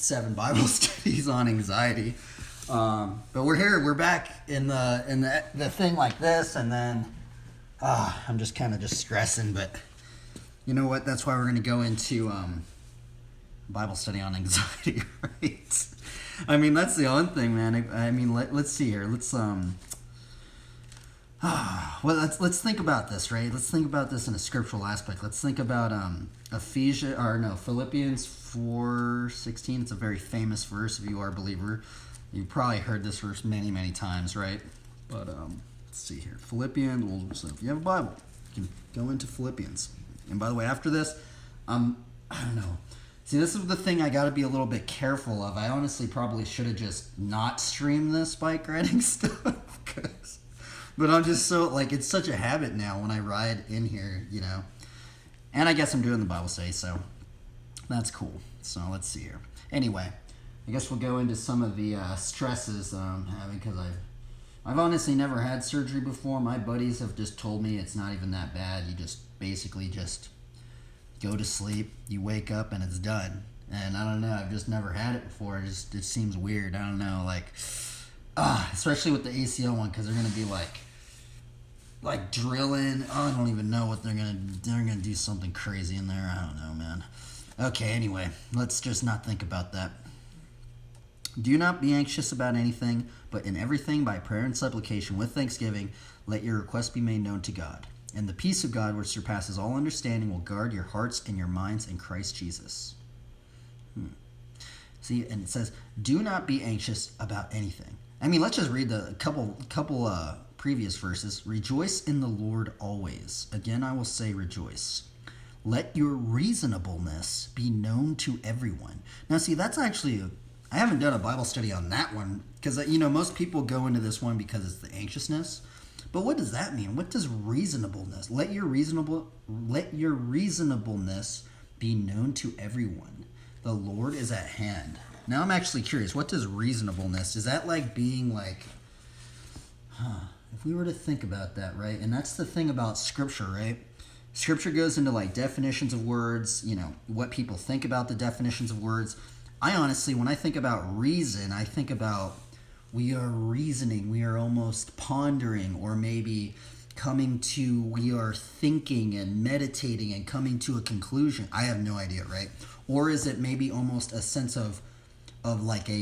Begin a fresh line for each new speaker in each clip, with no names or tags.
7 Bible studies on anxiety. But we're here. We're back in the thing like this, and then I'm just kind of just stressing. But you know what? That's why we're going to go into Bible study on anxiety, right? I mean, that's the only thing, man. I mean, let's see here. Let's think about this, right? Let's think about this in a scriptural aspect. Let's think about Philippians 4:16. It's a very famous verse. If you are a believer, you've probably heard this verse many, many times, right? But let's see here. Philippians. So if you have a Bible, you can go into Philippians. And by the way, after this, I don't know. See, this is the thing I got to be a little bit careful of. I honestly probably should have just not streamed this bike riding stuff. But I'm just so, it's such a habit now when I ride in here, you know. And I guess I'm doing the Bible study, so that's cool. So let's see here. Anyway, I guess we'll go into some of the stresses that I'm having, because I've honestly never had surgery before. My buddies have just told me it's not even that bad. You just basically just go to sleep, you wake up, and it's done. And I don't know, I've just never had it before. It seems weird. I don't know, especially with the ACL one, because they're gonna be like drilling. I don't even know what they're gonna do something crazy in there. I don't know, man. Okay, anyway, let's just not think about that. Do not be anxious about anything, but in everything by prayer and supplication with thanksgiving, let your requests be made known to God. And the peace of God, which surpasses all understanding, will guard your hearts and your minds in Christ Jesus. See, and it says, do not be anxious about anything. I mean, let's just read the couple previous verses. Rejoice in the Lord always. Again, I will say rejoice. Let your reasonableness be known to everyone. Now, see, that's actually, I haven't done a Bible study on that one, because, most people go into this one because it's the anxiousness. But what does that mean? What does reasonableness? Let your reasonableness be known to everyone. The Lord is at hand. Now I'm actually curious. What does reasonableness? Is that being if we were to think about that, right? And that's the thing about Scripture, right? Scripture goes into definitions of words. What people think about the definitions of words. I honestly, when I think about reason, I think about we are reasoning, we are almost pondering, or maybe we are thinking and meditating and coming to a conclusion. I have no idea, right? Or is it maybe almost a sense of a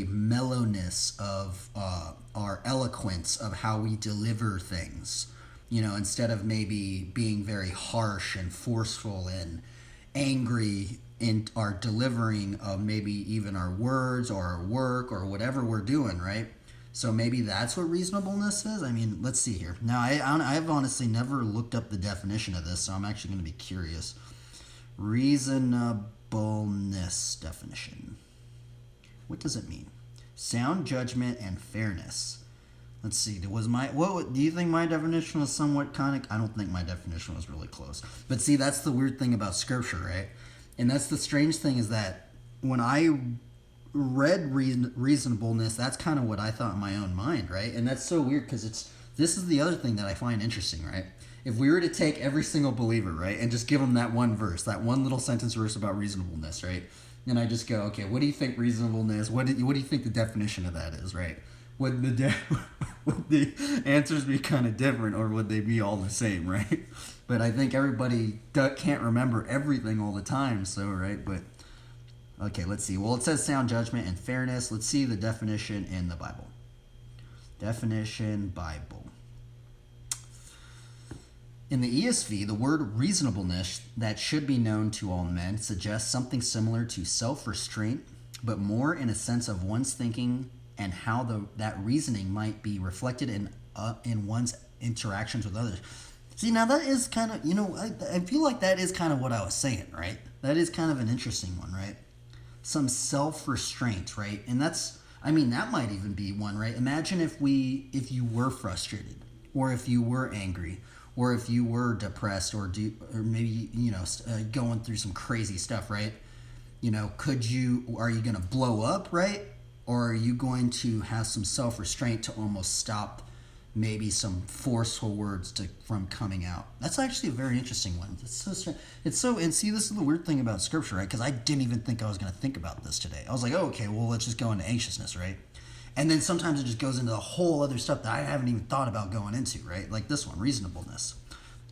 mellowness of our eloquence of how we deliver things, instead of maybe being very harsh and forceful and angry in our delivering of maybe even our words or our work or whatever we're doing, right? So maybe that's what reasonableness is. I mean, let's see here. Now, I've honestly never looked up the definition of this, so I'm actually going to be curious. Reasonableness definition. What does it mean? Sound judgment and fairness. Let's see. Do you think my definition was somewhat I don't think my definition was really close. But see, that's the weird thing about Scripture, right? And that's the strange thing, is that when I read reasonableness, that's kind of what I thought in my own mind, right? And that's so weird, because this is the other thing that I find interesting, right? If we were to take every single believer, right, and just give them that one verse, that one little sentence verse about reasonableness, right? And I just go, okay, what do you think reasonableness? What do you think the definition of that is, right? Would the answers be kind of different, or would they be all the same, right? But I think everybody can't remember everything all the time, so, right? But okay, let's see. Well, it says sound judgment and fairness. Let's see the definition in the Bible. Definition Bible. In the ESV, the word reasonableness that should be known to all men suggests something similar to self-restraint, but more in a sense of one's thinking and how that reasoning might be reflected in one's interactions with others. See, now that is kind of, I feel like that is kind of what I was saying, right? That is kind of an interesting one, right? Some self-restraint, right? And that might even be one, right? Imagine if you were frustrated, or if you were angry, or if you were depressed, or maybe, going through some crazy stuff, right? Are you going to blow up, right? Or are you going to have some self-restraint to almost stop maybe some forceful words from coming out. That's actually a very interesting one. And see, this is the weird thing about scripture, right? Because I didn't even think I was going to think about this today. I was like, oh, okay, well, let's just go into anxiousness, right? And then sometimes it just goes into the whole other stuff that I haven't even thought about going into, right? Like this one, reasonableness.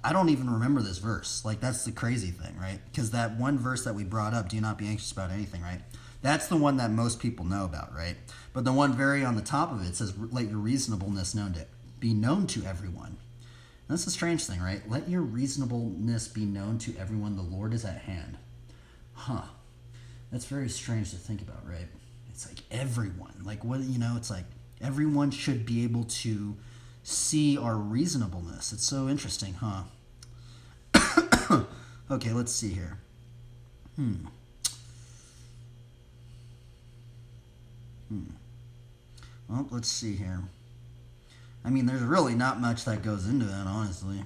I don't even remember this verse. Like, that's the crazy thing, right? Because that one verse that we brought up, do not be anxious about anything, right? That's the one that most people know about, right? But the one very on the top of it says, let your reasonableness be known to everyone. And that's a strange thing, right? Let your reasonableness be known to everyone. The Lord is at hand. Huh. That's very strange to think about, right? It's like everyone. Like, what, it's like everyone should be able to see our reasonableness. It's so interesting, huh? Okay, let's see here. Well, let's see here. I mean, there's really not much that goes into that, honestly.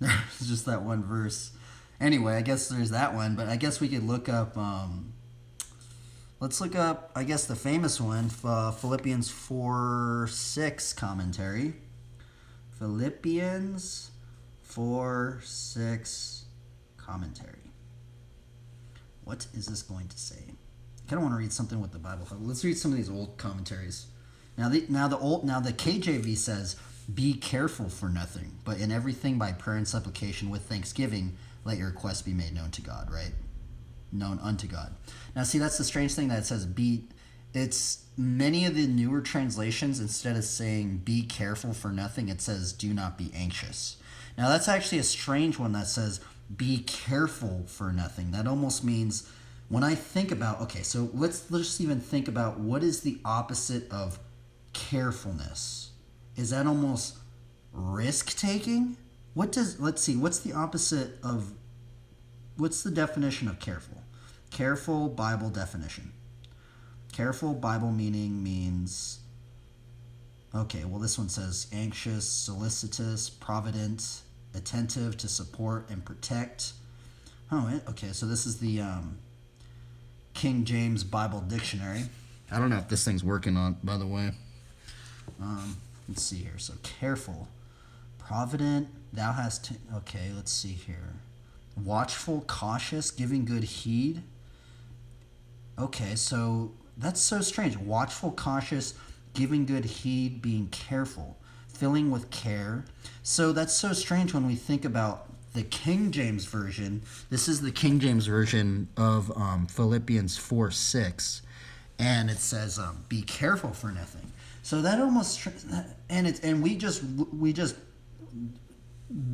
There's just that one verse. Anyway, I guess there's that one, but I guess we could look up, let's look up, I guess, the famous one, Philippians 4:6 commentary. Philippians 4:6 commentary. What is this going to say? I kind of want to read something with the Bible. Let's read some of these old commentaries. Now the KJV says, "Be careful for nothing, but in everything by prayer and supplication with thanksgiving, let your requests be made known to God," right? Known unto God. Now, see, that's the strange thing that it says be. It's many of the newer translations, instead of saying "be careful for nothing," it says "do not be anxious." Now, that's actually a strange one that says "be careful for nothing." That almost means, when I think about, okay, so let's even think about what is the opposite of carefulness. Is that almost risk-taking? Let's see, what's the opposite of, what's the definition of careful? Careful Bible definition. Careful Bible meaning means, okay, well, this one says anxious, solicitous, provident, attentive to support and protect. Oh, okay, so this is the King James Bible Dictionary. I don't know if this thing's working on, by the way. Let's see here. So careful, provident, thou hast, okay, let's see here. Watchful, cautious, giving good heed. Okay, so that's so strange. Watchful, cautious, giving good heed, being careful, filling with care. So that's so strange when we think about the King James Version. This is the King James Version of Philippians 4:6, and it says, "Be careful for nothing." So that almost, and we just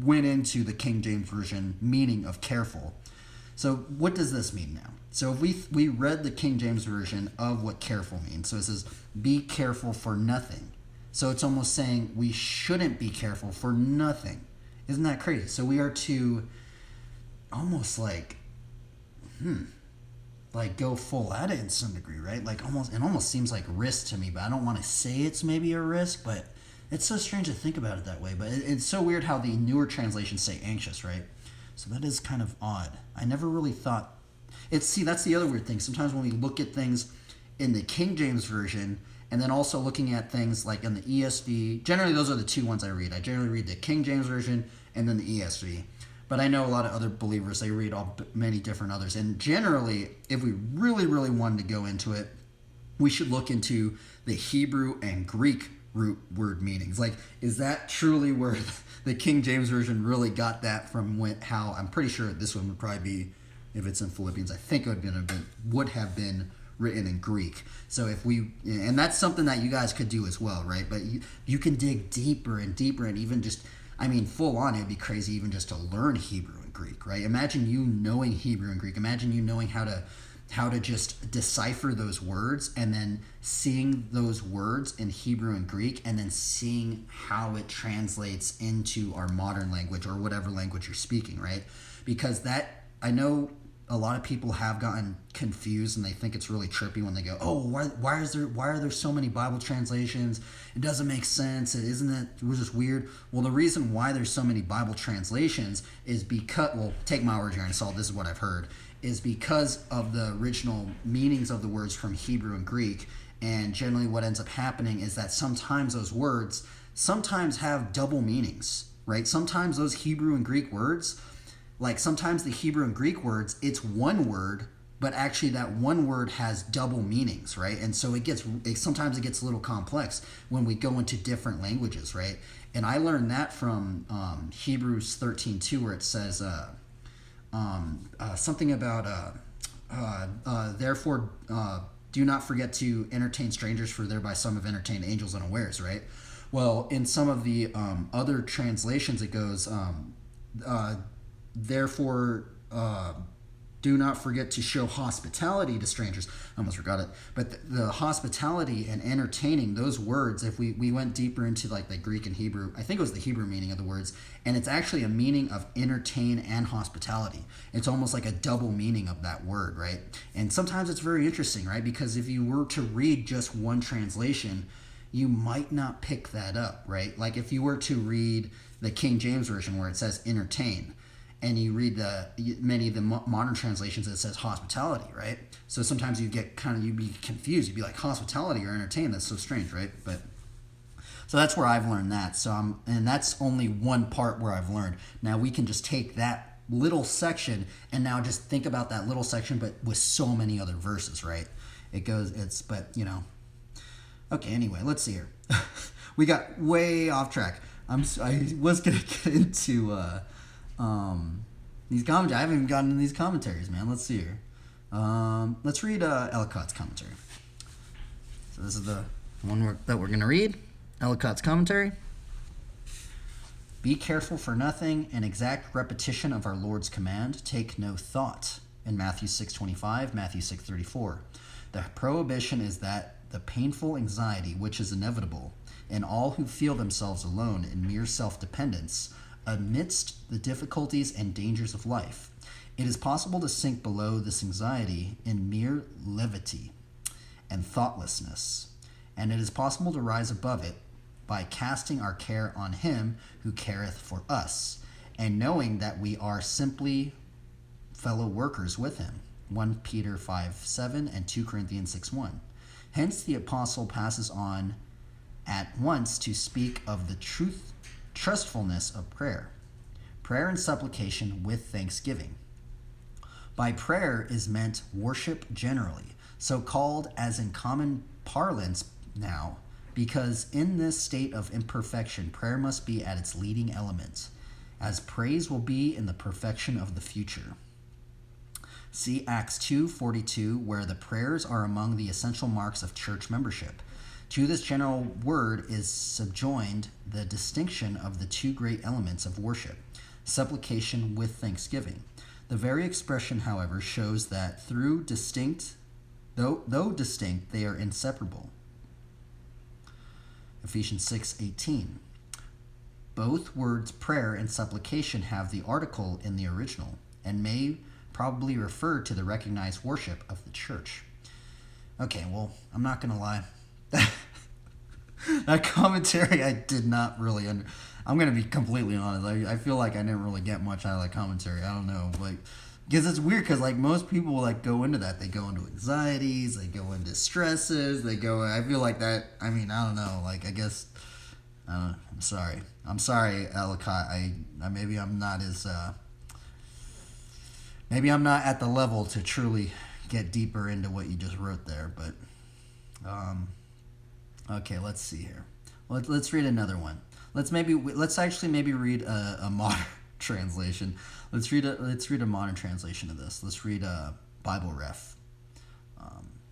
went into the King James Version meaning of careful. So what does this mean now? So if we read the King James Version of what careful means. So it says, "Be careful for nothing." So it's almost saying we shouldn't be careful for nothing. Isn't that crazy? So we are to almost like go full at it in some degree, right? Like it almost seems like risk to me, but I don't want to say it's maybe a risk, but it's so strange to think about it that way. But it's so weird how the newer translations say anxious, right? So that is kind of odd. I never really thought see, that's the other weird thing. Sometimes when we look at things in the King James Version, and then also looking at things like in the ESV, generally those are the two ones I read. I generally read the King James Version and then the ESV. But I know a lot of other believers, they read many different others. And generally, if we really, really wanted to go into it, we should look into the Hebrew and Greek root word meanings. Like, is that truly where the King James Version really got that from? How I'm pretty sure this one would probably be, if it's in Philippians, I think it would have been written in Greek. So and that's something that you guys could do as well, right? But you can dig deeper and deeper, and even just, full on, it'd be crazy even just to learn Hebrew and Greek, right? Imagine you knowing Hebrew and Greek. Imagine you knowing how to just decipher those words, and then seeing those words in Hebrew and Greek, and then seeing how it translates into our modern language or whatever language you're speaking, right? Because I know a lot of people have gotten confused, and they think it's really trippy when they go, "Oh, why are there so many Bible translations? It doesn't make sense. Isn't it just weird?" Well, the reason why there's so many Bible translations is because, well, take my word here and Saul, this is what I've heard, is because of the original meanings of the words from Hebrew and Greek, And generally what ends up happening is that sometimes those words sometimes have double meanings, right? Sometimes those Hebrew and Greek words, like sometimes the Hebrew and Greek words, it's one word, but actually that one word has double meanings, right? And so sometimes it gets a little complex when we go into different languages, right? And I learned that from Hebrews 13:2, where it says something about therefore do not forget to entertain strangers, for thereby some have entertained angels unawares, right? Well, in some of the other translations, it goes, therefore do not forget to show hospitality to strangers. I almost forgot it. But the hospitality and entertaining, those words, if we went deeper into like the Greek and Hebrew, I think it was the Hebrew meaning of the words, and it's actually a meaning of entertain and hospitality. It's almost like a double meaning of that word, right? And sometimes it's very interesting, right? Because if you were to read just one translation, you might not pick that up, right? Like if you were to read the King James Version where it says entertain, and you read many of the modern translations, it says hospitality, right? So sometimes you'd be confused. You'd be like, hospitality or entertain? That's so strange, right? But so that's where I've learned that. And that's only one part where I've learned. Now we can just take that little section and now just think about that little section, but with so many other verses, right? Okay, anyway, let's see here. We got way off track. I was going to get into these commentaries. I haven't even gotten into these commentaries, man. Let's see here. Let's read Ellicott's commentary. So this is the one that we're going to read. Ellicott's commentary. Be careful for nothing, an exact repetition of our Lord's command. Take no thought. In Matthew 6:25, Matthew 6:34. The prohibition is that the painful anxiety which is inevitable in all who feel themselves alone in mere self-dependence amidst the difficulties and dangers of life. It is possible to sink below this anxiety in mere levity and thoughtlessness, and it is possible to rise above it by casting our care on him who careth for us, and knowing that we are simply fellow workers with him. 1 Peter 5:7 and 2 Corinthians 6:1. Hence the apostle passes on at once to speak of the trustfulness of prayer. Prayer and supplication with thanksgiving. By prayer is meant worship generally, so called as in common parlance now, because in this state of imperfection, prayer must be at its leading element, as praise will be in the perfection of the future. See Acts 2:42, where the prayers are among the essential marks of church membership. To this general word is subjoined the distinction of the two great elements of worship, supplication with thanksgiving. The very expression, however, shows that though distinct, they are inseparable. Ephesians 6:18. Both words prayer and supplication have the article in the original and may probably refer to the recognized worship of the church. Okay, well, I'm not going to lie. That commentary I did not really I'm going to be completely honest. I feel like I didn't really get much out of that commentary. I don't know. Because it's weird because most people go into that. They go into anxieties. They go into stresses. I feel like that. I don't know. I guess, I'm sorry. I'm sorry, Ellicott. Maybe I'm not as, maybe I'm not at the level to truly get deeper into what you just wrote there. But, okay, let's see here. Let's read another one. Let's actually maybe read a modern translation. Let's read a modern translation of this. Let's read Bible Ref.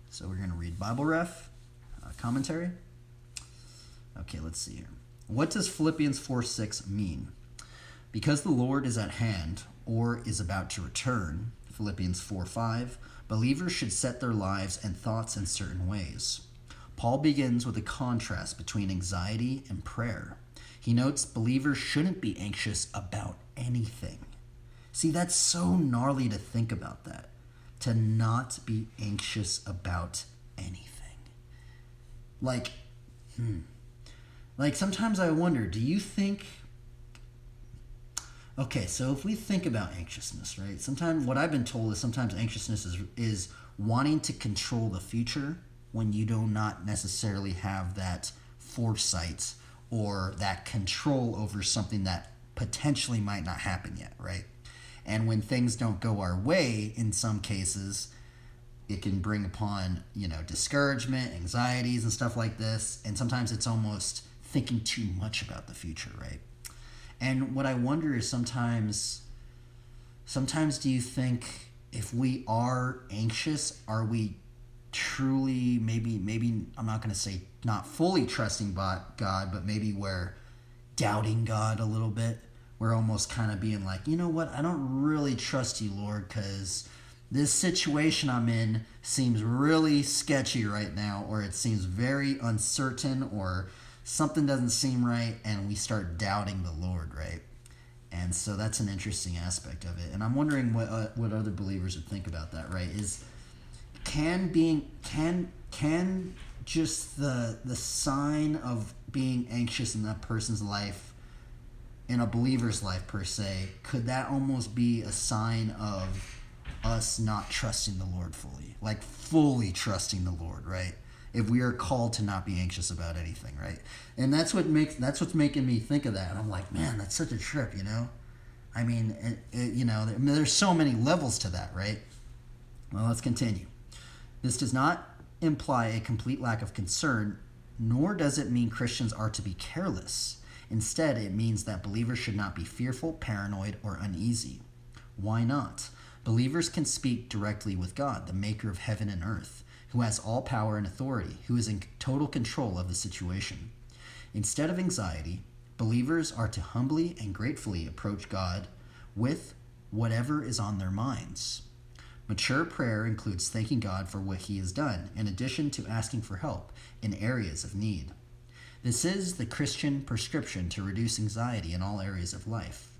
So we're going to read Bible Ref commentary. Okay, let's see here. What does Philippians 4:6 mean? Because the Lord is at hand or is about to return, Philippians 4:5, believers should set their lives and thoughts in certain ways. Paul begins with a contrast between anxiety and prayer. He notes believers shouldn't be anxious about anything. See, that's so gnarly to think about that. To not be anxious about anything. Sometimes I wonder, do you think... Okay, so if we think about anxiousness, right? Sometimes what I've been told is sometimes anxiousness is wanting to control the future
when you do not necessarily have that foresight or that control over something that potentially might not happen yet, right? And when things don't go our way, in some cases, it can bring upon, discouragement, anxieties, and stuff like this. And sometimes it's almost thinking too much about the future, right? And what I wonder is sometimes do you think if we are anxious, are we truly maybe I'm not going to say not fully trusting God, but maybe we're doubting God a little bit? We're almost kind of being like, you know what, I don't really trust you, Lord, because this situation I'm in seems really sketchy right now, or it seems very uncertain, or something doesn't seem right, and we start doubting the Lord, right? And so that's an interesting aspect of it. And I'm wondering what other believers would think about that, right? Can just the sign of being anxious in that person's life, in a believer's life per se, could that almost be a sign of us not trusting the Lord fully, like fully trusting the Lord, right? If we are called to not be anxious about anything, right? And that's what's making me think of that. And I'm like, man, that's such a trip, I mean, there's so many levels to that, right? Well, let's continue. This does not imply a complete lack of concern, nor does it mean Christians are to be careless. Instead, it means that believers should not be fearful, paranoid, or uneasy. Why not? Believers can speak directly with God, the maker of heaven and earth, who has all power and authority, who is in total control of the situation. Instead of anxiety, believers are to humbly and gratefully approach God with whatever is on their minds. Mature prayer includes thanking God for what He has done, in addition to asking for help in areas of need. This is the Christian prescription to reduce anxiety in all areas of life.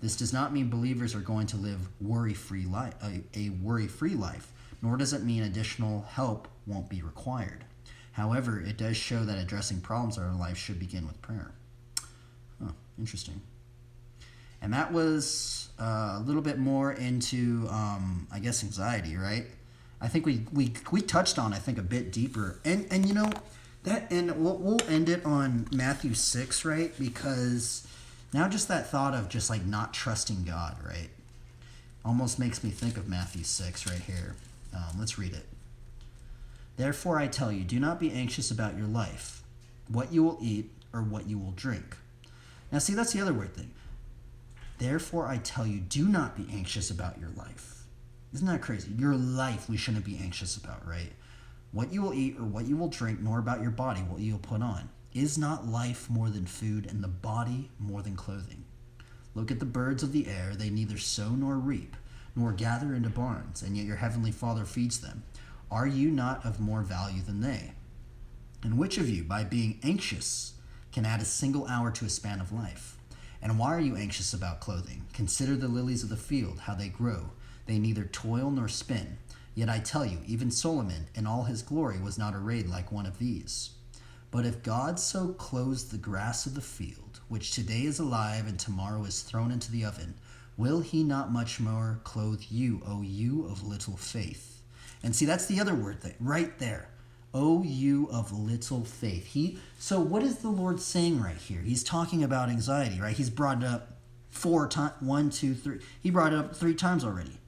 This does not mean believers are going to live a worry-free life, nor does it mean additional help won't be required. However, it does show that addressing problems in our life should begin with prayer. Oh, interesting. And that was a little bit more into, anxiety, right? I think we touched on, a bit deeper. And we'll end it on Matthew 6, right? Because now just that thought of just like not trusting God, right? Almost makes me think of Matthew 6 right here. Let's read it. Therefore I tell you, do not be anxious about your life, what you will eat or what you will drink. Now see, that's the other weird thing. Therefore I tell you, do not be anxious about your life. Isn't that crazy? Your life we shouldn't be anxious about, right? What you will eat or what you will drink, nor about your body, what you will put on. Is not life more than food, and the body more than clothing? Look at the birds of the air, they neither sow nor reap, nor gather into barns, and yet your heavenly Father feeds them. Are you not of more value than they? And which of you, by being anxious, can add a single hour to a span of life? And why are you anxious about clothing? Consider the lilies of the field, how they grow. They neither toil nor spin. Yet I tell you, even Solomon in all his glory was not arrayed like one of these. But if God so clothes the grass of the field, which today is alive and tomorrow is thrown into the oven, will He not much more clothe you, O you of little faith? And see, that's the other word thing right there. O you of little faith. So what is the Lord saying right here? He's talking about anxiety, right? He's brought it up 4 times, 1, 2, 3. He brought it up 3 times already.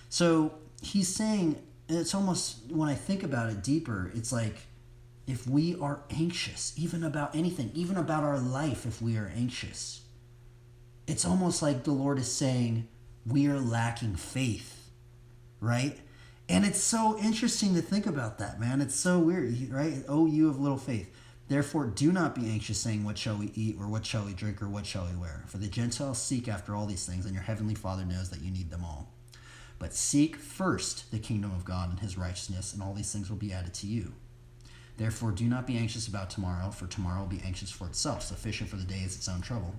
So he's saying, and it's almost, when I think about it deeper, it's like, if we are anxious, even about anything, even about our life, if we are anxious, it's almost like the Lord is saying, we are lacking faith, right? And it's so interesting to think about that, man. It's so weird, right? Oh, you of little faith. Therefore, do not be anxious, saying, what shall we eat, or what shall we drink, or what shall we wear? For the Gentiles seek after all these things, and your heavenly Father knows that you need them all. But seek first the kingdom of God and His righteousness, and all these things will be added to you. Therefore, do not be anxious about tomorrow, for tomorrow will be anxious for itself. Sufficient for the day is its own trouble.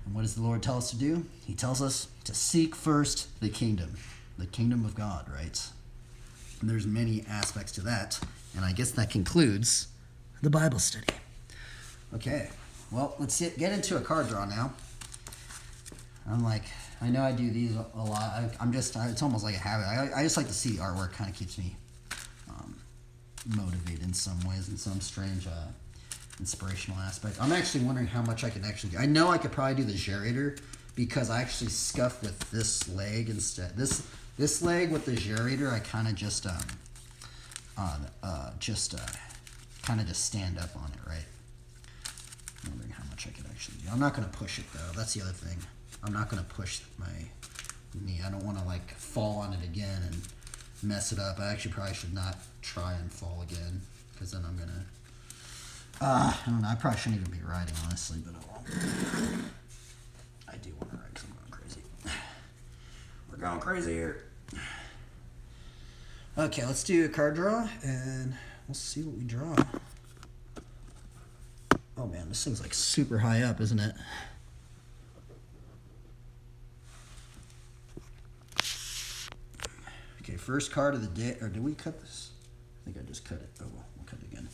And what does the Lord tell us to do? He tells us to seek first the kingdom of God, right? And there's many aspects to that, and I guess that concludes the Bible study. Okay, well, let's get into a card draw now. I know I do these a lot. It's almost like a habit. I just like to see artwork. Kind of keeps me motivate in some ways, in some strange inspirational aspect. I'm actually wondering how much I can actually do. I know I could probably do the gyrator because I actually scuff with this leg instead. This leg with the gyrator, I kind of just kind of just stand up on it, right? I'm wondering how much I could actually do. I'm not going to push it though. That's the other thing. I'm not going to push my knee. I don't want to like fall on it again and mess it up. I actually probably should not try and fall again because then I'm going to I don't know. I probably shouldn't even be riding, honestly, but I won't. I do want to ride because I'm going crazy. We're going crazy here. Okay, let's do a card draw, and we'll see what we draw. Oh, man, this thing's, like, super high up, isn't it? Okay, first card of the day. Or did we cut this? I think I just cut it. Oh, well, we'll cut it again.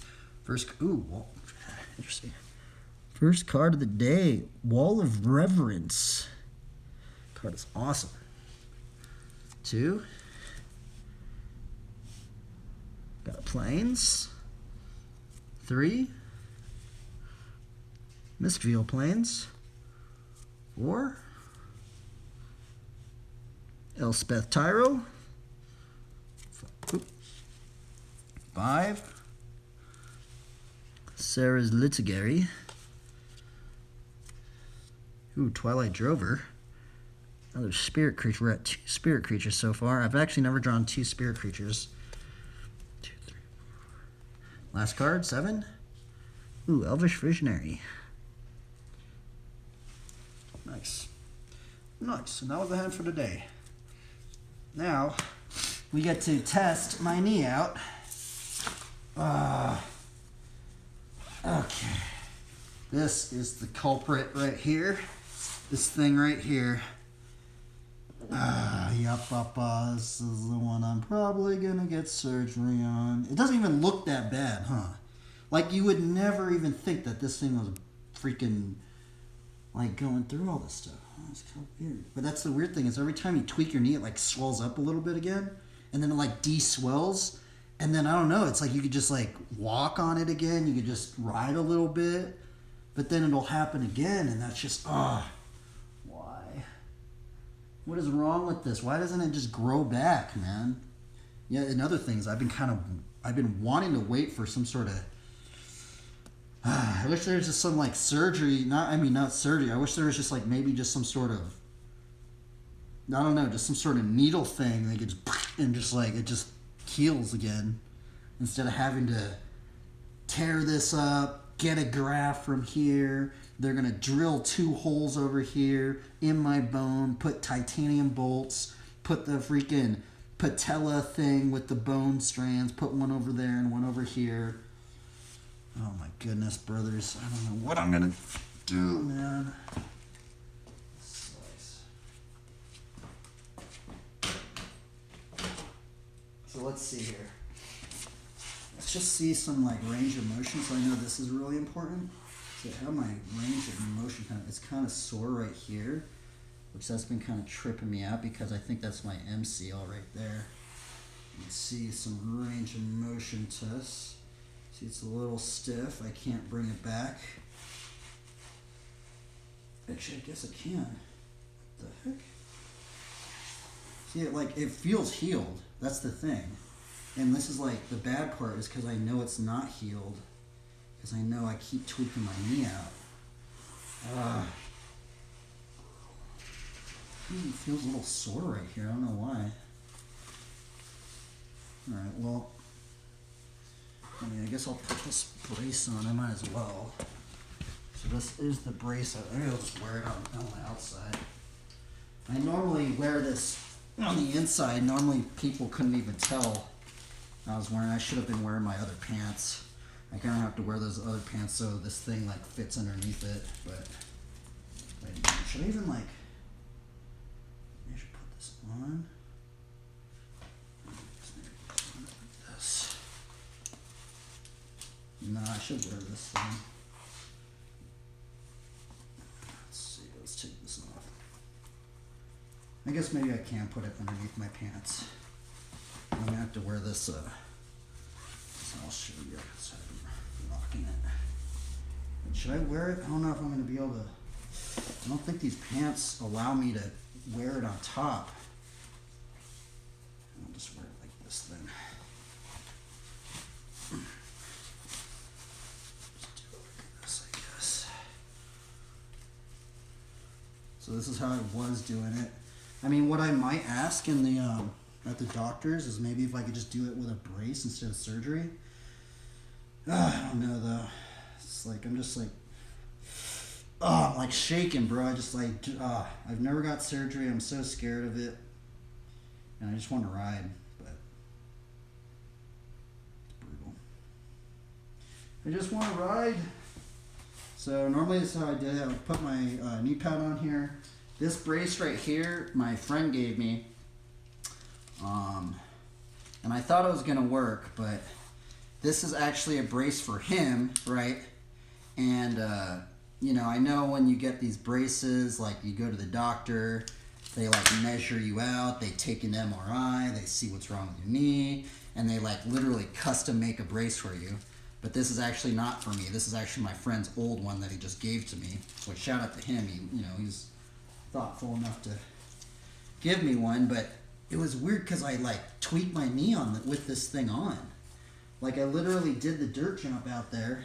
Well, interesting. First card of the day, Wall of Reverence. Card is awesome. 2. Got a Plains. 3. Mistveil Plains. 4. Elspeth Tyro. 5. Sarah's Litigary. Ooh, Twilight Drover. Another spirit creature. We're at 2 spirit creatures so far. I've actually never drawn 2 spirit creatures. 2, 3, 4. Last card, 7. Ooh, Elvish Visionary. Nice. Nice. And that was the hand for today. Now, we get to test my knee out. Okay. This is the culprit right here. This thing right here. This is the one I'm probably gonna get surgery on. It doesn't even look that bad, huh? Like, you would never even think that this thing was freaking, like, going through all this stuff. Oh, it's kind of weird. But that's the weird thing, is every time you tweak your knee, it, like, swells up a little bit again. And then it, like, de-swells. And then, I don't know, it's like you could just, like, walk on it again. You could just ride a little bit. But then it'll happen again, and that's just, why? What is wrong with this? Why doesn't it just grow back, man? Yeah, and other things, I've been wanting to wait for some sort of, I wish there was just some, like, surgery, not surgery, I wish there was just, like, maybe just some sort of, I don't know, just some sort of needle thing that gets, and just, like, it just heals again, instead of having to tear this up, get a graft from here. They're gonna drill 2 holes over here in my bone, put titanium bolts, put the freaking patella thing with the bone strands, put one over there and one over here. Oh my goodness, brothers, I don't know what I'm gonna do, man. So let's see here. Let's just see some, like, range of motion, so I know this is really important. So I have my range of motion it's kind of sore right here, which that's been kind of tripping me out because I think that's my MCL right there. You can see some range of motion tests. See, it's a little stiff. I can't bring it back. Actually, I guess I can. What the heck? See, it feels healed. That's the thing. And this is, like, the bad part is because I know it's not healed. Because I know I keep tweaking my knee out. It feels a little sore right here. I don't know why. Alright, well, I guess I'll put this brace on. I might as well. So this is the brace. Maybe I'll just wear it on the outside. I normally wear this on the inside. Normally people couldn't even tell I was wearing. I should have been wearing my other pants. I kind of have to wear those other pants so this thing, like, fits underneath it, but wait, should I even, like, I should put this on. Like this. No, I should wear this thing. Let's see, let's take this off. I guess maybe I can put it underneath my pants. I'm gonna have to wear this
So I'll show you. So I'm rocking it. Should I wear it? I don't know if I'm going to be able to. I don't think these pants allow me to wear it on top. I'll just wear it like this then. Just do it like this, I guess. So this is how I was doing it. I mean, what I might ask in the at the doctor's is maybe if I could just do it with a brace instead of surgery. I don't know though. It's like I'm just like, I'm like shaking, bro. I just like, I've never got surgery. I'm so scared of it, and I just want to ride, but it's brutal. I just want to ride. So normally this is how I did it. I would put my knee pad on here. This brace right here, my friend gave me, and I thought it was gonna work, but this is actually a brace for him, right? And you know, I know when you get these braces, like you go to the doctor, they like measure you out, they take an MRI, they see what's wrong with your knee, and they like literally custom make a brace for you. But this is actually not for me. This is actually my friend's old one that he just gave to me. Which shout out to him. He, you know, he's thoughtful enough to give me one. But it was weird because I like tweaked my knee on with this thing on. Like I literally did the dirt jump out there,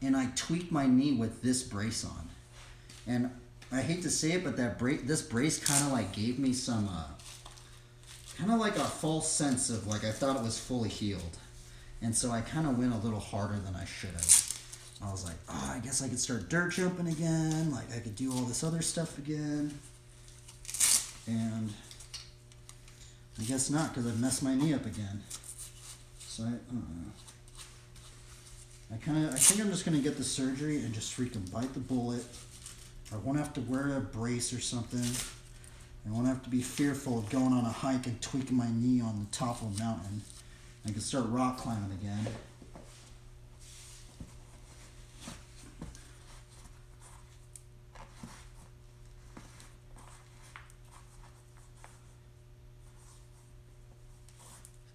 and I tweaked my knee with this brace on. And I hate to say it, but this brace kind of like gave me some, kind of like a false sense of like I thought it was fully healed. And so I kind of went a little harder than I should have. I was like, oh, I guess I could start dirt jumping again. Like I could do all this other stuff again. And I guess not, because I've messed my knee up again. So I don't know. I think I'm just going to get the surgery and just freaking bite the bullet. I won't have to wear a brace or something. I won't have to be fearful of going on a hike and tweaking my knee on the top of a mountain. I can start rock climbing again.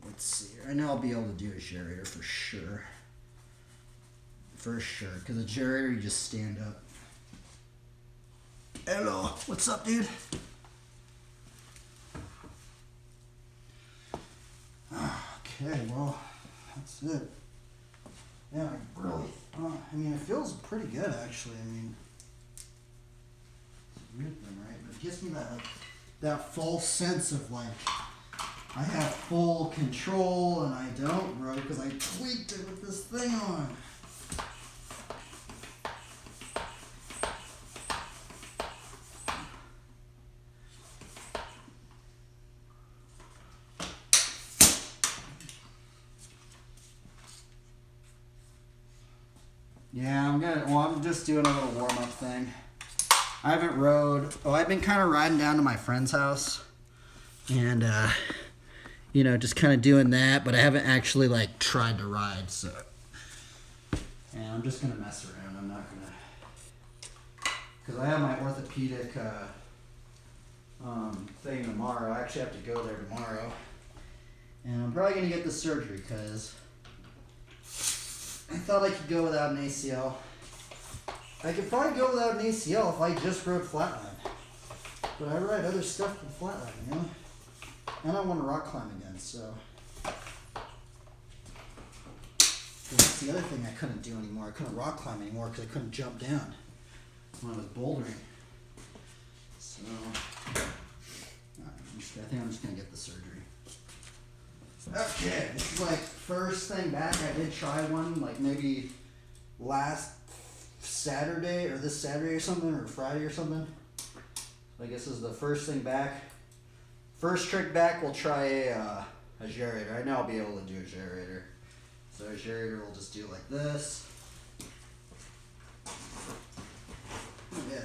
Let's see here. I know I'll be able to do a gyrator for sure. For sure. Because a gyrator, you just stand up. Hello. What's up, dude? Okay, well, that's it. Yeah, I really, I mean, it feels pretty good, actually. I mean, it's a weird thing, right? But it gives me that false sense of, like, I have full control, and I don't, bro, because I tweaked it with this thing on. Yeah, I'm just doing a little warm-up thing. I haven't rode, I've been kind of riding down to my friend's house and, you know, just kind of doing that, but I haven't actually, like, tried to ride, so. And I'm just going to mess around. I'm not going to, because I have my orthopedic thing tomorrow. I actually have to go there tomorrow. And I'm probably going to get the surgery because I thought I could go without an ACL. I could probably go without an ACL if I just rode flatline. But I ride other stuff with flatline, you know? And I want to rock climb again, so. That's the other thing I couldn't do anymore. I couldn't rock climb anymore because I couldn't jump down when I was bouldering. So, I think I'm just going to get the surgery. Okay, this is like first thing back. I did try one like maybe last Saturday or this Saturday or something, or Friday or something. I guess this is the first thing back. First trick back, we'll try a gyrator. I know I'll be able to do a gyrator. So a gyrator will just do like this. Yeah.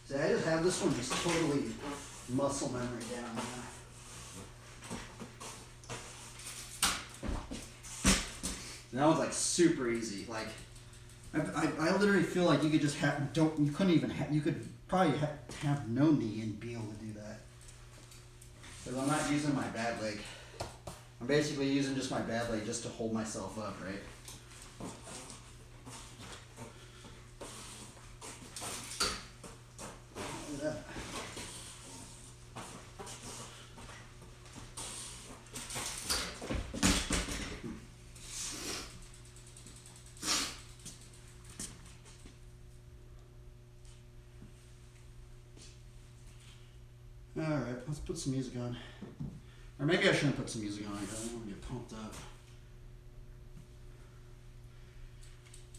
See, I just have this one just totally muscle memory down now. That one's like super easy. Like, I literally feel like you could just you could probably have no knee and be able to do that. Because I'm not using my bad leg. I'm basically using just my bad leg just to hold myself up, right? Alright, let's put some music on. Or maybe I shouldn't put some music on because I don't want to get pumped up.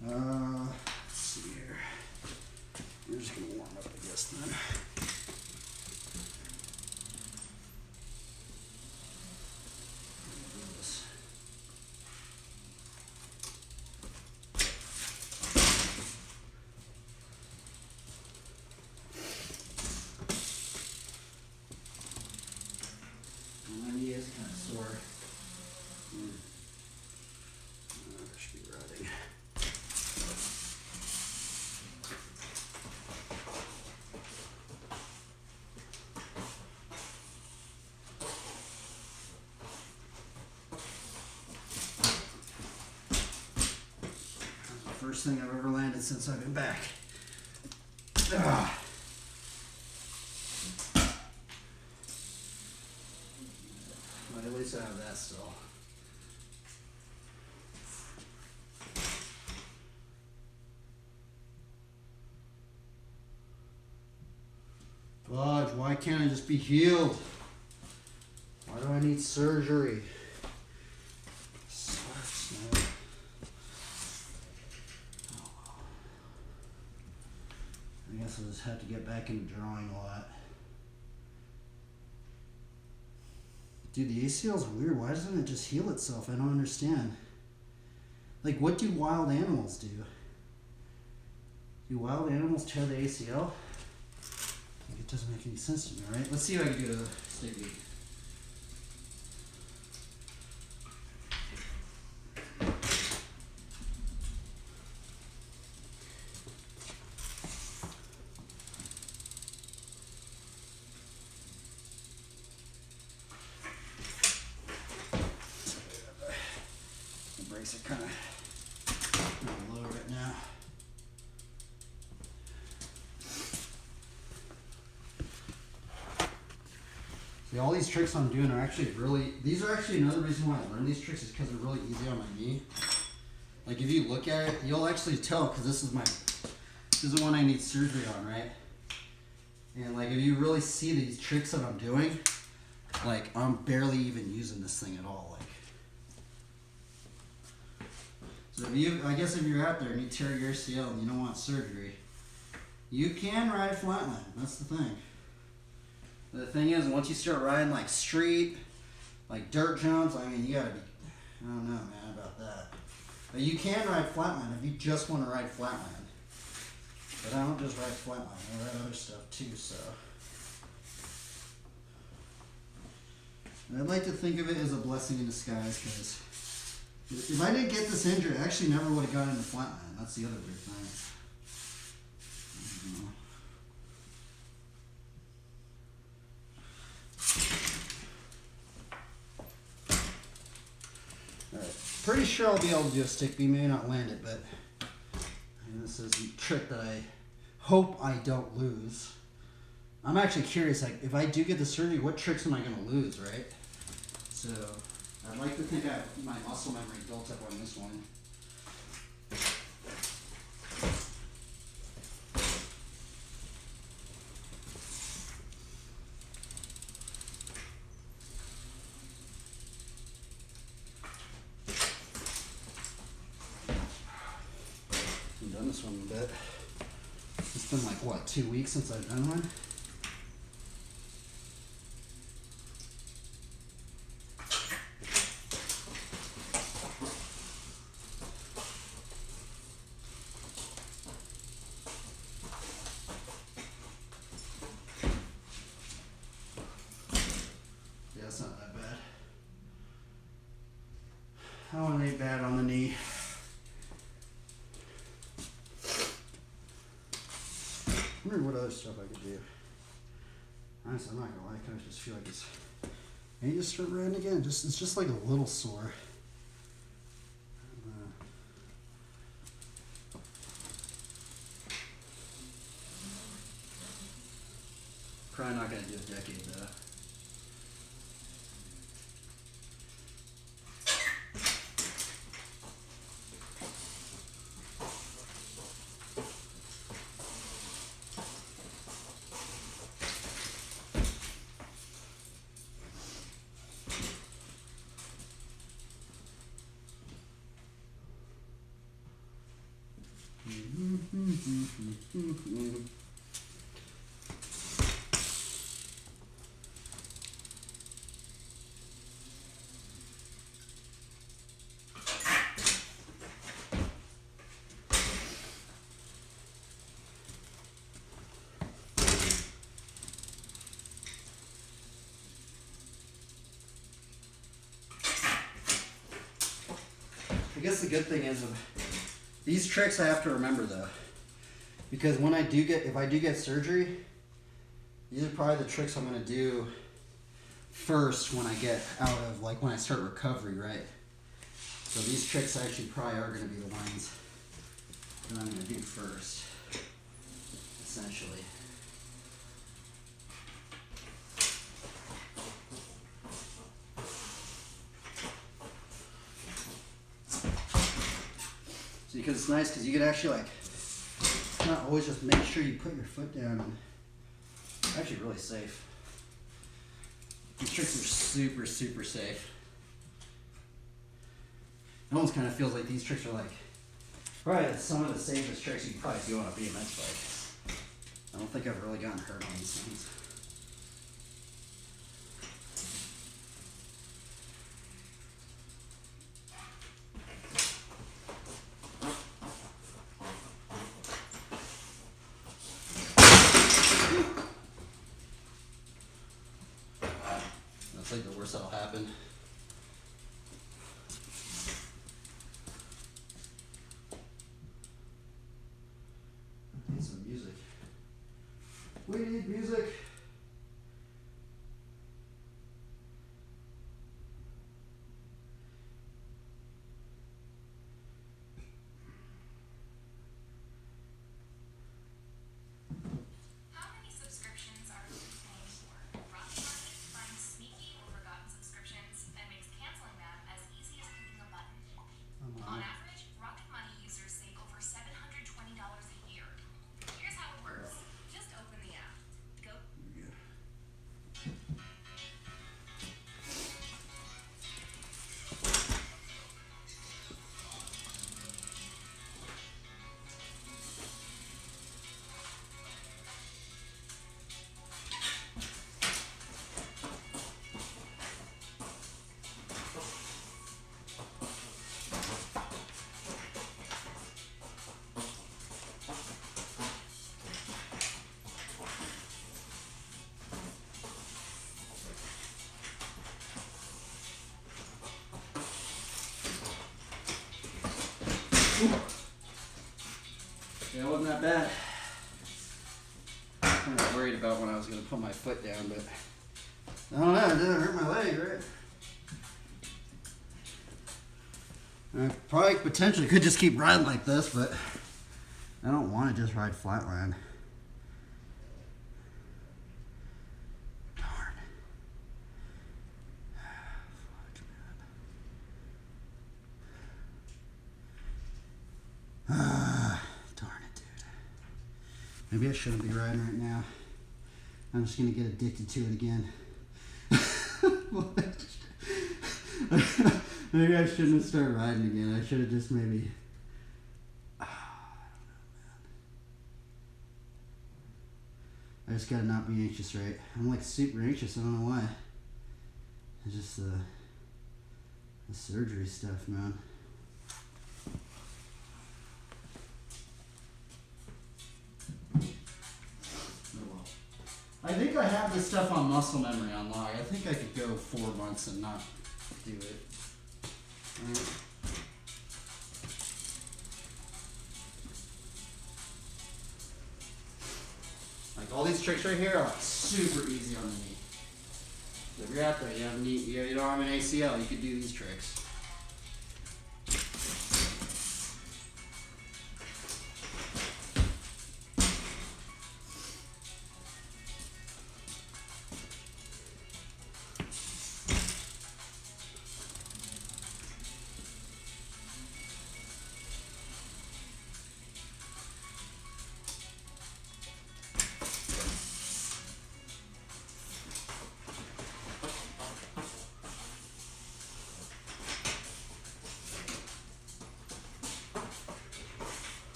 Let's see here. We're just going to warm up, I guess, then. My knee is kind of sore. I should be riding. That's the first thing I've ever landed since I've been back. Ah. But at least I have that still. Fudge, why can't I just be healed? Why do I need surgery? Sucks, man. I guess I'll just have to get back into drawing a lot. Dude, the ACL is weird. Why doesn't it just heal itself? I don't understand. Like, what do wild animals do? Do wild animals tear the ACL? Like, it doesn't make any sense to me, right? Let's see if I can do a stick beat. Brakes are kind of low right now. See, all these tricks I'm doing are actually really, these are actually another reason why I learned these tricks is because they're really easy on my knee. Like if you look at it, you'll actually tell because this is one I need surgery on, right? And like if you really see these tricks that I'm doing, like I'm barely even using this thing at all. Like, so if you, I guess if you're out there and you tear your ACL and you don't want surgery, you can ride flatland. That's the thing. The thing is, once you start riding like street, like dirt jumps, I mean, you gotta be, I don't know, man, about that. But you can ride flatland if you just want to ride flatland. But I don't just ride flatland, I ride other stuff too, so. And I'd like to think of it as a blessing in disguise, because if I didn't get this injury, I actually never would have gotten into flatland. That's the other weird thing. Alright, pretty sure I'll be able to do a stick beat, maybe not land it, but this is a trick that I hope I don't lose. I'm actually curious, like, if I do get the surgery, what tricks am I going to lose, right? So, I'd like to think I have my muscle memory built up on this one. I've done this one a bit. It's been like, what, 2 weeks since I've done one? Yeah, it's not that bad. That one ain't bad on the knee. I wonder what other stuff I could do. Honestly, I'm not gonna lie, I kind of just feel like it's And you just start riding again. It's just like a little sore. Probably not gonna do a decade though. I guess the good thing is these tricks I have to remember though, because when if I do get surgery, these are probably the tricks I'm gonna do first when I get out of, like when I start recovery, right? So these tricks actually probably are gonna be the ones that I'm gonna do first, essentially. So because it's nice because you can actually like not always just make sure you put your foot down, and it's actually really safe. These tricks are super, super safe. It almost kind of feels like these tricks are like probably some of the safest tricks you can probably do on a BMX bike. I don't think I've really gotten hurt on these things. That's like the worst that'll happen. I need some music. We need music.
How many subscriptions are you paying for? Rocket Money finds sneaky or forgotten subscriptions and makes canceling them as easy as clicking a button. On average, Rocket Money users save over $720 a year. Here's how it works. Just open the app. Go.
Yeah, it wasn't that bad. I was kind of worried about when I was going to put my foot down, but I don't know, it didn't hurt my leg, right? I probably potentially could just keep riding like this, but I don't want to just ride flatland. Darn. Darn it, dude. Maybe I shouldn't be riding right now. I'm just gonna get addicted to it again. Maybe I shouldn't have started riding again. I should have just maybe. I just gotta not be anxious, right? I'm like super anxious. I don't know why. It's just the surgery stuff, man. I think I have this stuff on muscle memory on log. I think I could go 4 months and not do it. Like all these tricks right here are super easy on the knee. If you're out there, you don't have an ACL, you could do these tricks.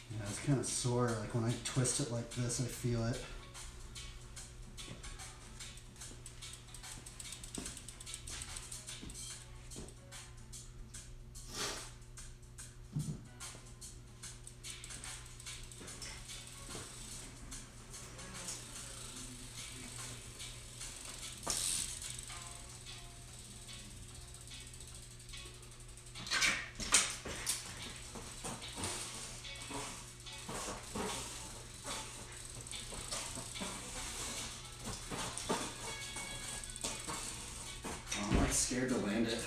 Yeah, it's kind of sore. Like when I twist it like this, I feel it. I'm like scared to land it.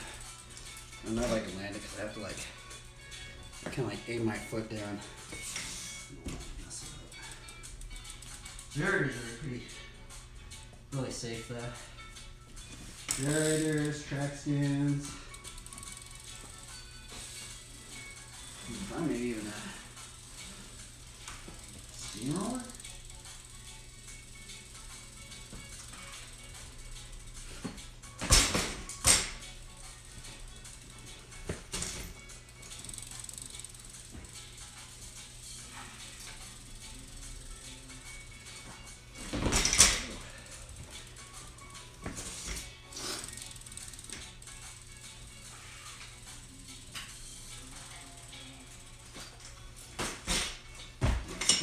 I know I can land it because I have to like kind of like aim my foot down. Girders are pretty really safe though. Girders, track skins. Maybe even a steamroller.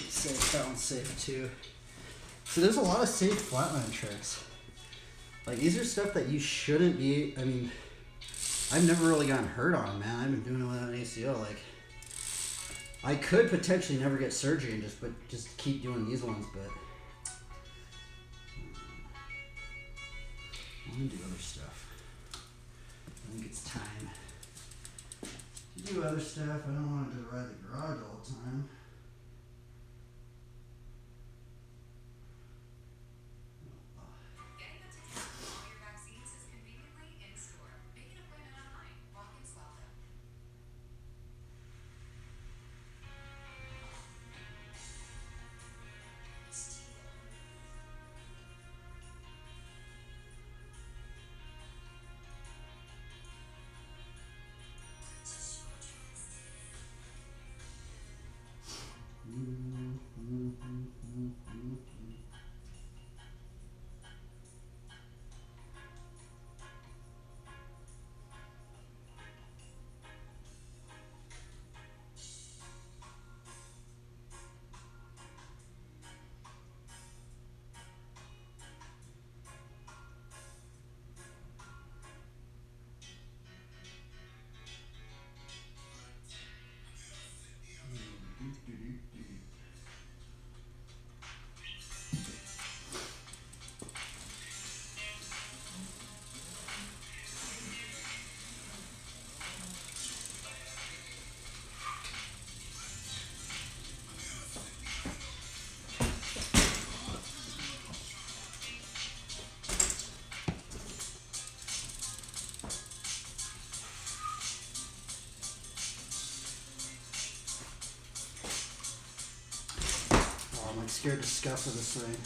Safe, that one's safe too. So there's a lot of safe flatland tricks. Like these are stuff that you shouldn't be. I mean, I've never really gotten hurt on them, man. I've been doing it without an ACL. Like I could potentially never get surgery and just keep doing these ones, but I want to do other stuff. I think it's time to do other stuff. I don't want to ride the garage all the time.
Getting the tickets for all your vaccines is conveniently in store. Make an appointment online. Walk-ins welcome.
I'm like scared to scuff with this thing.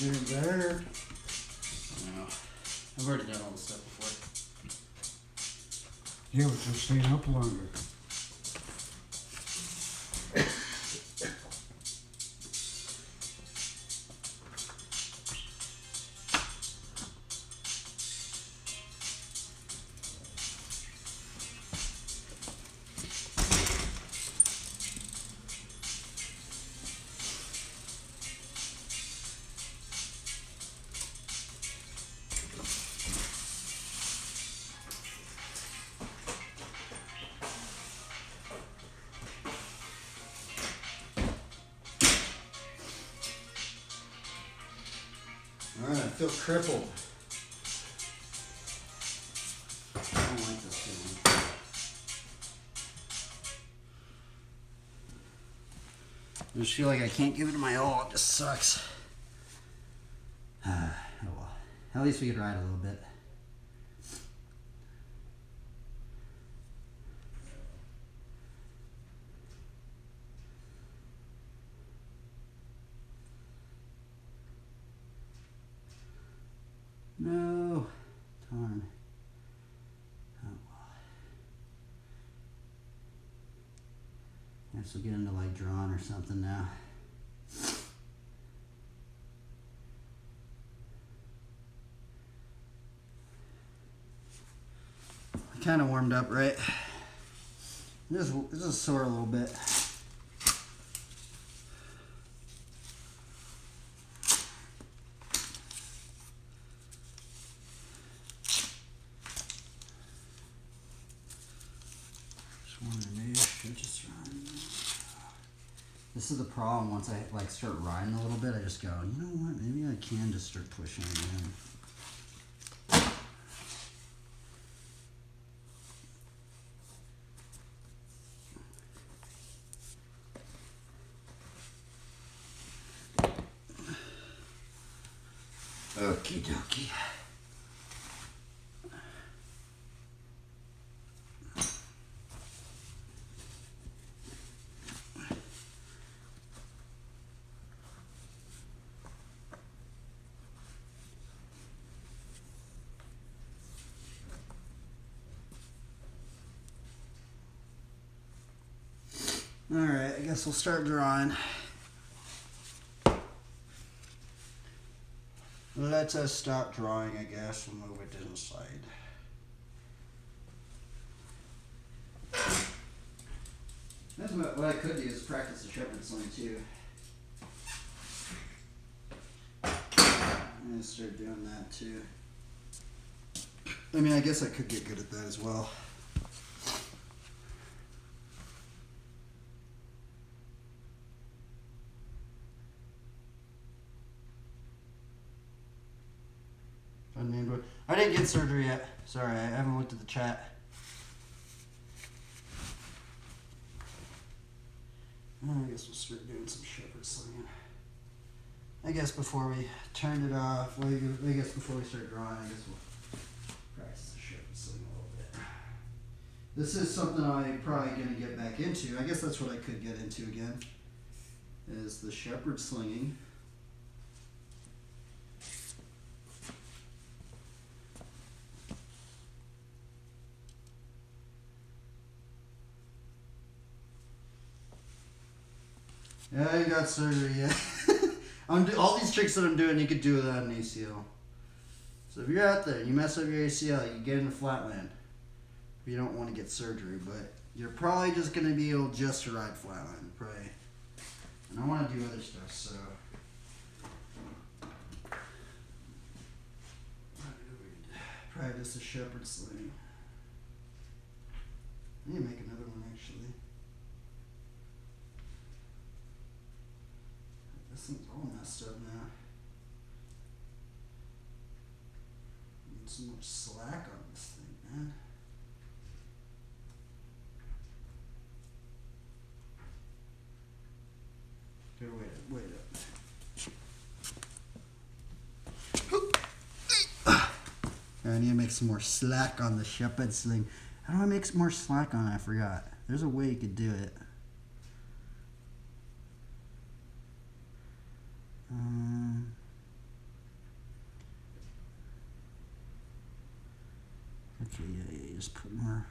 You're doing better. No, I've already done all this stuff before.
Yeah, but you're staying up longer.
Alright, I feel crippled. I don't like this feeling. I just feel like I can't give it my all. It just sucks. Oh well. At least we could ride a little bit. No. Darn. Oh well. I guess we'll get into like drawing or something now. I kind of warmed up, right? This is sore a little bit. This is the problem. Once I like start riding a little bit, I just go, you know what? Maybe I can just start pushing again. Okie dokie. Alright, I guess we'll start drawing. Let us start drawing, I guess, and move it to the side. That's what I could do is practice the shepherd's sling too. I'm gonna start doing that too. I mean, I guess I could get good at that as well. I didn't get surgery yet. Sorry, I haven't looked at the chat. I guess we'll start doing some shepherd slinging. I guess before we turn it off, well, I guess before we start drawing, I guess we'll practice the shepherd sling a little bit. This is something I'm probably going to get back into. I guess that's what I could get into again, is the shepherd slinging. Yeah, I ain't got surgery yet. All these tricks that I'm doing, you could do without an ACL. So if you're out there and you mess up your ACL, you get into flatland. You don't want to get surgery, but you're probably just going to be able just to ride flatland, probably. And I want to do other stuff, so practice a shepherd sling. I need to make another one actually. This thing's all messed up now. Need some more slack on this thing, man. Here, wait up. I need to make some more slack on the shepherd sling. How do I make some more slack on it? I forgot. There's a way you could do it. Okay, yeah, just put more.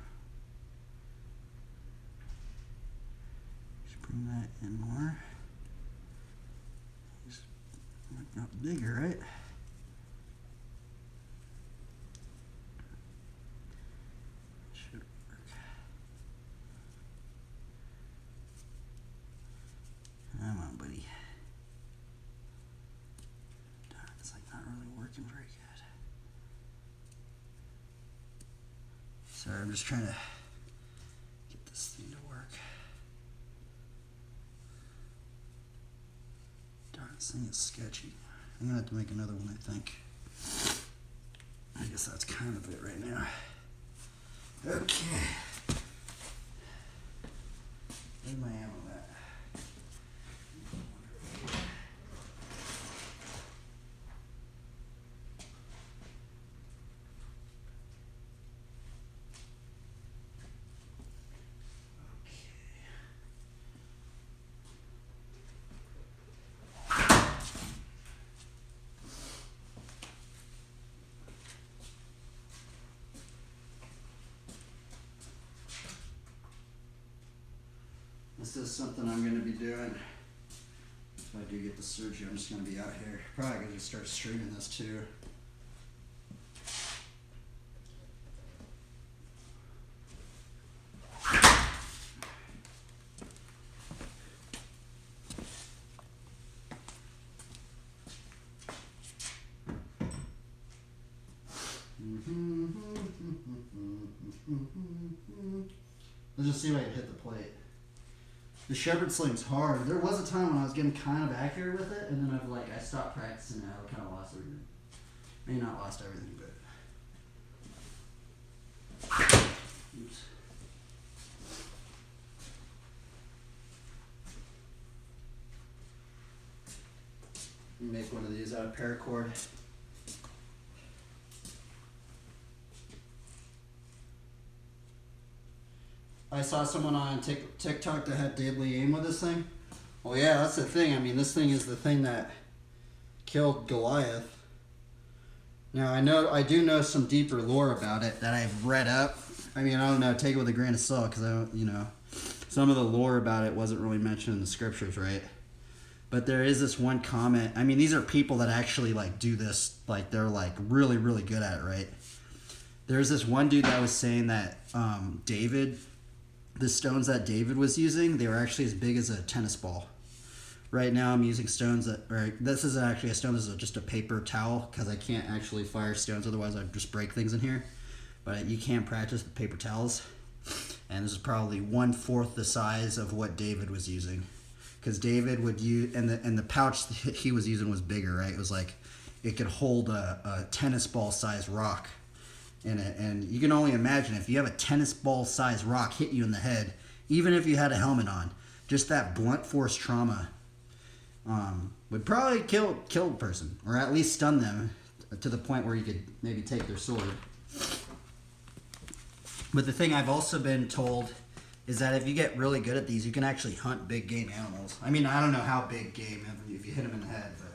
Just bring that in more. Just make that bigger, right? Should work. Come on, buddy. Darn, it's like not really working very good. Sorry, I'm just trying to get this thing to work. Darn, this thing is sketchy. I'm gonna have to make another one, I think. I guess that's kind of it right now. Okay. Where's my ammo at? This is something I'm going to be doing. If I do get the surgery, I'm just going to be out here. Probably going to start streaming this too. Let's just see if I can hit the plate. The shepherd sling's hard. There was a time when I was getting kind of accurate with it, and then I stopped practicing and I kind of lost everything. Maybe not lost everything, but oops. Make one of these out of paracord. I saw someone on TikTok that had deadly aim with this thing. Well, yeah, that's the thing. I mean, this thing is the thing that killed Goliath. Now, I do know some deeper lore about it that I've read up. I mean, I don't know, take it with a grain of salt, because I don't, some of the lore about it wasn't really mentioned in the scriptures, right? But there is this one comment. I mean, these are people that actually do this, they're really, really good at it, right? There's this one dude that was saying that the stones that David was using, they were actually as big as a tennis ball. Right now I'm using stones this isn't actually a stone, this is just a paper towel, because I can't actually fire stones, otherwise I'd just break things in here. But you can practice with paper towels. And this is probably 1/4 the size of what David was using. Because David would use, and the pouch he was using was bigger, right? It was it could hold a tennis ball sized rock in it. And you can only imagine if you have a tennis ball sized rock hit you in the head, even if you had a helmet on, just that blunt force trauma would probably kill a person, or at least stun them to the point where you could maybe take their sword. But the thing I've also been told is that if you get really good at these, you can actually hunt big game animals. I mean, I don't know how big game, if you hit them in the head, but...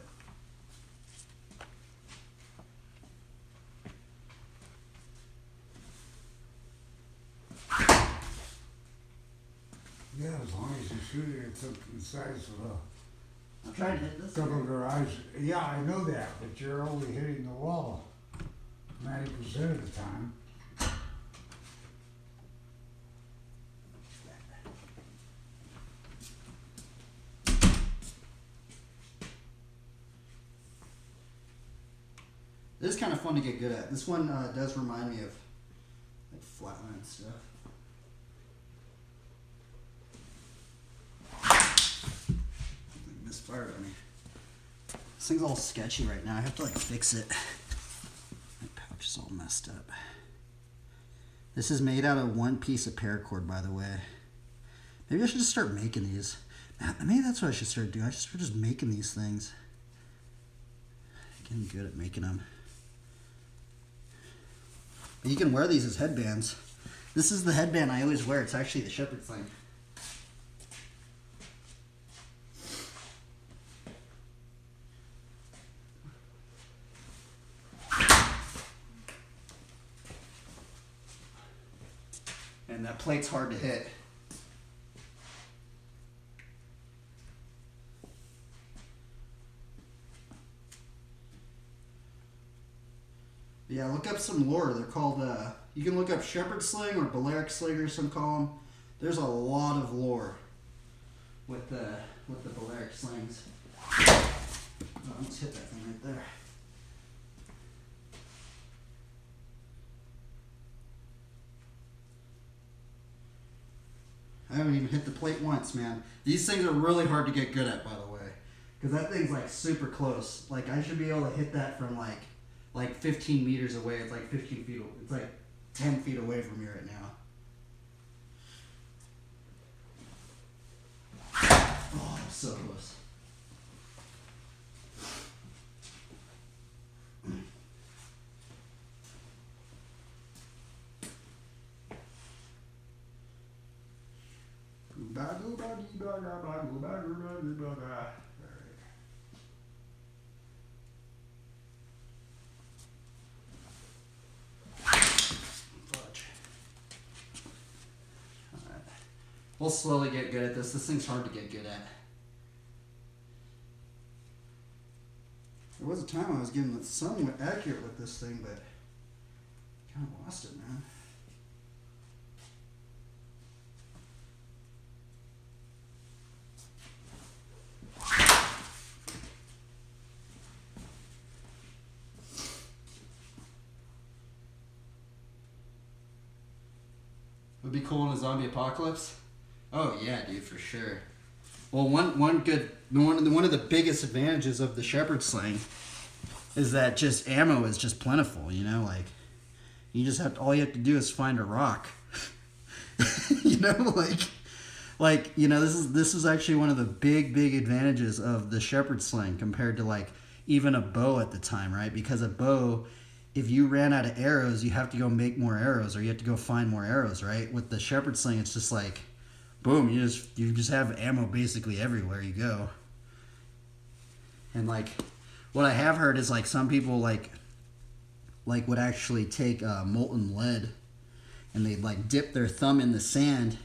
Yeah, as long as you shoot it, it's the size of
I'm trying to hit this.
double garage. Yeah, I know that, but you're only hitting the wall 90% of the time.
This is kind of fun to get good at. This one does remind me of like flatline stuff. It misfired on me. This thing's all sketchy right now. I have to like fix it. My pouch is all messed up. This is made out of one piece of paracord, by the way. Maybe I should just start making these. Maybe that's what I should start doing. I should start just making these things. Getting good at making them. But you can wear these as headbands. This is the headband I always wear. It's actually the shepherd thing. And that plate's hard to hit. Yeah, look up some lore. They're called, you can look up shepherd sling or Balearic sling, some call them. There's a lot of lore with the Balearic slings. Oh, let's hit that thing right there. I haven't even hit the plate once, man. These things are really hard to get good at, by the way. Because that thing's like super close. Like I should be able to hit that from like 15 meters away. It's like 15 feet. It's like 10 feet away from me right now. Oh, so close. We'll slowly get good at this. This thing's hard to get good at. There was a time I was getting somewhat accurate with this thing, but kind of lost it, man. Would be cool in a zombie apocalypse. Oh yeah, dude, for sure. Well, one of the biggest advantages of the shepherd sling is that just ammo is just plentiful. You know, like you just have to, all you have to do is find a rock. You know, like you know, this is actually one of the big advantages of the shepherd sling compared to like even a bow at the time, right? Because a bow, if you ran out of arrows, you have to go make more arrows, or you have to go find more arrows, right? With the shepherd sling, it's just like, boom, you just have ammo basically everywhere you go. And like, what I have heard is like some people like would actually take molten lead, and they'd like dip their thumb in the sand,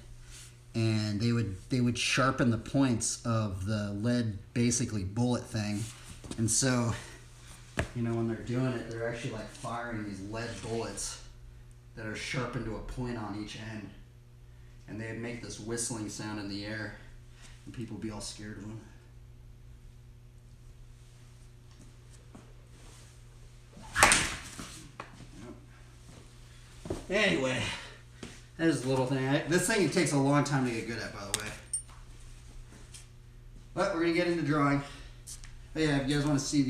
and they would sharpen the points of the lead basically bullet thing, and so, you know, when they're doing it, they're actually like firing these lead bullets that are sharpened to a point on each end. And they'd make this whistling sound in the air, and people would be all scared of them. Yep. Anyway, that is a little thing. This thing takes a long time to get good at, by the way. But we're going to get into drawing. Oh yeah, if you guys want to see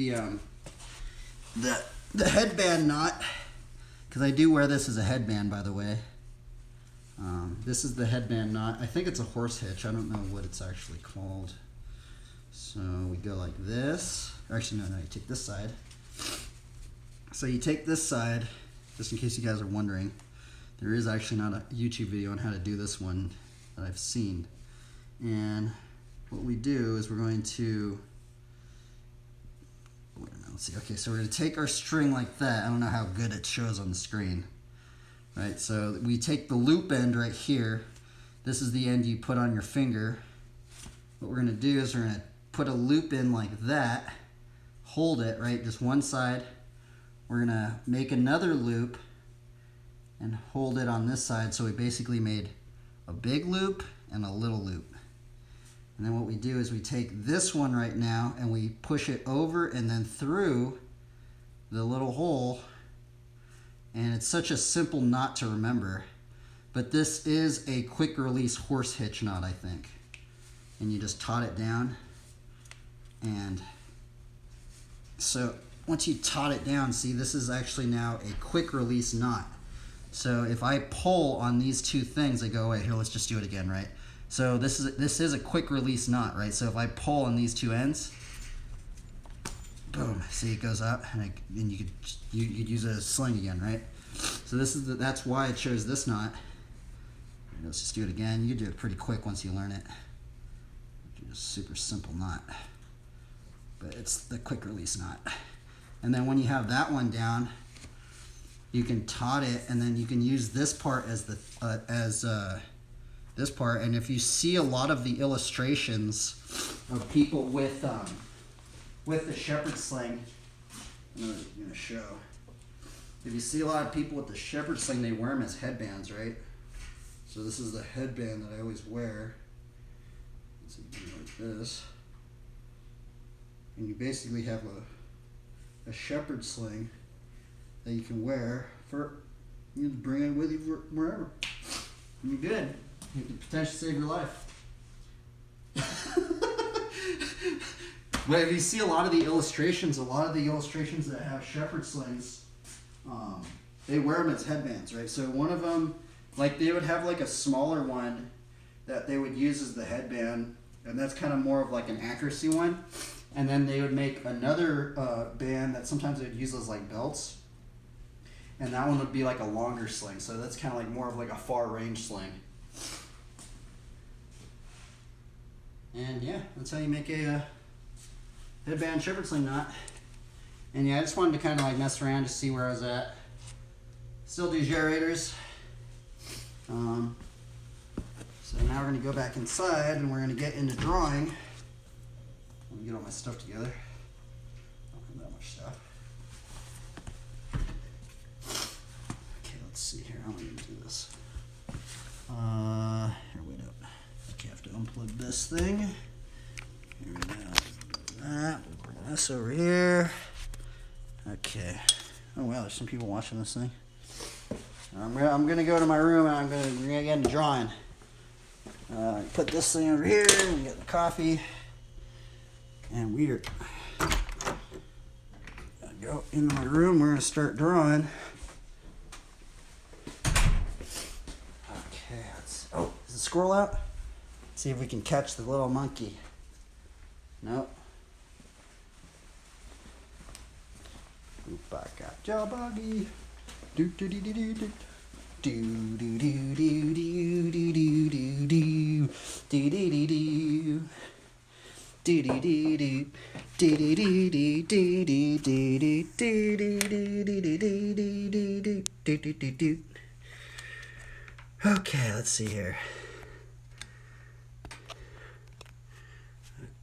the headband knot, because I do wear this as a headband, by the way. This is the headband knot. I think it's a horse hitch. I don't know what it's actually called. So we go like this. Actually, no, you take this side. So you take this side, just in case you guys are wondering. There is actually not a YouTube video on how to do this one that I've seen. And what we do is we're going to, wait a minute, let's see. Okay, so we're going to take our string like that. I don't know how good it shows on the screen. Right, so we take the loop end right here. This is the end you put on your finger. What we're going to do is we're going to put a loop in like that, hold it, right, just one side. We're going to make another loop and hold it on this side. So we basically made a big loop and a little loop. And then what we do is we take this one right now and we push it over and then through
the little hole, and it's such a simple knot to remember, but this is a quick release horse hitch knot, I think. And you just taut it down, and so once you taut it down, see, this is actually now a quick release knot. So if I pull on these two things, they go away. Here, let's just do it again, right? So this is a quick release knot, right? So if I pull on these two ends, boom, see, it goes up, and you could use a sling again, right? So that's why I chose this knot. Let's just do it again. You can do it pretty quick once you learn it. It's a super simple knot, but it's the quick release knot. And then when you have that one down, you can taut it, and then you can use this part as this part. And if you see a lot of the illustrations of people with the shepherd sling, I'm gonna show. If you see a lot of people with the shepherd sling, they wear them as headbands, right? So this is the headband that I always wear. So you do like this, and you basically have a shepherd sling that you can wear for, you can bring it with you wherever. You're good. You can potentially save your life. But if you see a lot of the illustrations that have shepherd slings, they wear them as headbands, right? So one of them, like, they would have like a smaller one that they would use as the headband, and that's kind of more of like an accuracy one. And then they would make another band that sometimes they would use as like belts, and that one would be like a longer sling. So that's kind of like more of like a far range sling. And yeah, that's how you make a headband shepherd sling knot. And yeah, I just wanted to kind of like mess around to see where I was at. Still do gyrators. So now we're going to go back inside and we're going to get into drawing. Let me get all my stuff together. I don't have that much stuff. Okay, let's see here. How am I going to do this? Here, wait up. Okay, I have to unplug this thing. Here we go. That. We'll bring this over here. Okay. Oh wow, there's some people watching this thing. I'm gonna go to my room and we're gonna get into drawing. Put this thing over here and get the coffee. And we're gonna go into my room. We're gonna start drawing. Okay, oh, is the squirrel out? Let's see if we can catch the little monkey. Nope. Oop, I got your buggy. Do do do do do do. Do do do do do do do do do do do do do. Do do do do do do do do do do do do do do do. Okay, let's see here.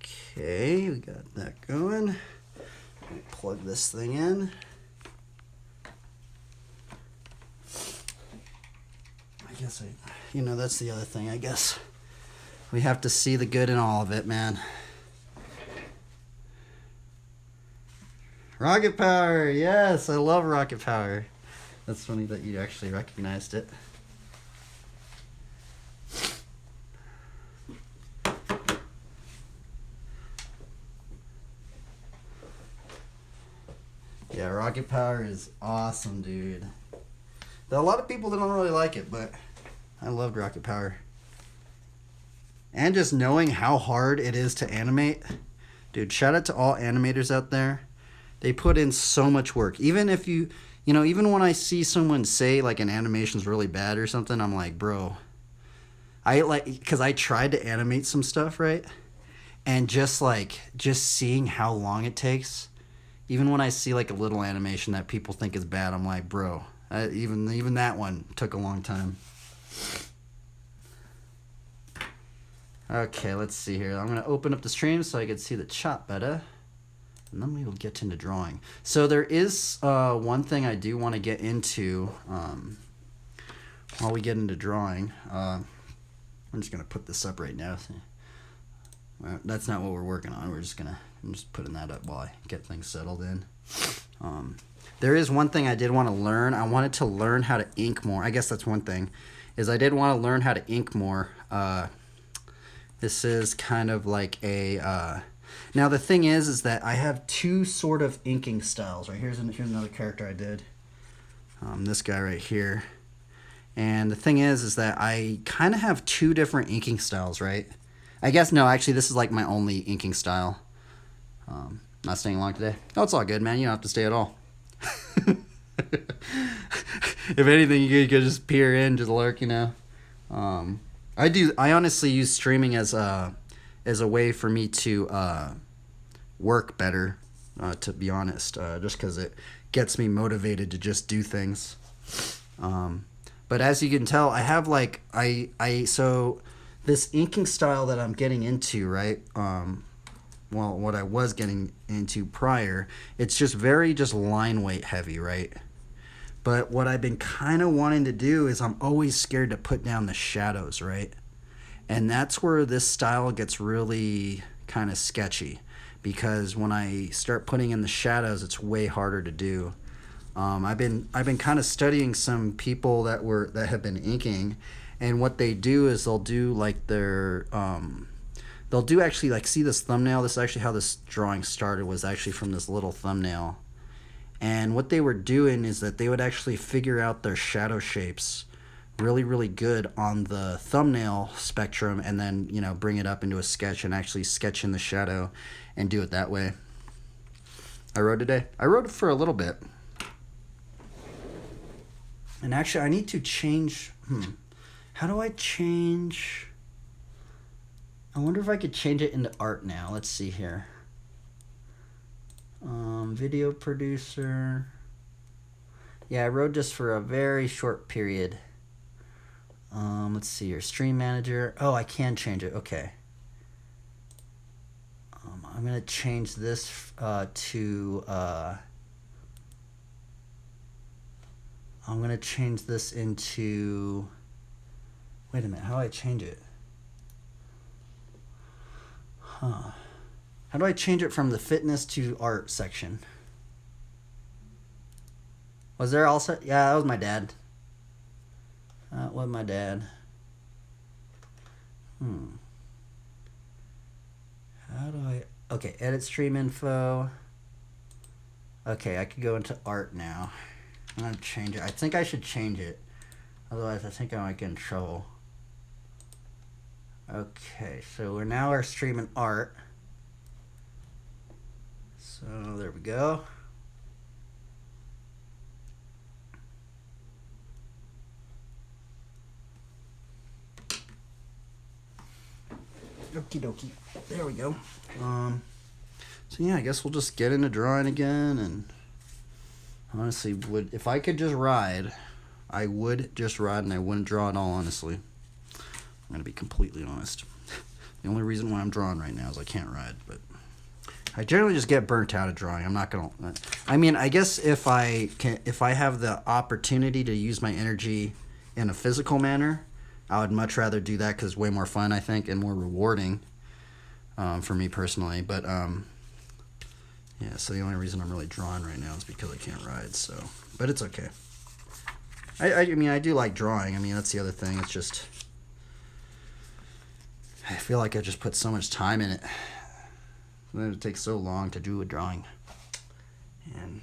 Okay, we got that going. Plug this thing in. I guess that's the other thing, I guess. We have to see the good in all of it, man. Rocket power, yes, I love rocket power. That's funny that you actually recognized it. Yeah, rocket power is awesome, dude. A lot of people don't really like it, but I loved rocket power. And just knowing how hard it is to animate. Dude, shout out to all animators out there. They put in so much work. Even if even when I see someone say like an animation's really bad or something, I'm like, bro. Because I tried to animate some stuff, right? And just seeing how long it takes. Even when I see like a little animation that people think is bad, I'm like, bro, even that one took a long time. Okay, let's see here. I'm going to open up the stream so I can see the chat better. And then we will get into drawing. So there is one thing I do want to get into while we get into drawing. I'm just going to put this up right now. Well, that's not what we're working on. I'm just putting that up while I get things settled in.
There is one thing I did want to learn. I wanted to learn how to ink more. I guess that's one thing, is I did want to learn how to ink more. This is kind of like a... now the thing is that I have two sort of inking styles. Right, here's another character I did. This guy right here. And the thing is that I kind of have two different inking styles, right? I guess, no, actually, this is like my only inking style. Not staying long today. Oh, it's all good, man. You don't have to stay at all. If anything, you could just peer in, just lurk, you know. I honestly use streaming as a way for me to work better, to be honest, just because it gets me motivated to just do things. But as you can tell, I have like so this inking style that I'm getting into, right? Well, what I was getting into prior, it's just very just line weight heavy, right? But what I've been kind of wanting to do is I'm always scared to put down the shadows, right? And that's where this style gets really kind of sketchy, because when I start putting in the shadows, it's way harder to do. I've been kind of studying some people that have been inking, and what they do is they'll do like their they'll do actually like, see this thumbnail. This is actually how this drawing started, was actually from this little thumbnail. And what they were doing is that they would actually figure out their shadow shapes really, really good on the thumbnail spectrum, and then, you know, bring it up into a sketch and actually sketch in the shadow and do it that way. I wrote today. I wrote it for a little bit. And actually, I need to change... How do I change... I wonder if I could change it into art now. Let's see here. Video producer. Yeah, I wrote this for a very short period. Let's see here. Stream manager. Oh, I can change it. Okay. I'm going to change this to... I'm going to change this into... Wait a minute. How do I change it? Huh. How do I change it from the fitness to art section? Was there also... Yeah, that was my dad. That was my dad. How do I... Okay, edit stream info. Okay, I could go into art now. I'm going to change it. I think I should change it. Otherwise, I think I might get in trouble. Okay, so we're now streaming art. So there we go. Okie dokie. There we go. So yeah, I guess we'll just get into drawing again. And honestly, if I could just ride, I would just ride, and I wouldn't draw at all, honestly. I'm going to be completely honest. The only reason why I'm drawing right now is I can't ride, but I generally just get burnt out of drawing. I'm not going to... I mean, I guess if I have the opportunity to use my energy in a physical manner, I would much rather do that, because it's way more fun, I think, and more rewarding for me personally. But, yeah, so the only reason I'm really drawing right now is because I can't ride, so... But it's okay. I mean, I do like drawing. I mean, that's the other thing. It's just... I feel like I just put so much time in it. And then it takes so long to do a drawing. And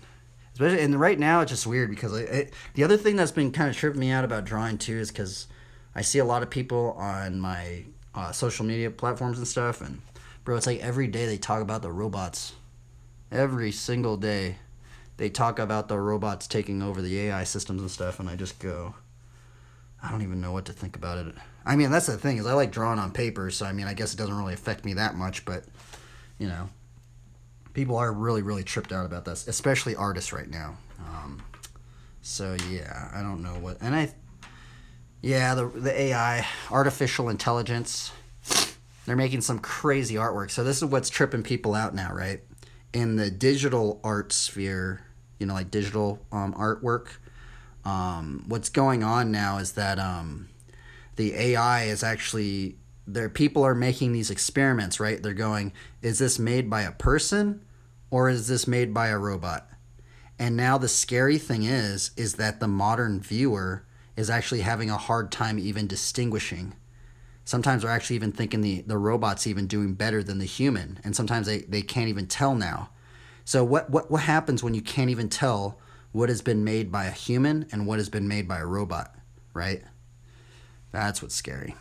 especially, and right now it's just weird, because the other thing that's been kind of tripping me out about drawing too is because I see a lot of people on my social media platforms and stuff, and bro, it's like every day they talk about the robots. Every single day they talk about the robots taking over the AI systems and stuff, and I just go, I don't even know what to think about it. I mean, that's the thing, is I like drawing on paper, so I mean, I guess it doesn't really affect me that much, but, you know, people are really, really tripped out about this, especially artists right now. So, yeah, I don't know what... And yeah, the AI, artificial intelligence, they're making some crazy artwork. So this is what's tripping people out now, right? In the digital art sphere, you know, like digital artwork, what's going on now is that the AI is actually... people are making these experiments, right? They're going, is this made by a person or is this made by a robot? And now the scary thing is that the modern viewer is actually having a hard time even distinguishing. Sometimes they're actually even thinking the robot's even doing better than the human. And sometimes they can't even tell now. So what happens when you can't even tell what has been made by a human and what has been made by a robot, right? That's what's scary.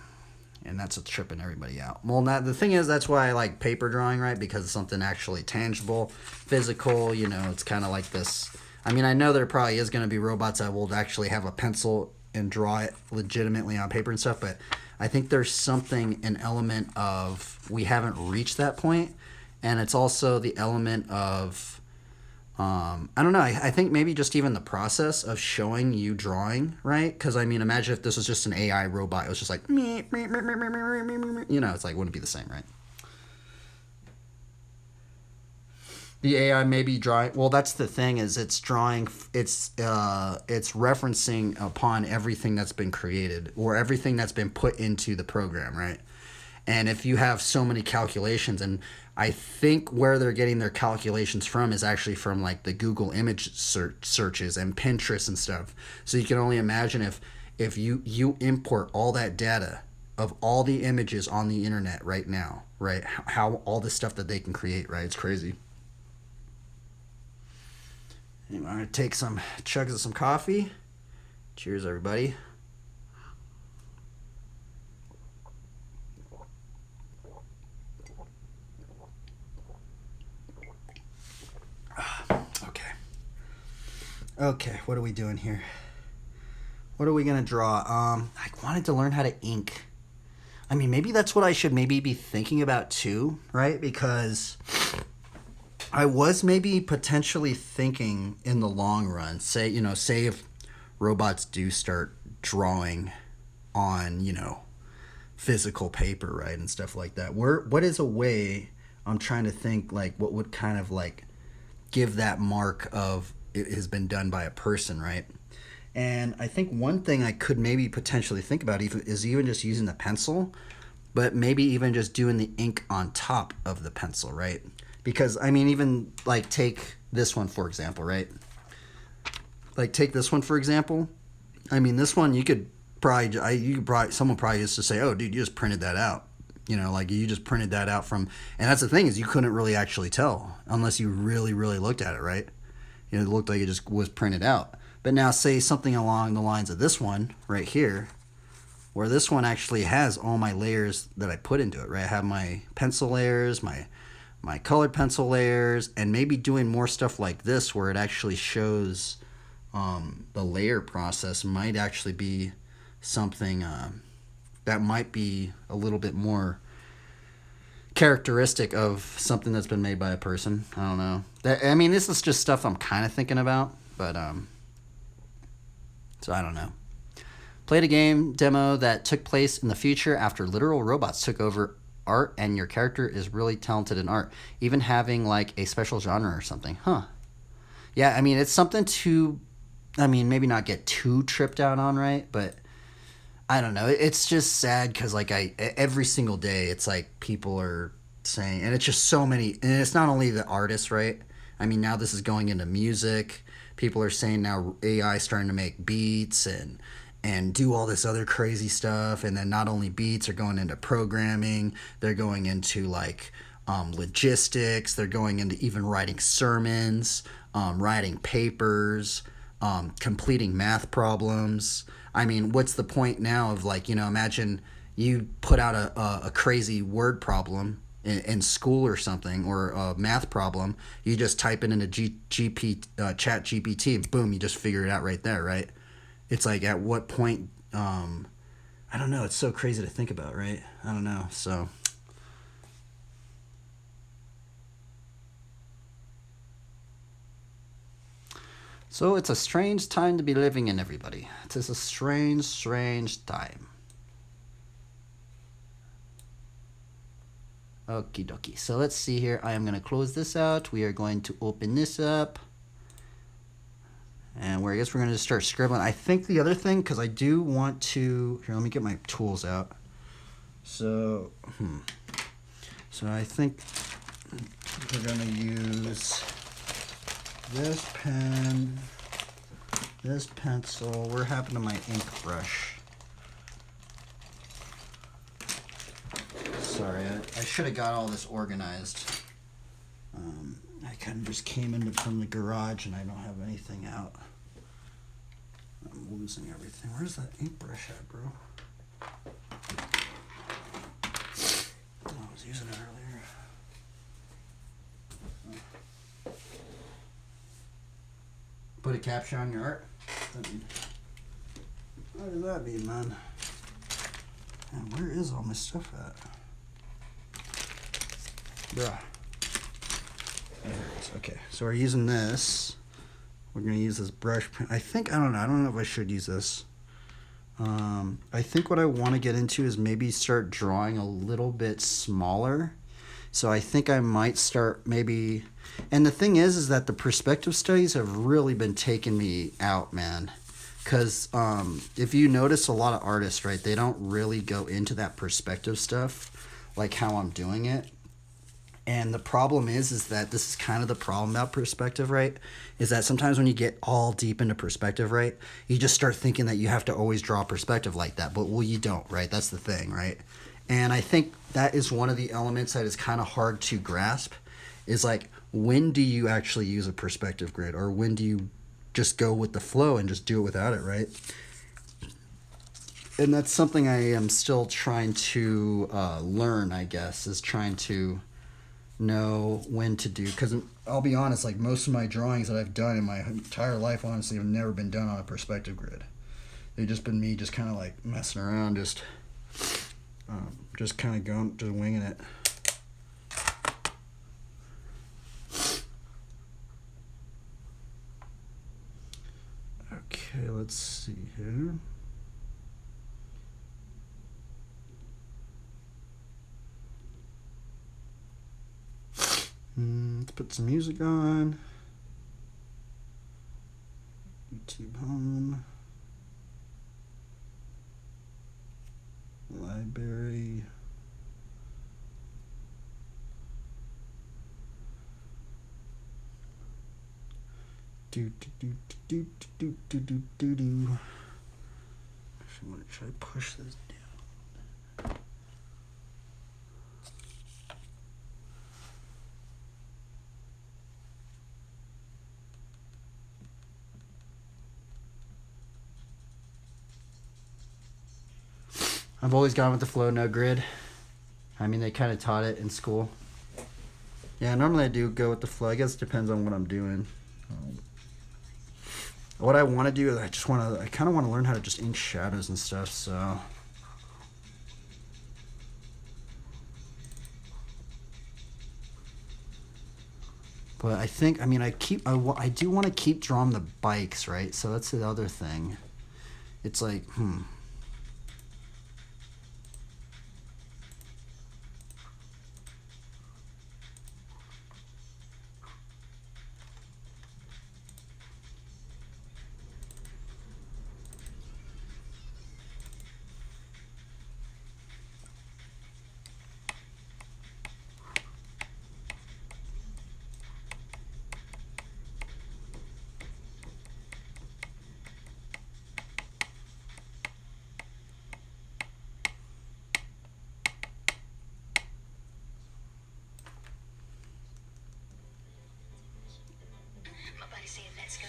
And that's what's tripping everybody out. Well, now, the thing is, that's why I like paper drawing, right? Because it's something actually tangible, physical, you know, it's kind of like this. I mean, I know there probably is going to be robots that will actually have a pencil and draw it legitimately on paper and stuff, but I think there's something, an element of, we haven't reached that point, and it's also the element of, I don't know, I think maybe just even the process of showing you drawing, right? Because, I mean, imagine if this was just an AI robot. It was just like, you know, it's like, wouldn't be the same, right? The AI may be drawing. Well, that's the thing, is it's drawing, it's referencing upon everything that's been created or everything that's been put into the program, right? And if you have so many calculations, and I think where they're getting their calculations from is actually from like the Google image searches and Pinterest and stuff. So you can only imagine if you import all that data of all the images on the internet right now, right? How all the stuff that they can create, right? It's crazy. I'm gonna take some chugs of some coffee. Cheers, everybody. Okay, what are we doing here? What are we gonna draw? I wanted to learn how to ink. I mean, maybe that's what I should maybe be thinking about too, right? Because I was maybe potentially thinking in the long run, say if robots do start drawing on, physical paper, right, and stuff like that. What is a way, I'm trying to think, like, what would kind of like give that mark of it has been done by a person, right? And I think one thing I could maybe potentially think about is even just using the pencil, but maybe even just doing the ink on top of the pencil, right? Because, I mean, even like take this one, for example, right? Like take this one, for example. I mean, this one someone probably used to say, oh, dude, you just printed that out. Like you just printed that out from, and that's the thing, is you couldn't really actually tell unless you really, really looked at it, right? It looked like it just was printed out. But now say something along the lines of this one right here, where this one actually has all my layers that I put into it, right? I have my pencil layers, my colored pencil layers, and maybe doing more stuff like this where it actually shows the layer process might actually be something that might be a little bit more characteristic of something that's been made by a person. I don't know. This is just stuff I'm kind of thinking about, but so I don't know. Played a game demo that took place in the future after literal robots took over art, and your character is really talented in art, even having like a special genre or something. Yeah, it's something to, maybe not get too tripped out on, right? But I don't know. It's just sad because like every single day it's like people are saying, and it's just so many, and it's not only the artists, right? Now this is going into music. People are saying now AI starting to make beats and do all this other crazy stuff, and then not only beats, are going into programming. They're going into like logistics. They're going into even writing sermons, writing papers, completing math problems. What's the point now of like, imagine you put out a crazy word problem in school or something, or a math problem. You just type it into chat GPT, and boom, you just figure it out right there, right? It's like, at what point, I don't know. It's so crazy to think about, right? I don't know. So it's a strange time to be living in, everybody. It is a strange, strange time. Okie dokie. So let's see here. I am going to close this out. We are going to open this up. And I guess we're going to just start scribbling. I think the other thing, because I do want to... Here, let me get my tools out. So I think we're going to use... this pen, this pencil. Where happened to my ink brush? Sorry, I should have got all this organized. I kind of just came in from the garage and I don't have anything out. I'm losing everything. Where's that ink brush at, bro? Oh, I was using it earlier. Put a caption on your art? What does that mean, man? Man, where is all my stuff at? Bruh. There it is. Okay, so we're using this. We're gonna use this brush pen. I don't know if I should use this. I think what I want to get into is maybe start drawing a little bit smaller. So I think I might start maybe, and the thing is that the perspective studies have really been taking me out, man. Because if you notice a lot of artists, right, they don't really go into that perspective stuff like how I'm doing it. And the problem is that this is kind of the problem about perspective, right? Is that sometimes when you get all deep into perspective, right, you just start thinking that you have to always draw perspective like that. But, well, you don't, right? That's the thing, right? And I think that is one of the elements that is kind of hard to grasp is like, when do you actually use a perspective grid? Or when do you just go with the flow and just do it without it, right? And that's something I am still trying to learn, I guess, is trying to know when to do, because I'll be honest, like most of my drawings that I've done in my entire life honestly have never been done on a perspective grid. They've just been me just kind of like messing around, just kind of going, just winging it. Okay, let's see here. Let's put some music on. YouTube home. Library. Do do do do do do do do do. Should I push this down? I've always gone with the flow, no grid. I mean, they kind of taught it in school. Yeah, normally I do go with the flow. I guess it depends on what I'm doing. What I want to do is I kind of want to learn how to just ink shadows and stuff, so. But I think, I mean, I do want to keep drawing the bikes, right? So that's the other thing. It's like,
My buddy said, let's go.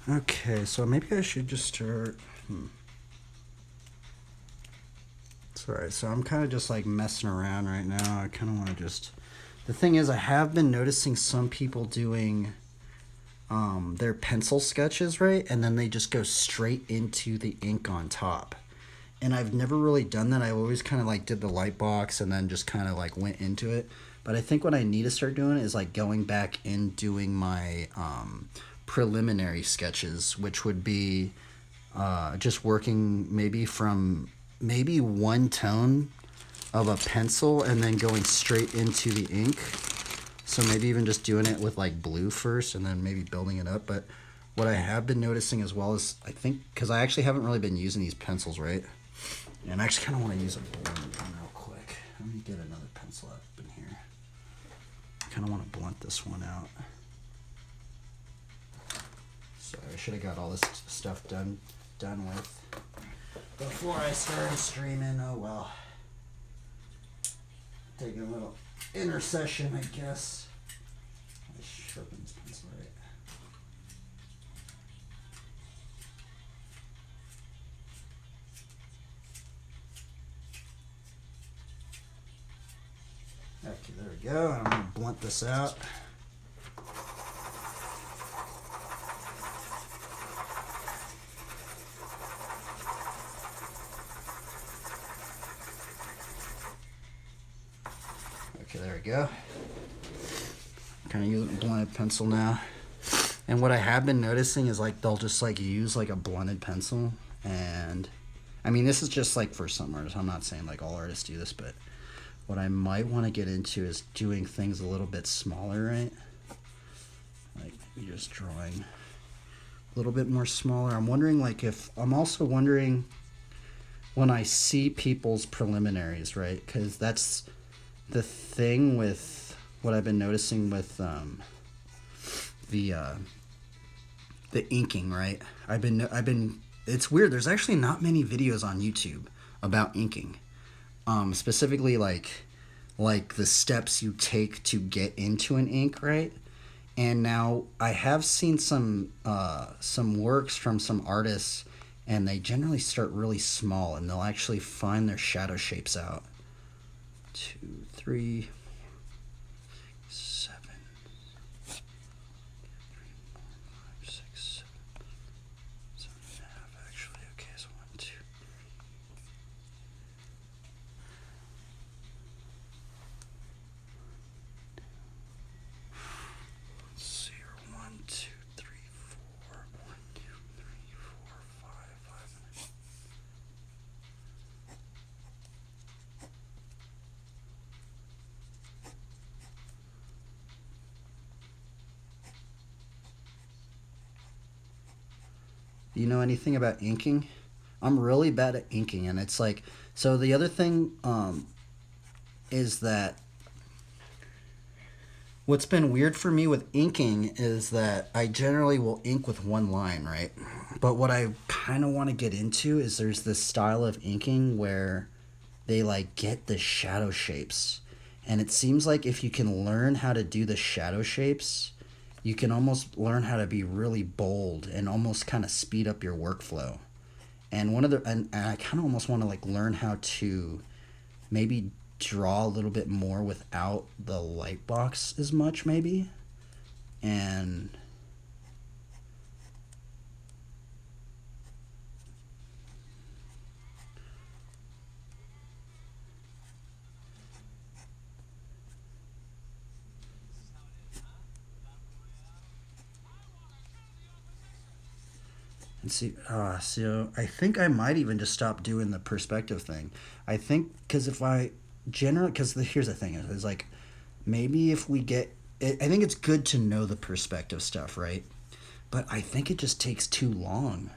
Okay, so maybe I should just start. Sorry, so I'm kind of just like messing around right now. I kind of want to just. The thing is, I have been noticing some people doing their pencil sketches, right? And then they just go straight into the ink on top. And I've never really done that. I always kind of like did the light box and then just kind of like went into it. But I think what I need to start doing is like going back and doing my preliminary sketches, which would be just working maybe from one tone of a pencil and then going straight into the ink. So maybe even just doing it with like blue first and then maybe building it up. But what I have been noticing as well is, I think, because I actually haven't really been using these pencils, right? And I actually kind of want to use a blunt one real quick. Let me get another pencil up in here. I kind of want to blunt this one out. Sorry, I should have got all this stuff done with before I started streaming. Oh well. Taking a little intercession, I guess. I sharpen this pencil right. Okay, there we go. I'm gonna blunt this out. Okay, there we go. Kind of using a blunted pencil now. And what I have been noticing is like they'll just like use like a blunted pencil, and I mean this is just like for some artists. I'm not saying like all artists do this, but what I might want to get into is doing things a little bit smaller, right? Like maybe just drawing a little bit more smaller. I'm wondering like if I'm also wondering when I see people's preliminaries, right? Because that's the thing with what I've been noticing with the inking, right? I've been it's weird. There's actually not many videos on YouTube about inking. Specifically like the steps you take to get into an ink, right? And now I have seen some works from some artists, and they generally start really small, and they'll actually find their shadow shapes out. 2, 3, 7, 3, 4, 5, 6, 7, 7.5 actually. Okay, so 1, 2. Let's see here. 1, 2, 3, 4. 1, 2, 3, 4, 5, 5. Do you know anything about inking? I'm really bad at inking, and it's like, so the other thing is that what's been weird for me with inking is that I generally will ink with one line, right? But what I kind of want to get into is there's this style of inking where they like get the shadow shapes, and it seems like if you can learn how to do the shadow shapes, you can almost learn how to be really bold and almost kind of speed up your workflow. And and I kind of almost want to like learn how to maybe draw a little bit more without the light box as much, maybe. And see, so I think I might even just stop doing the perspective thing. I think because if I generally, because here's the thing is like maybe if we get, I think it's good to know the perspective stuff, right? But I think it just takes too long.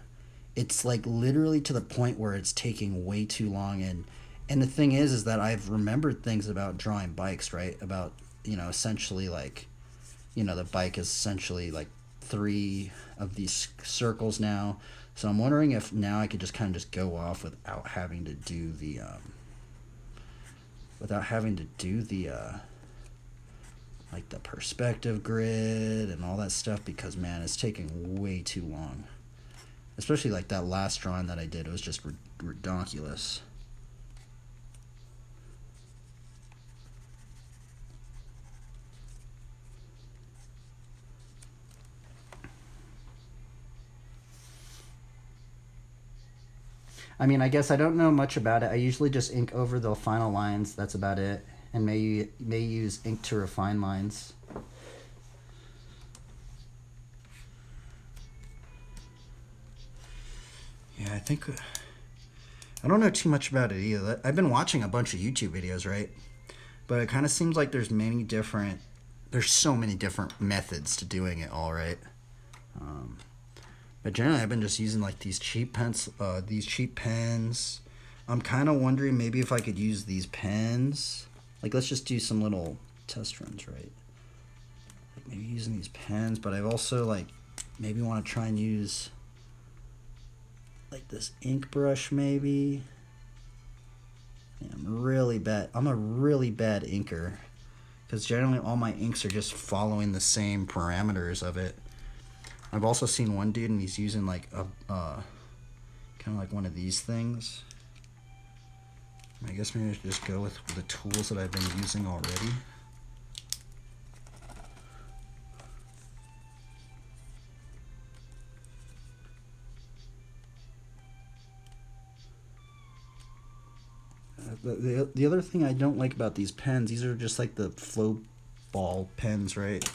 It's like literally to the point where it's taking way too long, and the thing is that I've remembered things about drawing bikes, right? About, you know, essentially like, you know, the bike is essentially like 3 of these circles now. So I'm wondering if now I could just kind of just go off without having to do the like the perspective grid and all that stuff, because man, it's taking way too long. Especially like that last drawing that I did, it was just redonkulous. I mean, I guess I don't know much about it. I usually just ink over the final lines. That's about it. And may use ink to refine lines. Yeah, I think I don't know too much about it either. I've been watching a bunch of YouTube videos, right? But it kind of seems like there's many different there's so many different methods to doing it all, right? But generally, I've been just using like these cheap pens. I'm kind of wondering maybe if I could use these pens. Like, let's just do some little test runs, right? Like maybe using these pens, but I've also like maybe want to try and use like this ink brush maybe. Yeah, I'm a really bad inker, because generally all my inks are just following the same parameters of it. I've also seen one dude and he's using like a kind of like one of these things. I guess maybe I should just go with the tools that I've been using already. The other thing I don't like about these pens, these are just like the flow ball pens, right?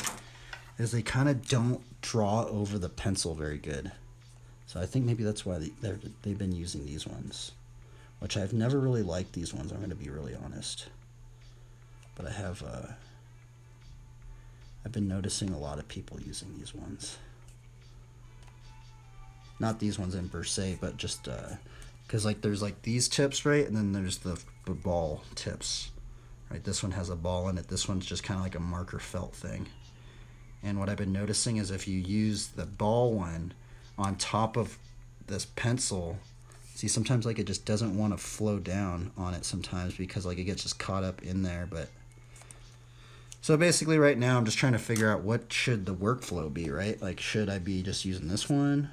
Is they kind of don't draw over the pencil very good. So I think maybe that's why they've been using these ones, which I've never really liked these ones, I'm going to be really honest. But I've been noticing a lot of people using these ones. Not these ones in per se, but just because like there's like these tips, right? And then there's the ball tips, right? This one has a ball in it. This one's just kind of like a marker felt thing. And what I've been noticing is if you use the ball one on top of this pencil, see, sometimes like it just doesn't want to flow down on it sometimes because like it gets just caught up in there. But so basically right now I'm just trying to figure out what should the workflow be, right? Like, should I be just using this one?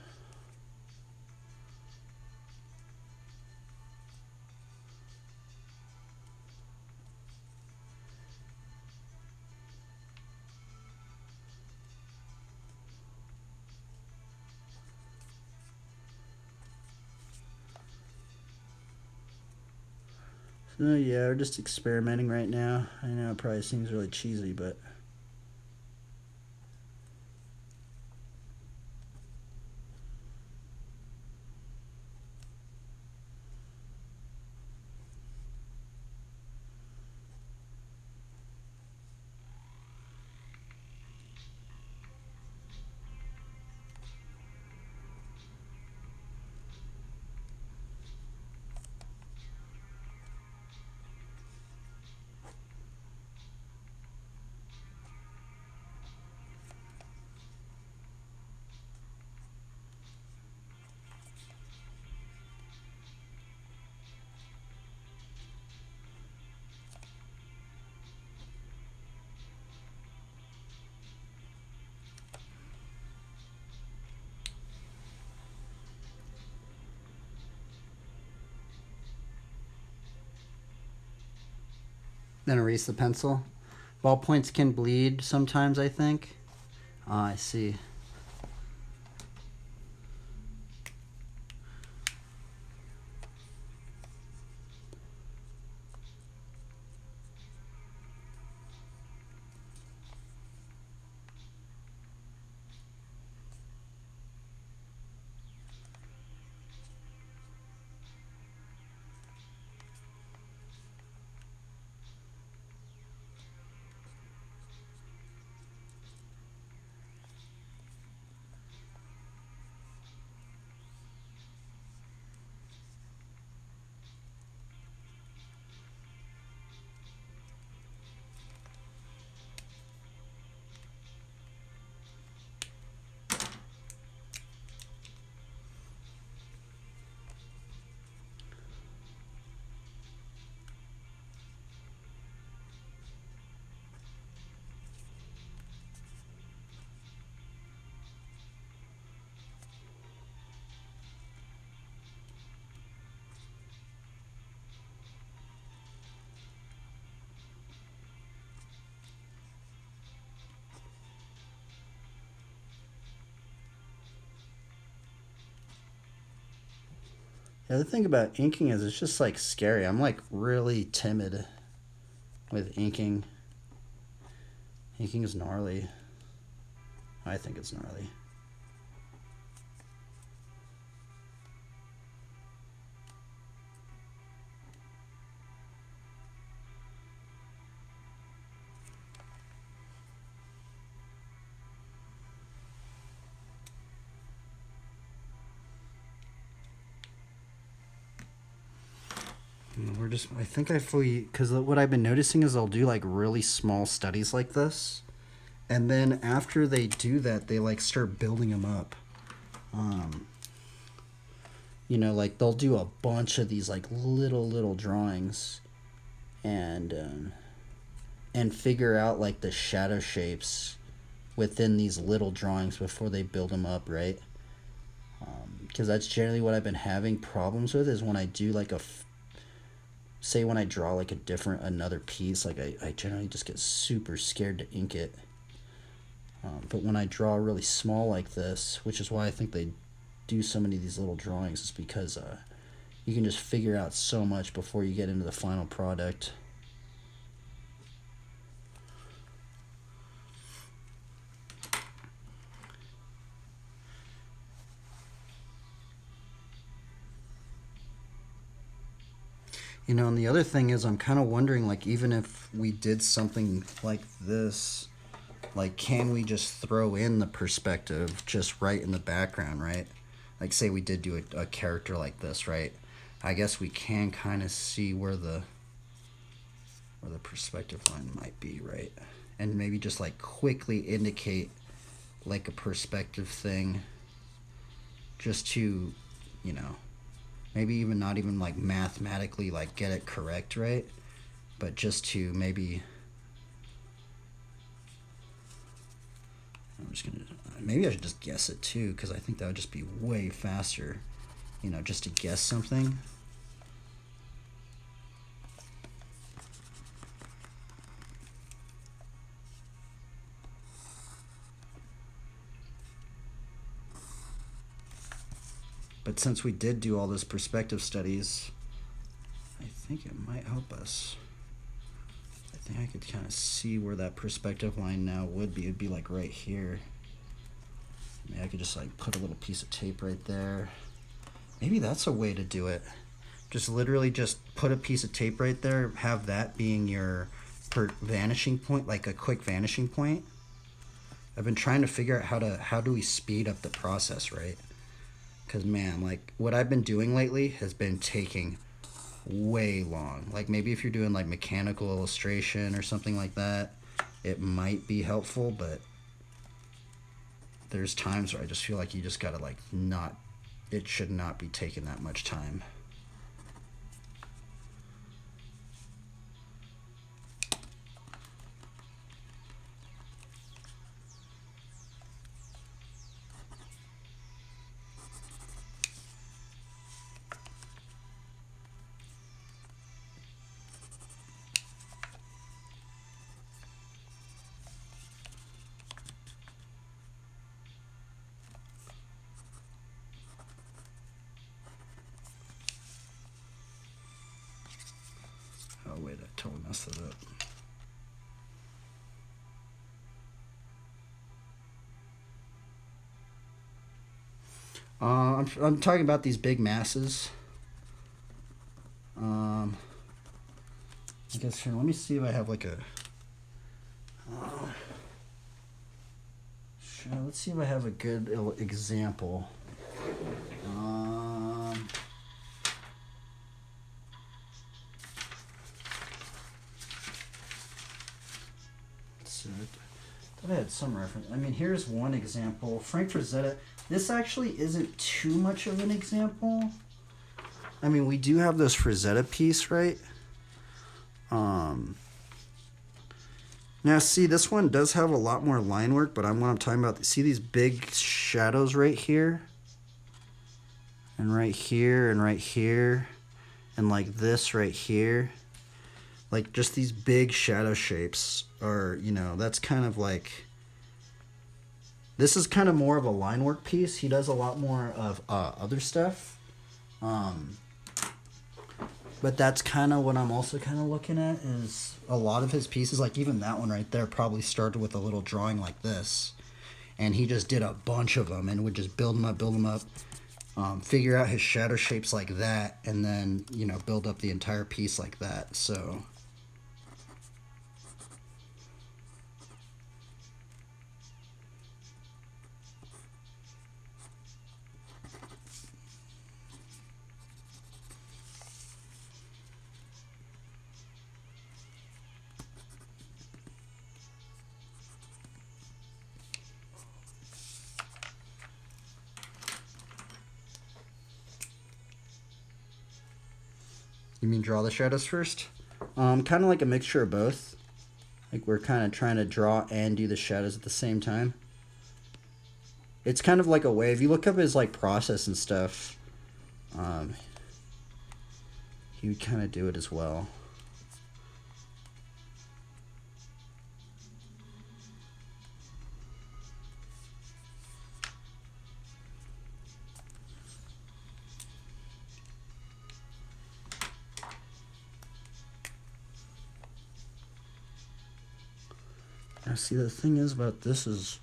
So yeah, we're just experimenting right now. I know it probably seems really cheesy, but then erase the pencil. Ballpoints can bleed sometimes, I think. Ah, I see. The other thing about inking is it's just like scary. I'm like really timid with inking. Inking is gnarly. I think it's gnarly. I think I fully, because what I've been noticing is they'll do like really small studies like this. And then after they do that, they like start building them up. You know, like they'll do a bunch of these like little drawings and figure out like the shadow shapes within these little drawings before they build them up, right? Because that's generally what I've been having problems with is when I do like say when I draw like another piece, like I generally just get super scared to ink it. But when I draw really small like this, which is why I think they do so many of these little drawings, is because you can just figure out so much before you get into the final product. You know, and the other thing is I'm kind of wondering, like, even if we did something like this, like, can we just throw in the perspective just right in the background, right? Like, say we did do a character like this, right? I guess we can kind of see where the perspective line might be, right? And maybe just, like, quickly indicate, like, a perspective thing just to, you know, maybe even not even like mathematically like get it correct, right? But just to maybe maybe I should just guess it too, because I think that would just be way faster, you know, just to guess something. But since we did do all this perspective studies, I think it might help us. I think I could kind of see where that perspective line now would be. It'd be like right here. Maybe I could just like put a little piece of tape right there. Maybe that's a way to do it. Just literally just put a piece of tape right there, have that being your vanishing point, like a quick vanishing point. I've been trying to figure out how do we speed up the process, right? Because, man, like, what I've been doing lately has been taking way long. Like, maybe if you're doing, like, mechanical illustration or something like that, it might be helpful, but there's times where I just feel like you just gotta, like, it should not be taking that much time. Oh, wait, I totally messed it up. I'm talking about these big masses. I guess here, let me see if I have like a. Let's see if I have a good example. So I thought I had some reference. I mean, here's one example. Frank Frazetta. This actually isn't too much of an example. I mean, we do have this Frazetta piece, right? Now, see, this one does have a lot more line work, but what I'm talking about, see these big shadows right here? And right here, and right here, and like this right here? Like, just these big shadow shapes are, you know, that's kind of like... This is kind of more of a line work piece. He does a lot more of other stuff. But that's kind of what I'm also kind of looking at is a lot of his pieces, like even that one right there probably started with a little drawing like this. And he just did a bunch of them and would just build them up, figure out his shadow shapes like that, and then, you know, build up the entire piece like that. So... You mean draw the shadows first? Kind of like a mixture of both. Like we're kind of trying to draw and do the shadows at the same time. It's kind of like a way, if you look up his like process and stuff, he would kind of do it as well. Now see, the thing is about this is,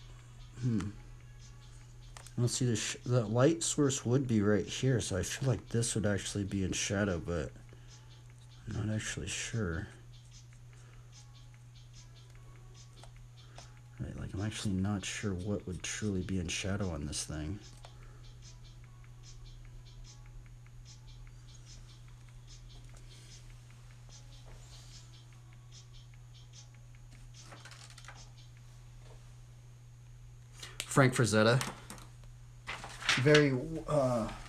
let's see, the light source would be right here, so I feel like this would actually be in shadow, but I'm not actually sure. Right, like I'm actually not sure what would truly be in shadow on this thing. Frank Frazetta, very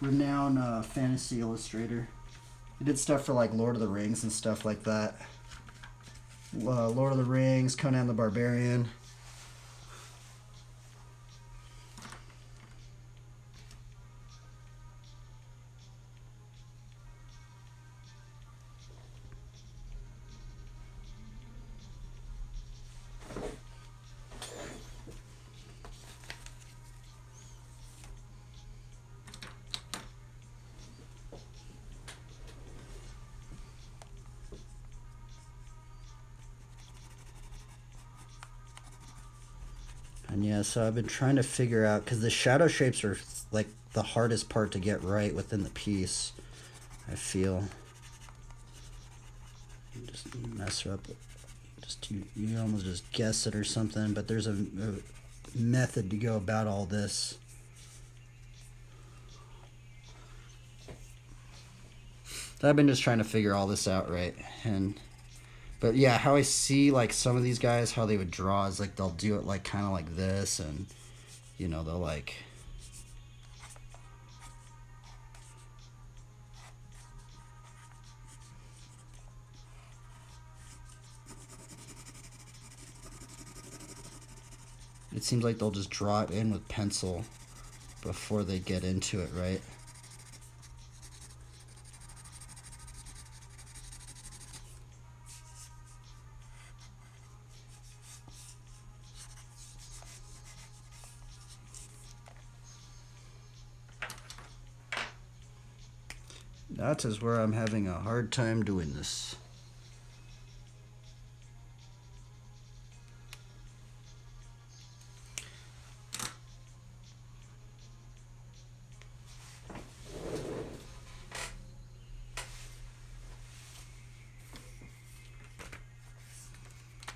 renowned fantasy illustrator. He did stuff for like Lord of the Rings and stuff like that. Lord of the Rings, Conan the Barbarian. And yeah, so I've been trying to figure out, because the shadow shapes are like the hardest part to get right within the piece, I feel. You just mess up, you almost just guess it or something, but there's a method to go about all this. So I've been just trying to figure all this out, right? But yeah, how I see like some of these guys, how they would draw is like they'll do it like kind of like this, and you know, they'll like it seems like they'll just draw it in with pencil before they get into it, right? That is where I'm having a hard time doing this.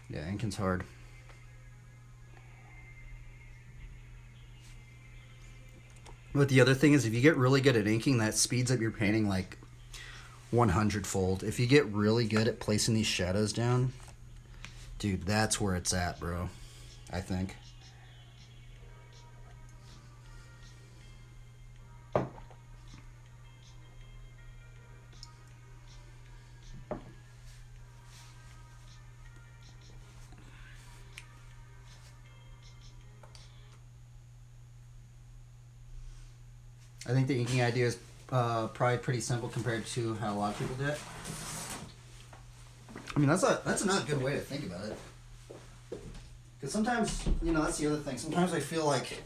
Yeah, inking's hard. But the other thing is, if you get really good at inking, that speeds up your painting like 100-fold. If you get really good at placing these shadows down, dude, that's where it's at, bro. I think. I think the inking idea is probably pretty simple compared to how a lot of people do it. I mean, that's a not good way to think about it. Because sometimes, you know, that's the other thing. Sometimes I feel like,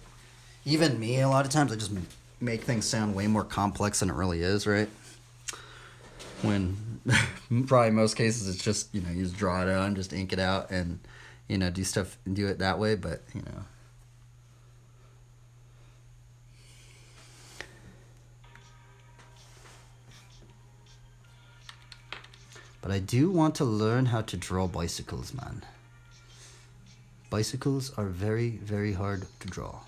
even me, a lot of times I just make things sound way more complex than it really is, right? When probably most cases it's just, you know, you just draw it out and just ink it out and, you know, do it that way, but, you know. But I do want to learn how to draw bicycles, man. Bicycles are very, very hard to draw.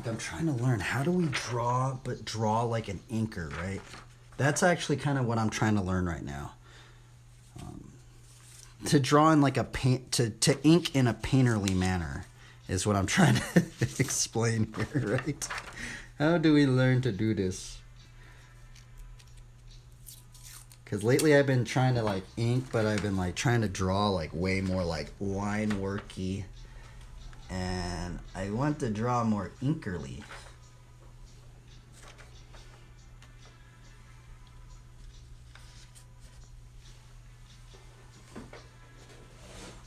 Like I'm trying to learn, how do we draw, but draw like an inker, right? That's actually kind of what I'm trying to learn right now. To draw in like a paint, to ink in a painterly manner is what I'm trying to explain here, right? How do we learn to do this? Because lately I've been trying to like ink, but I've been like trying to draw like way more like line worky. And I want to draw more inkerly.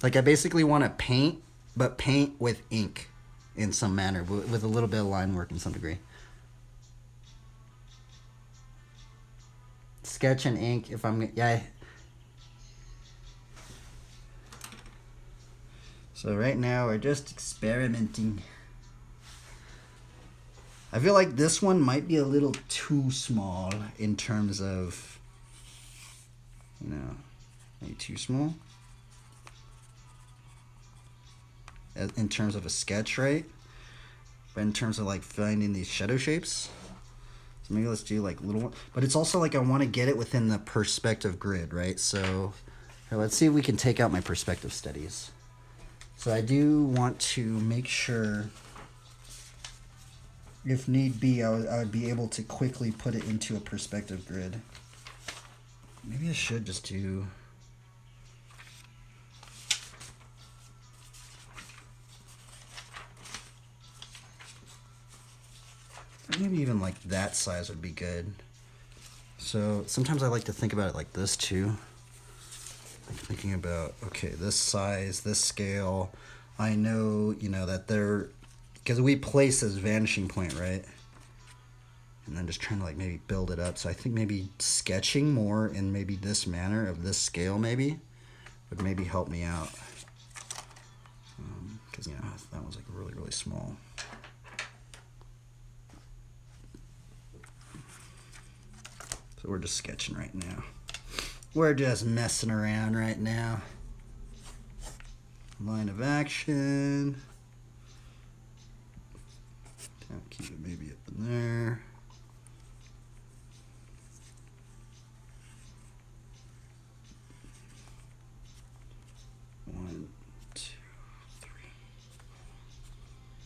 Like I basically want to paint, but paint with ink in some manner, with a little bit of line work in some degree. Sketch and ink, if I'm, yeah. So right now we're just experimenting. I feel like this one might be a little too small in terms of, you know, maybe too small. In terms of a sketch, right? But in terms of like finding these shadow shapes, so maybe let's do like little one. But it's also like I want to get it within the perspective grid, right? So here, let's see if we can take out my perspective studies. So I do want to make sure, if need be, I would be able to quickly put it into a perspective grid. Maybe I should just do. Maybe even like that size would be good. So sometimes I like to think about it like this too. Like thinking about, okay, this size, this scale. I know, you know, that they're, because we place as vanishing point, right? And then just trying to like maybe build it up. So I think maybe sketching more in maybe this manner of this scale maybe would maybe help me out. Because, you know, that one's like really, really small. So we're just sketching right now. We're just messing around right now. Line of action. Keep it maybe up in there. One, two, three,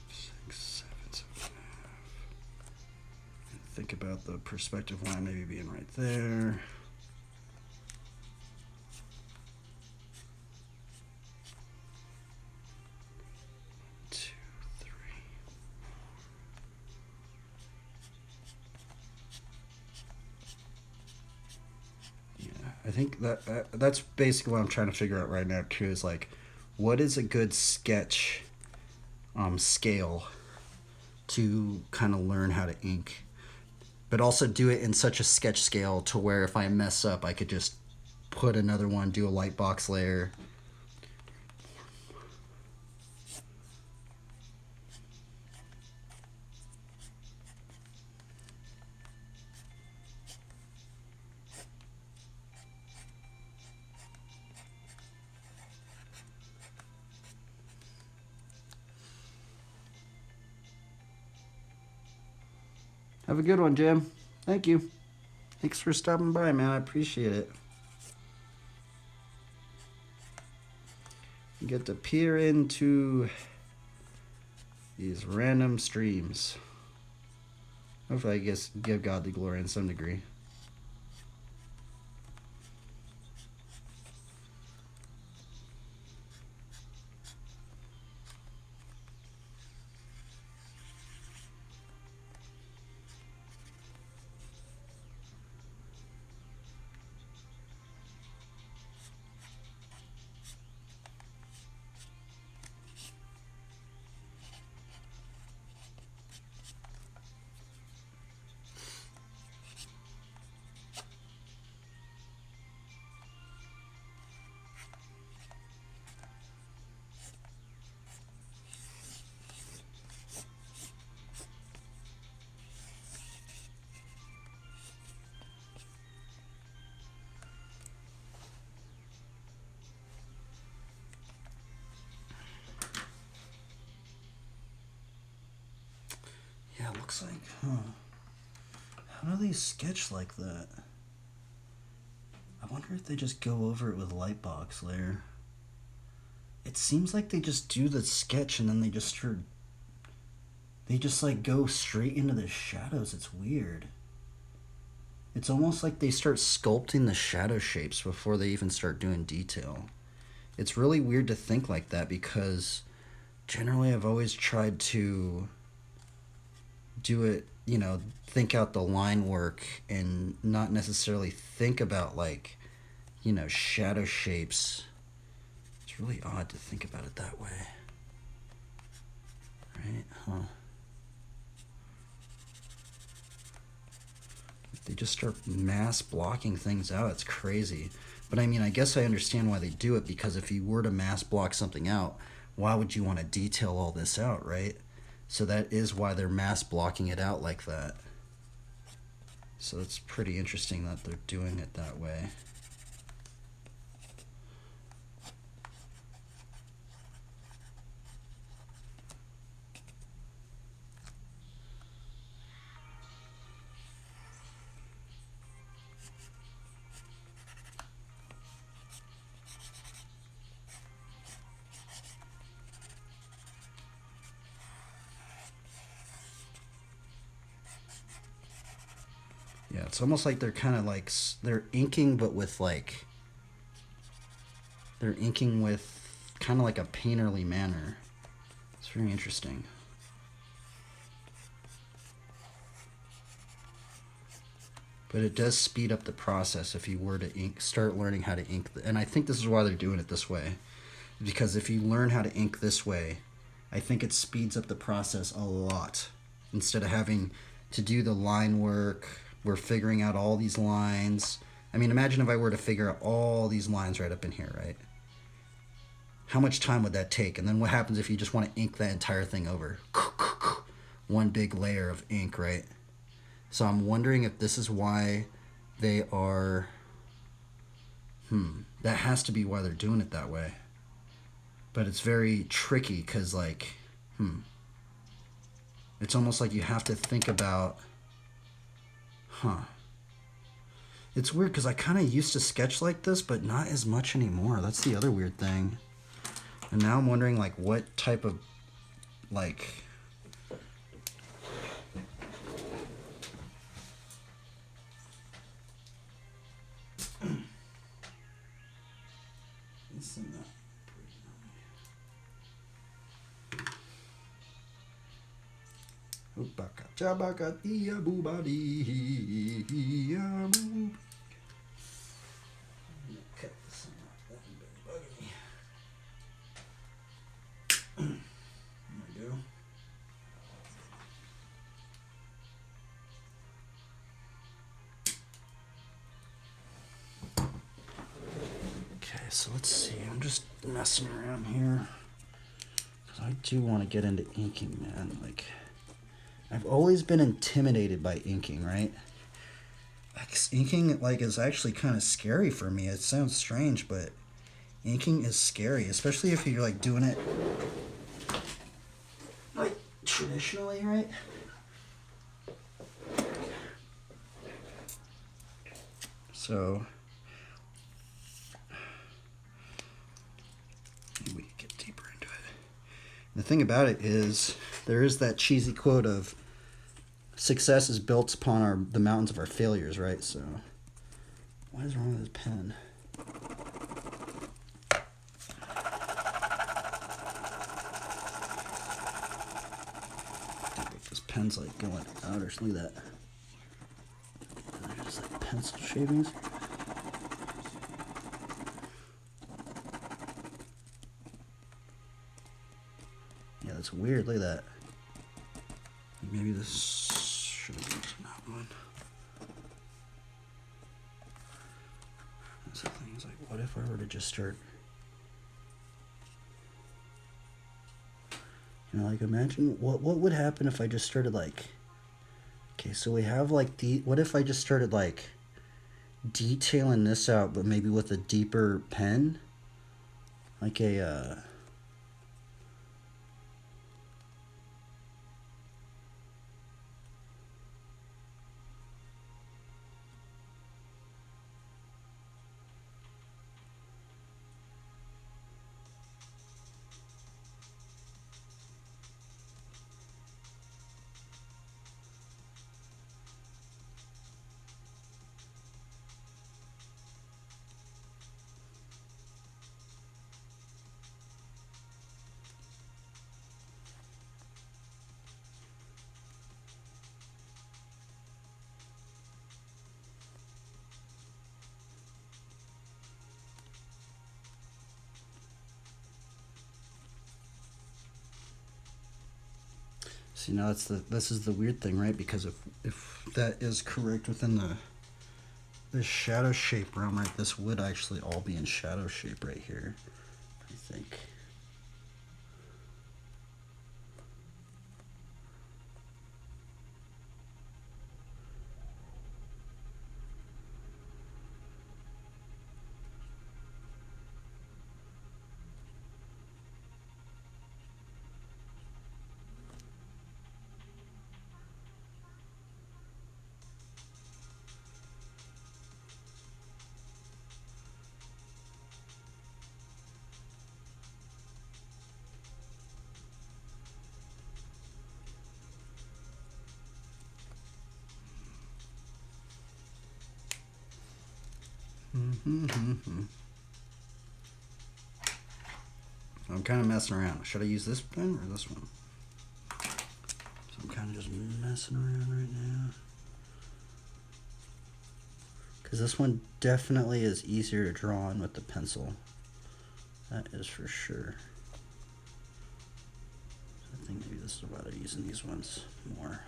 6, 7, 7.5. And think about the perspective line maybe being right there. I think that's basically what I'm trying to figure out right now too, is like, what is a good sketch scale to kind of learn how to ink, but also do it in such a sketch scale to where if I mess up, I could just put another one, do a light box layer. Have a good one, Jim. Thank you. Thanks for stopping by, man. I appreciate it. You get to peer into these random streams. Hopefully, I guess, give God the glory in some degree. looks like, huh? How do they sketch like that? I wonder if they just go over it with light box layer. It seems like they just do the sketch and then they just like go straight into the shadows. It's weird. It's almost like they start sculpting the shadow shapes before they even start doing detail. It's really weird to think like that because generally I've always tried to do it, you know, think out the line work and not necessarily think about, like, you know, shadow shapes. It's really odd to think about it that way. Right? Huh. They just start mass blocking things out. It's crazy. But I mean, I guess I understand why they do it, because if you were to mass block something out, why would you want to detail all this out, right? So that is why they're mass blocking it out like that. So it's pretty interesting that they're doing it that way. Yeah, it's almost like they're kind of like, they're inking, but with like, they're inking with kind of like a painterly manner. It's very interesting. But it does speed up the process if you were to start learning how to ink. And I think this is why they're doing it this way. Because if you learn how to ink this way, I think it speeds up the process a lot. Instead of having to do the line work, we're figuring out all these lines. I mean, imagine if I were to figure out all these lines right up in here, right? How much time would that take? And then what happens if you just want to ink that entire thing over? One big layer of ink, right? So I'm wondering if this is why they are... That has to be why they're doing it that way. But it's very tricky because, like, it's almost like you have to think about... It's weird because I kind of used to sketch like this, but not as much anymore. That's the other weird thing. And now I'm wondering, like, what type of, like... So let's see, I'm just messing around here because I do want to get into inking, man. Like, I've always been intimidated by inking, right? Like, inking, like, is actually kind of scary for me. It sounds strange, but inking is scary, especially if you're, like, doing it like traditionally, right? So we can get deeper into it. The thing about it is, there is that cheesy quote of success is built upon the mountains of our failures, right? So, what is wrong with this pen? I think this pen's like going out or something like that. Just like pencil shavings. Yeah, that's weird. Look at that. Maybe this should have been that one. That's the thing. Is like, what if I were to just start? You know, like, imagine what would happen if I just started like. Okay, so we have like what if I just started like detailing this out, but maybe with a deeper pen, like a. See, now this is the weird thing, right? Because if that is correct within the shadow shape realm, right, this would actually all be in shadow shape right here, I think. I'm kind of messing around. Should I use this pen or this one? So I'm kind of just messing around right now. Because this one definitely is easier to draw on with the pencil. That is for sure. I think maybe this is why they're using these ones more.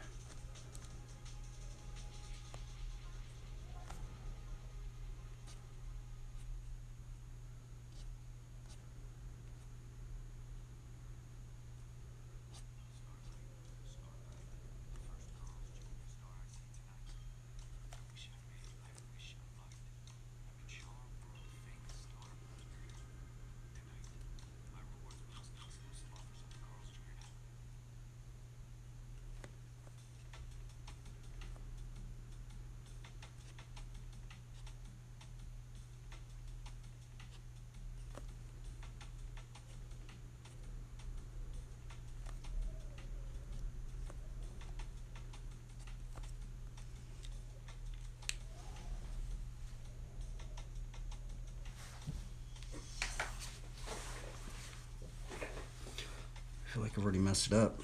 I feel like I've already messed it up.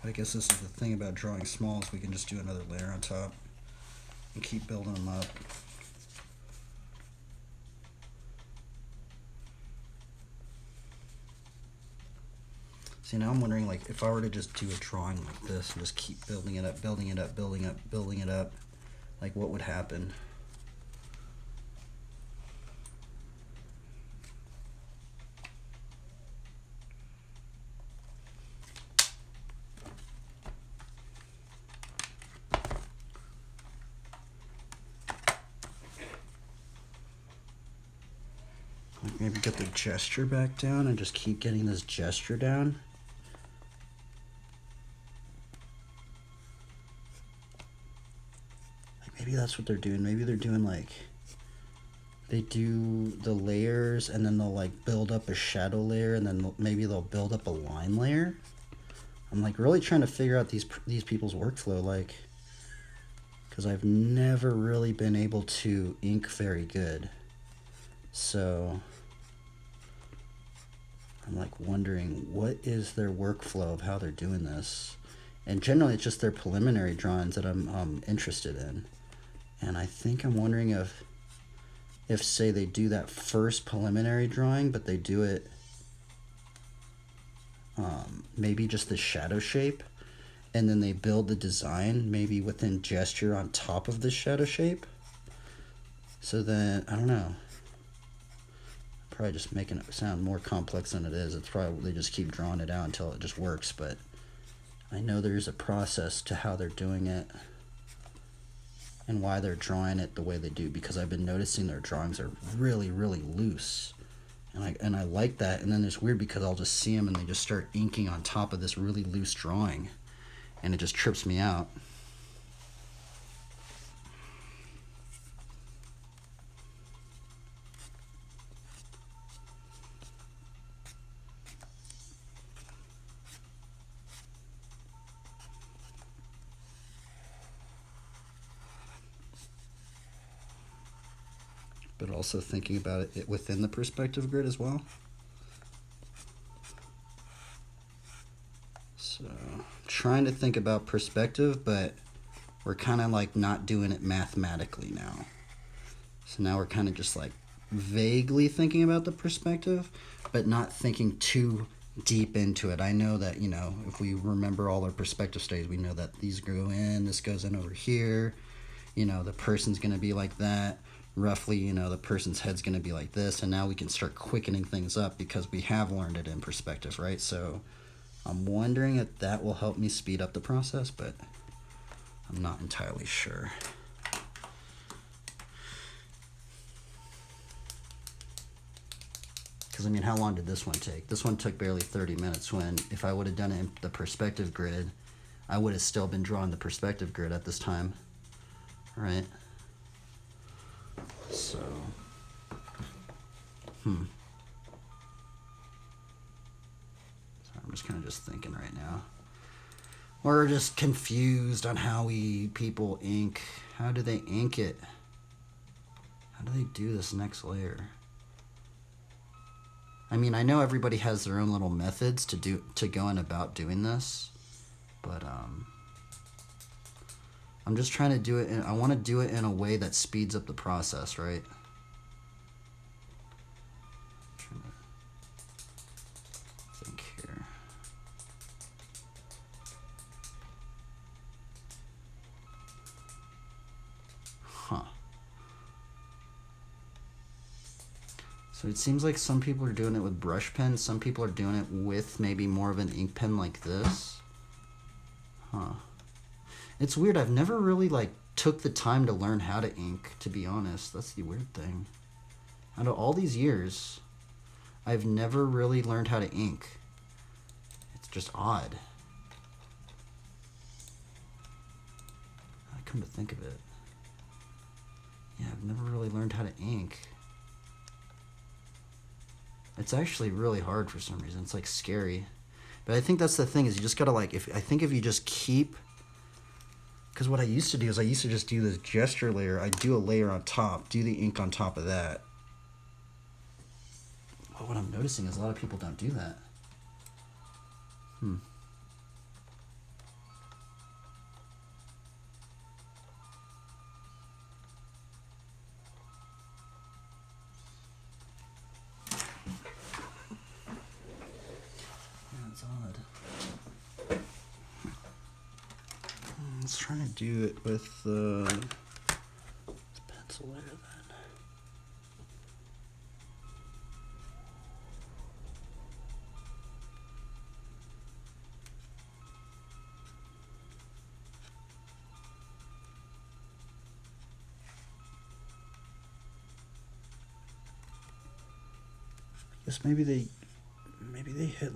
But I guess this is the thing about drawing small, is we can just do another layer on top and keep building them up. See, now I'm wondering, like, if I were to just do a drawing like this and just keep building it up, building it up, building up, building it up, like, what would happen? Like, maybe get the gesture back down and just keep getting this gesture down. Maybe that's what they're doing. Maybe they're doing, like, they do the layers and then they'll, like, build up a shadow layer and then maybe they'll build up a line layer. I'm, like, really trying to figure out these people's workflow, like, because I've never really been able to ink very good. So I'm, like, wondering what is their workflow of how they're doing this. And generally it's just their preliminary drawings that I'm interested in. And I think I'm wondering if say they do that first preliminary drawing, but they do it maybe just the shadow shape, and then they build the design maybe within gesture on top of the shadow shape. So then, I don't know. Probably just making it sound more complex than it is. It's probably they just keep drawing it out until it just works, but I know there's a process to how they're doing it and why they're drawing it the way they do, because I've been noticing their drawings are really, really loose. And I like that. And then it's weird because I'll just see them and they just start inking on top of this really loose drawing. And it just trips me out. But also thinking about it within the perspective grid as well. So trying to think about perspective, but we're kind of like not doing it mathematically now. So now we're kind of just like vaguely thinking about the perspective, but not thinking too deep into it. I know that, you know, if we remember all our perspective studies, we know that these go in, this goes in over here. You know, the person's going to be like that. Roughly, you know, the person's head's going to be like this. And now we can start quickening things up because we have learned it in perspective, right? So I'm wondering if that will help me speed up the process, but I'm not entirely sure. Because, I mean, how long did this one take? This one took barely 30 minutes when if I would have done it in the perspective grid, I would have still been drawing the perspective grid at this time, right? So, So I'm just kind of just thinking right now. We're just confused on how people ink. How do they ink it? How do they do this next layer? I mean, I know everybody has their own little methods to going about doing this, but I'm just trying to do it. I want to do it in a way that speeds up the process, right? I'm trying to think here. Huh. So it seems like some people are doing it with brush pens. Some people are doing it with maybe more of an ink pen like this. Huh. It's weird. I've never really took the time to learn how to ink, to be honest. That's the weird thing. Out of all these years, I've never really learned how to ink. It's just odd. I come to think of it. Yeah, I've never really learned how to ink. It's actually really hard for some reason. It's scary. But I think that's the thing is you just gotta if you just keep, because what I used to do is I used to just do this gesture layer. I'd do a layer on top, do the ink on top of that. But what I'm noticing is a lot of people don't do that. That's odd. Let's try to do it with the pencil layer then. I guess maybe they hit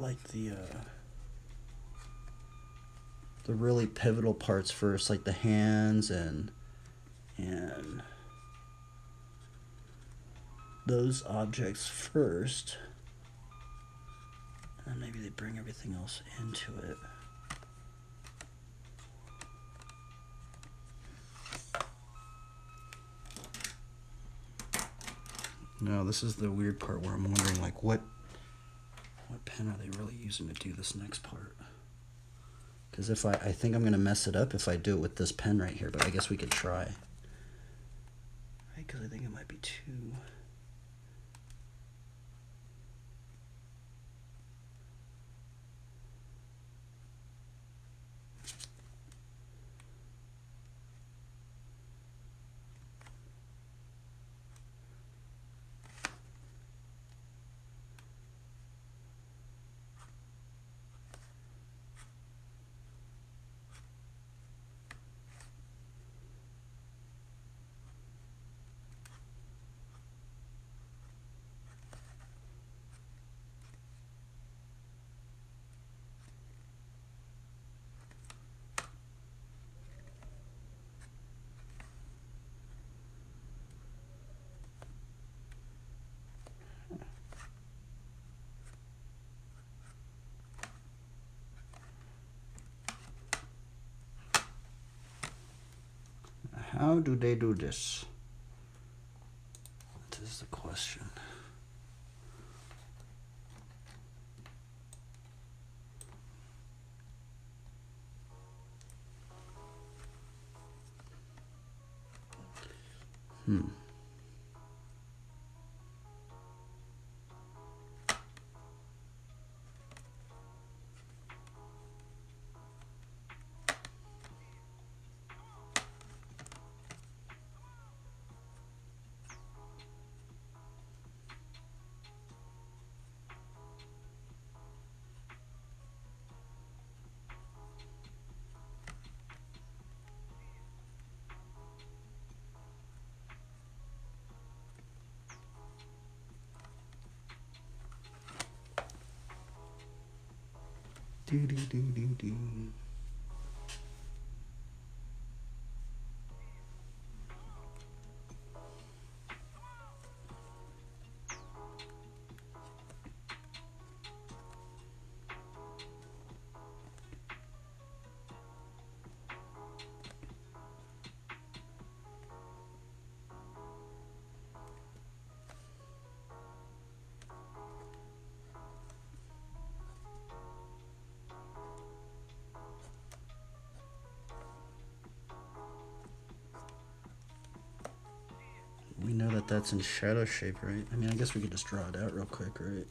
the really pivotal parts first, like the hands and those objects first, and then maybe they bring everything else into it. No, this is the weird part where I'm wondering what pen are they really using to do this next part? Because if I think I'm gonna mess it up if I do it with this pen right here, but I guess we could try. Right, because I think it might be too. How do they do this? That is the question. Do do do do do. We know that that's in shadow shape, right? I mean, I guess we could just draw it out real quick, right?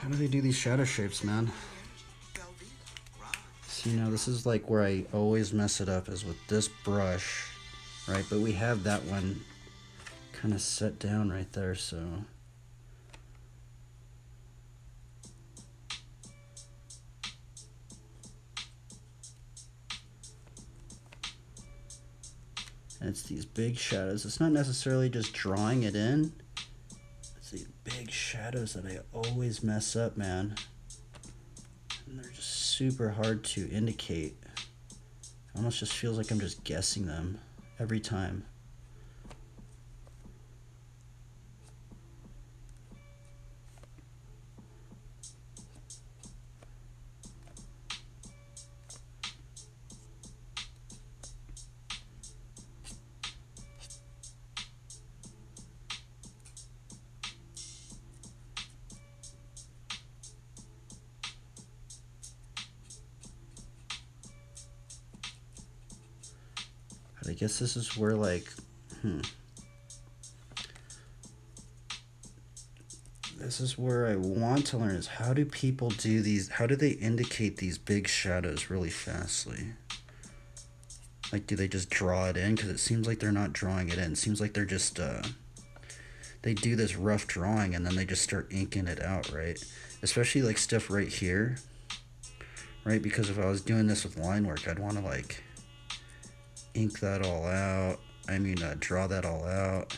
How do they do these shadow shapes, man? See, now this is like where I always mess it up, is with this brush, right? But we have that one kind of set down right there, so... And it's these big shadows. It's not necessarily just drawing it in. It's these big shadows that I always mess up, man. And they're just super hard to indicate. It almost just feels like I'm just guessing them every time. But I guess this is where, like, this is where I want to learn, is how do people do these, how do they indicate these big shadows really fastly? Like, do they just draw it in? Because it seems like they're not drawing it in. It seems like they're just, they do this rough drawing and then they just start inking it out, right? Especially, like, stuff right here, right? Because if I was doing this with line work, I'd want to, like, ink that all out. I mean, draw that all out.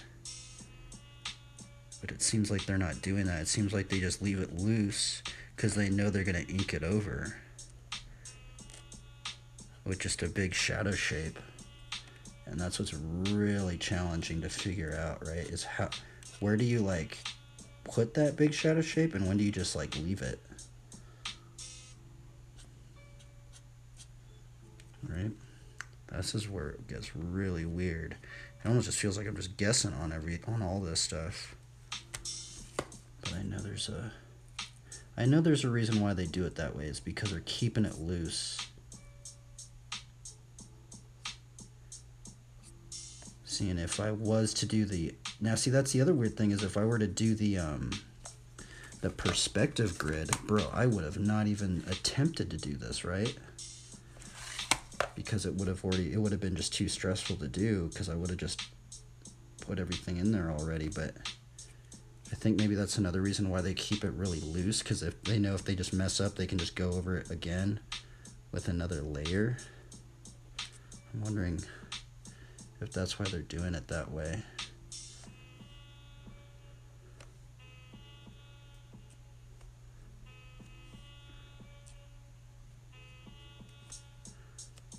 But it seems like they're not doing that. It seems like they just leave it loose because they know they're going to ink it over with just a big shadow shape. And that's what's really challenging to figure out, right? Is how, where do you, like, put that big shadow shape and when do you just, like, leave it? Right? This is where it gets really weird. It almost just feels like I'm just guessing on all this stuff. But I know there's a reason why they do it that way. It's because they're keeping it loose. See, and if I was to do the, now see, that's the other weird thing, is if I were to do the perspective grid, bro, I would have not even attempted to do this, right? Because it would have been just too stressful to do, because I would have just put everything in there already. But I think maybe that's another reason why they keep it really loose, because if they know if they just mess up, they can just go over it again with another layer. I'm wondering if that's why they're doing it that way.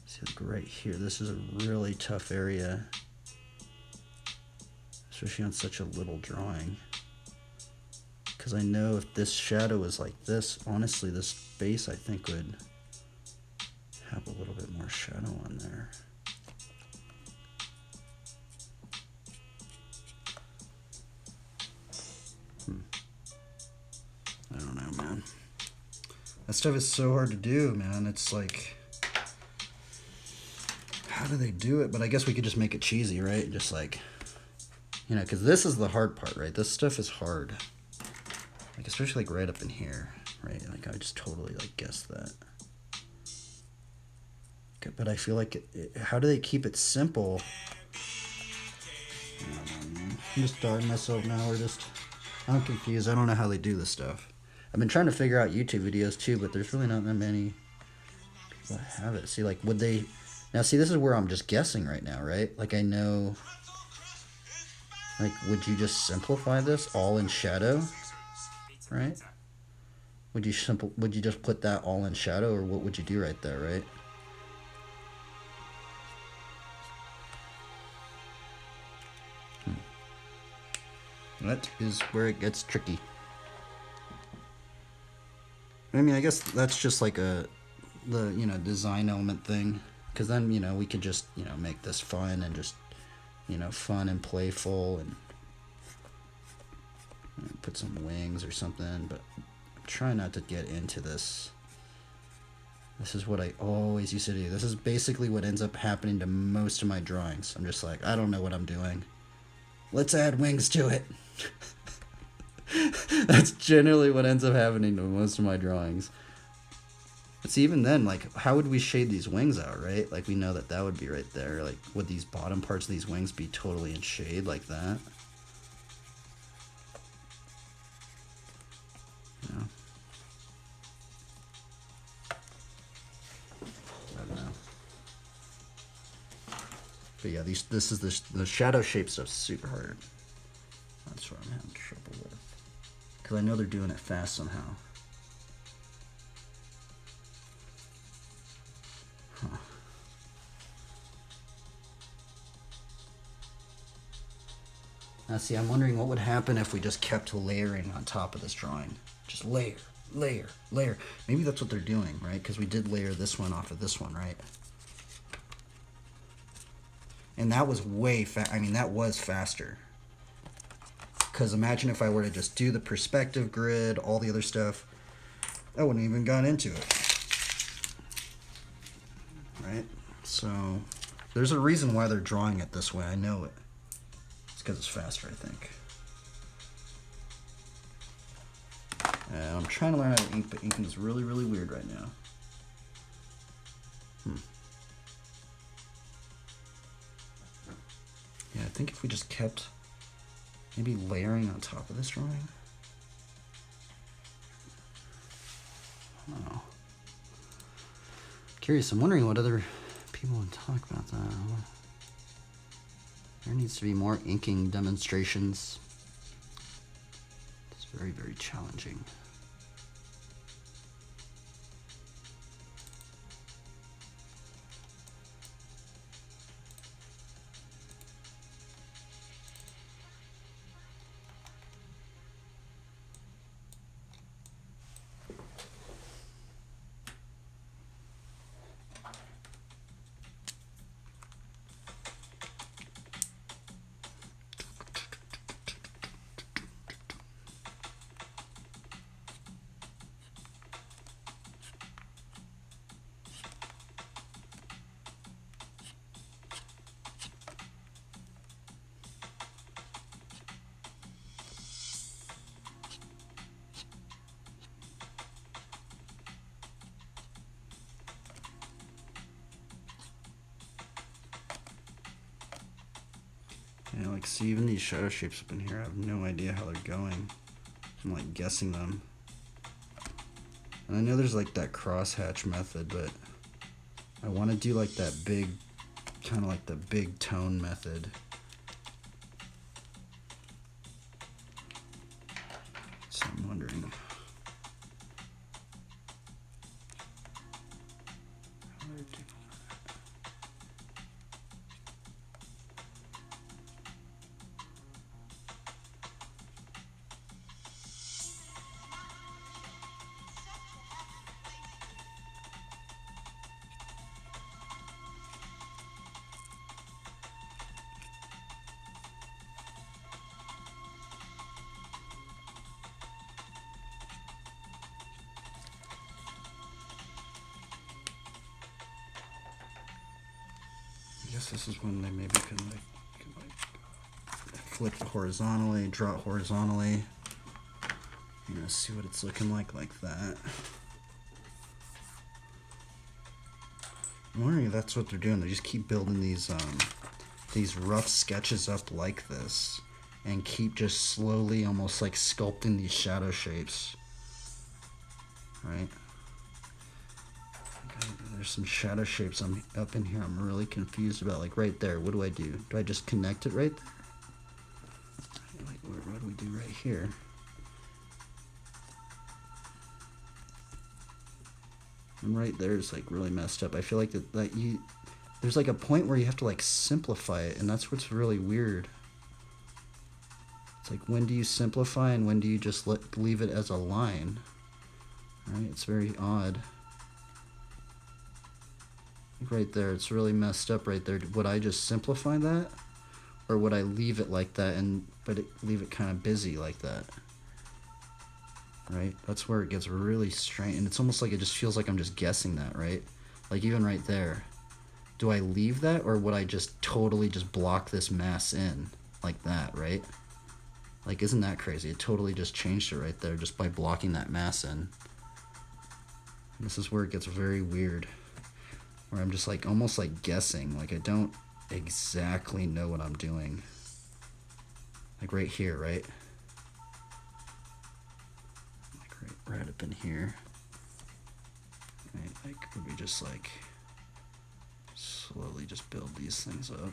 See, like right here, this is a really tough area, especially on such a little drawing, Because I know if this shadow was like this, honestly, this base I think would have a little bit more shadow on there. I don't know, man. That stuff is so hard to do, man. It's like, how do they do it? But I guess we could just make it cheesy, right? Just like, you know, because this is the hard part, right? This stuff is hard. Like, especially like right up in here, right? Like, I just totally like guessed that. Okay, but I feel like, how do they keep it simple? I don't know, man. I'm just starting myself now. I'm confused. I don't know how they do this stuff. I've been trying to figure out YouTube videos too, but there's really not that many people that have it. See, like, would they... Now, see, this is where I'm just guessing right now, right? Like, I know... Like, would you just simplify this all in shadow? Right? Would you just put that all in shadow, or what would you do right there, right? That is where it gets tricky. I mean, I guess that's just like the design element thing, because then, we could just, make this fun and just, fun and playful, and put some wings or something. But I'm trying not to get into this. This is what I always used to do. This is basically what ends up happening to most of my drawings. I'm just like, I don't know what I'm doing. Let's add wings to it. That's generally what ends up happening to most of my drawings. But see, even then, like, how would we shade these wings out, right? Like, we know that would be right there. Like, would these bottom parts of these wings be totally in shade like that? Yeah. I don't know. But yeah, this is the shadow shape stuff's super hard. That's what I'm having trouble with. Because I know they're doing it fast somehow. Huh. Now see, I'm wondering what would happen if we just kept layering on top of this drawing. Just layer, layer, layer. Maybe that's what they're doing, right? Because we did layer this one off of this one, right? And that was that was faster. Because imagine if I were to just do the perspective grid, all the other stuff, I wouldn't even gone into it. Right? So, there's a reason why they're drawing it this way. I know it. It's because it's faster, I think. And I'm trying to learn how to ink, but inking is really, really weird right now. Yeah, I think if we just kept maybe layering on top of this drawing. Oh. Curious, I'm wondering what other people would talk about that. There needs to be more inking demonstrations. It's very, very challenging. Yeah, like, see, even these shadow shapes up in here, I have no idea how they're going. I'm, like, guessing them. And I know there's, like, that crosshatch method, but I want to do, like, that big, kind of like the big tone method. So I'm wondering. How they're doing. guess this is when they maybe can like flip it horizontally, draw it horizontally. You know, see what it's looking like that. I'm wondering if that's what they're doing. They just keep building these rough sketches up like this, and keep just slowly, almost like sculpting these shadow shapes. Right? Okay, there's some shadow shapes up in here. I'm really confused about. Like right there. What do I do? Do I just connect it right there? Like what do we do right here? And right there is like really messed up. I feel like there's like a point where you have to like simplify it, and that's what's really weird. It's like, when do you simplify and when do you just leave it as a line? Right? It's very odd. Like right there, it's really messed up right there. Would I just simplify that, or would I leave it like that but leave it kind of busy like that? Right? That's where it gets really strange, and it's almost like it just feels like I'm just guessing that, right? Like even right there. Do I leave that, or would I just totally just block this mass in like that, right? Like, isn't that crazy? It totally just changed it right there just by blocking that mass in. And this is where it gets very weird, where I'm just like almost like guessing, like I don't exactly know what I'm doing. Like right here, right? Right up in here. Right, like, would we just like slowly just build these things up?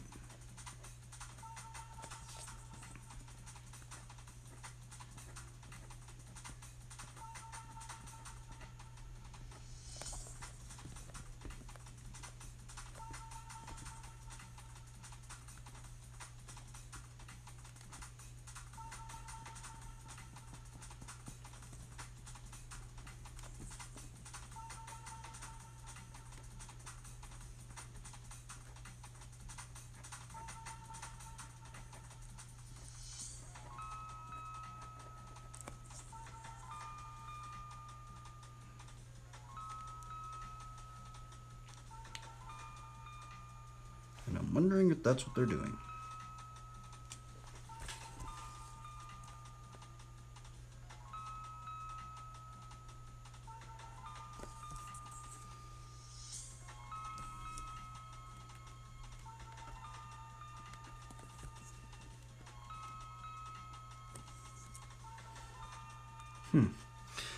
And I'm wondering if that's what they're doing.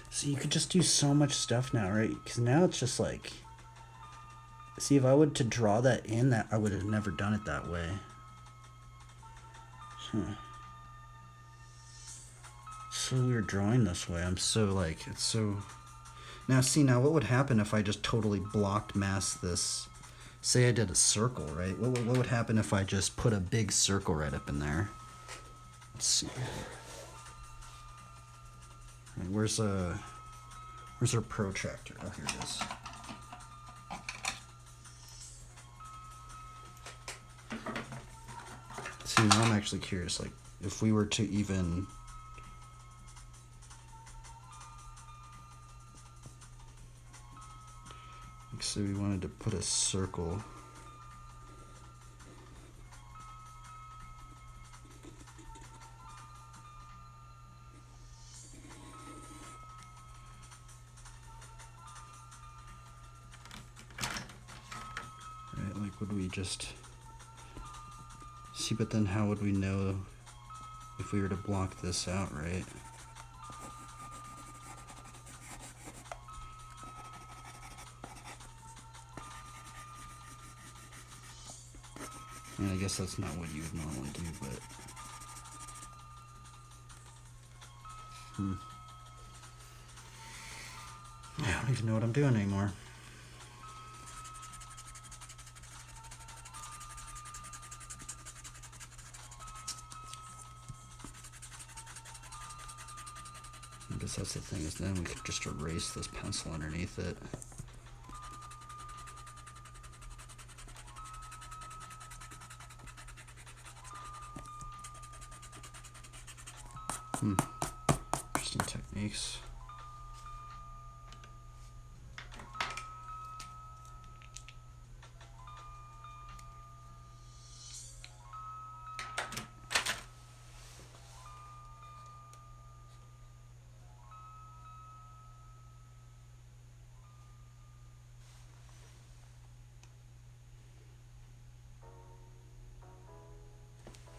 So you could just do so much stuff now, right? Because now it's just like, see, if I would to draw that in, that I would have never done it that way. So weird drawing this way. I'm so like, it's so. Now see, now what would happen if I just totally blocked mass this? Say I did a circle, right? What would happen if I just put a big circle right up in there? Let's see. Right, where's our protractor? Oh, here it is. See, now I'm actually curious, like, if we were to even... Like, say we wanted to put a circle... Right, like, would we just... See, but then how would we know if we were to block this out, right? I guess that's not what you would normally do, but... I don't even know what I'm doing anymore. I guess that's the thing, is then we could just erase this pencil underneath it. Interesting techniques.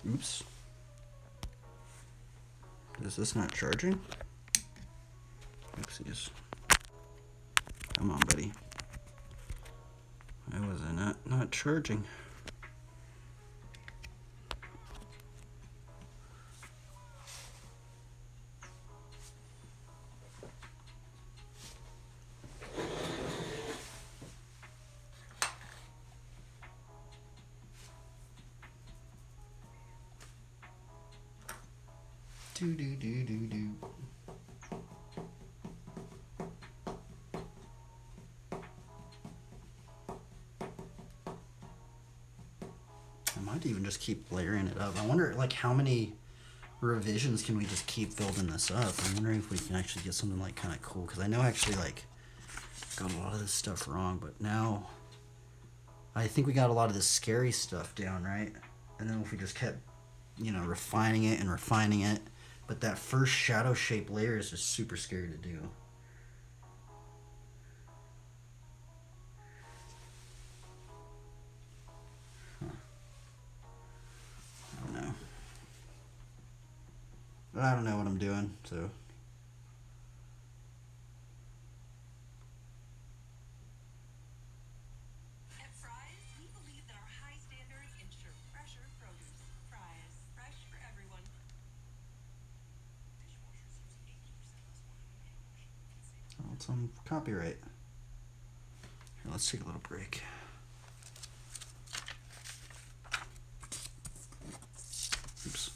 Oops. Is this not charging? Oopsies. Come on, buddy. Why was I not charging? Do do do do do. I might even just keep layering it up. I wonder, like, how many revisions can we just keep building this up? I'm wondering if we can actually get something, like, kind of cool. Because I know I actually, like, got a lot of this stuff wrong. But now, I think we got a lot of this scary stuff down, right? And then if we just kept, you know, refining it and refining it. But that first shadow shape layer is just super scary to do. I don't know what I'm doing, so.
At Fry's, we believe that our high standards ensure fresher produce. Fry's, fresh for everyone.
Oh, it's on copyright. Here, let's take a little break. Oops.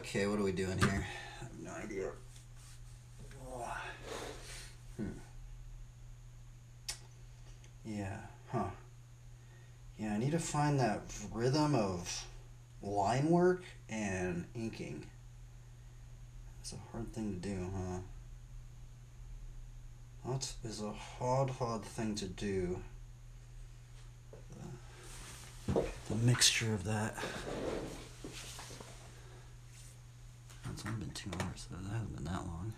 Okay, what are we doing here? I have no idea. Yeah, huh. Yeah, I need to find that rhythm of line work and inking. It's a hard thing to do, huh? That is a hard thing to do. The mixture of that. It's only been 2 hours, so that hasn't been that long.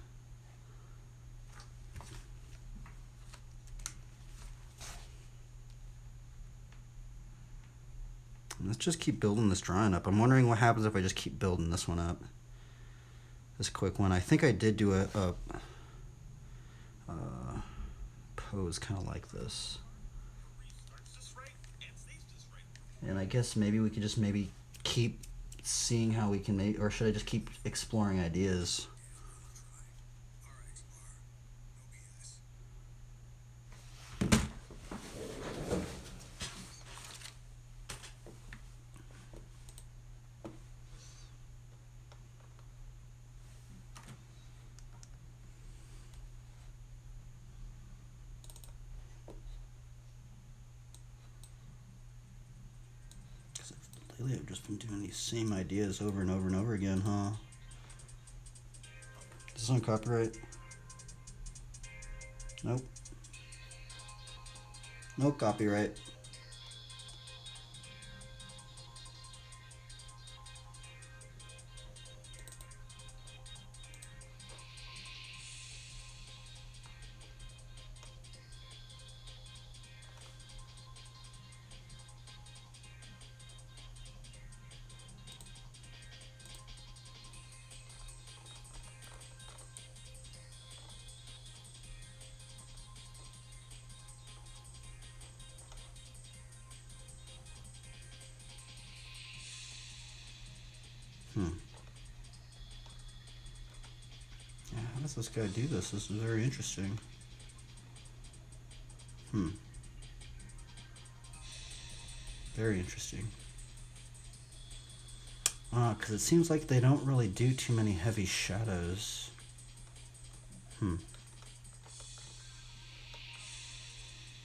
Let's just keep building this drawing up. I'm wondering what happens if I just keep building this one up. This quick one. I think I did do a pose kind of like this. And I guess maybe we could just keep seeing how we can make, or should I just keep exploring ideas? Lately I've just been doing these same ideas over and over and over again, huh? Is this on copyright? Nope. No copyright. Yeah, how does this guy do this? This is very interesting. Very interesting. Because it seems like they don't really do too many heavy shadows.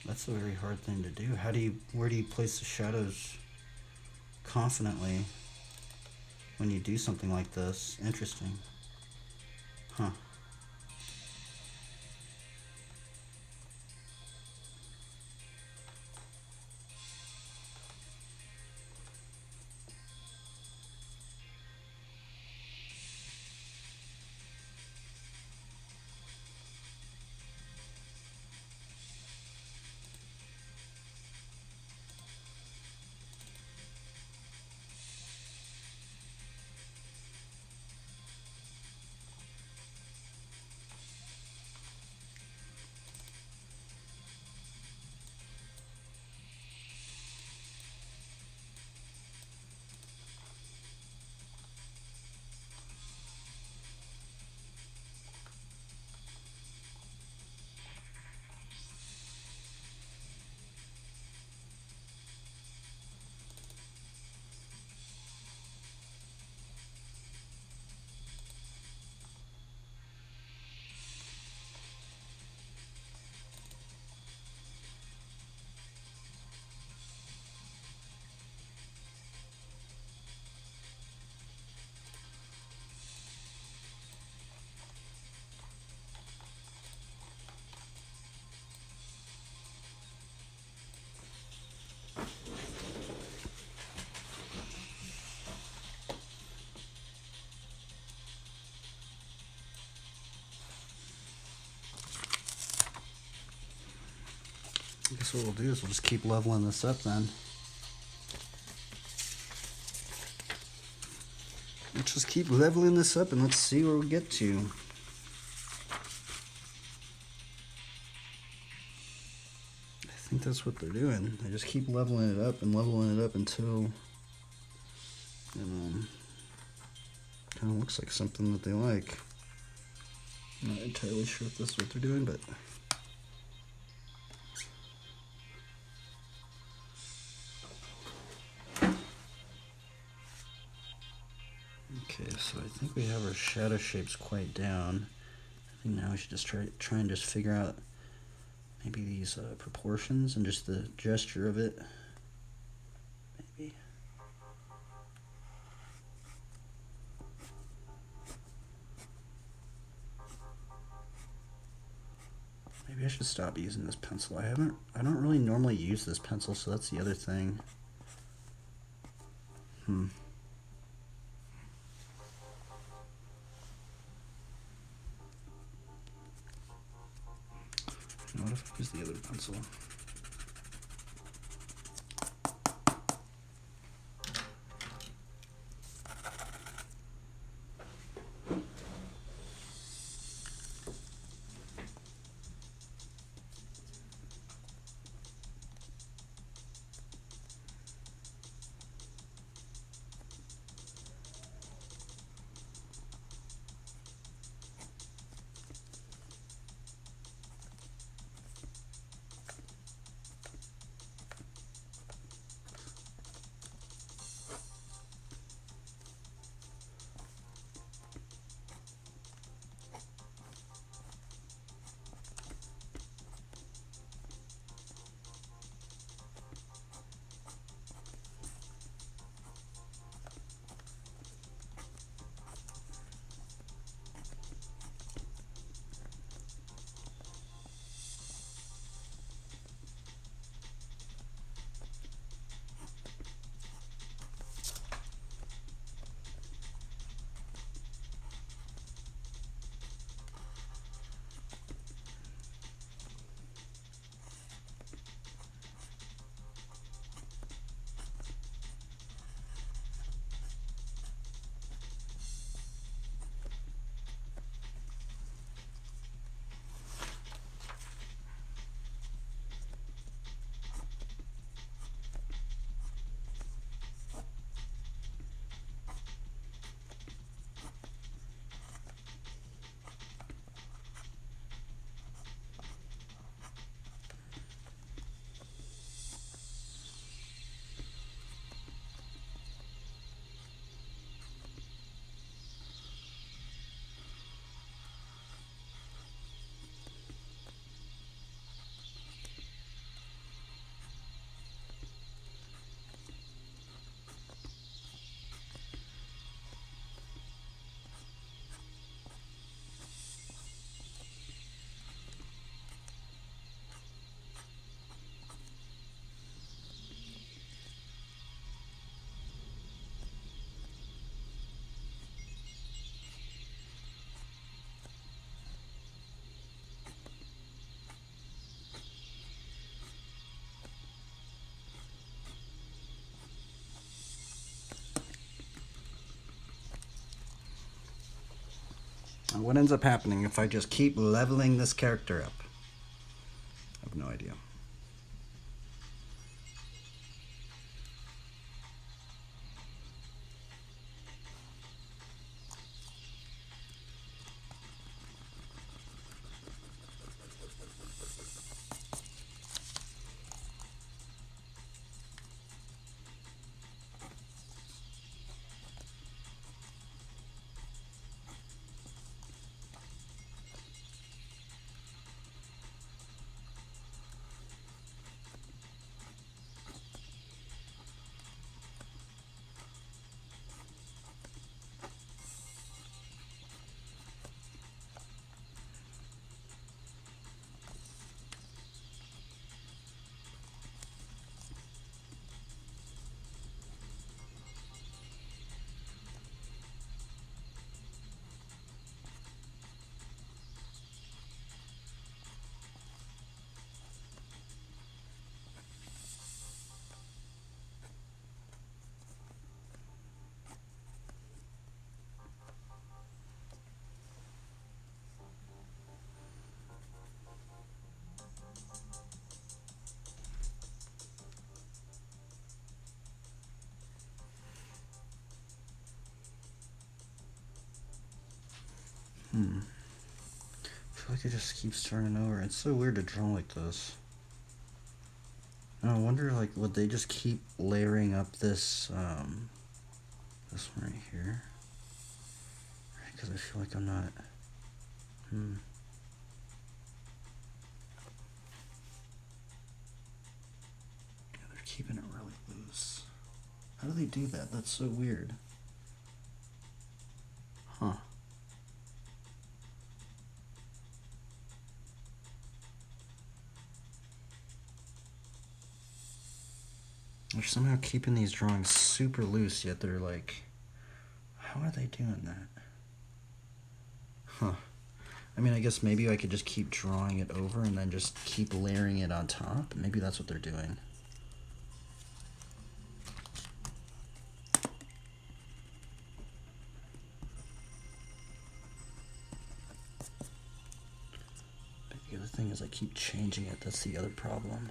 That's a very hard thing to do. Where do you place the shadows confidently when you do something like this? Interesting. Huh. I guess what we'll do is we'll just keep leveling this up then. Let's just keep leveling this up and let's see where we get to. I think that's what they're doing. They just keep leveling it up and leveling it up until kind of looks like something that they like. I'm not entirely sure if this is what they're doing, but okay, so I we have our shadow shapes quite down. I think now we should just try and just figure out maybe these proportions and just the gesture of it. Maybe. Maybe I should stop using this pencil. I don't really normally use this pencil, so that's the other thing. What if I use the other pencil? And what ends up happening if I just keep leveling this character up? I have no idea. I feel like it just keeps turning over. It's so weird to draw like this. And I wonder, like, would they just keep layering up this, this one right here? because I feel like I'm not. Yeah, they're keeping it really loose. How do they do that? That's so weird. Huh. They're somehow keeping these drawings super loose, yet they're like, how are they doing that? Huh. I mean, I guess maybe I could just keep drawing it over and then just keep layering it on top. Maybe that's what they're doing. But the other thing is I keep changing it. That's the other problem.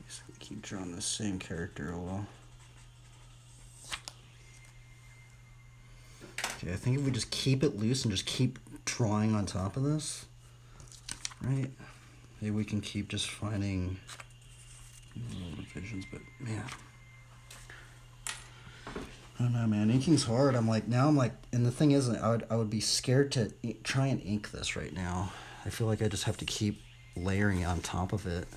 Basically keep drawing the same character a while. Okay, I think if we just keep it loose and just keep drawing on top of this, right? Maybe we can keep just finding little revisions, but man. I don't know, man. Inking's hard. I'm like, and the thing is, I would be scared to try and ink this right now. I feel like I just have to keep layering it on top of it.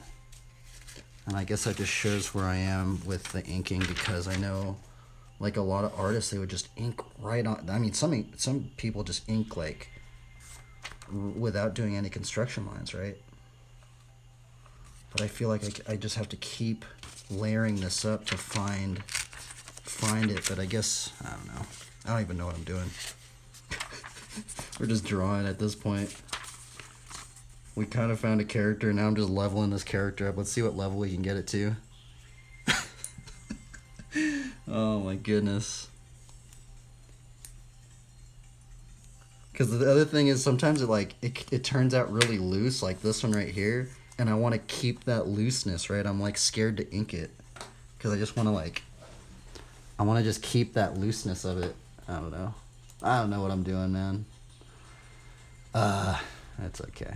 And I guess that just shows where I am with the inking, because I know, like, a lot of artists, they would just ink right on. I mean, some people just ink, like, without doing any construction lines, right? But I feel like I just have to keep layering this up to find it. But I guess, I don't know. I don't even know what I'm doing. We're just drawing at this point. We kind of found a character. Now I'm just leveling this character up. Let's see what level we can get it to. Oh my goodness. Because the other thing is, sometimes it turns out really loose, like this one right here, and I want to keep that looseness, right? I'm like scared to ink it because I just want to I want to just keep that looseness of it. I don't know what I'm doing, man. That's okay.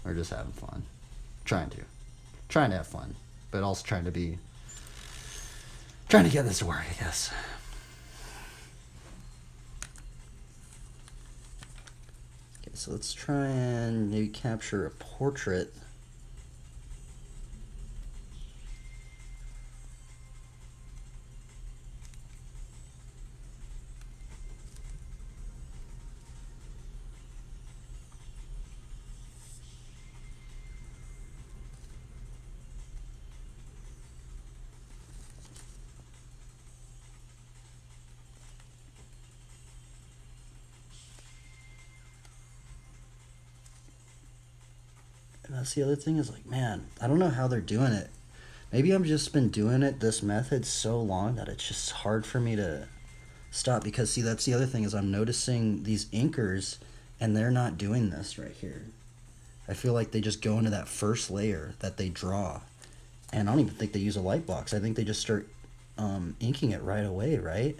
We're just having fun. Trying to have fun, but also trying to get this to work, I guess. Okay, so let's try and maybe capture a portrait. And that's the other thing is, like, man, I don't know how they're doing it. Maybe I've just been doing this method so long that it's just hard for me to stop. Because, see, that's the other thing is I'm noticing these inkers, and they're not doing this right here. I feel like they just go into that first layer that they draw. And I don't even think they use a light box. I think they just start inking it right away, right?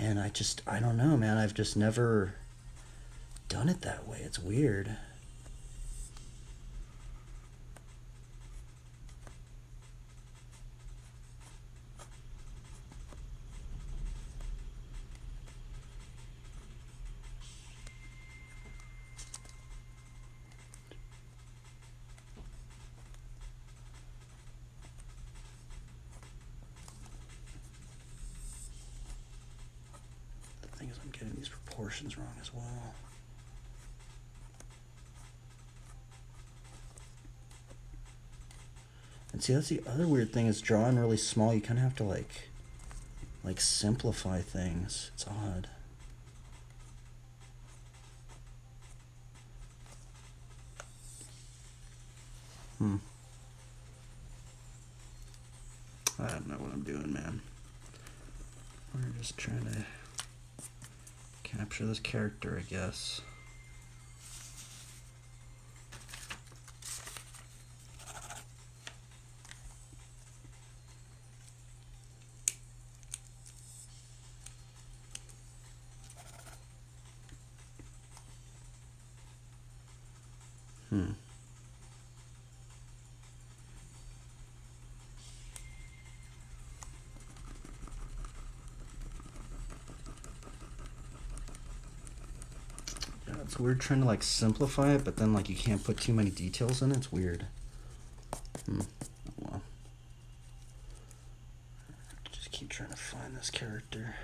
And I don't know, man. I've just never done it that way. It's weird. is I'm getting these proportions wrong as well. And see, that's the other weird thing is drawing really small. You kind of have to like simplify things. It's odd. I don't know what I'm doing, man. We're just trying to capture this character, I guess. Yeah, it's weird trying to like simplify it, but then like you can't put too many details in it. It's weird. Oh, well. Just keep trying to find this character.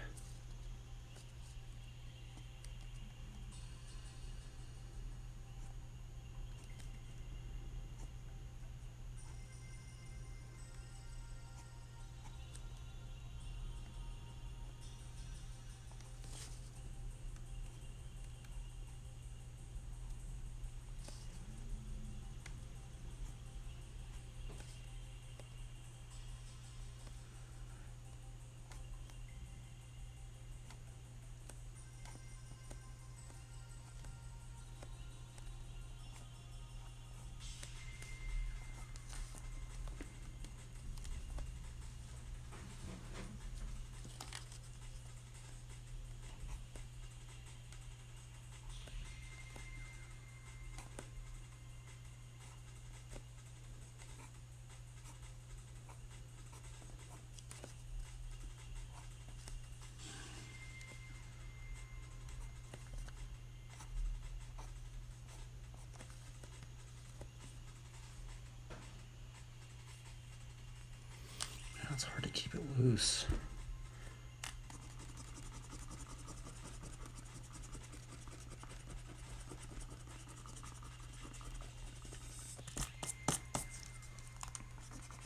It's hard to keep it loose.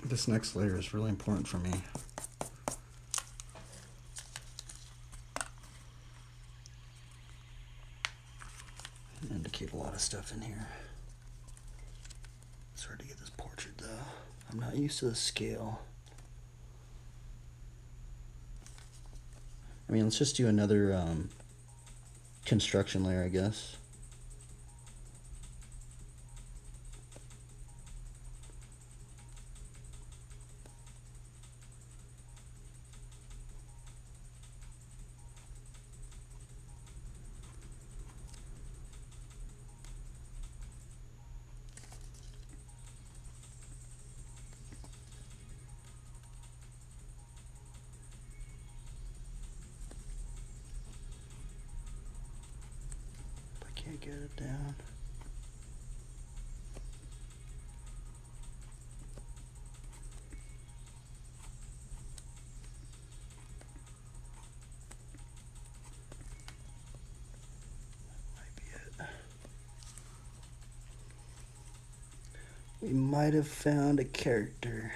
This next layer is really important for me. And to keep a lot of stuff in here. It's hard to get this portrait though. I'm not used to the scale. I mean, let's just do another construction layer, I guess. Can't get it down. Might be it. We might have found a character.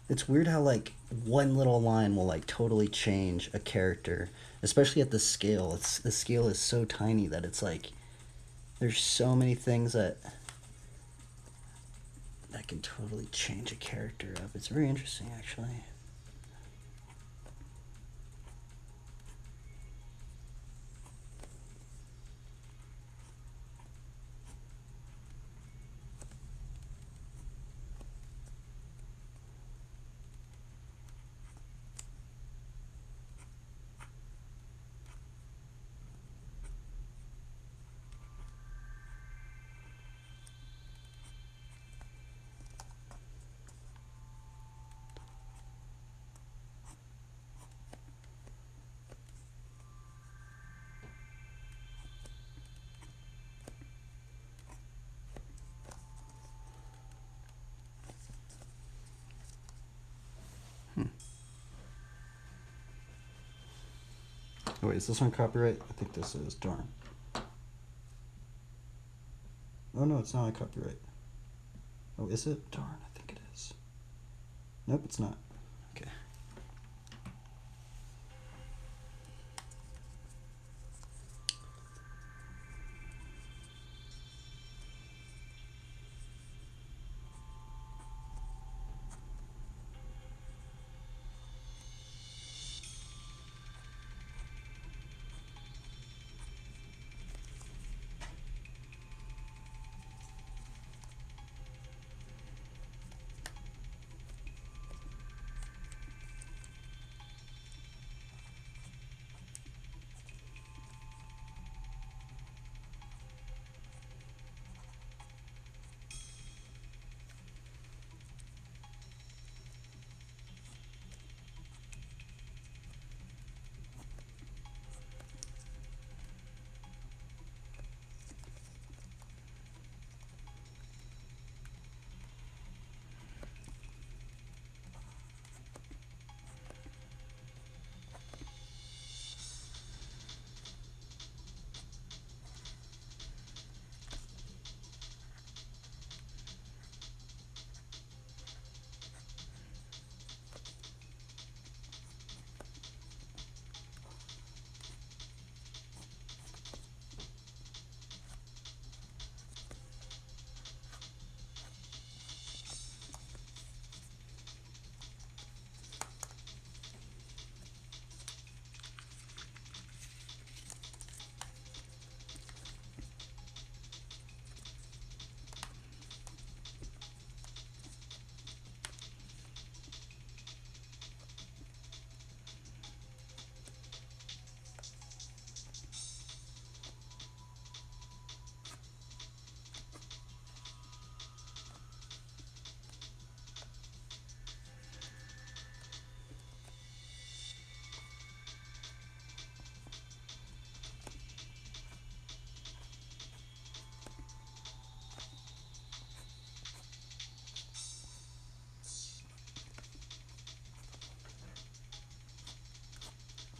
It's weird how like one little line will like totally change a character, especially at the scale. The scale is so tiny that it's like there's so many things that can totally change a character up. It's very interesting, actually. Oh wait, is this on copyright? I think this is. Darn. Oh no, it's not on copyright. Oh, is it? Darn, I think it is. Nope, it's not. Okay.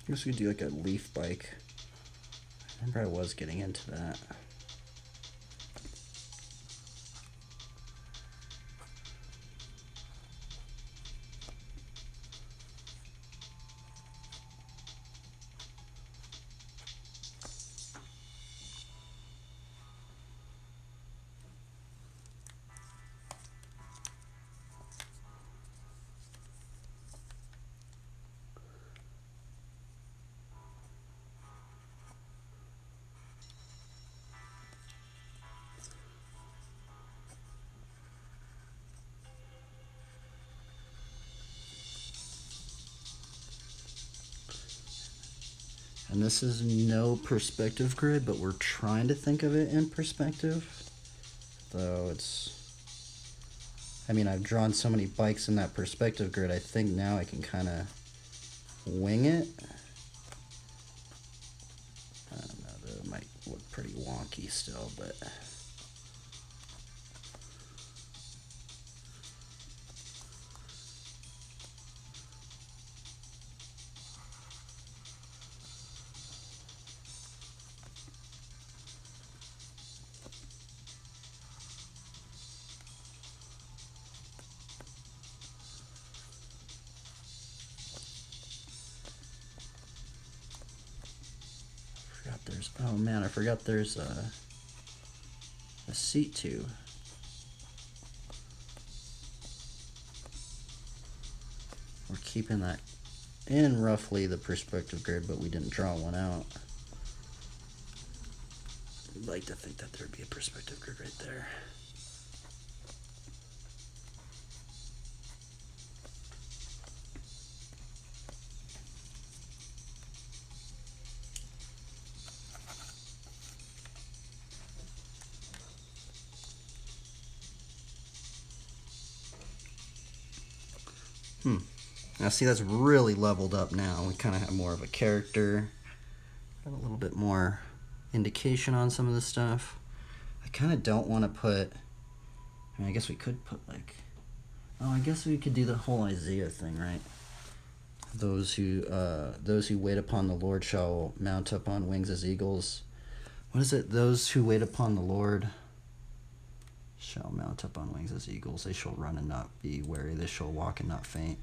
I guess we could do like a leaf bike. I remember I was getting into that. And this is no perspective grid, but we're trying to think of it in perspective. Though I mean, I've drawn so many bikes in that perspective grid, I think now I can kind of wing it. I don't know, though, it might look pretty wonky still, but... Oh man, I forgot there's a seat too. We're keeping that in roughly the perspective grid, but we didn't draw one out. I'd like to think that there'd be a perspective grid right there. Now see, that's really leveled up now. We kind of have more of a character. Got a little bit more indication on some of the stuff. I kind of don't want to put... I mean, I guess we could put like... Oh, I guess we could do the whole Isaiah thing, right? those who wait upon the Lord shall mount up on wings as eagles. What is it? Those who wait upon the Lord shall mount up on wings as eagles. They shall run and not be weary. They shall walk and not faint.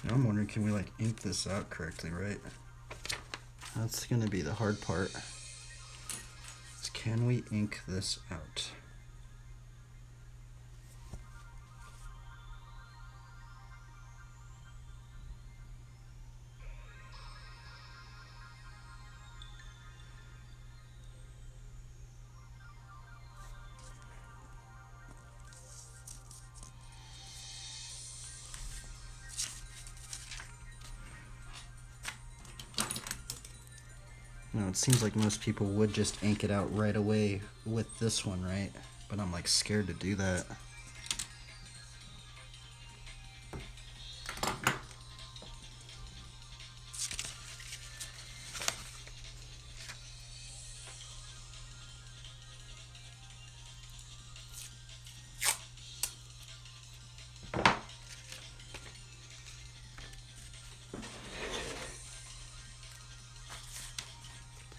Now I'm wondering, can we like ink this out correctly, right? That's gonna be the hard part. Is can we ink this out? No, it seems like most people would just ink it out right away with this one, right? But I'm like scared to do that.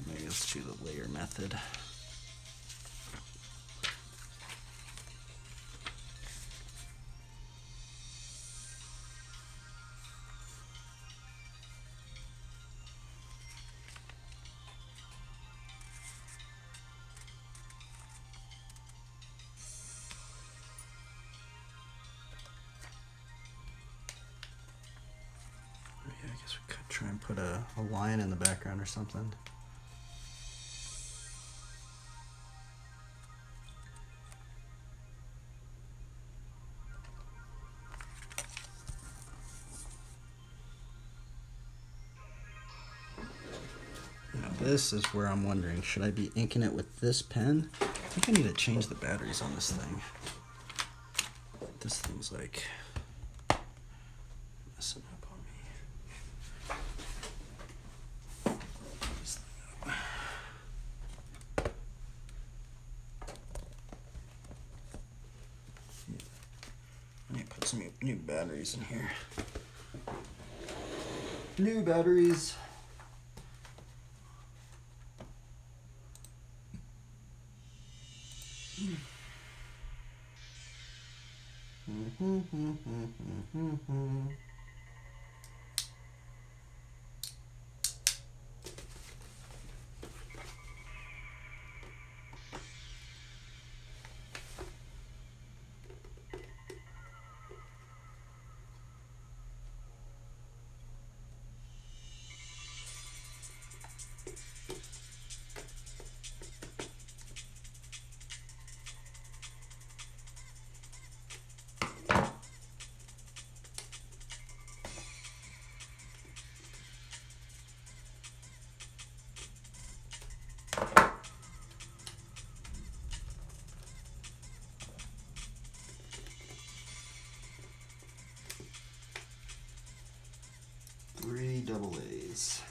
Maybe let's do the layer method. Yeah, I guess we could try and put a line in the background or something. Now this is where I'm wondering, should I be inking it with this pen? I think I need to change the batteries on this thing. This thing's like messing up on me. This thing up. put some new batteries in here. New batteries. Three double A's.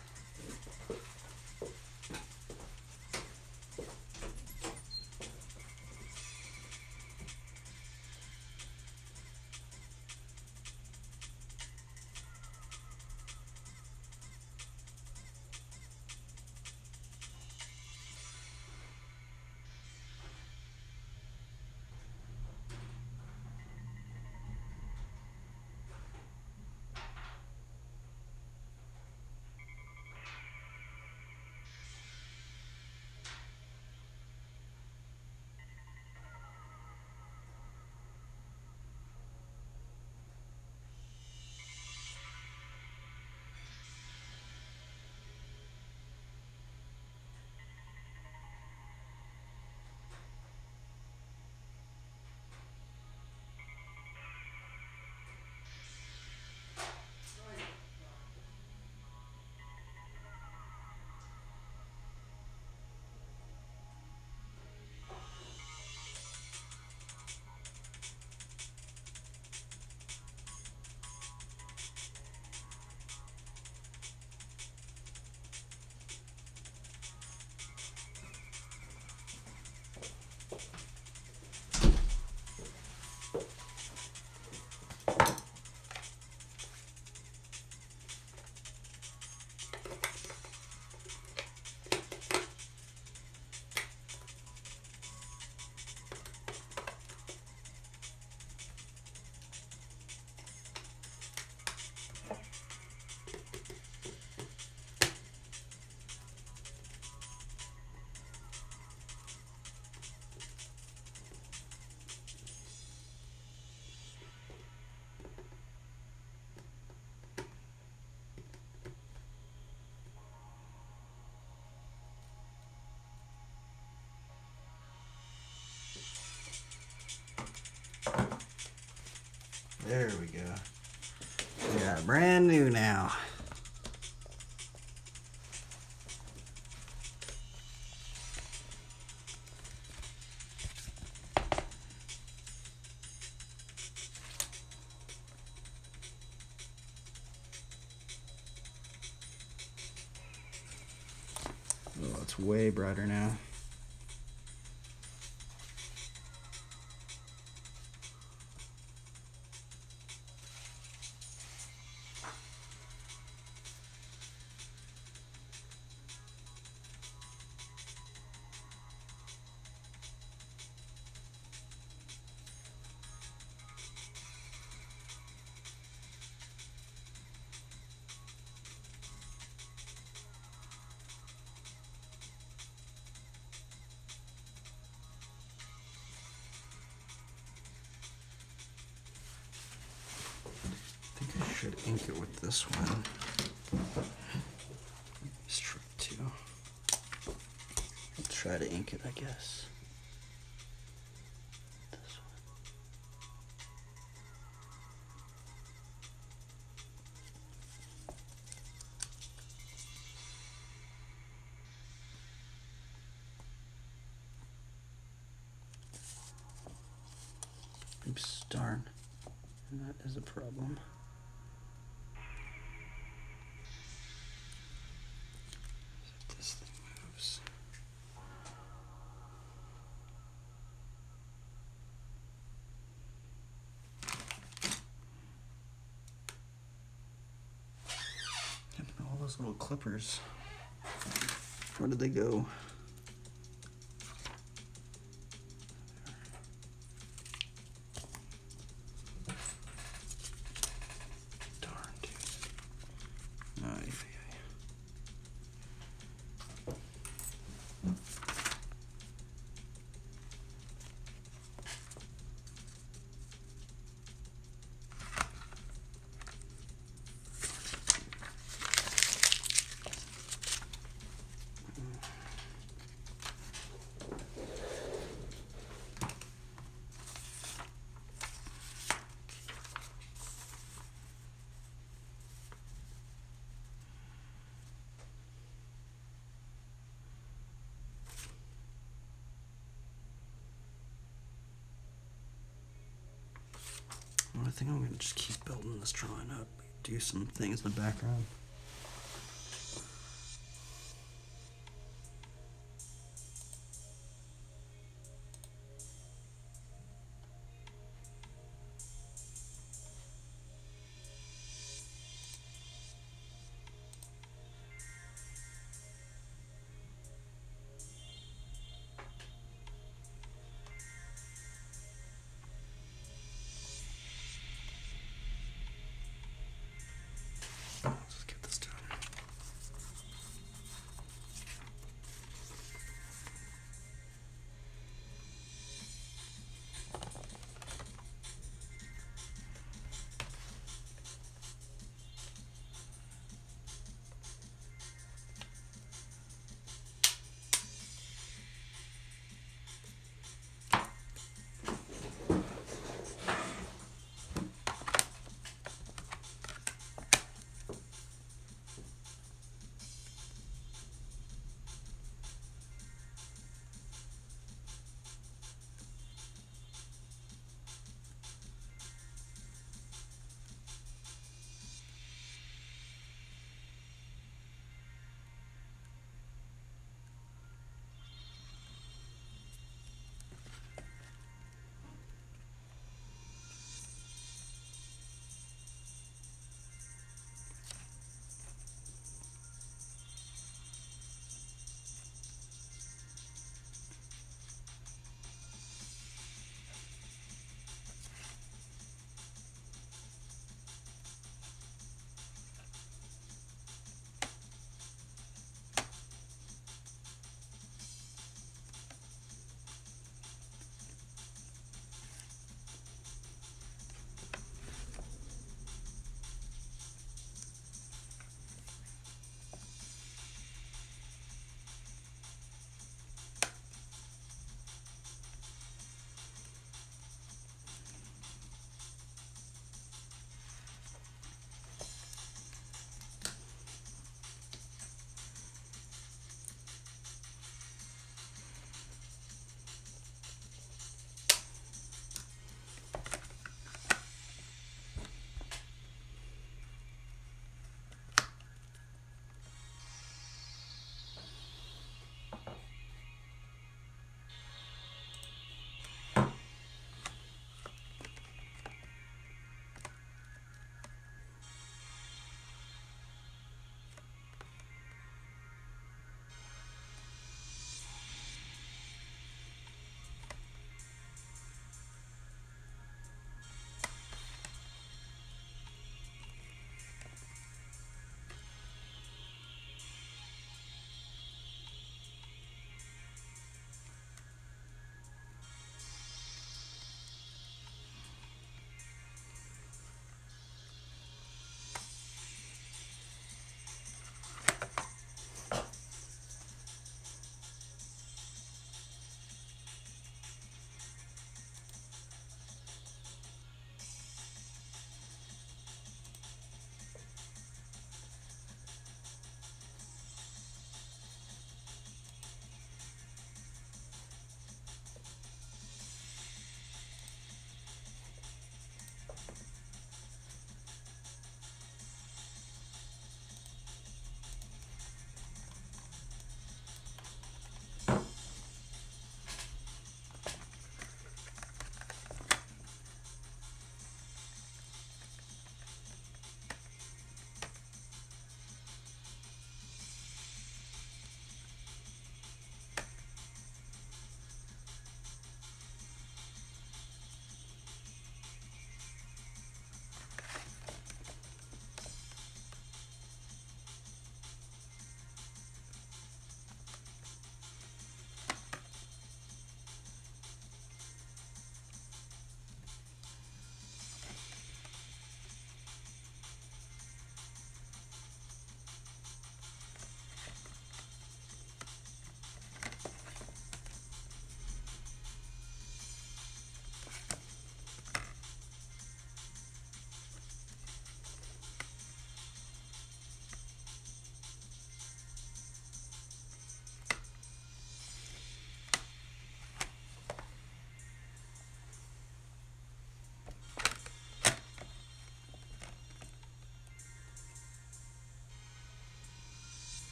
There we go. We got brand new now. Oh, it's way brighter now. I think I should ink it with this one. Let's try to. Let's try to ink it, I guess. This one. Oops, darn. And that is a problem. So this thing moves. those little clippers. Where did they go? Darn, dude. Ay, ay, ay. Well, I think I'm gonna just keep building this drawing up. Do some things in the background. Let's just get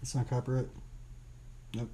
It's not copyright. Nope.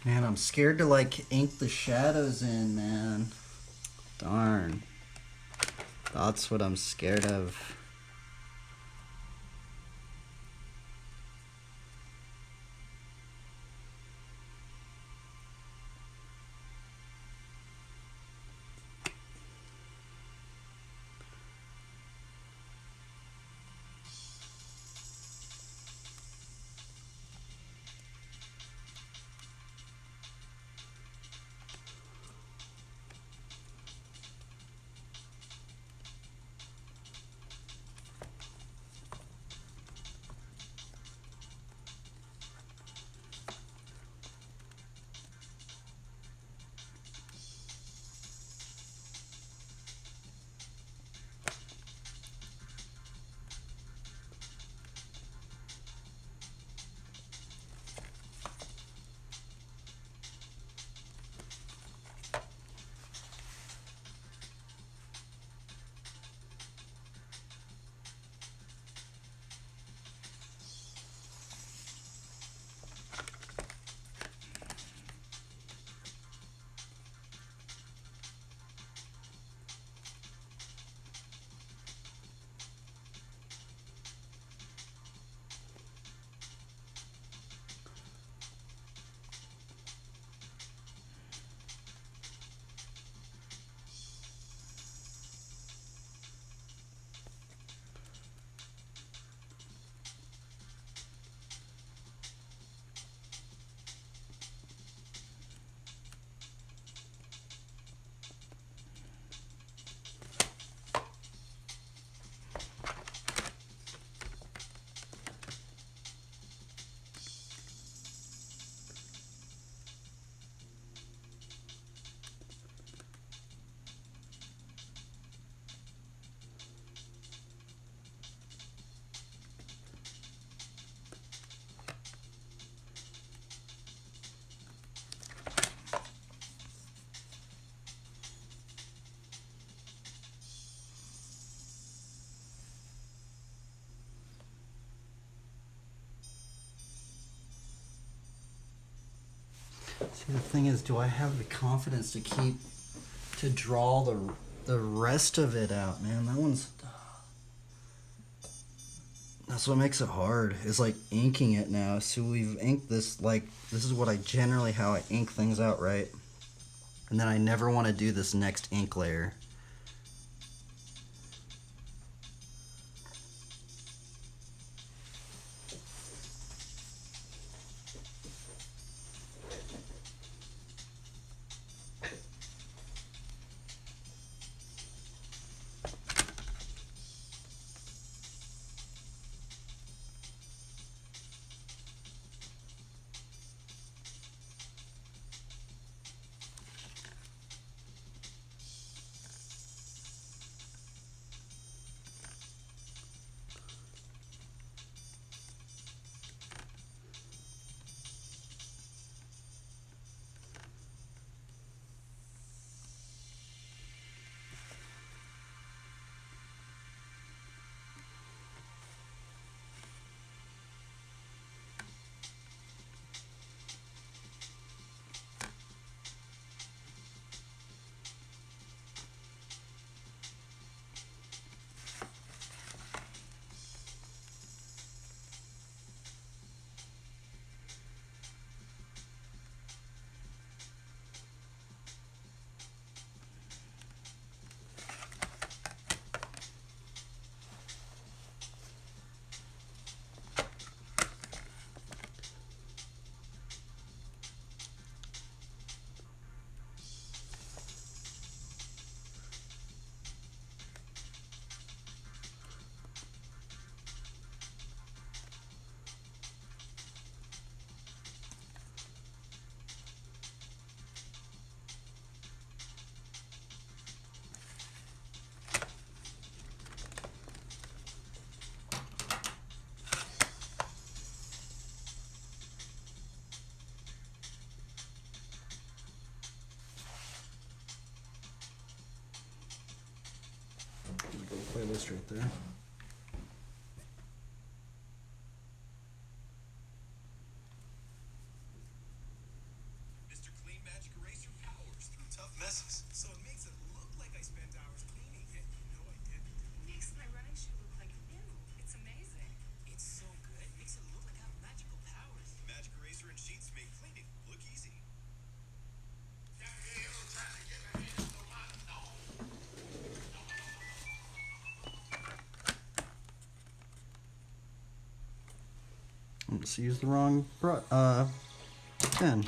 Man, I'm scared to like ink the shadows in, man. Darn. That's what I'm scared of. See, the thing is, do I have the confidence to draw the rest of it out, man? That's what makes it hard. Is like inking it now. So we've inked this, like, this is what I generally how I ink things out, right? And then I never want to do this next ink layer. Playlist right there. Let's use the wrong pen.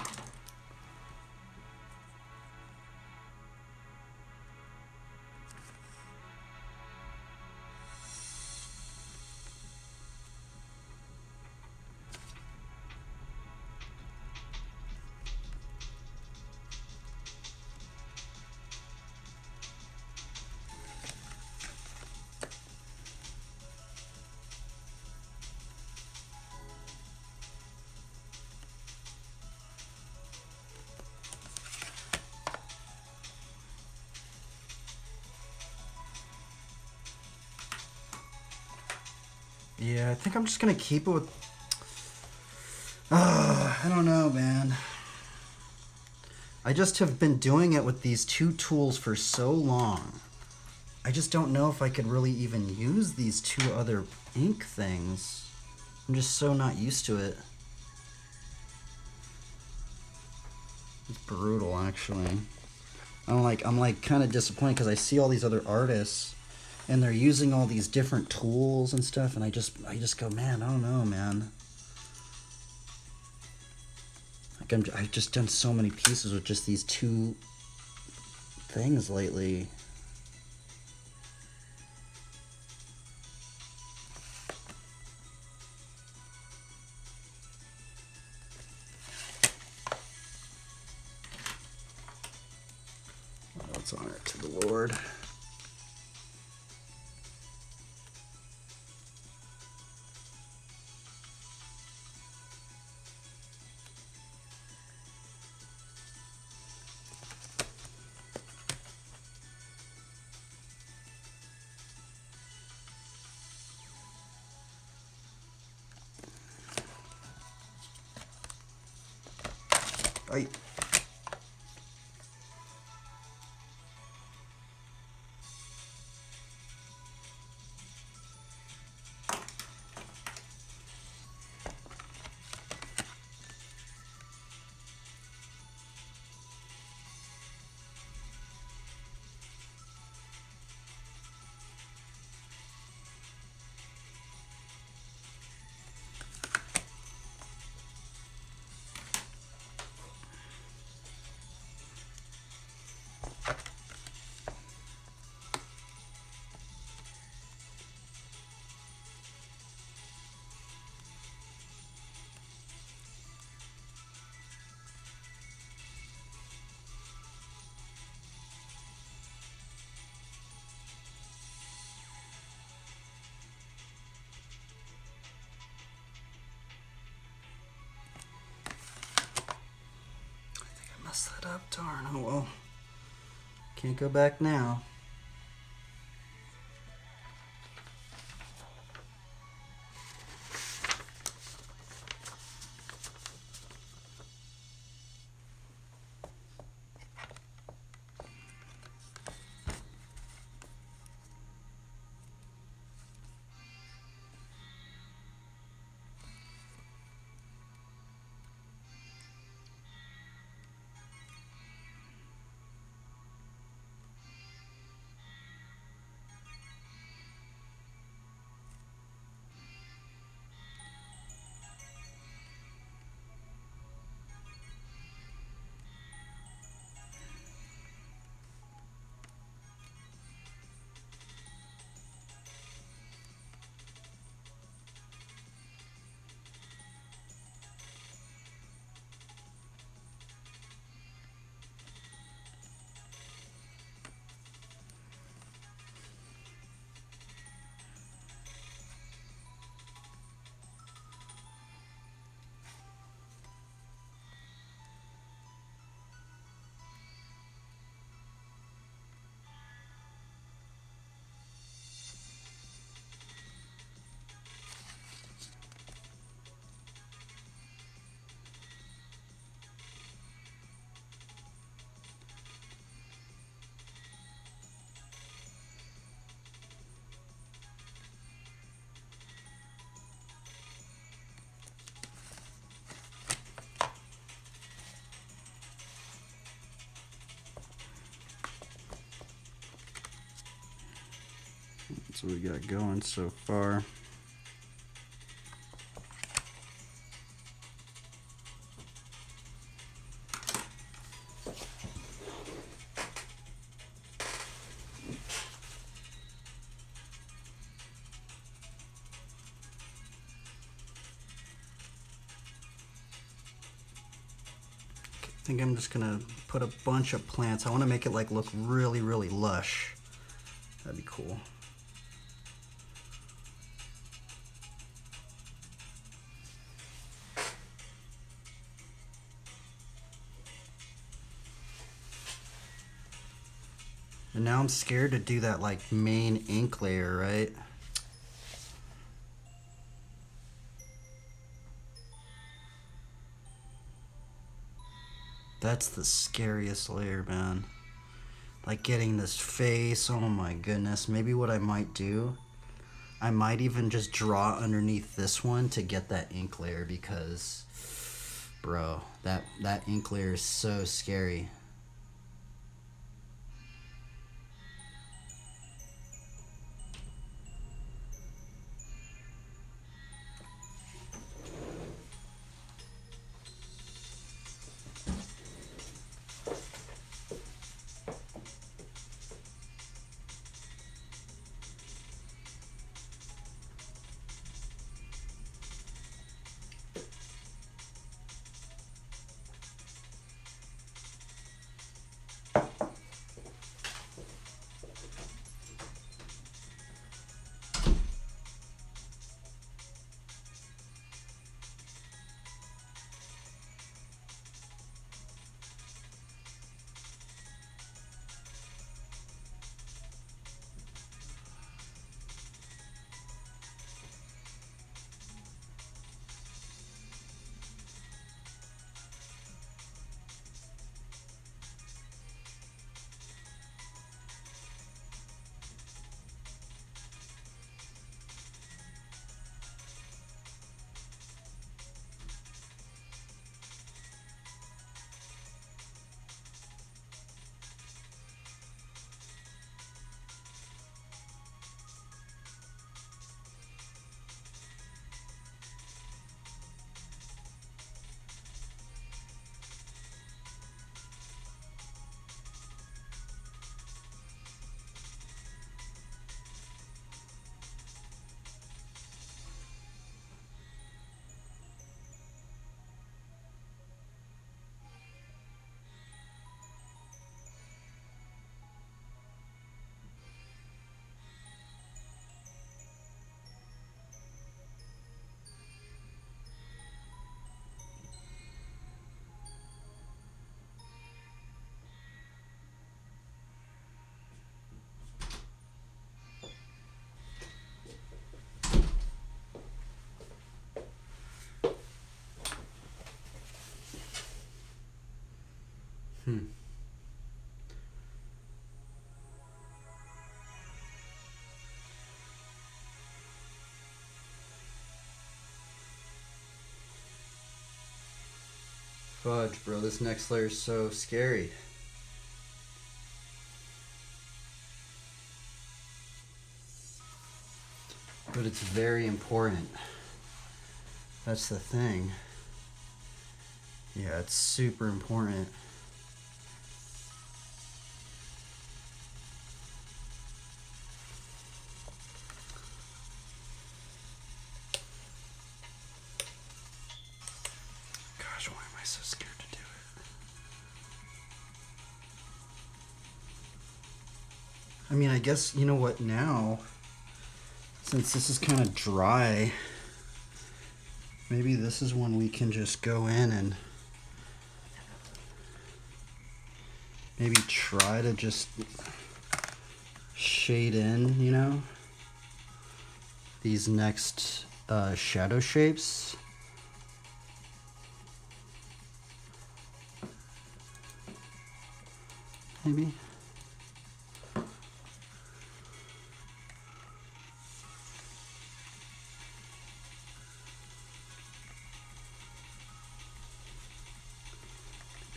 Yeah, I think I'm just gonna keep it with. I don't know, man. I just have been doing it with these two tools for so long. I just don't know if I could really even use these two other ink things. I'm just so not used to it. It's brutal, actually. I'm like kind of disappointed because I see all these other artists and they're using all these different tools and stuff, and I just go, man, I don't know, man. Like I've just done so many pieces with just these two things lately. Let's honor it to the Lord. Ay. Messed that up, darn. Oh well. Can't go back now. That's what we got going so far. think I'm just gonna put a bunch of plants. I want to make it like look really, really lush. That'd be cool. And now I'm scared to do that like main ink layer, right? That's the scariest layer, man. Like getting this face, oh my goodness. Maybe what I might do, I might even just draw underneath this one to get that ink layer because, bro, that ink layer is so scary. Fudge, bro, this next layer is so scary. But it's very important. That's the thing. Yeah, it's super important. Gosh, why am I so scared to do it? I mean, I guess, you know what, now, since this is kind of dry, maybe this is when we can just go in and maybe try to just shade in, you know, these next shadow shapes. Maybe.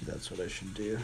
That's what I should do.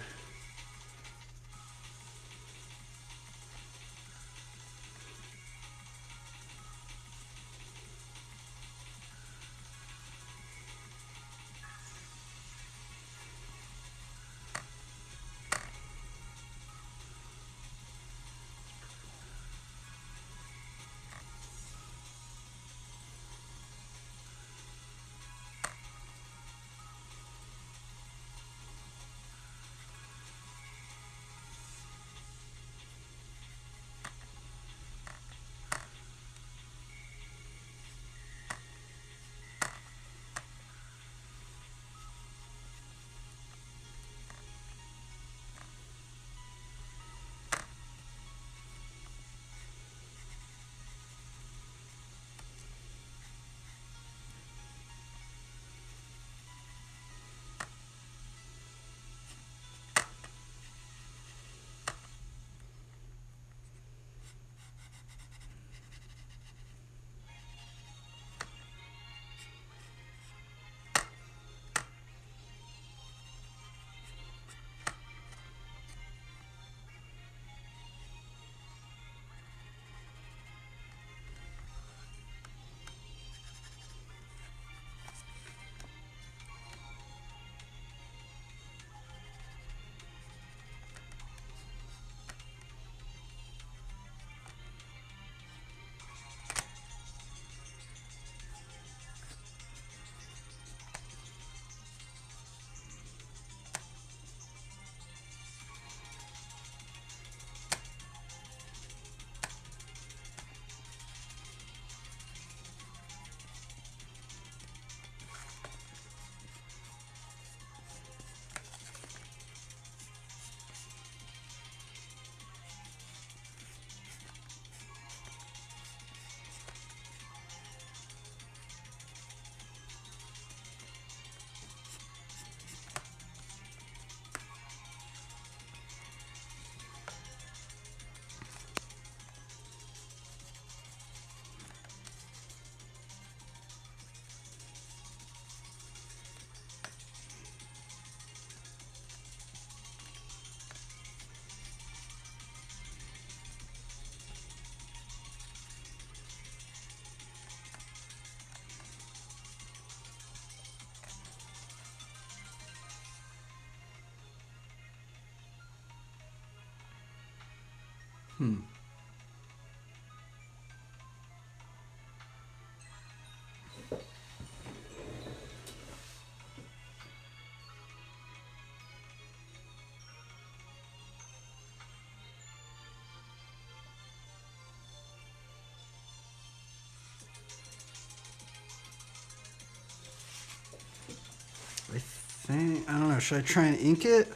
I don't know, should I try and ink it?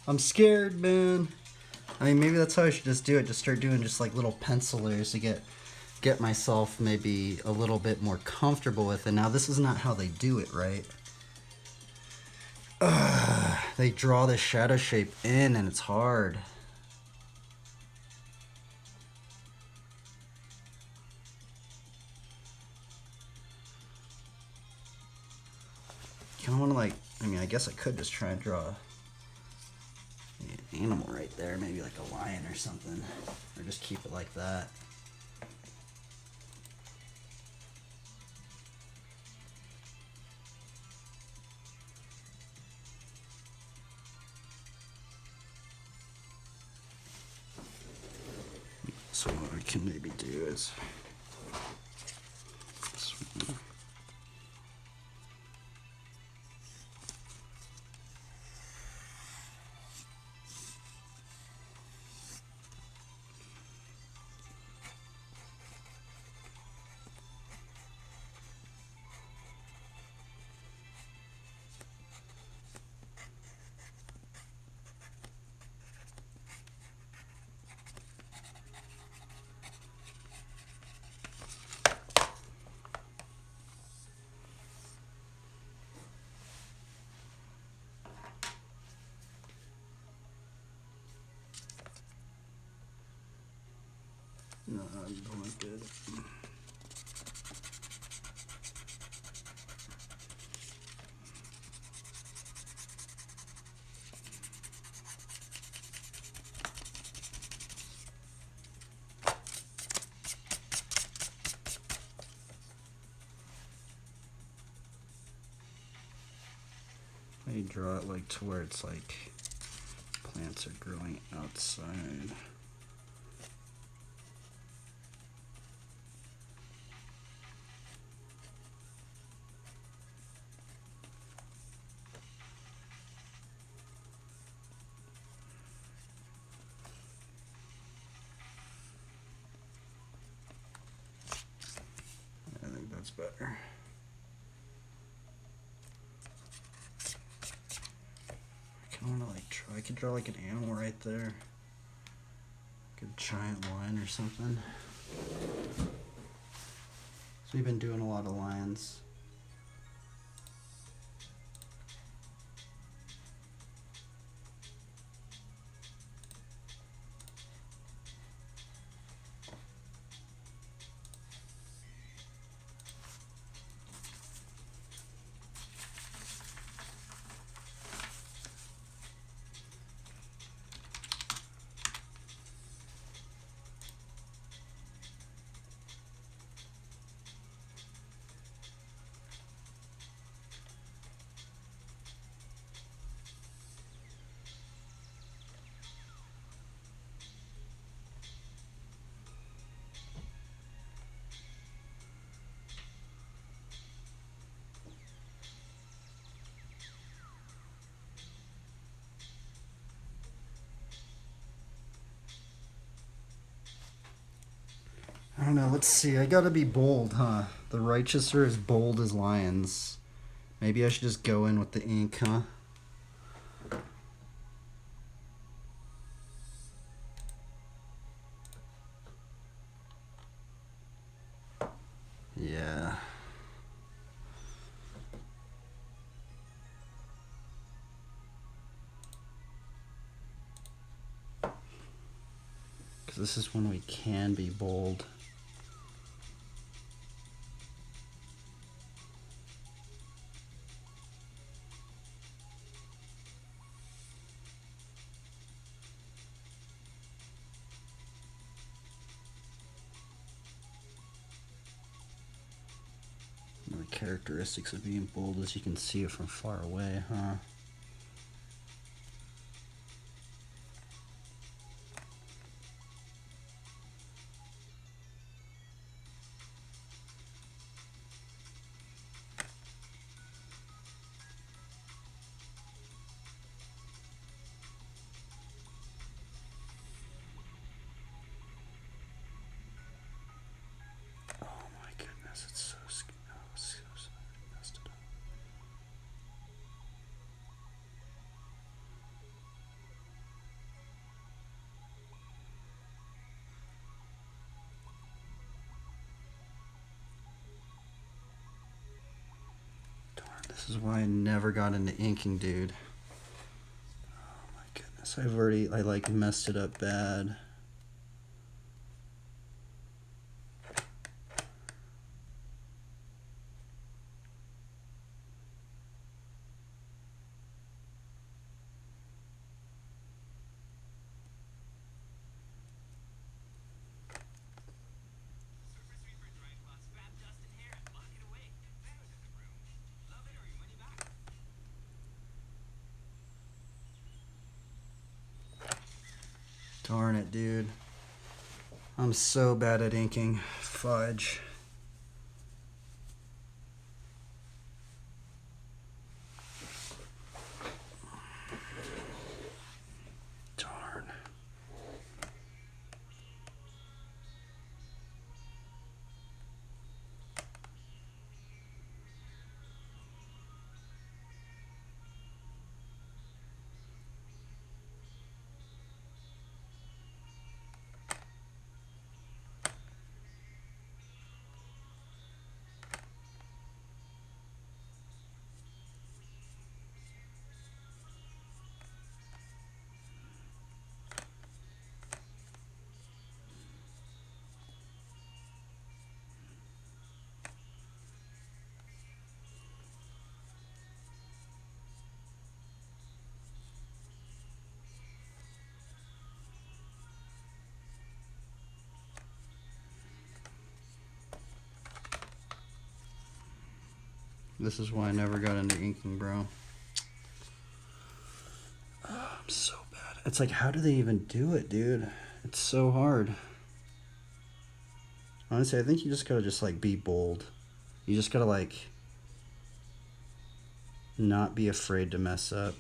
I'm scared, man. I mean, maybe that's how I should just do it. Just start doing just like little pencilers to get myself maybe a little bit more comfortable with it. Now, this is not how they do it, right? They draw the shadow shape in and it's hard. I kind of want to like, I mean, I guess I could just try and draw an animal right there, maybe like a lion or something, or just keep it like that. So what I can maybe do is no, I'm going good. I draw it like to where it's like plants are growing outside. I think that's better. I kind of want to like try. I could draw like an animal right there, like a giant lion or something. So we've been doing a lot of lions. I don't know, let's see. I gotta be bold, huh? The righteous are as bold as lions. Maybe I should just go in with the ink, huh? Yeah. Because this is when we can be bold. The characteristics of being bold is you can see it from far away, huh? This is why I never got into inking, dude. Oh my goodness, I like messed it up bad.
Surface Reaper dry cloths trap dust and hair and lock it away. Better than the broom. Love it or your money back.
Darn it, dude. I'm so bad at inking. Fudge. Darn. This is why I never got into inking, bro. Oh, I'm so bad. It's like, how do they even do it, dude? It's so hard. Honestly, I think you just gotta like be bold. You just gotta like not be afraid to mess up.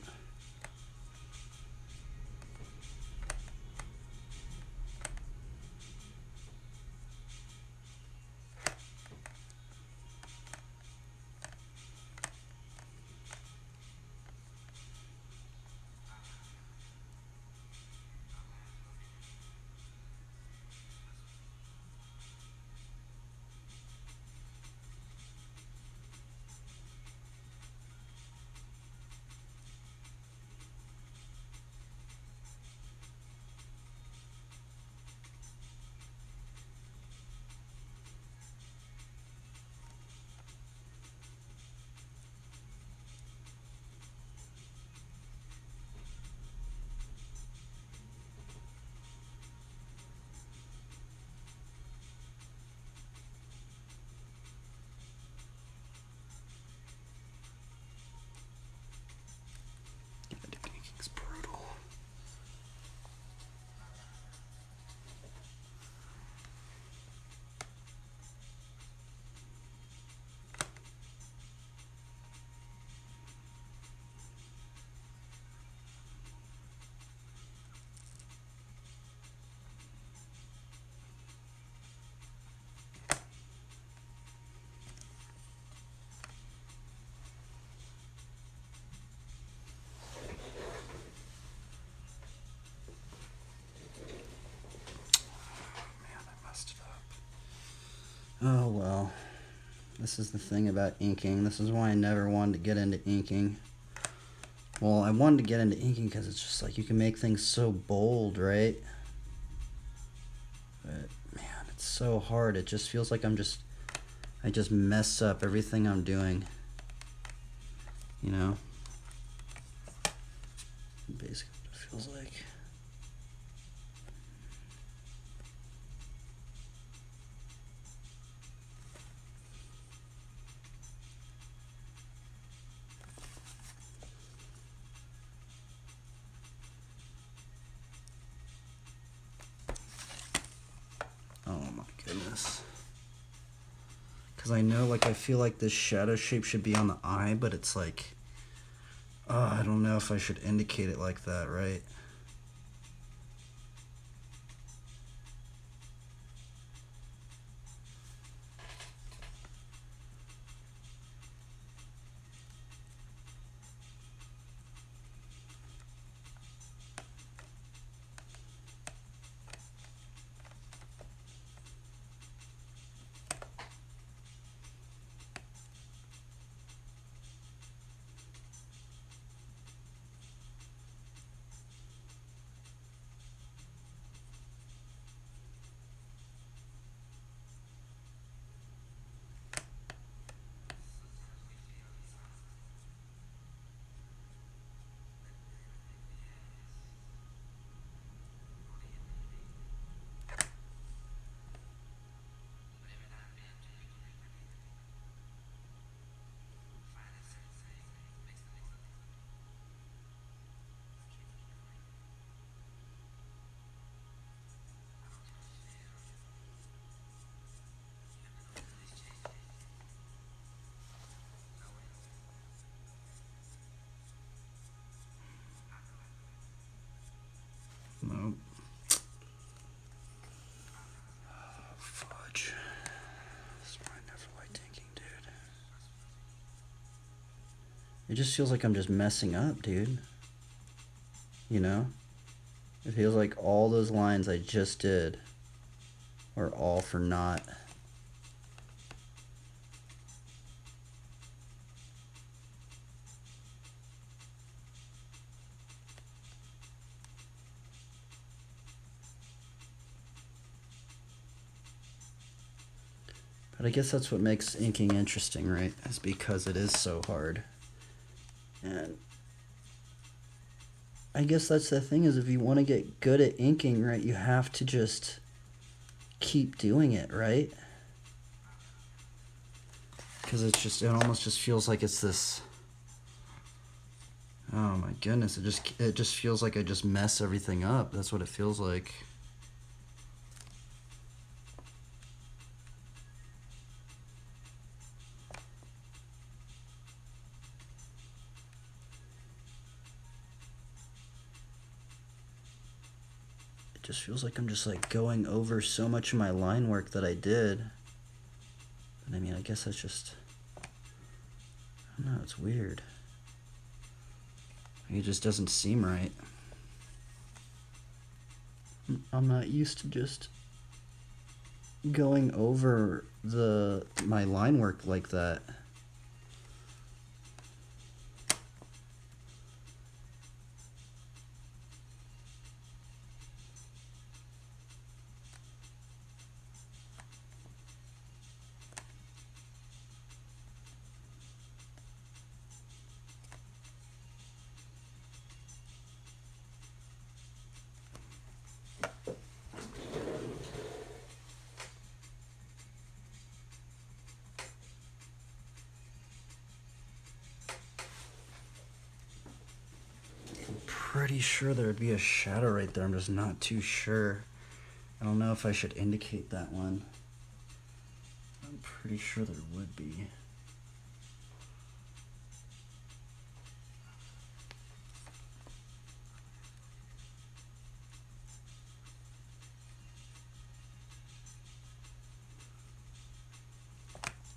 It's brutal. Oh well, this is the thing about inking. This is why I never wanted to get into inking. Well, I wanted to get into inking because it's just like you can make things so bold, right? But man, it's so hard. It just feels like I just mess up everything I'm doing. You know? Basically what it feels like. Oh my goodness. Because I know, like, I feel like this shadow shape should be on the eye, but it's like, I don't know if I should indicate it like that, right? It just feels like I'm just messing up, dude. You know? It feels like all those lines I just did are all for naught. But I guess that's what makes inking interesting, right? Is because it is so hard. And I guess that's the thing, is if you want to get good at inking, right, you have to just keep doing it, right? Because it almost just feels like it's this, oh my goodness, it just feels like I just mess everything up. That's what it feels like. It just feels like I'm just like going over so much of my line work that I did. But I mean, I guess that's just, I don't know, it's weird. It just doesn't seem right. I'm not used to just going over my line work like that. Pretty sure there would be a shadow right there. I'm just not too sure. I don't know if I should indicate that one. I'm pretty sure there would be.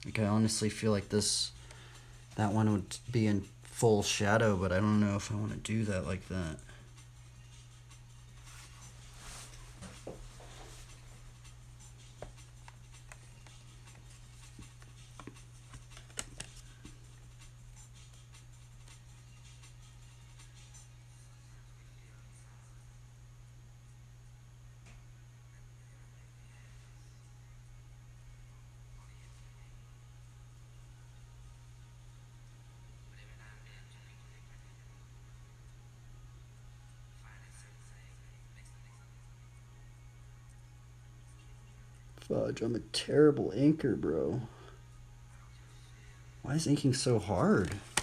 Like, I honestly feel like that one would be in full shadow, but I don't know if I want to do that like that. Fudge, I'm a terrible inker, bro. Why is inking so hard? I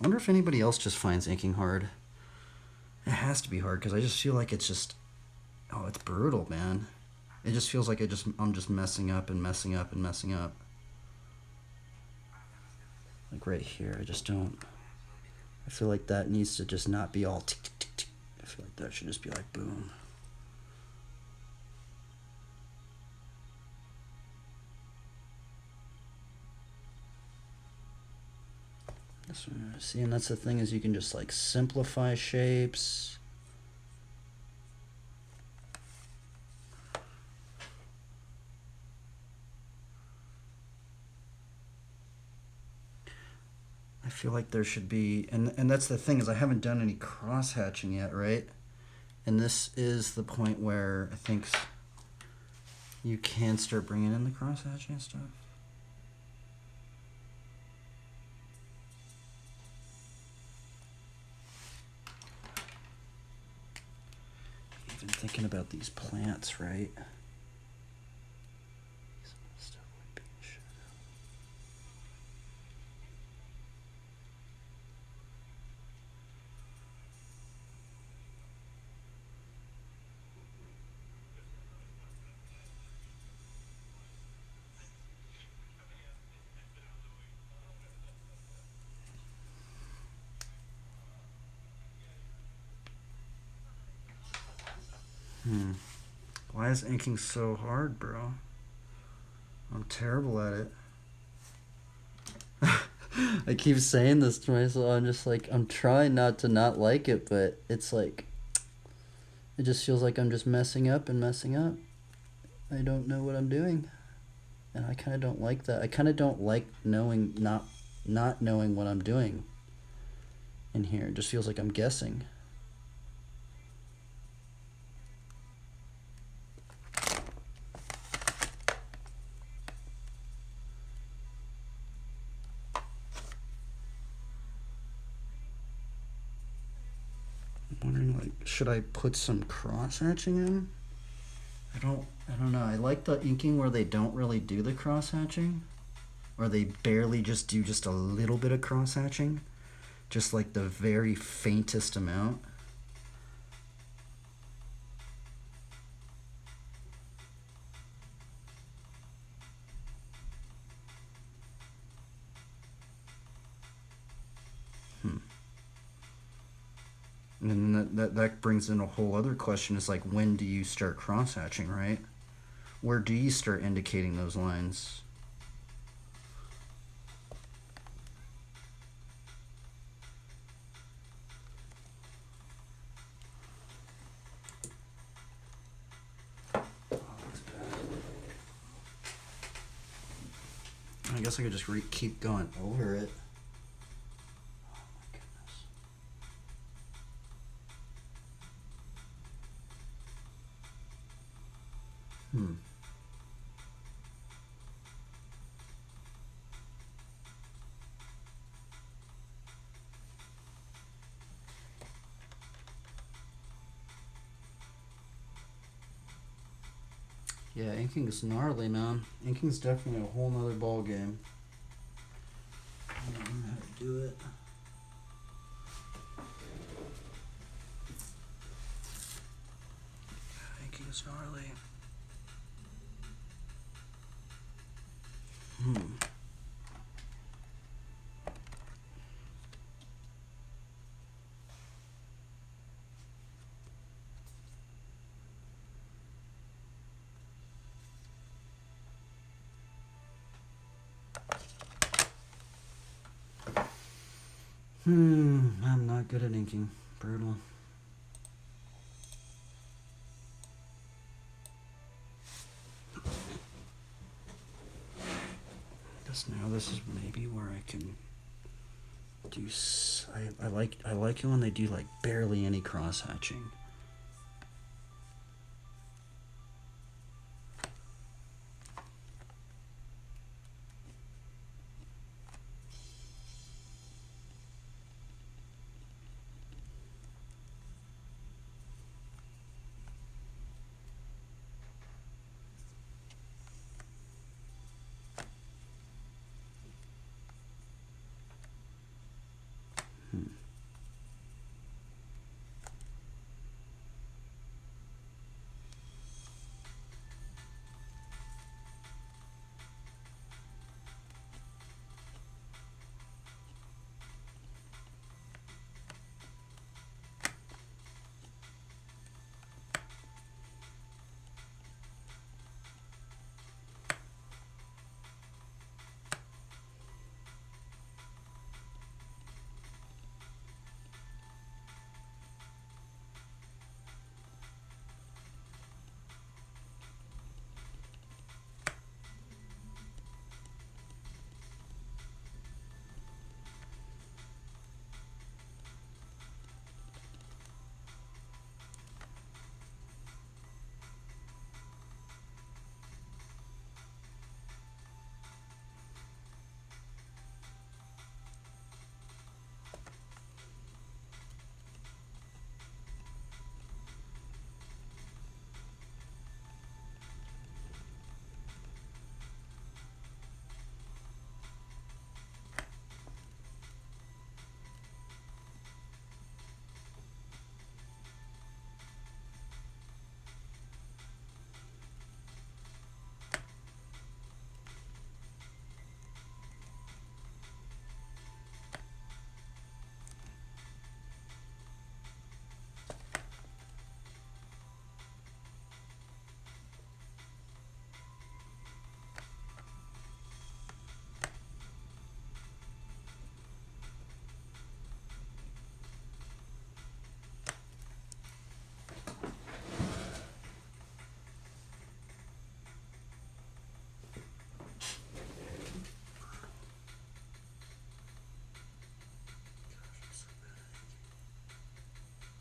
wonder if anybody else just finds inking hard. It has to be hard, because I just feel like it's just, oh, it's brutal, man. It just feels like I'm just messing up and messing up and messing up. Like right here, I just don't. I feel like that needs to just not be all tick, tick, tick, tick. I feel like that should just be like boom. See, and that's the thing, is you can just like simplify shapes. I feel like there should be, and that's the thing, is I haven't done any cross hatching yet, right? And this is the point where I think you can start bringing in the cross hatching stuff. Even thinking about these plants, right? Stuff would be in shadow. Why is inking so hard, bro? I'm terrible at it. I keep saying this to myself. I'm just like, I'm trying not to not like it, but it's like, it just feels like I'm just messing up and messing up. I don't know what I'm doing. And I kind of don't like that. I kind of don't like knowing, not knowing what I'm doing in here. It just feels like I'm guessing. I'm wondering, like, should I put some cross hatching in? I don't know. I like the inking where they don't really do the cross hatching, or they barely just do just a little bit of cross hatching, just like the very faintest amount. And then that brings in a whole other question. Is like, when do you start cross hatching, right? Where do you start indicating those lines? I guess I could just keep going over it. Oh my goodness. Yeah, inking's gnarly, man. Inking's definitely a whole nother ball game. I don't know how to do it. Inking's gnarly. I'm not good at inking. Brutal. Guess now this is maybe where I can do. I like it when they do like barely any cross hatching.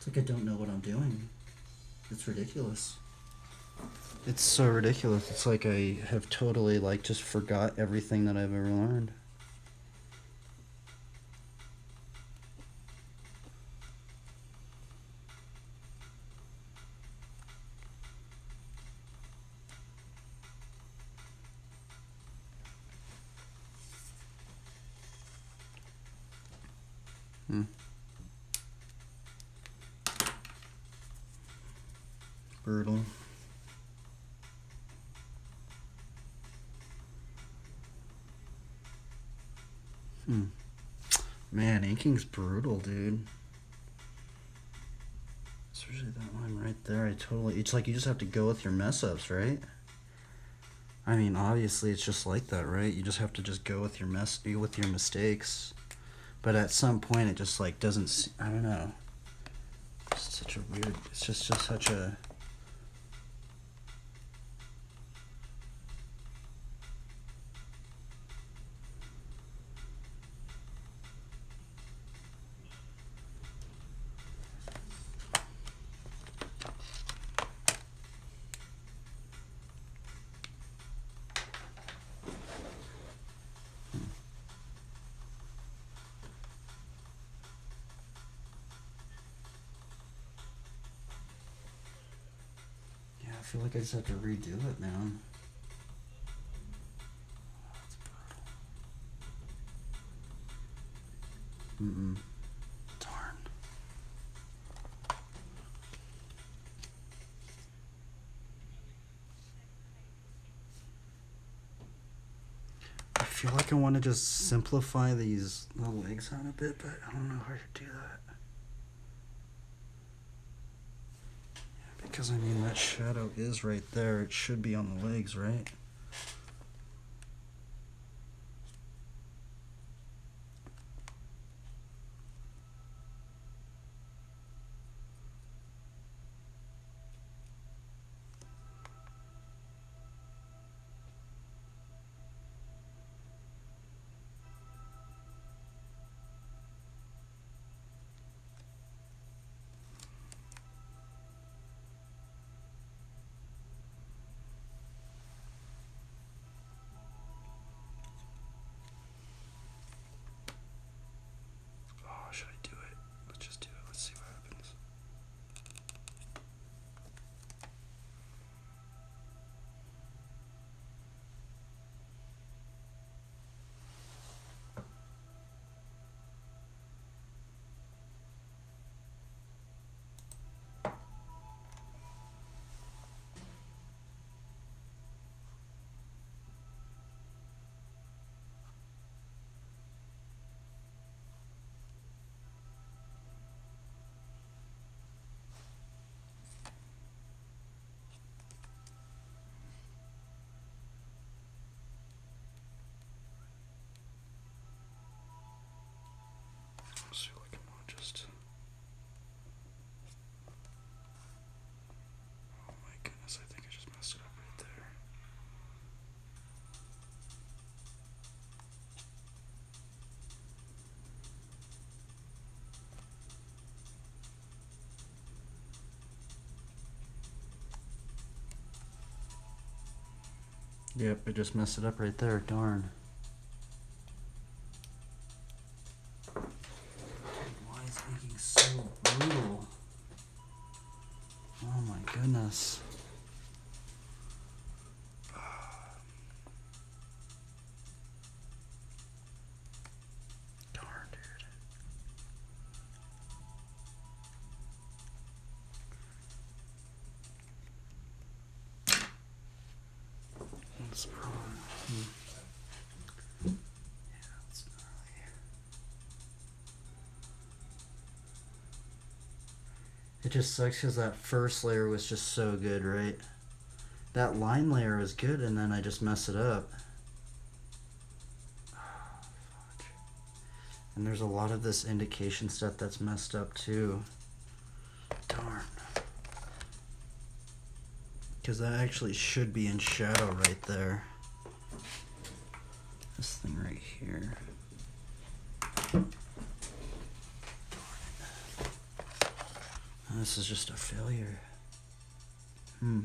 It's like I don't know what I'm doing. It's ridiculous. It's so ridiculous. It's like I have totally like just forgot everything that I've ever learned. Brutal. Man, inking's brutal, dude. Especially that line right there. It's like you just have to go with your mess ups, right? I mean, obviously it's just like that, right? You just have to just go with your mistakes. But at some point it just like doesn't, I don't know. It's such a weird, it's just such a, I feel like I just have to redo it, man. Mm-mm. Darn. I feel like I want to just simplify the legs out a bit, but I don't know how to do that. Because I mean, that shadow is right there. It should be on the legs, right? Oh, should I do it? Let's just do it. Let's see what happens. Let's see, like, come on, just. Oh my goodness, I think I just messed it up right there. Yep, I just messed it up right there. Darn. Why is inking so brutal? Oh my goodness. Darn, dude. That's wrong. Yeah, it's gnarly. It just sucks because that first layer was just so good, right? That line layer was good, and then I just messed it up. And there's a lot of this indication stuff that's messed up too. Darn. Because that actually should be in shadow right there. This thing right here. This is just a failure. Hmm.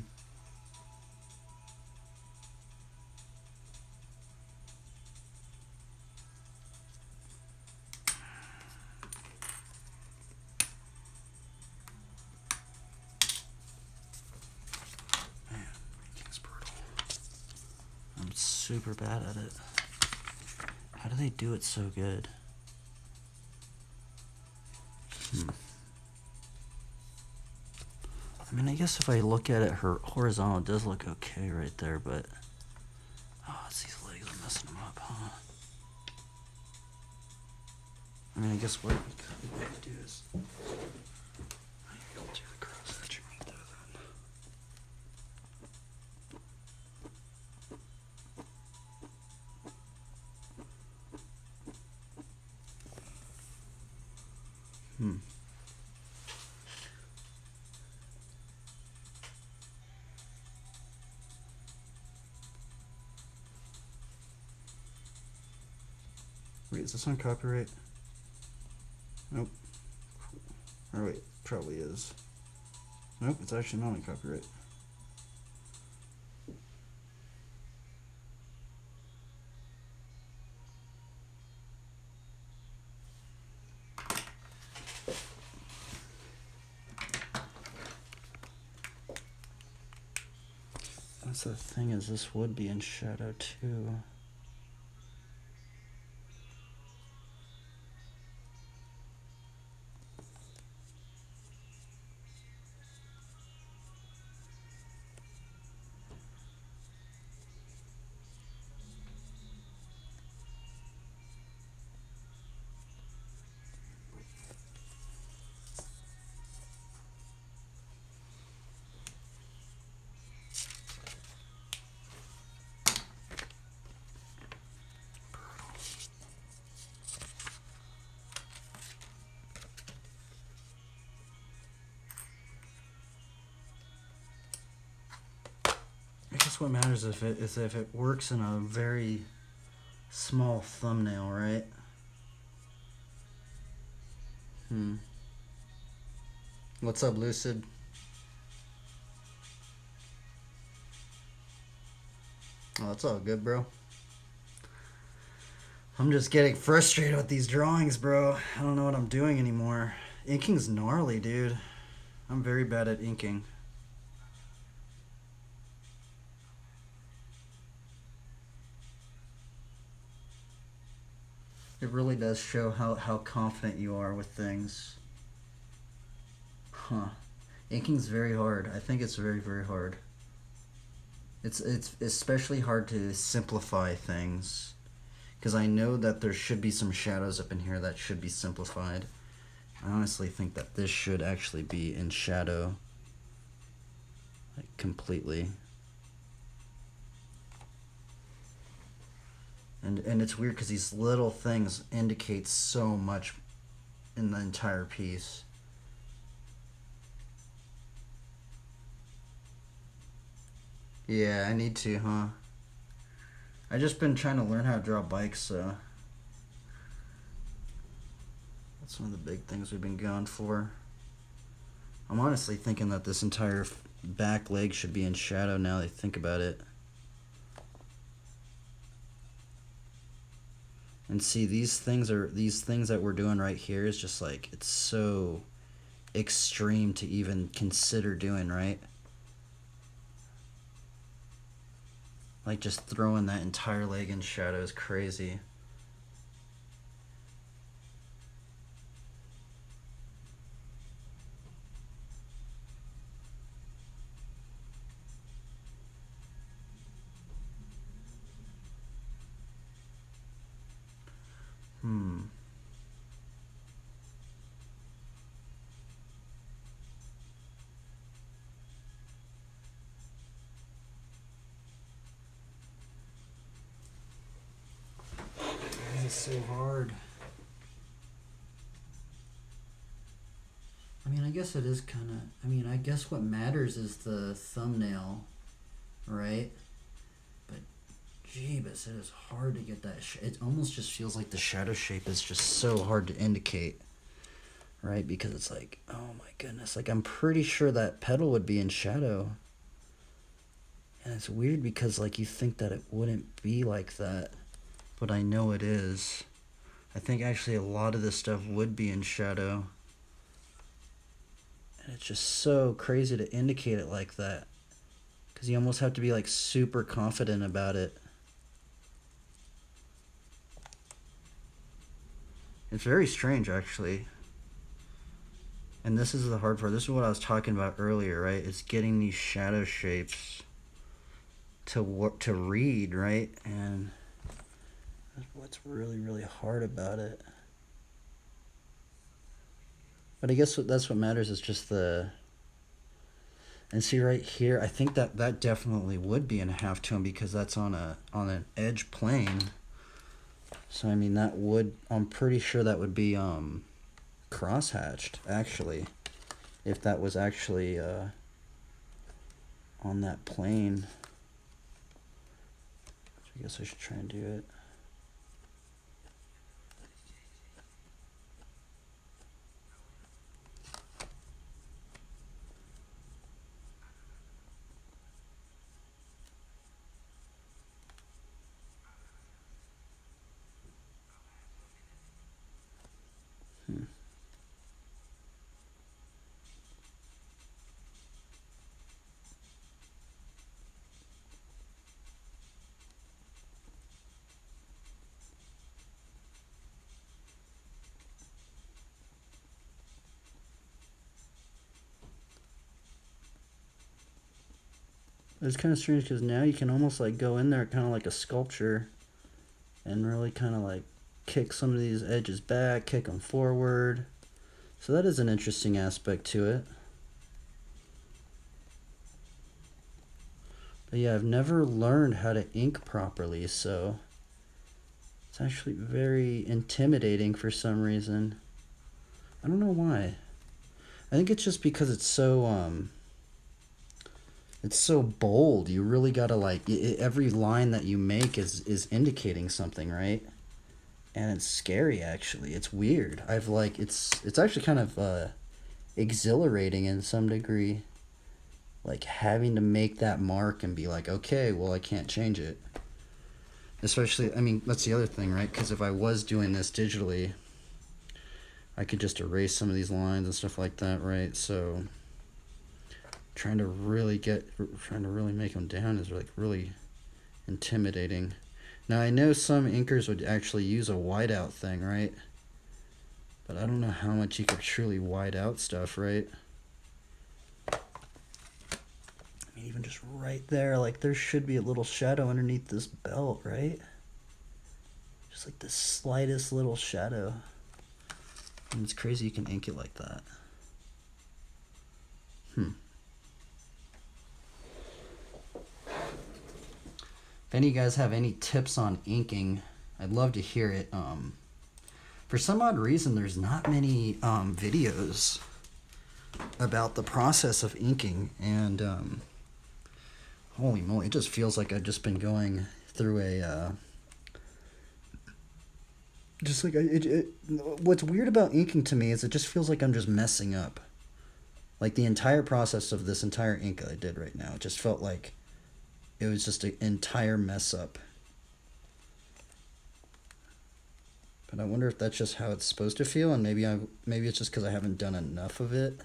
Man, making's brutal. I'm super bad at it. How do they do it so good? I mean, I guess if I look at it, her horizontal does look okay right there, but oh, it's these legs are messing them up, huh? I mean, I guess what we could do is I can do the cross hatching right there then. Wait, is this on copyright? Nope. Or wait, probably is. Nope, it's actually not on copyright. That's the thing, is this would be in shadow too. I guess what matters is if it works in a very small thumbnail, right? What's up, Lucid? Oh, it's all good, bro. I'm just getting frustrated with these drawings, bro. I don't know what I'm doing anymore. Inking's gnarly, dude. I'm very bad at inking. It really does show how confident you are with things. Huh. Inking's very hard. I think it's very, very hard. It's especially hard to simplify things. Because I know that there should be some shadows up in here that should be simplified. I honestly think that this should actually be in shadow. Like, completely. And it's weird because these little things indicate so much in the entire piece. Yeah, I need to, huh? I just been trying to learn how to draw bikes, so that's one of the big things we've been going for. I'm honestly thinking that this entire back leg should be in shadow now that I think about it. And see, these things that we're doing right here is just like, it's so extreme to even consider doing, right? Like, just throwing that entire leg in shadow is crazy. This is so hard. I mean, I guess it is kind of, I mean, I guess what matters is the thumbnail, right? But, jeebus, it is hard to get that, it almost just feels like the shadow shape is just so hard to indicate, right? Because it's like, oh my goodness, like I'm pretty sure that pedal would be in shadow. And it's weird because like you think that it wouldn't be like that, but I know it is. I think actually a lot of this stuff would be in shadow. And it's just so crazy to indicate it like that, because you almost have to be like super confident about it. It's very strange actually. And this is the hard part. This is what I was talking about earlier, right? It's getting these shadow shapes to read, right? And that's what's really, really hard about it. But I guess that's what matters is just the... And see right here, I think that definitely would be in a halftone because that's on an edge plane. So I mean that would, I'm pretty sure that would be crosshatched actually, if that was actually on that plane. So I guess I should try and do it. It's kind of strange because now you can almost like go in there kind of like a sculpture and really kind of like kick some of these edges back, kick them forward. So that is an interesting aspect to it. But yeah, I've never learned how to ink properly, so it's actually very intimidating for some reason. I don't know why. I think it's just because it's so bold. You really gotta like every line that you make is indicating something, right? And it's scary actually. It's weird. I've like it's actually kind of exhilarating in some degree. Like having to make that mark and be like, okay, well I can't change it. Especially, I mean, that's the other thing, right? Because if I was doing this digitally, I could just erase some of these lines and stuff like that, right? So trying to really make them down is like really intimidating. Now I know some inkers would actually use a whiteout thing, right? But I don't know how much you could truly white out stuff, right? I mean, even just right there, like there should be a little shadow underneath this belt, right? Just like the slightest little shadow. And it's crazy you can ink it like that. If any of you guys have any tips on inking, I'd love to hear it. For some odd reason, there's not many videos about the process of inking, and holy moly, it just feels like I've just been going through a just like what's weird about inking to me is it just feels like I'm just messing up. Like the entire process of this entire ink that I did right now, it just felt like it was just an entire mess up. But I wonder if that's just how it's supposed to feel, and maybe it's just because I haven't done enough of it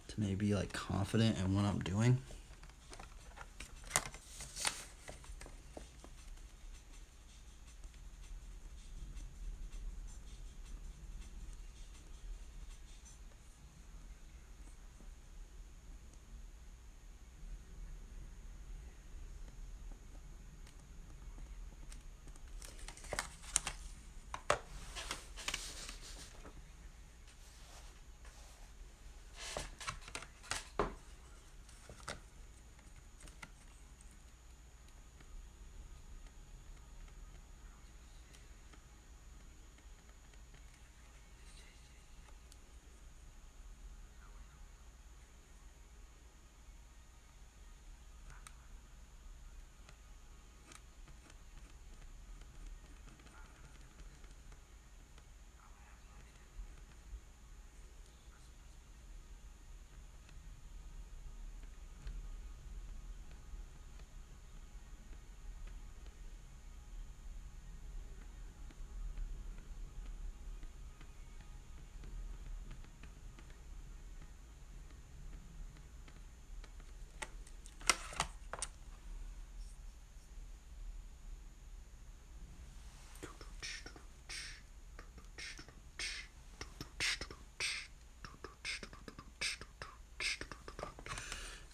to maybe be like confident in what I'm doing.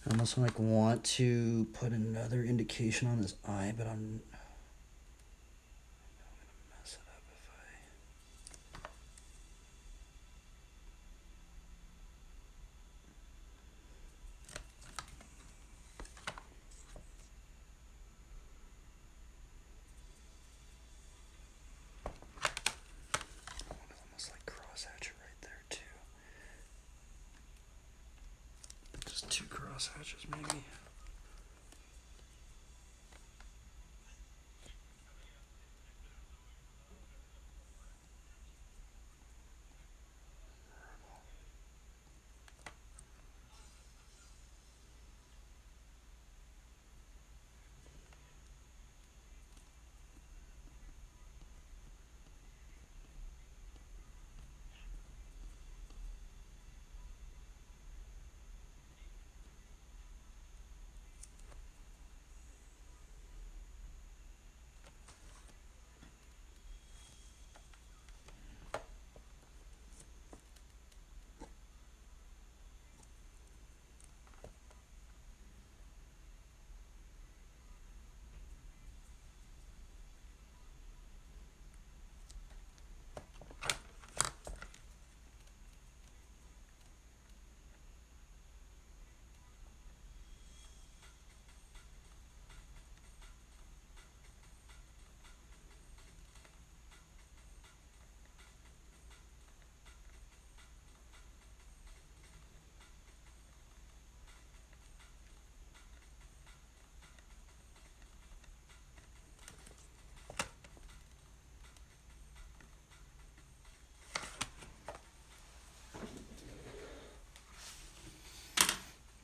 I almost like want to put another indication on his eye, but I'm gonna mess it up if I. I want to almost like cross hatch it right there too. Just 2 cross hatches maybe.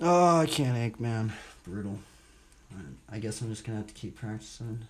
Oh, I can't ink, man. Brutal. I guess I'm just gonna have to keep practicing.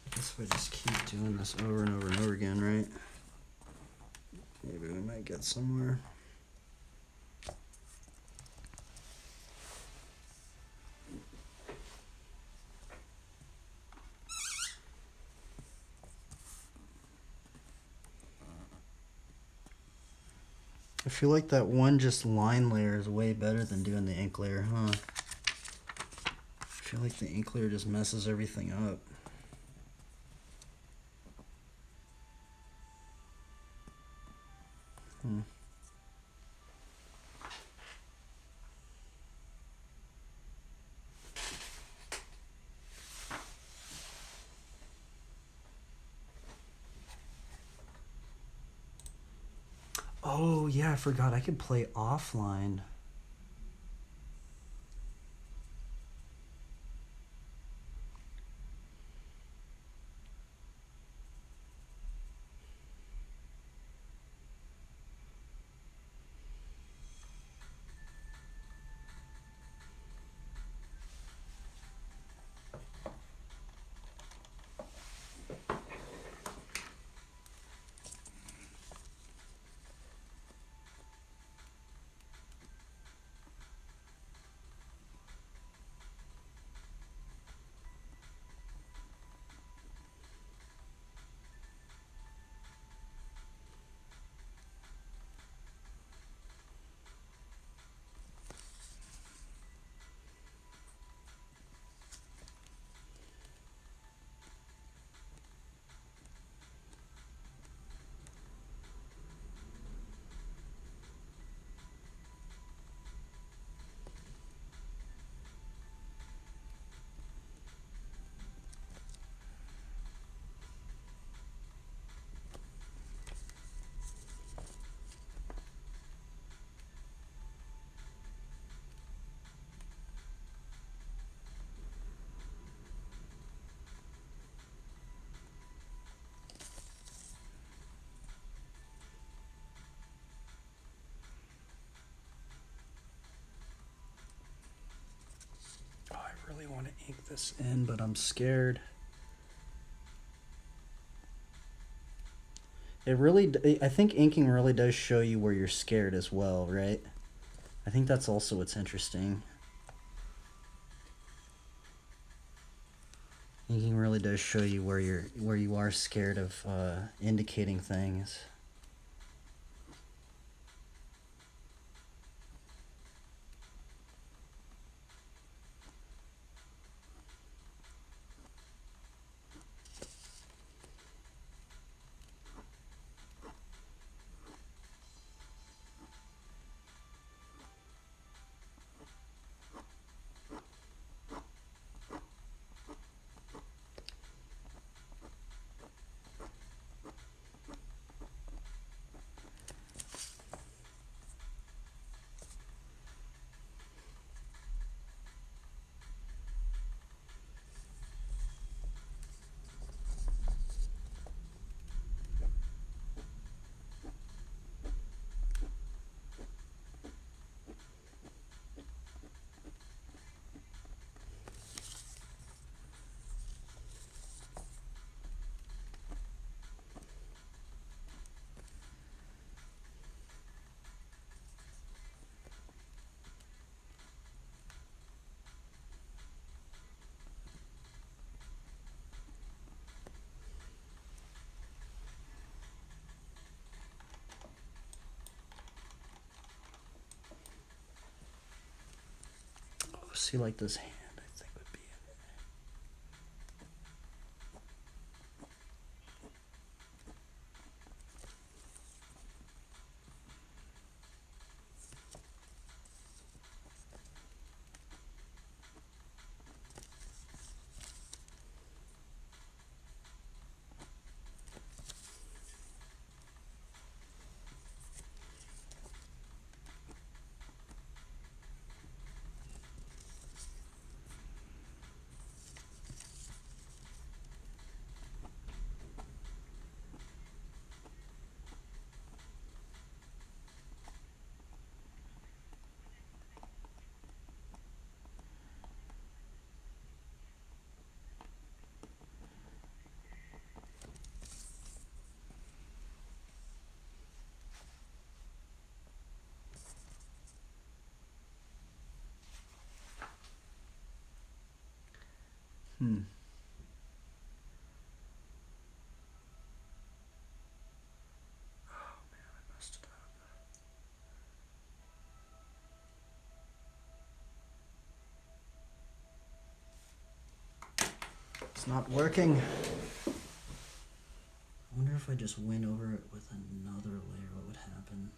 I guess if I just keep doing this over and over and over again, right? Maybe we might get somewhere. I feel like that one just line layer is way better than doing the ink layer, huh? I feel like the ink layer just messes everything up. Oh, yeah, I forgot I could play offline. really want to ink this in, but I'm scared. I think inking really does show you where you're scared as well, right? I think that's also what's interesting. Inking really does show you where you are scared of indicating things. See, like this hand, I think would be it. Oh man, I messed it up. It's not working. I wonder if I just went over it with another layer, what would happen?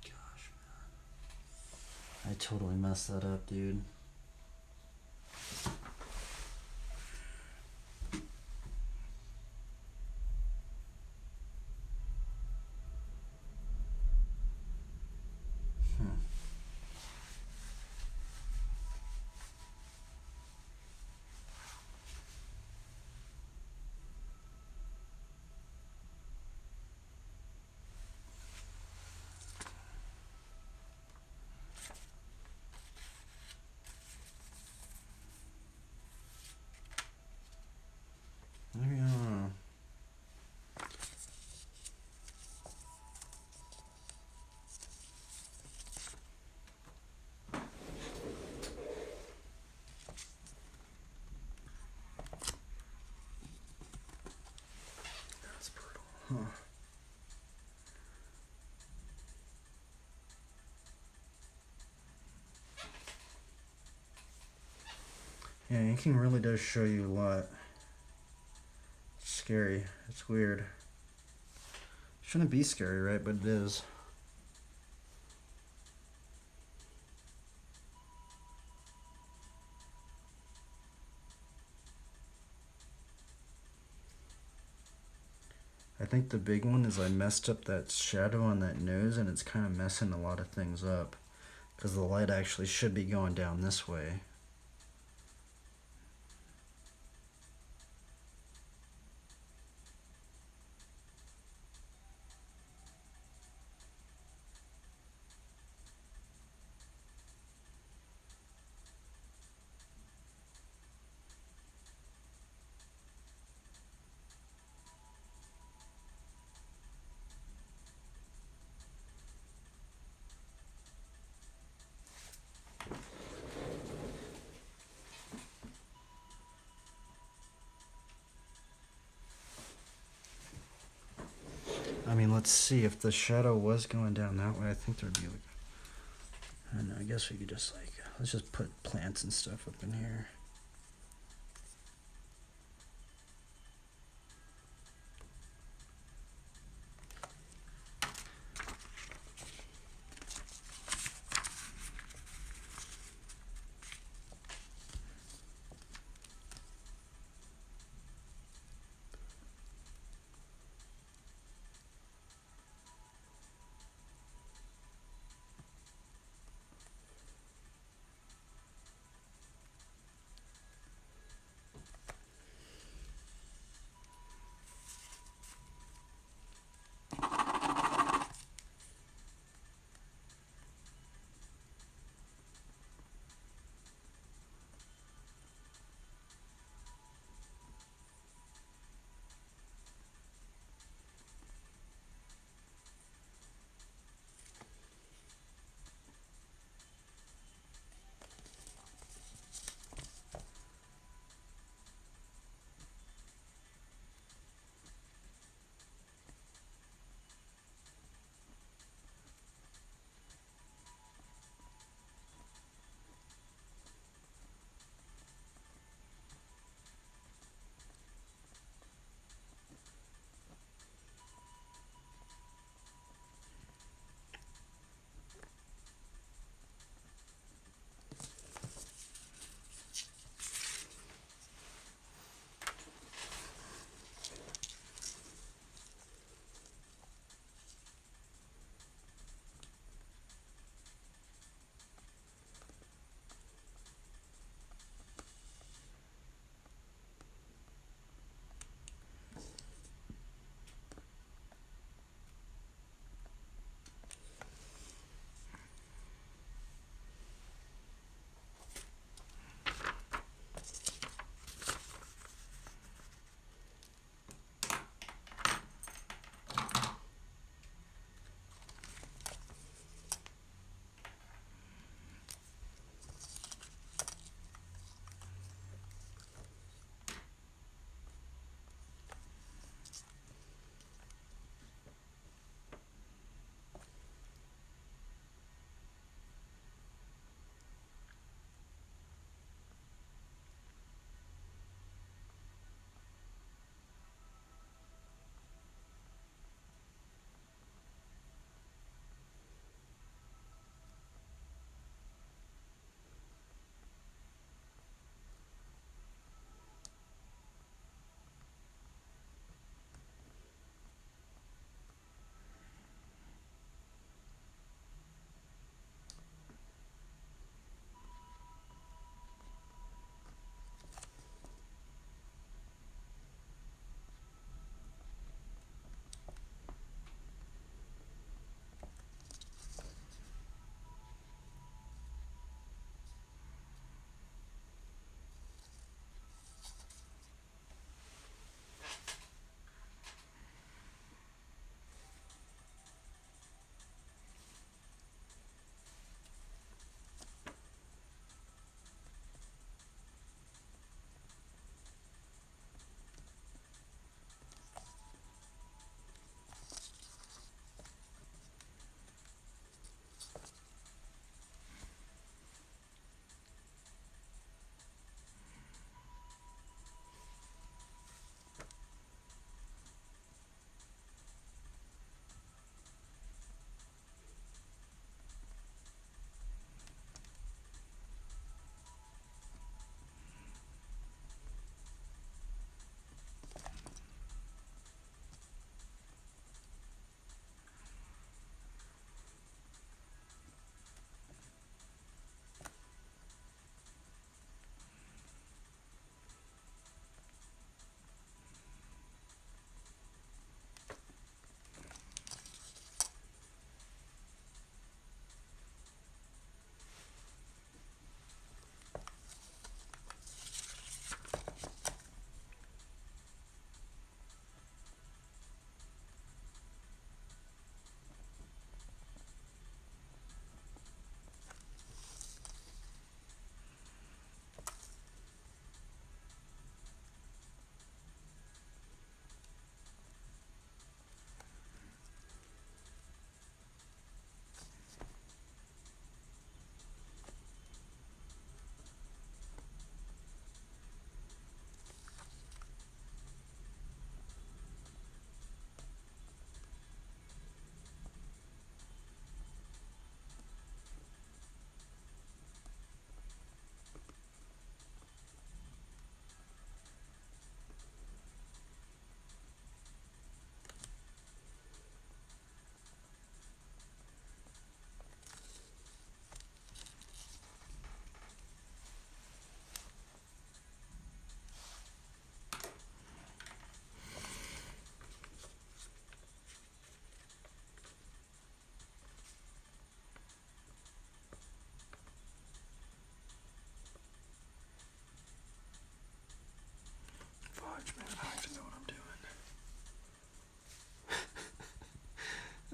Gosh, man. I totally messed that up, dude. Maybe I don't know. That's brutal, huh? Yeah, inking really does show you a lot. It's scary. It's weird. Shouldn't be scary, right? But it is. I think the big one is I messed up that shadow on that nose, and it's kind of messing a lot of things up because the light actually should be going down this way. mean, let's see if the shadow was going down that way. I think there'd be like, I don't know. I guess we could just like, let's just put plants and stuff up in here.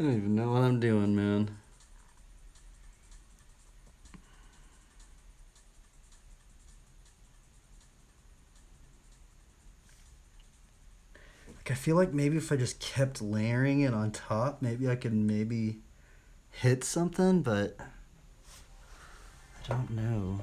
I don't even know what I'm doing, man. Like, I feel like maybe if I just kept layering it on top, maybe I could maybe hit something, but I don't know.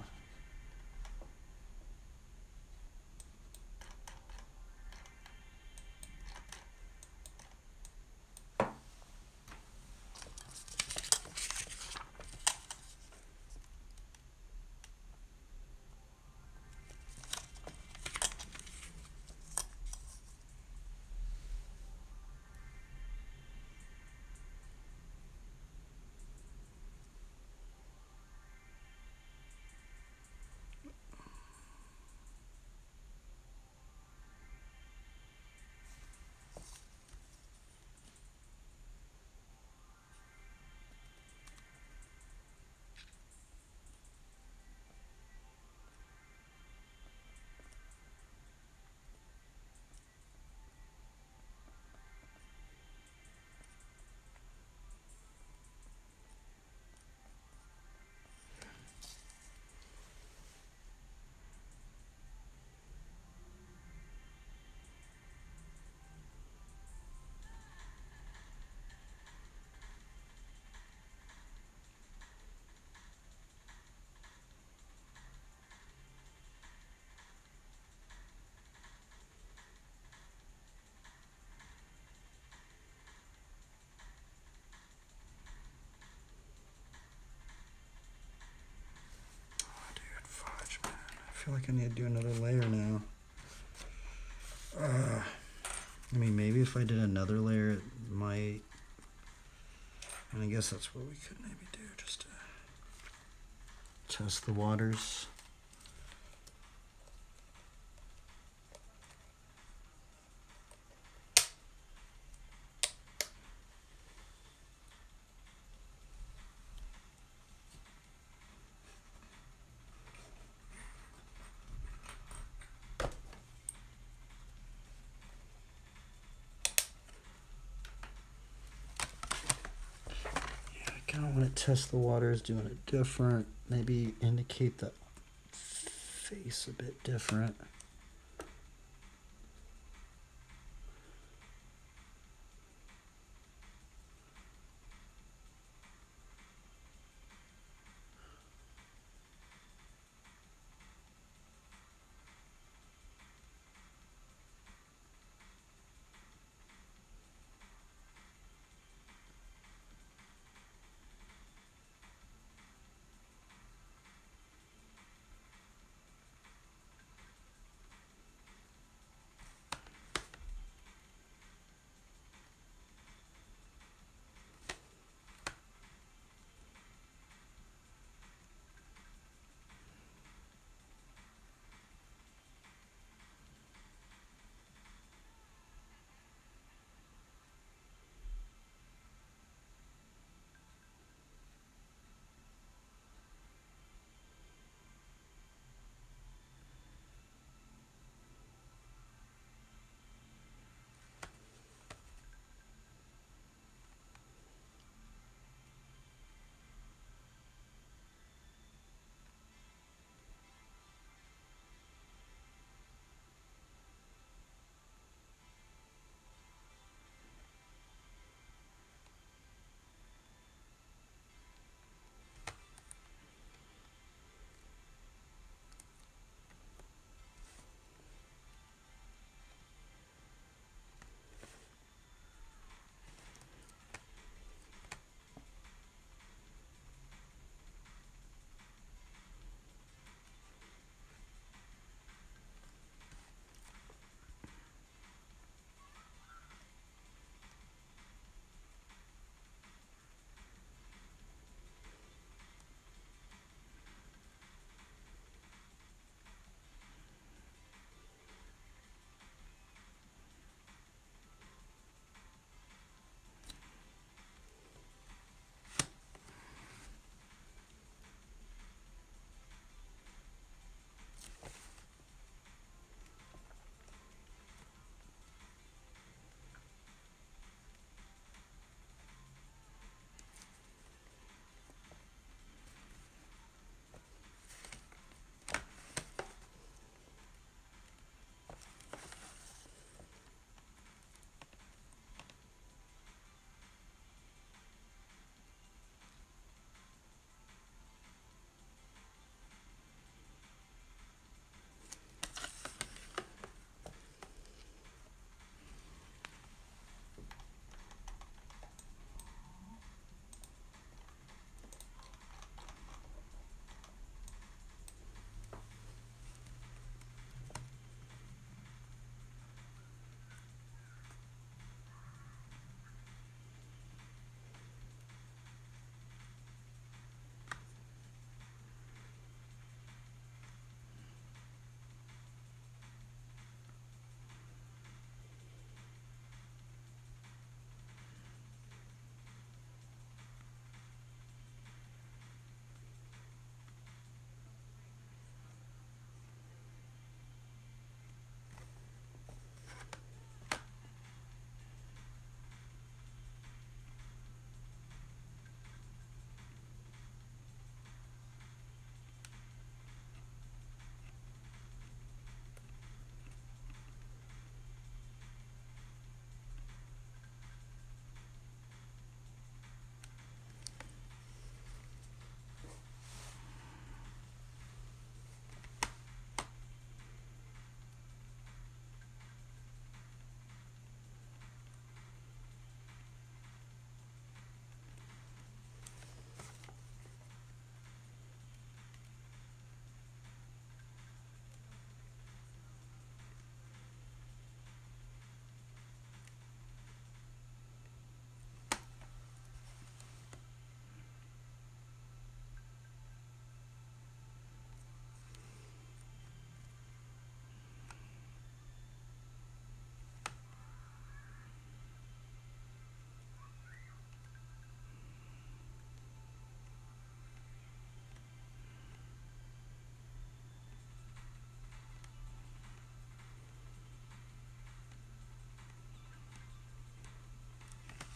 Dude, fudge, man. I feel like I need to do another layer now. I mean, maybe if I did another layer, it might. And I guess that's what we could maybe do, just to test the waters. I kind of want to test the waters, doing it different. Maybe indicate the face a bit different.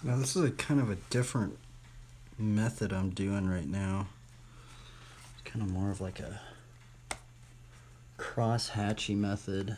Now this is a kind of a different method I'm doing right now. It's kind of more of like a cross hatchy method.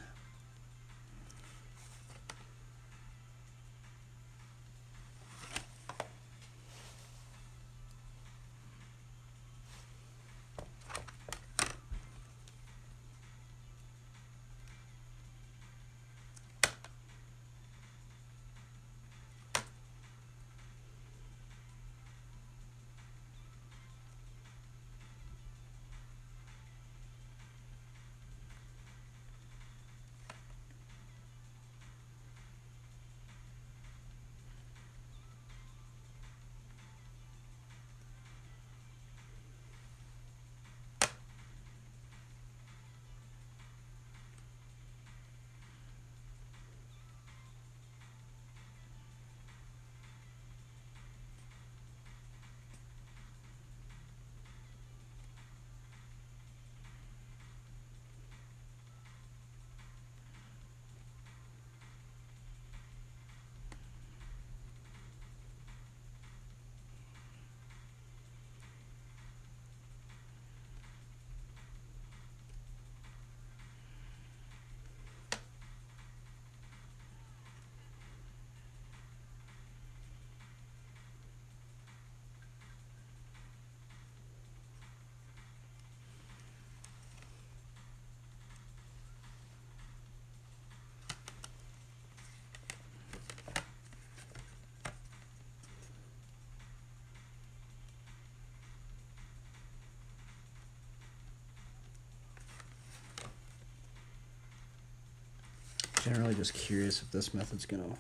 Generally just curious if this method's what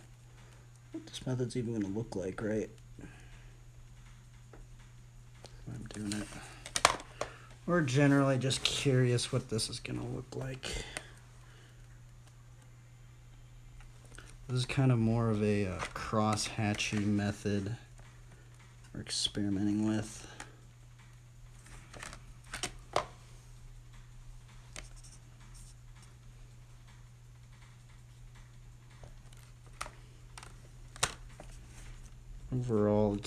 this method's even gonna look like, right? When I'm doing it. Or generally just curious what this is gonna look like. This is kind of more of a cross-hatchy method we're experimenting with. Overall, what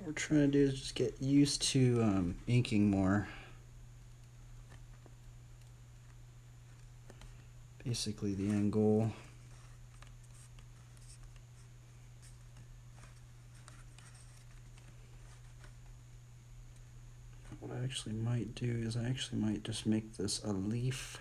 we're trying to do is just get used to inking more. Basically the end goal. What I actually might do is I actually might just make this a leaf.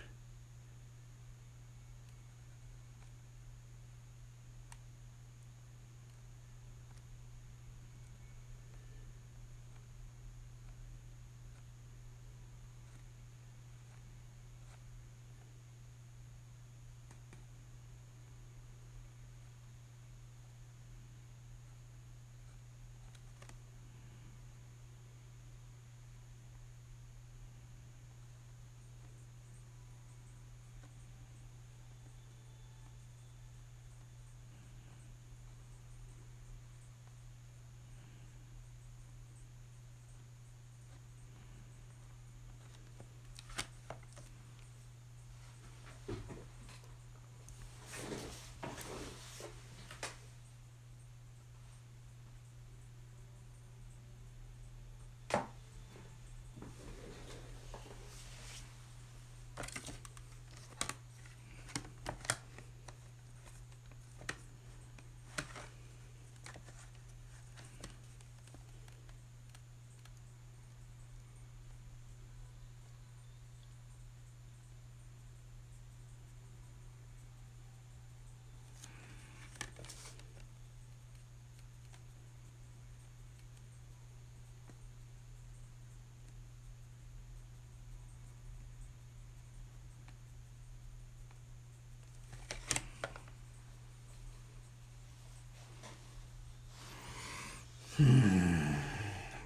I'm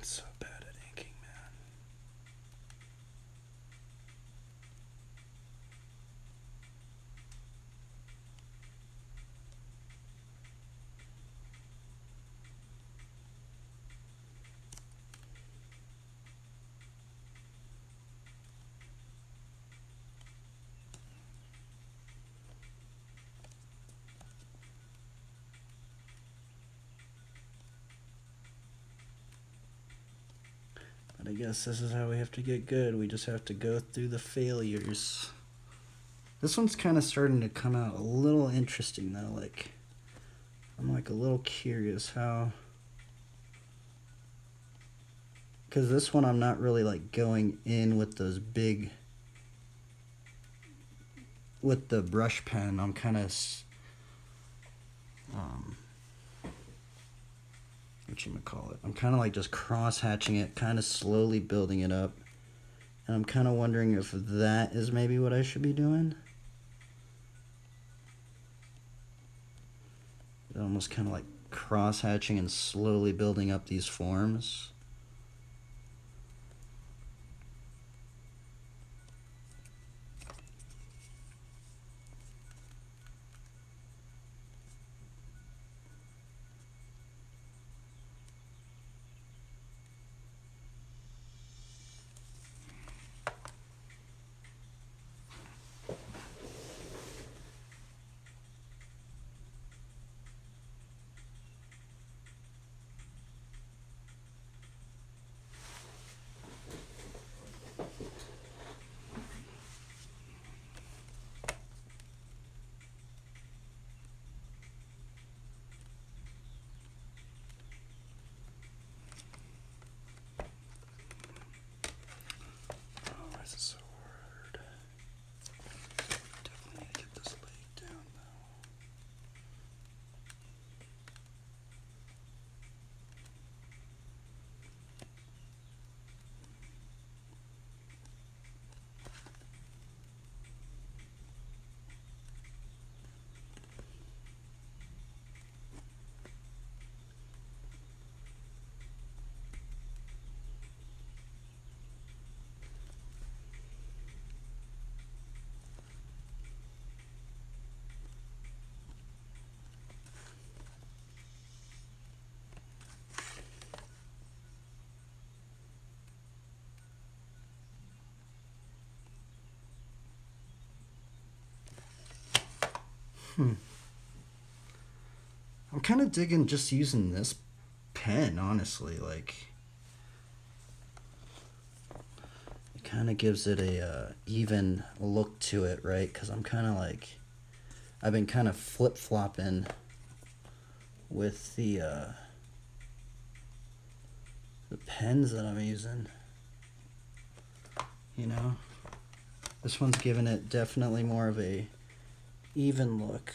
so bad at inking, man. I guess this is how we have to get good. We just have to go through the failures. This one's kind of starting to come out a little interesting though. Like, I'm like a little curious how, because this one I'm not really like going in with those big, with the brush pen. I'm kind of whatchamacallit, I'm kind of like just cross hatching it, kind of slowly building it up, and I'm kind of wondering if that is maybe what I should be doing. Almost kind of like cross hatching and slowly building up these forms. Why is it so hard? Definitely need to get this laid down though. I'm kind of digging just using this pen, honestly. Like, it kind of gives it a even look to it, right? Because I'm kind of like, I've been kind of flip-flopping with the pens that I'm using. You know, this one's giving it definitely more of a even look.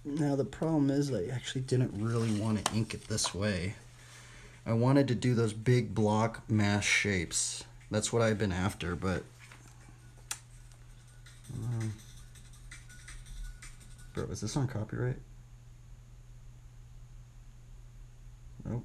Now the problem is I actually didn't really want to ink it this way. I wanted to do those big block mass shapes. That's what I've been after, but bro, is this on copyright? Nope.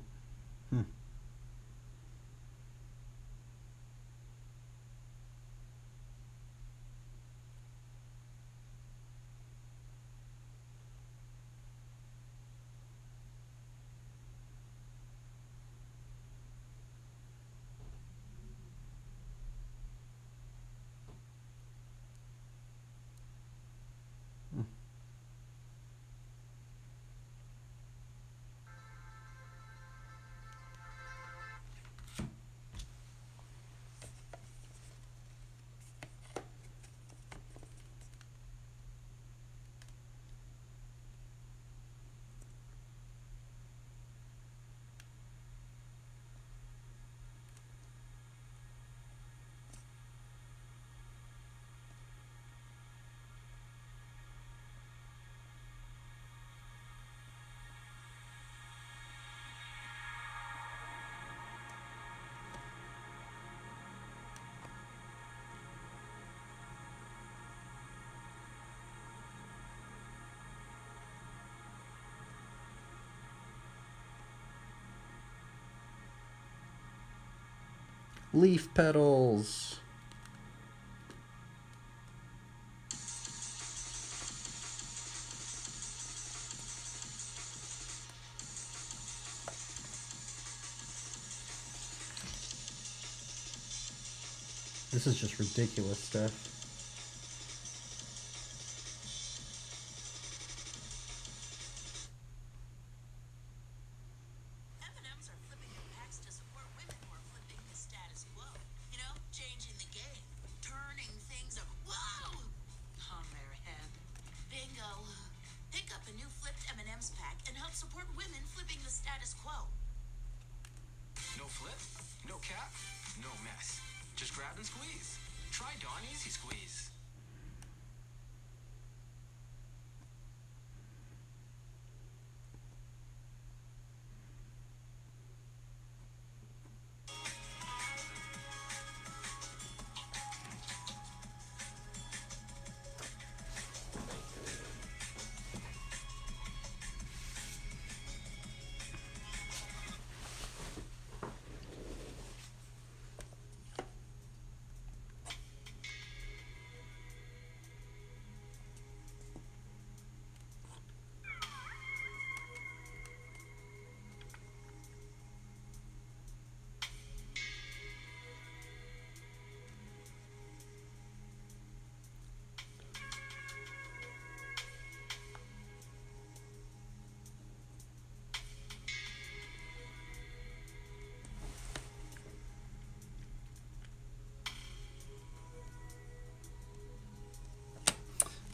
Leaf petals. This is just ridiculous stuff.
grab and squeeze. Try Dawn Easy Squeeze.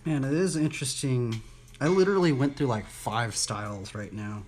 Man, it is interesting. I literally went through like 5 styles right now.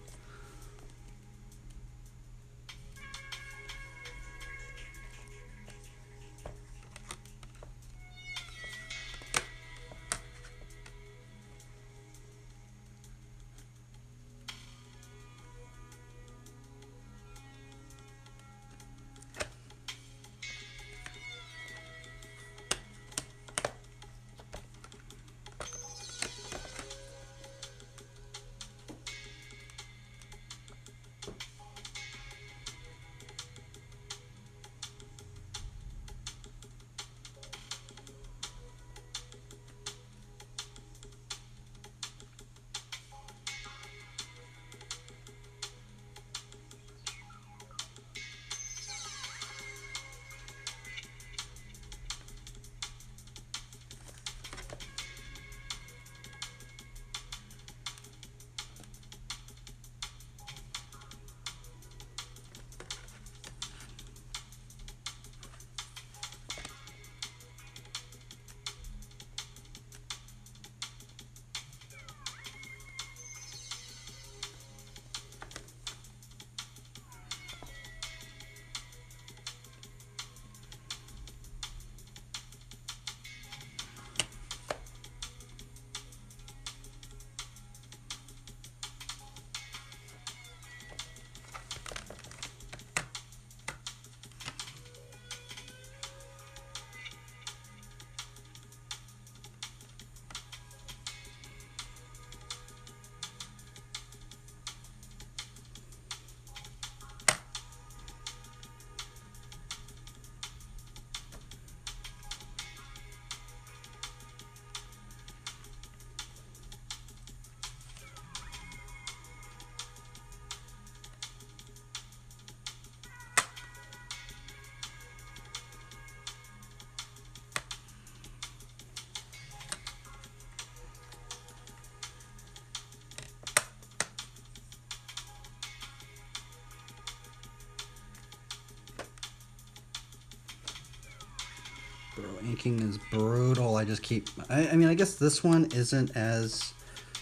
Bro, inking is brutal. I just keep... I mean, I guess this one isn't as...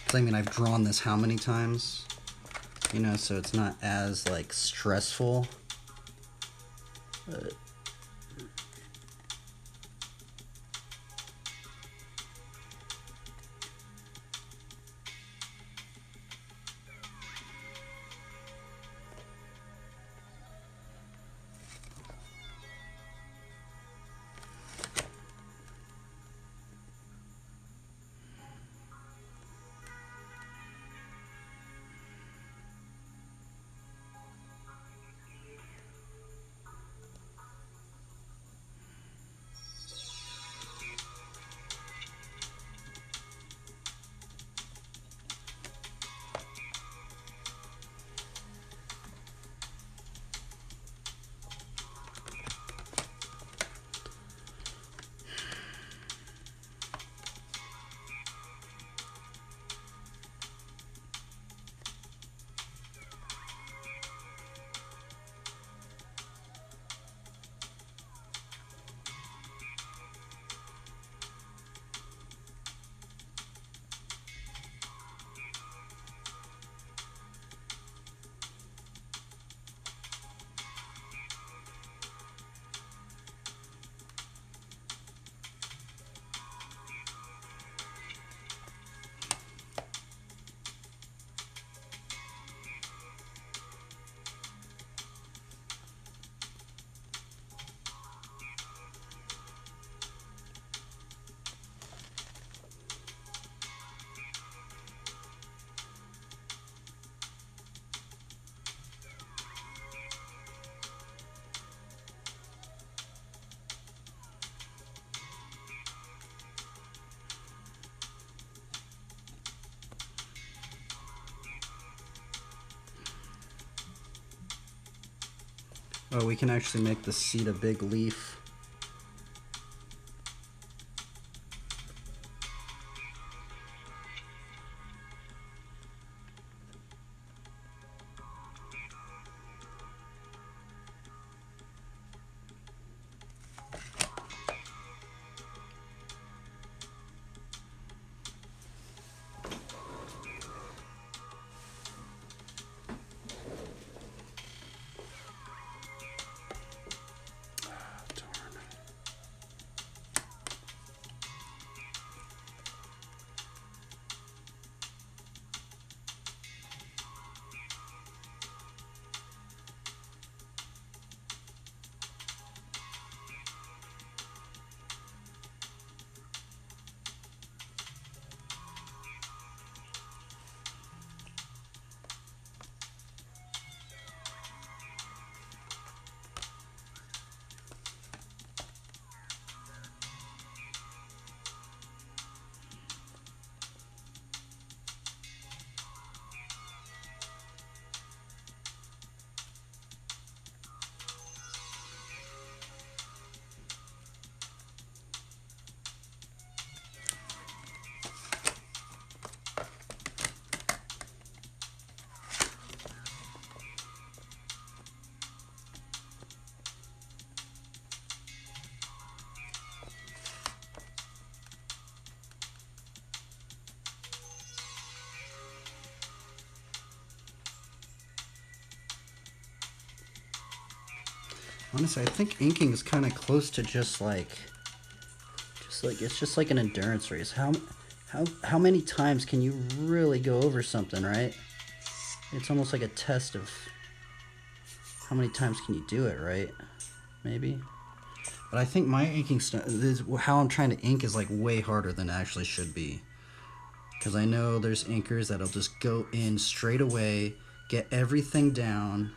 'cause I mean, I've drawn this how many times? You know, so it's not as, like, stressful. But... Oh, we can actually make the seat a big leaf. Honestly, I think inking is kind of close to just like it's just like an endurance race. How many times can you really go over something, right? It's almost like a test of how many times can you do it, right? Maybe. But I think my inking how I'm trying to ink is like way harder than it actually should be. Because I know there's inkers that'll just go in straight away, get everything down.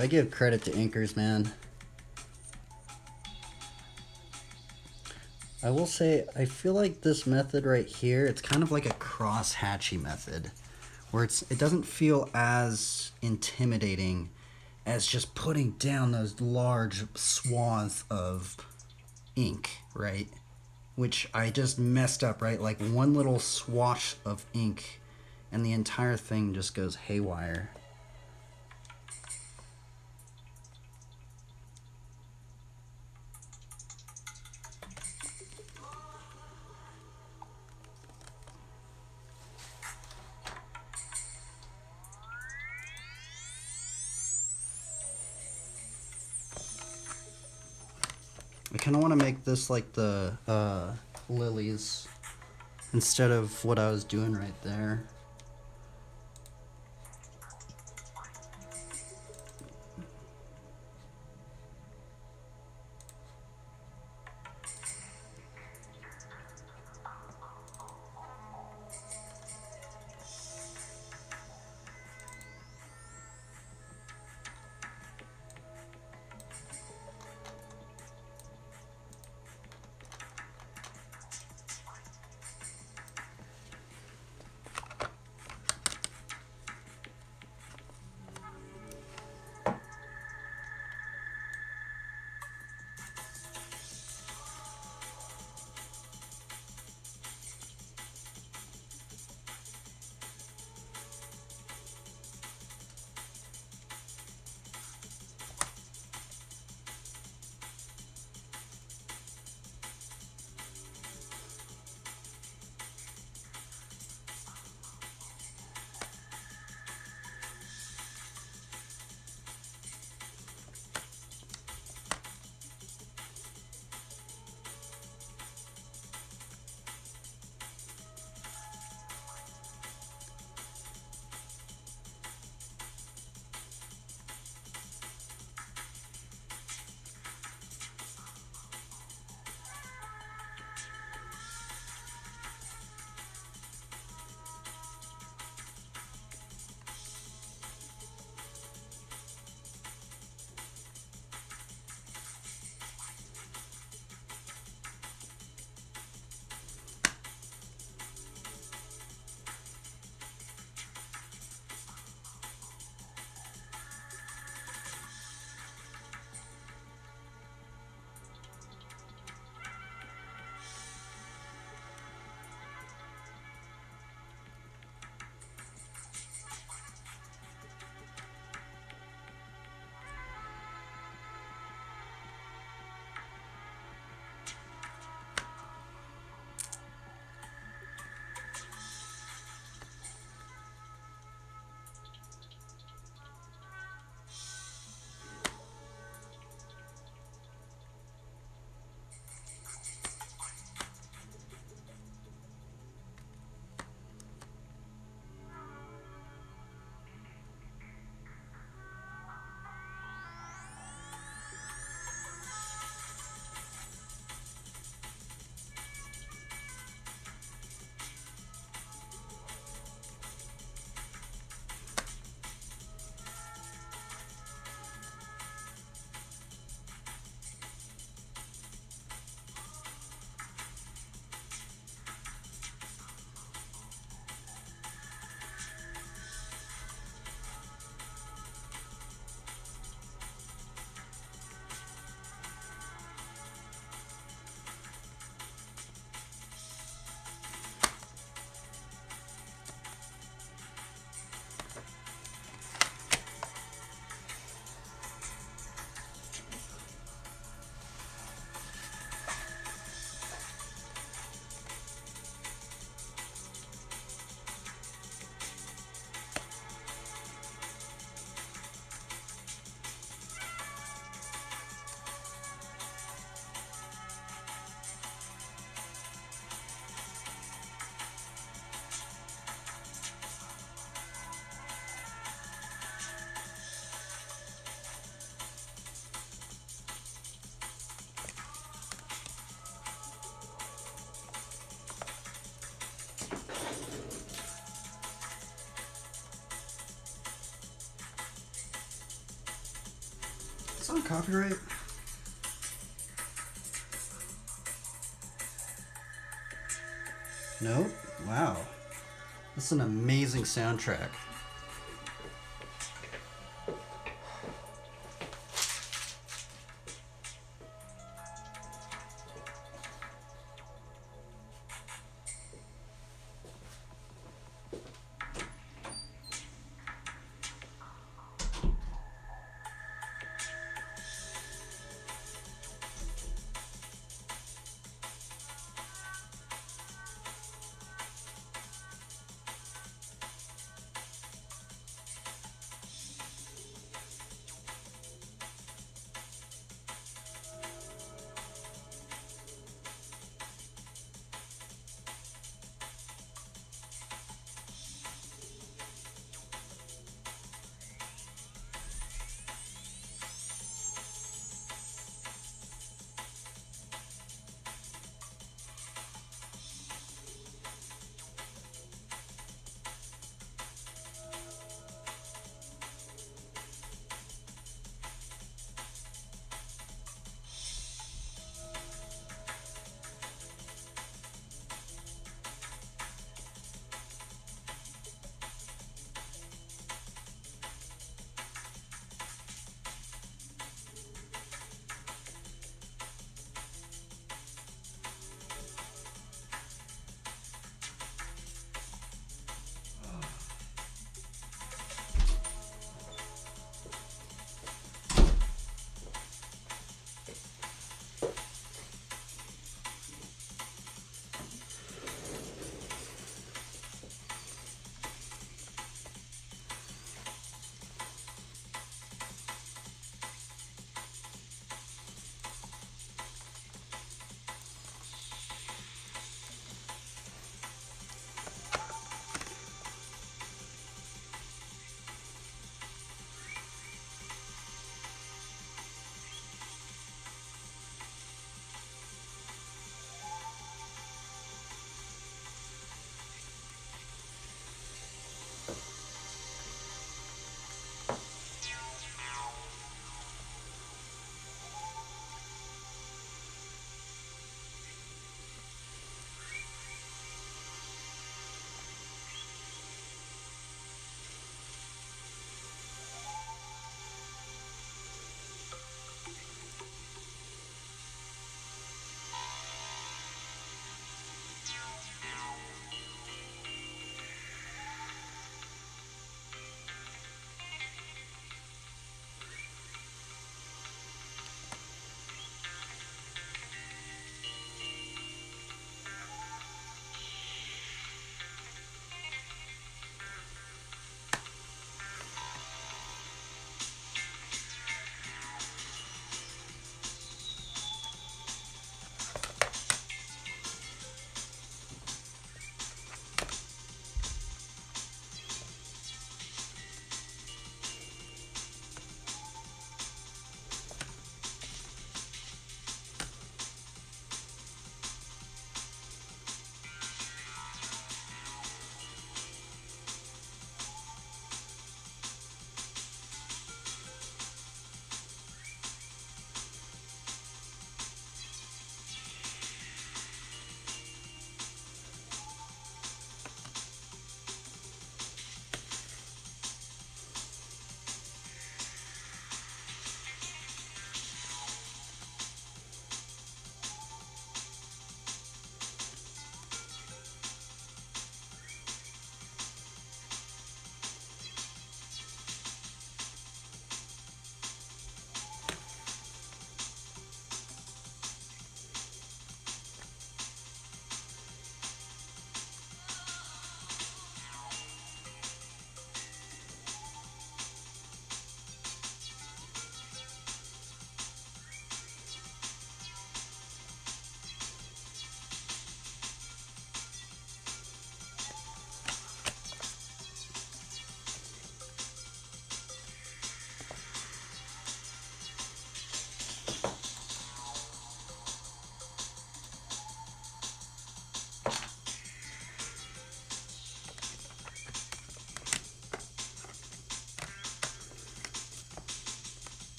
I give credit to inkers, man. I will say, I feel like this method right here, it's kind of like a cross-hatchy method, where it doesn't feel as intimidating as just putting down those large swaths of ink, right? Which I just messed up, right? Like one little swash of ink and the entire thing just goes haywire. I kind of want to make this like the lilies instead of what I was doing right there. copyright? Nope. Wow. That's an amazing soundtrack.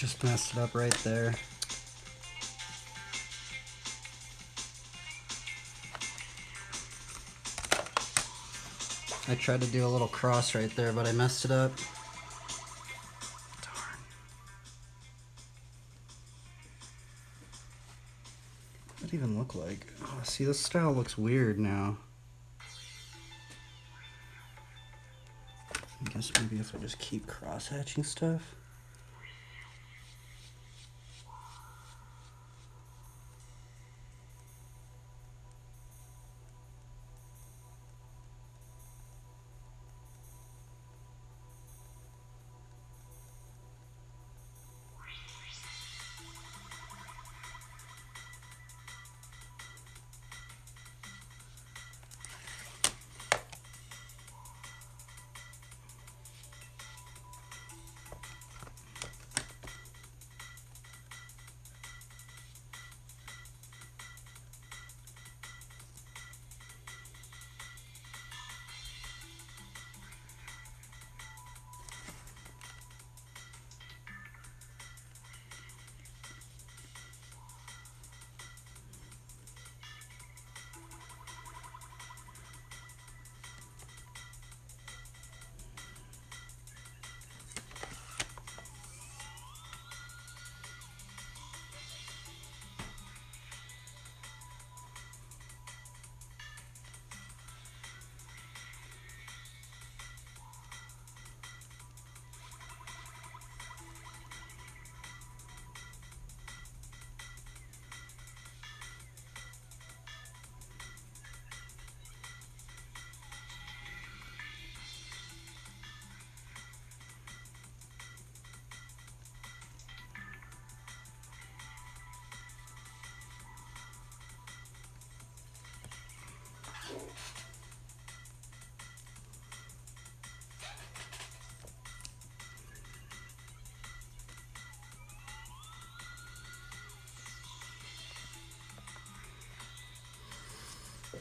Just messed it up right there. I tried to do a little cross right there, but I messed it up. Darn. What does it even look like? Oh, see, this style looks weird now. I guess maybe if I just keep cross-hatching stuff.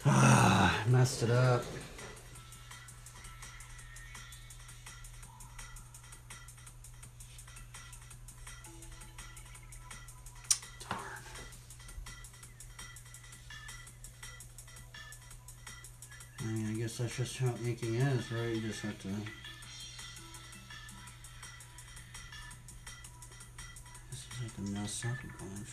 Ah, messed it up. Darn. I mean, I guess that's just how inking is, right? You just have to. This is like a mess up a bunch.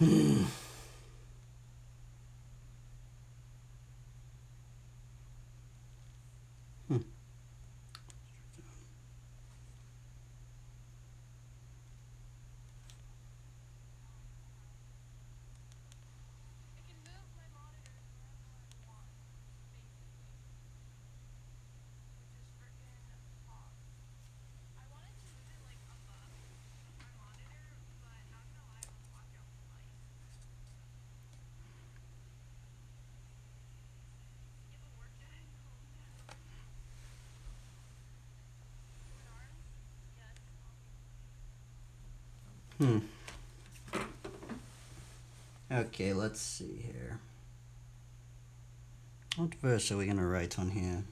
I can move my monitors wherever I want, basically. Which is freaking awesome. I wanted to move it like above my monitor, but not gonna lie, I want to block out the light. You have a work day? Oh no. Human arms? Yes, obviously.
Okay, let's see here. What verse are we going to write on here?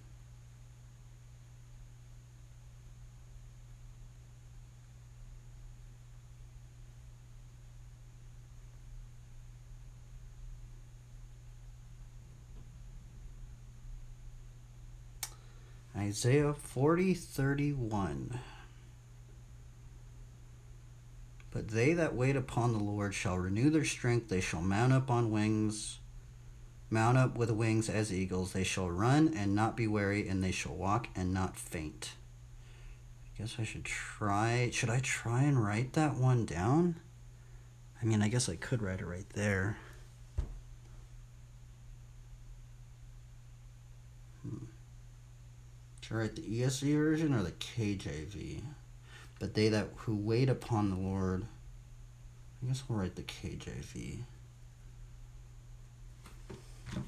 Isaiah 40:31. But they that wait upon the Lord shall renew their strength. They shall mount up with wings as eagles. They shall run and not be weary, and they shall walk and not faint. I guess I should try. Should I try and write that one down? I mean, I guess I could write it right there. Should I write the ESV version or the KJV? But they that who wait upon the Lord. I guess I'll write the KJV. But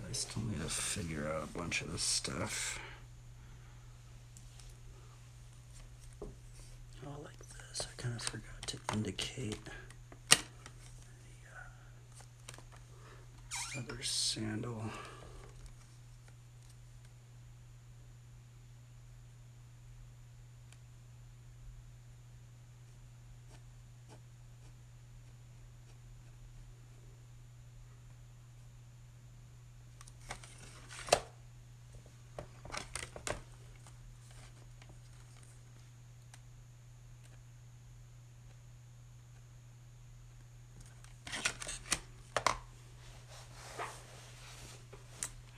I still need to figure out a bunch of this stuff. Oh, like this. I kind of forgot to indicate the other sandal.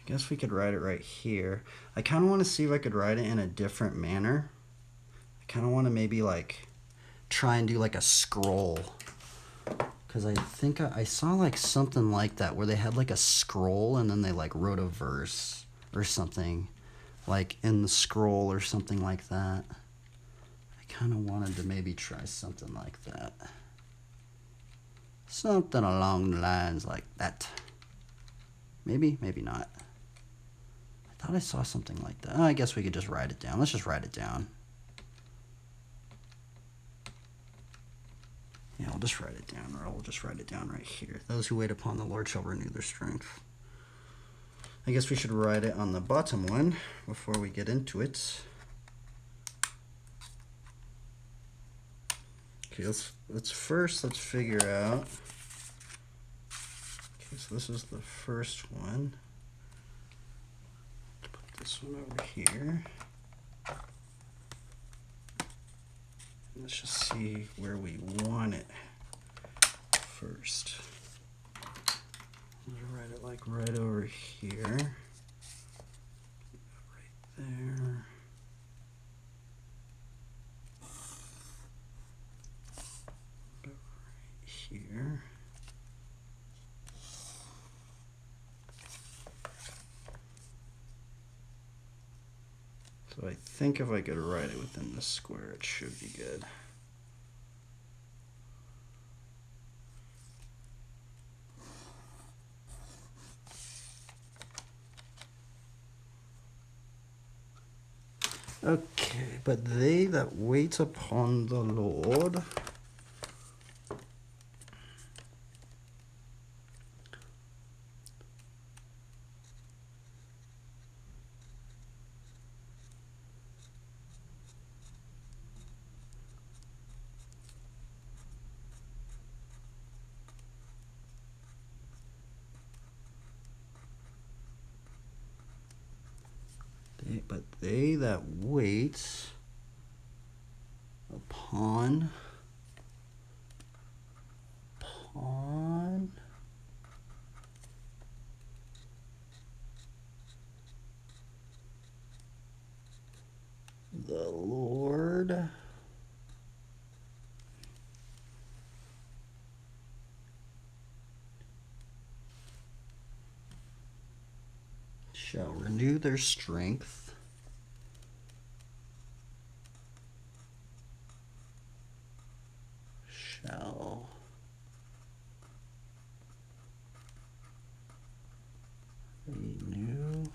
I guess we could write it right here. I kind of want to see if I could write it in a different manner. I kind of want to maybe like try and do like a scroll. Because I think I saw like something like that where they had like a scroll and then they like wrote a verse or something like in the scroll or something like that. I kind of wanted to maybe try something like that. Something along the lines like that. Maybe, maybe not. I thought I saw something like that. Oh, I guess we could just write it down. Let's just write it down. Yeah, I'll just write it down, or I'll just write it down right here. Those who wait upon the Lord shall renew their strength. I guess we should write it on the bottom one before we get into it. Okay, let's figure out. Okay, so this is the first one. Put this one over here. Let's just see where we want it first. I'm gonna write it like right over here. Right there. Right here. So I think if I could write it within the square, it should be good. Okay, but they that wait upon the Lord but they that wait upon on the Lord shall renew their strength. Shall renew.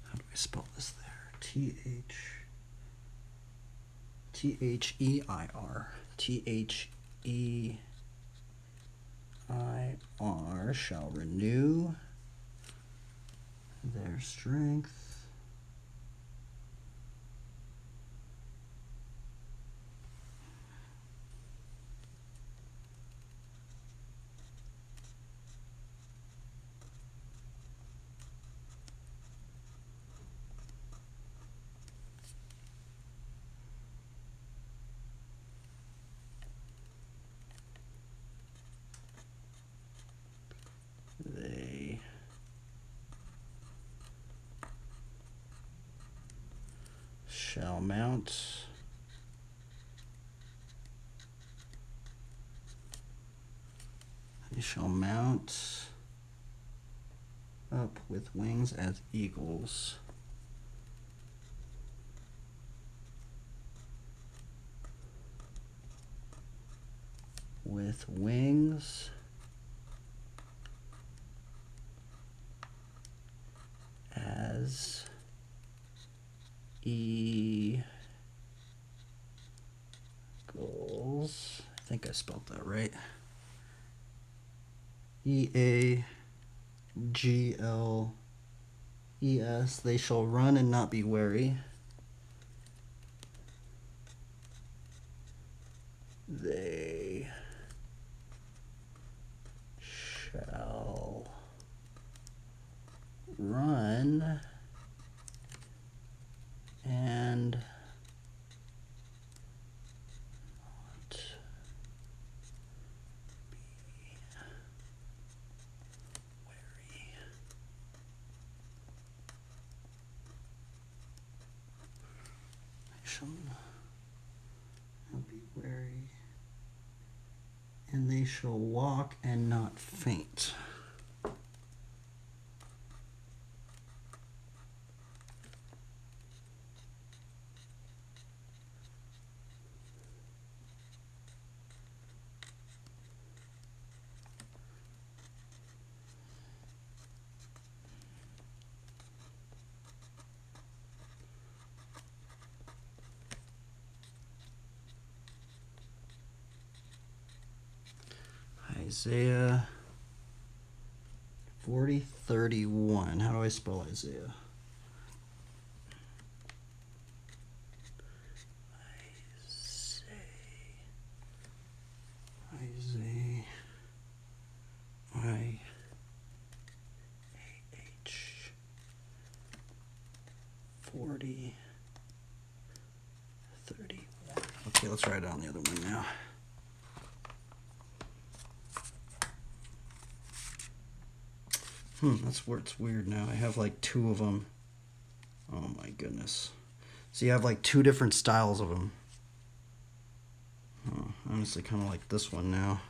How do I spell this there? T-H-E-I-R. T-H-E-I-R shall renew their strength. They shall mount up with wings as eagles. With wings as eagles. I think I spelled that right. E-A-G-L-E-S. They shall run and not be weary. They shall run and not be weary. They shall not be weary, and they shall walk and not faint. Isaiah 40:31. How do I spell Isaiah? Isaiah. I-A-H. 40:31. Okay, let's write down the other one now. That's where it's weird now. I have like two of them. Oh my goodness. So you have like two different styles of them. Oh, honestly, kind of like this one now.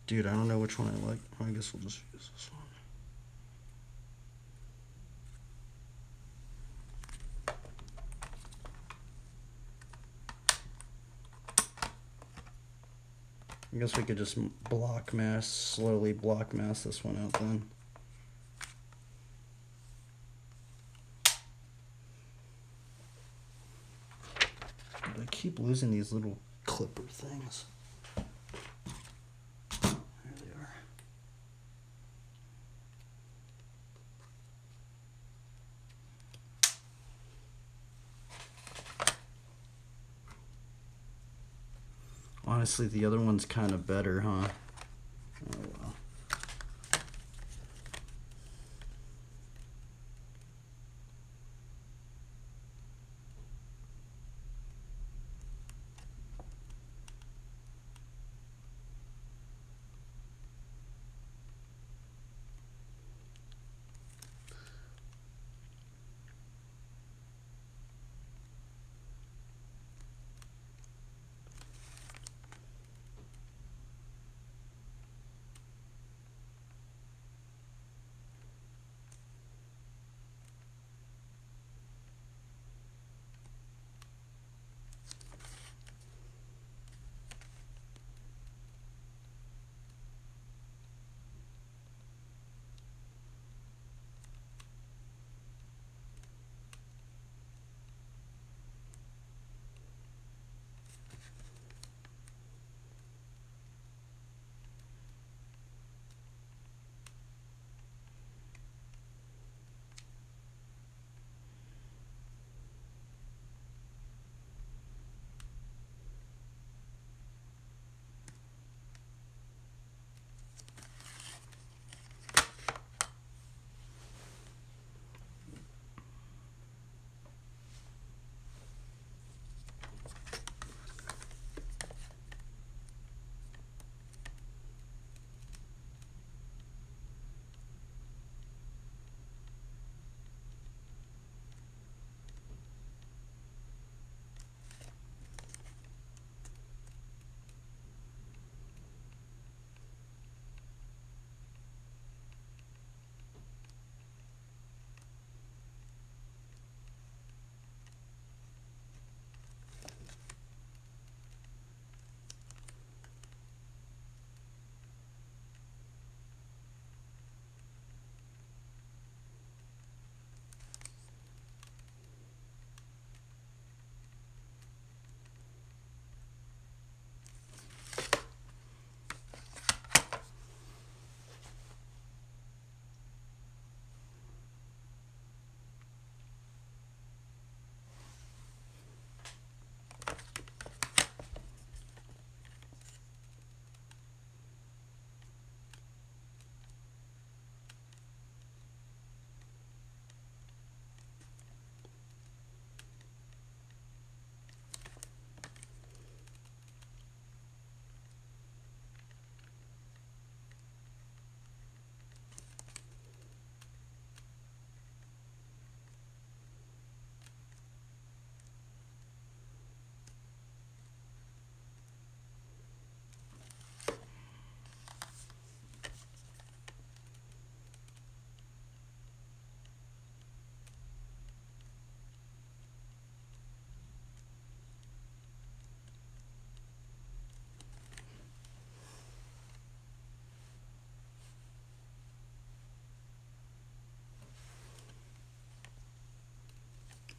Dude, I don't know which one I like. I guess we'll just use this one. I guess we could just slowly block mass this one out then. But I keep losing these little clipper things. There they are. Honestly, the other one's kind of better, huh? Oh well.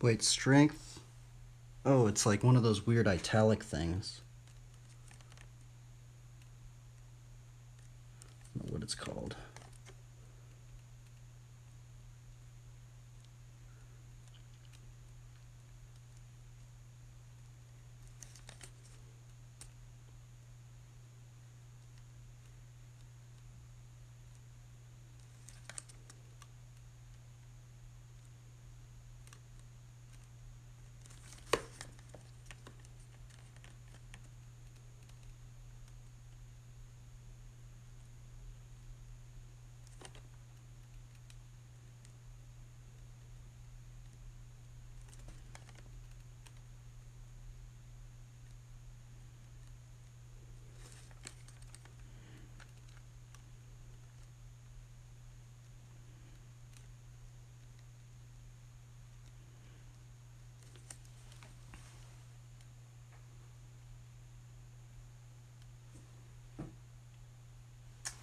Wait, strength. Oh, it's like one of those weird italic things. I don't know what it's called.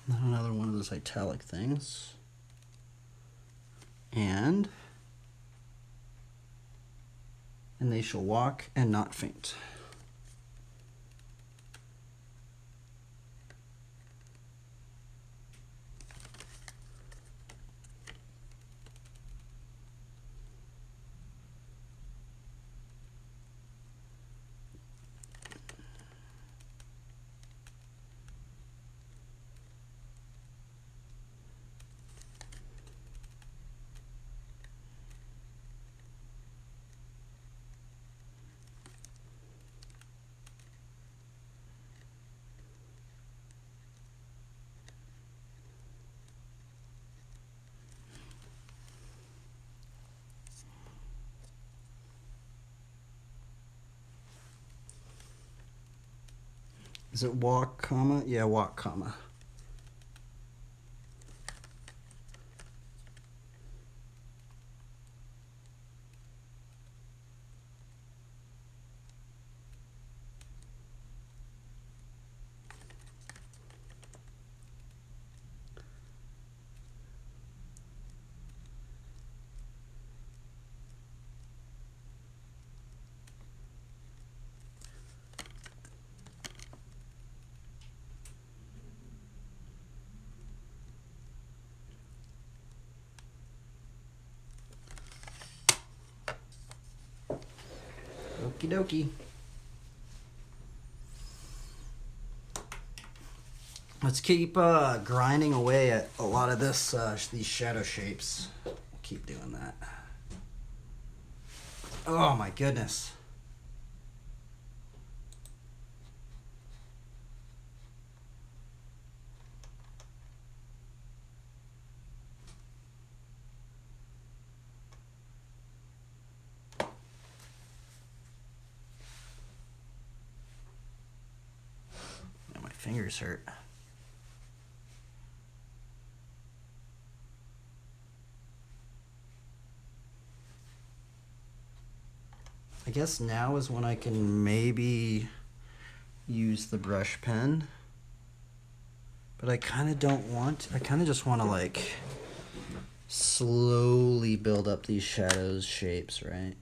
Another one of those italic things. And they shall walk and not faint. Is it walk, comma? Yeah, walk, comma. Okie dokie. Let's keep grinding away at a lot of this, these shadow shapes. Keep doing that. Oh my goodness. Yeah, my fingers hurt. I guess now is when I can maybe use the brush pen. But I kind of don't want, I kind of just want to like slowly build up these shadows shapes, right?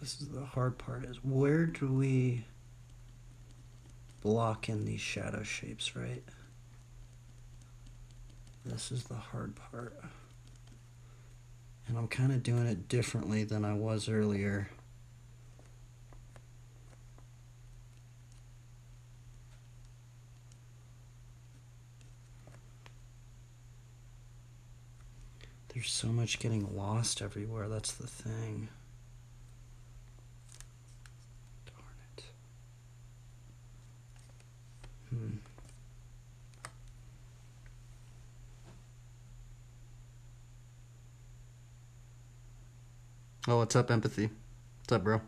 This is the hard part, is where do we block in these shadow shapes, right? This is the hard part. And I'm kind of doing it differently than I was earlier. There's so much getting lost everywhere, that's the thing. Darn it. Oh, what's up, Empathy? What's up, bro?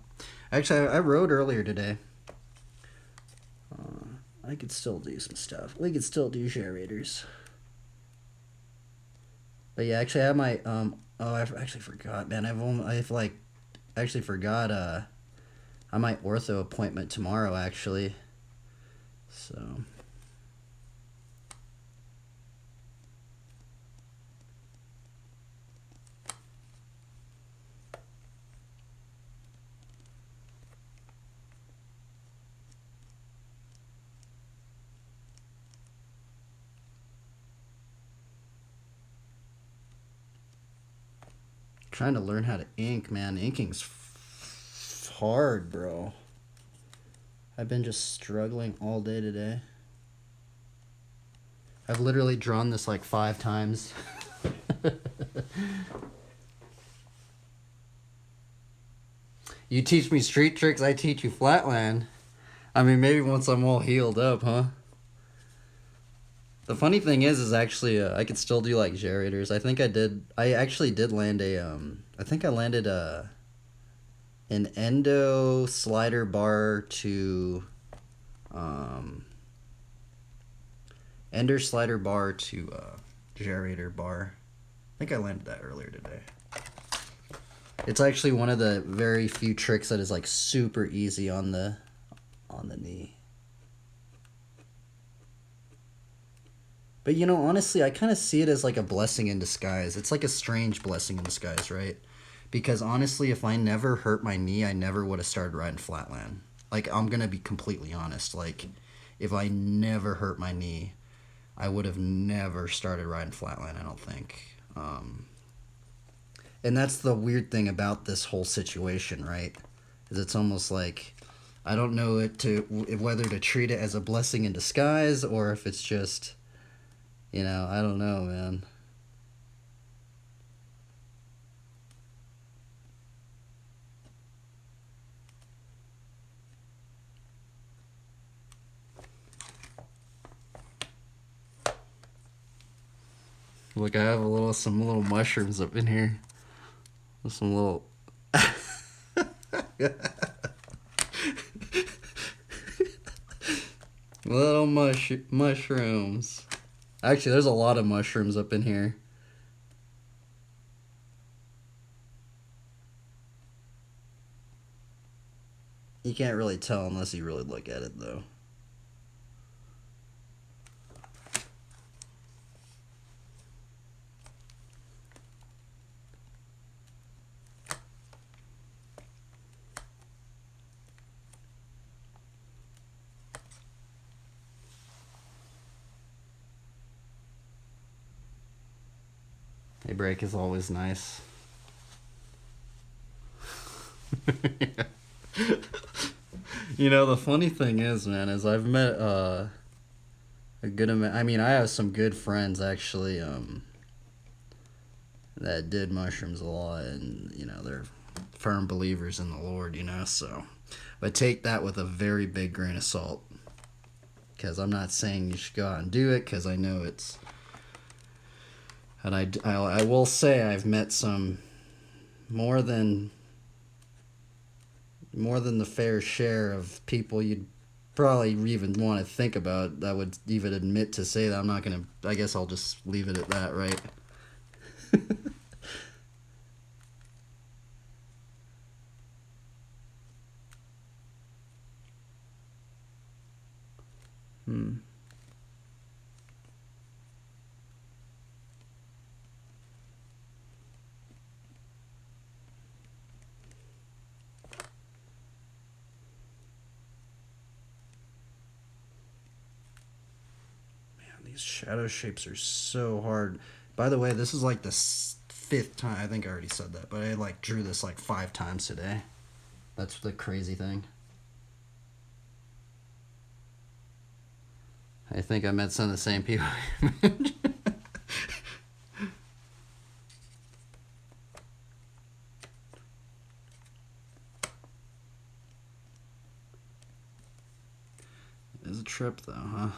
Actually, I rode earlier today. I could still do some stuff. We could still do gyrators. But yeah, actually, I have my I actually forgot, man. Actually forgot. I my ortho appointment tomorrow, actually. So. Trying to learn how to ink, man. Inking's hard, bro. I've been just struggling all day today. I've literally drawn this like 5 times. You teach me street tricks, I teach you flatland. I mean, maybe once I'm all healed up, huh? The funny thing is actually I could still do like gyrators. I actually did land I think I landed an endo slider bar to ender slider bar to gyrator bar. I think I landed that earlier today. It's actually one of the very few tricks that is like super easy on the knee. But you know, honestly, I kind of see it as like a blessing in disguise. It's like a strange blessing in disguise, right? Because honestly, if I never hurt my knee, I never would have started riding flatland. Like, I'm going to be completely honest. Like, if I never hurt my knee, I would have never started riding flatland, I don't think. And that's the weird thing about this whole situation, right? Is it's almost like I don't know whether to treat it as a blessing in disguise or if it's just, you know, I don't know, man. Look, I have some little mushrooms up in here. Some little little mushrooms. Actually, there's a lot of mushrooms up in here. You can't really tell unless you really look at it, though. A break is always nice. You know, the funny thing is, man, is I've met a good amount. I mean, I have some good friends actually that did mushrooms a lot, and you know, they're firm believers in the Lord, you know. So, but take that with a very big grain of salt, because I'm not saying you should go out and do it, because I know it's. And I will say I've met some more than the fair share of people you'd probably even want to think about that would even admit to say that. I'm not gonna. I guess I'll just leave it at that, right? These shadow shapes are so hard. By the way, this is like the fifth time. I think I already said that, but I like drew this like 5 times today. That's the crazy thing. I think I met some of the same people. It is a trip, though, huh?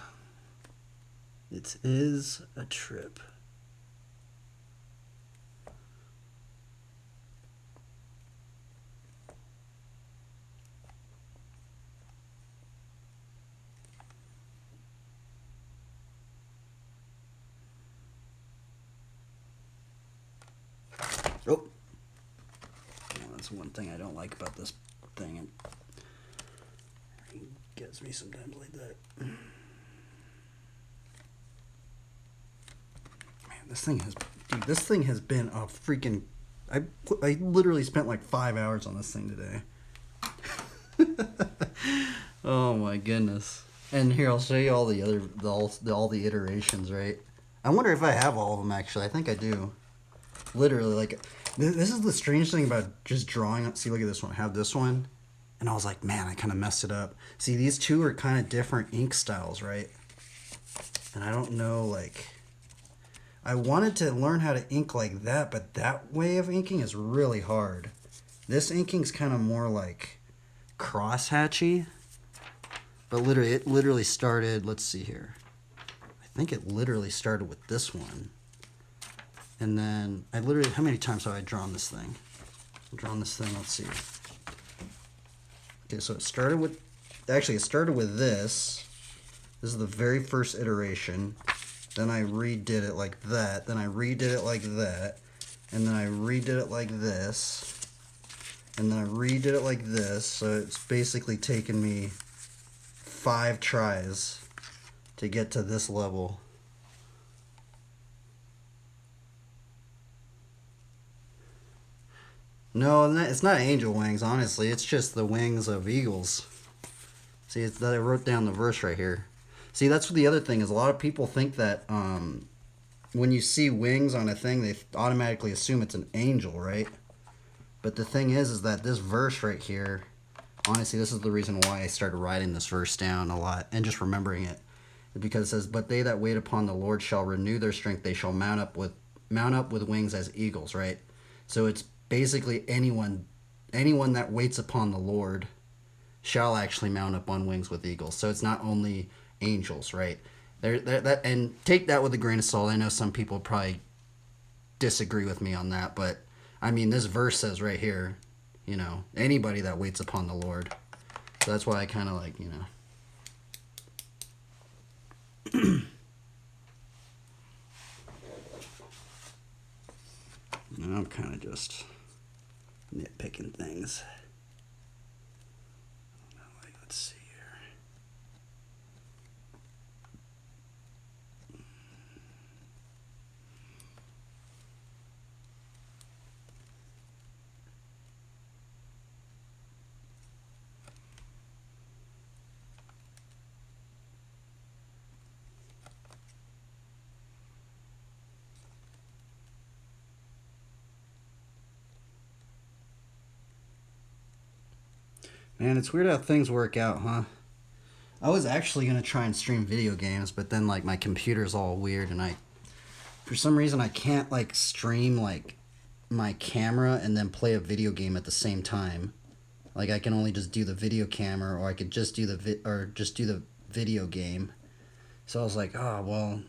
It is a trip. Oh, yeah, that's one thing I don't like about this thing. It gets me sometimes like that. Man, this thing has been a freaking. I literally spent like 5 hours on this thing today. Oh my goodness! And here I'll show you all the other all the iterations. Right? I wonder if I have all of them. Actually, I think I do. Literally, like, this is the strange thing about just drawing. See, look at this one. I have this one, and I was like, man, I kind of messed it up. See, these two are kind of different ink styles, right? And I don't know, like, I wanted to learn how to ink like that, but that way of inking is really hard. This inking's kind of more like crosshatchy, but literally, it literally started. Let's see here. I think it literally started with this one. And then I literally, how many times have I drawn this thing? Let's see. Okay, so it started with this. This is the very first iteration. Then I redid it like that. Then I redid it like that. And then I redid it like this. And then I redid it like this. So it's basically taken me 5 tries to get to this level. No, it's not angel wings, honestly. It's just the wings of eagles. See, it's that I wrote down the verse right here. See, that's the other thing is a lot of people think that when you see wings on a thing, they automatically assume it's an angel, right? But the thing is that this verse right here, honestly, this is the reason why I started writing this verse down a lot and just remembering it. Because it says, "But they that wait upon the Lord shall renew their strength; they shall mount up with wings as eagles," right? So it's basically anyone that waits upon the Lord shall actually mount up on wings with eagles. So it's not only angels, right? And take that with a grain of salt. I know some people probably disagree with me on that, but I mean, this verse says right here, anybody that waits upon the Lord. So that's why I kind of like, I'm kind of just nitpicking things. Like, let's see here. Man, it's weird how things work out, huh? I was actually going to try and stream video games, but then, like, my computer's all weird, and for some reason, I can't, like, stream, like, my camera and then play a video game at the same time. Like, I can only just do the video camera, or I could just do the video game. So I was like, oh well,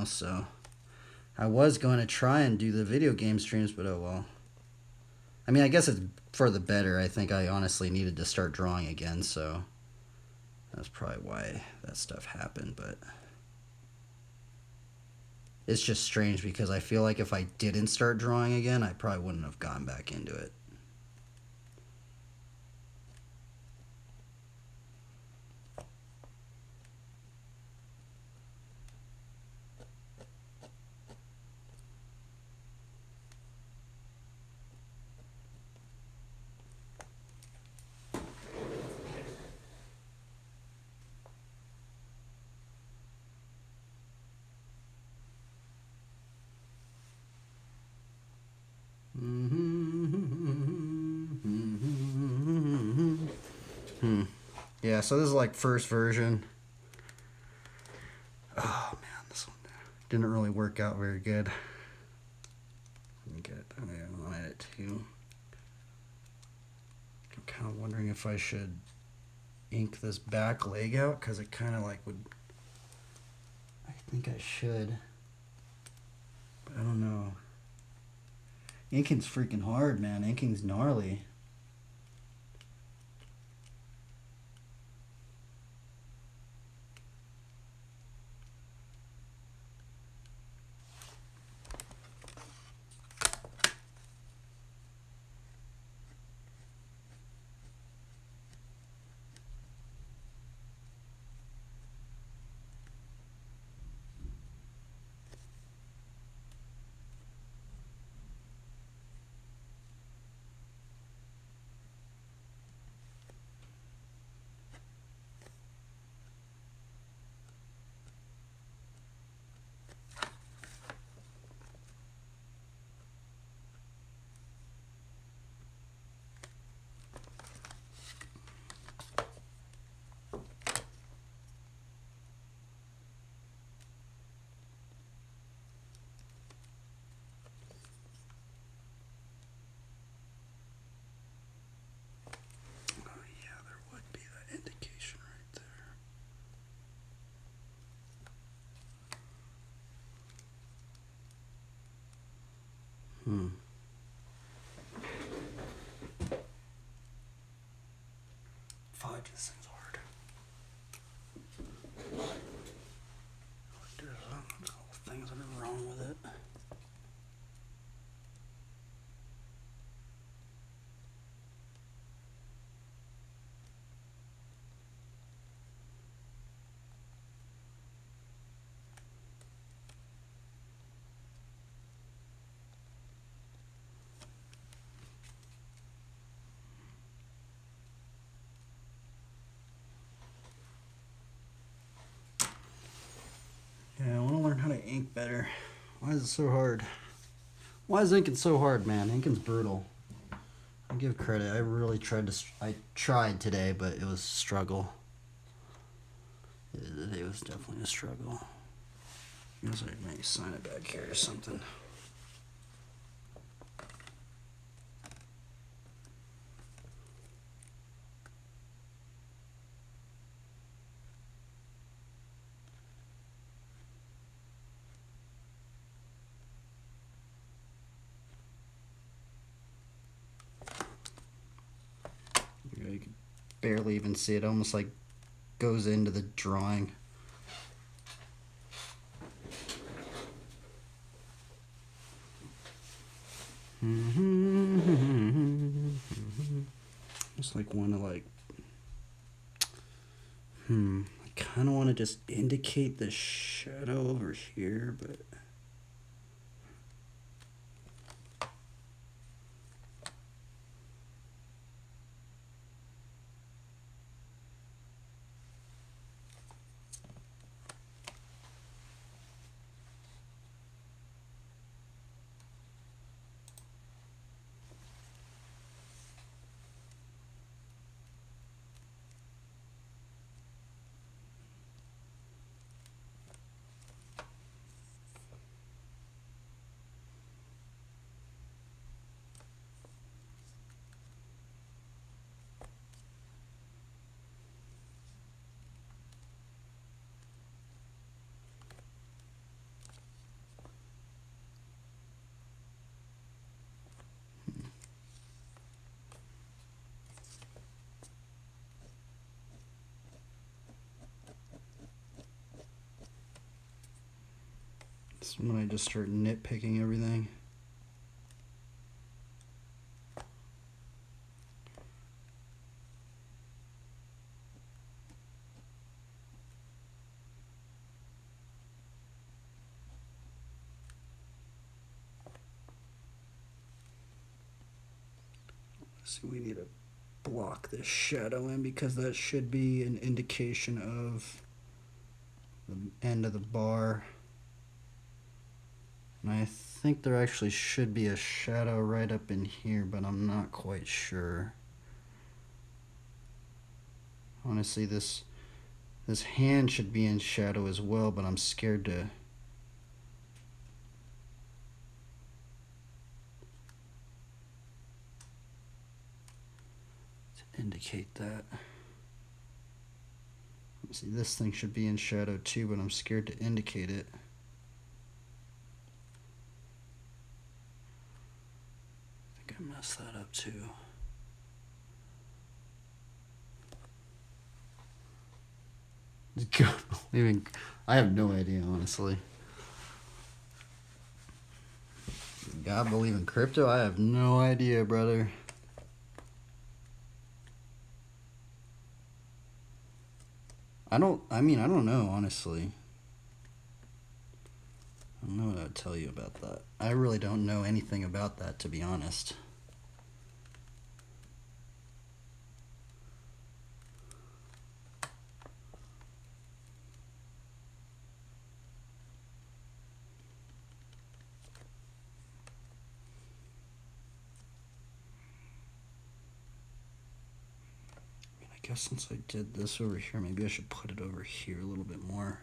so I was going to try and do the video game streams, but oh well. I mean, I guess it's for the better. I think I honestly needed to start drawing again, so that's probably why that stuff happened, but it's just strange because I feel like if I didn't start drawing again, I probably wouldn't have gone back into it. Yeah, so this is like first version. Oh man, this one didn't really work out very good. Let me get it on it too. I'm kind of wondering if I should ink this back leg out, because it kind of like would. I think I should, but I don't know. Inking's freaking hard, man. Inking's gnarly. Fudge, this thing's hard. There's a couple things that are wrong with it. Yeah, I want to learn how to ink better. Why is it so hard? Why is inking so hard, man? Inking's brutal. I give credit. I really tried to. I tried today, but it was a struggle. It was definitely a struggle. I guess I may sign it back here or something. You can barely even see it. Almost like goes into the drawing. Just like want to like. I kind of want to just indicate the shadow over here, but. It's when I just start nitpicking everything. So we need to block this shadow in, because that should be an indication of the end of the bar. And I think there actually should be a shadow right up in here, but I'm not quite sure. Honestly, this hand should be in shadow as well, but I'm scared to indicate that. See, this thing should be in shadow too, but I'm scared to indicate it. I think I messed that up too. God, even I have no idea, honestly. God believe in crypto? I have no idea, brother. I don't know, honestly. I don't know what I'd tell you about that. I really don't know anything about that, to be honest. I guess since I did this over here, maybe I should put it over here a little bit more.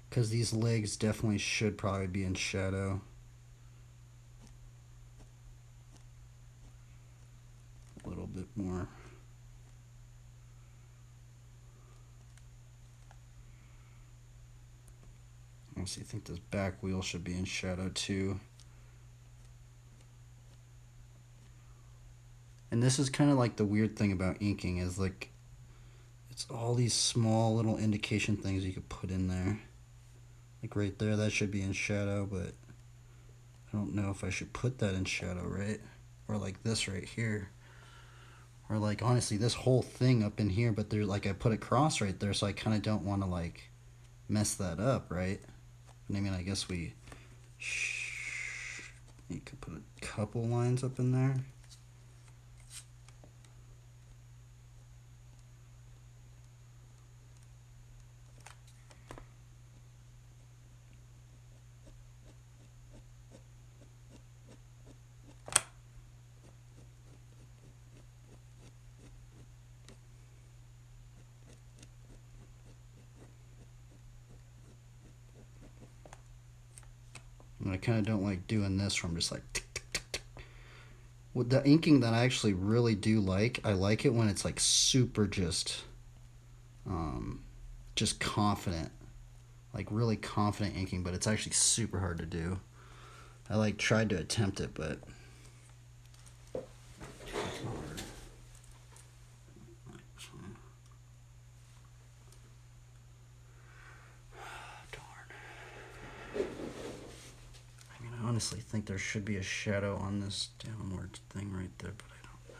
Because these legs definitely should probably be in shadow. A little bit more. Honestly, I think this back wheel should be in shadow too. And this is kind of like the weird thing about inking is like it's all these small little indication things you could put in there. Like right there, that should be in shadow, but I don't know if I should put that in shadow, right? Or like this right here. Or like honestly this whole thing up in here, but there's like I put a cross right there, so I kind of don't want to like mess that up, right? And I mean, I guess you could put a couple lines up in there. And I kind of don't like doing this where I'm just like tick, tick, tick, tick. With the inking that I actually really do like, I like it when it's like super just confident, like really confident inking, but it's actually super hard to do. I like tried to attempt it, but it's hard. I honestly think there should be a shadow on this downward thing right there, but I don't know.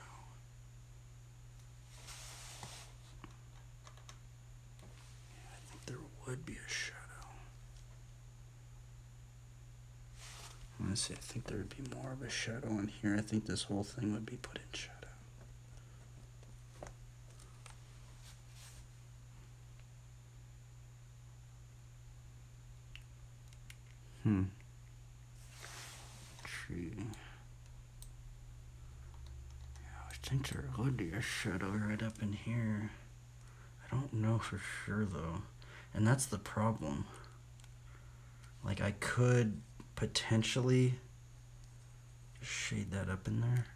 Yeah, I think there would be a shadow. Honestly, I think there would be more of a shadow in here. I think this whole thing would be put in shadow. Tree. Yeah, I think there would be a shadow right up in here. I don't know for sure though. And that's the problem. Like I could potentially shade that up in there.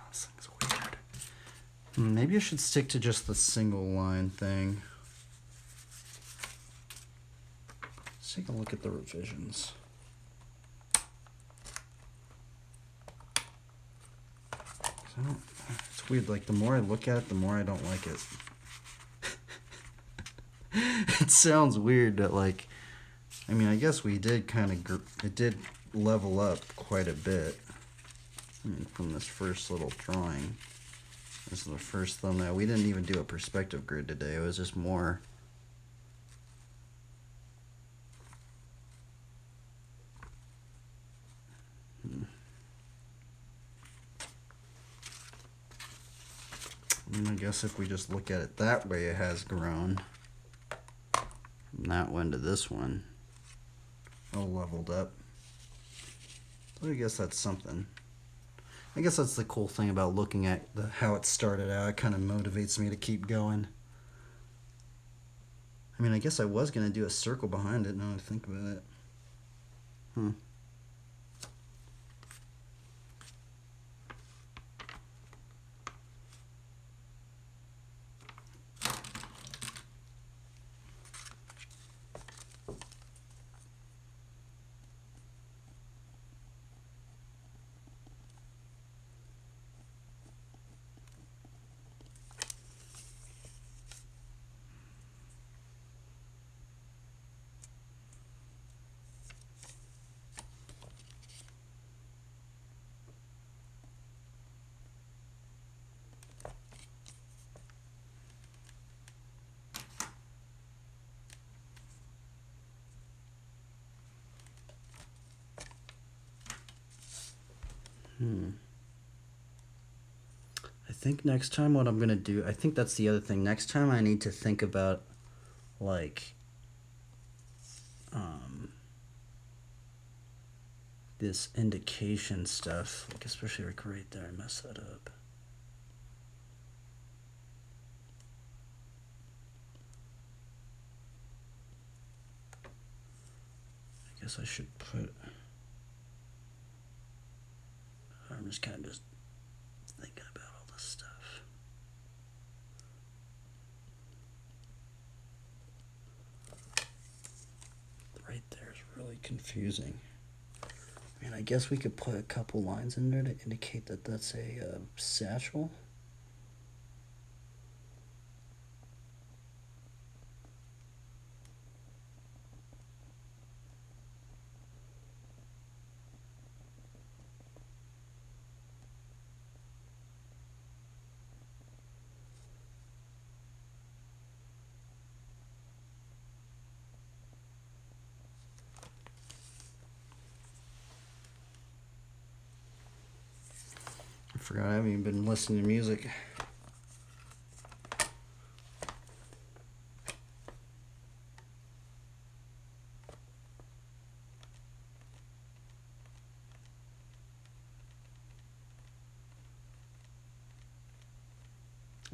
This thing's weird. Maybe I should stick to just the single line thing. Let's take a look at the revisions. It's weird, like the more I look at it, the more I don't like it. It sounds weird that like, I mean, I guess we did kind of, it did level up quite a bit. I mean, from this first little drawing. This is the first thumbnail. We didn't even do a perspective grid today. It was just more. I guess if we just look at it that way, it has grown. From that one to this one. All leveled up. So I guess that's something. I guess that's the cool thing about looking at how it started out. It kind of motivates me to keep going. I mean, I guess I was going to do a circle behind it now I think about it. I think next time what I'm going to do, I think that's the other thing. Next time I need to think about, like, this indication stuff. Like, especially like right there, I messed that up. I guess I should put, I'm just kind of just thinking about all this stuff. Right there is really confusing. I mean, I guess we could put a couple lines in there to indicate that that's a satchel. I forgot I haven't even been listening to music.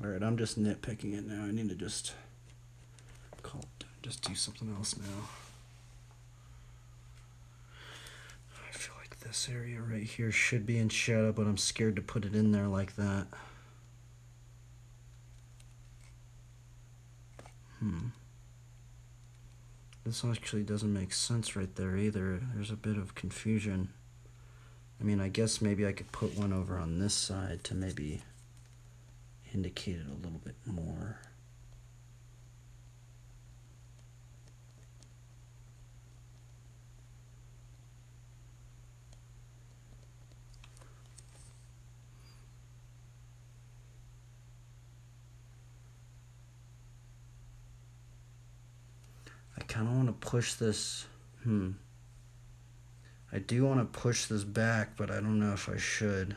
Alright, I'm just nitpicking it now. I need to just do something else now. I feel like this area right here should be in shadow, but I'm scared to put it in there like that. This actually doesn't make sense right there either. There's a bit of confusion. I mean, I guess maybe I could put one over on this side to maybe indicate it a little bit more. I kind of want to push this. I do want to push this back, but I don't know if I should.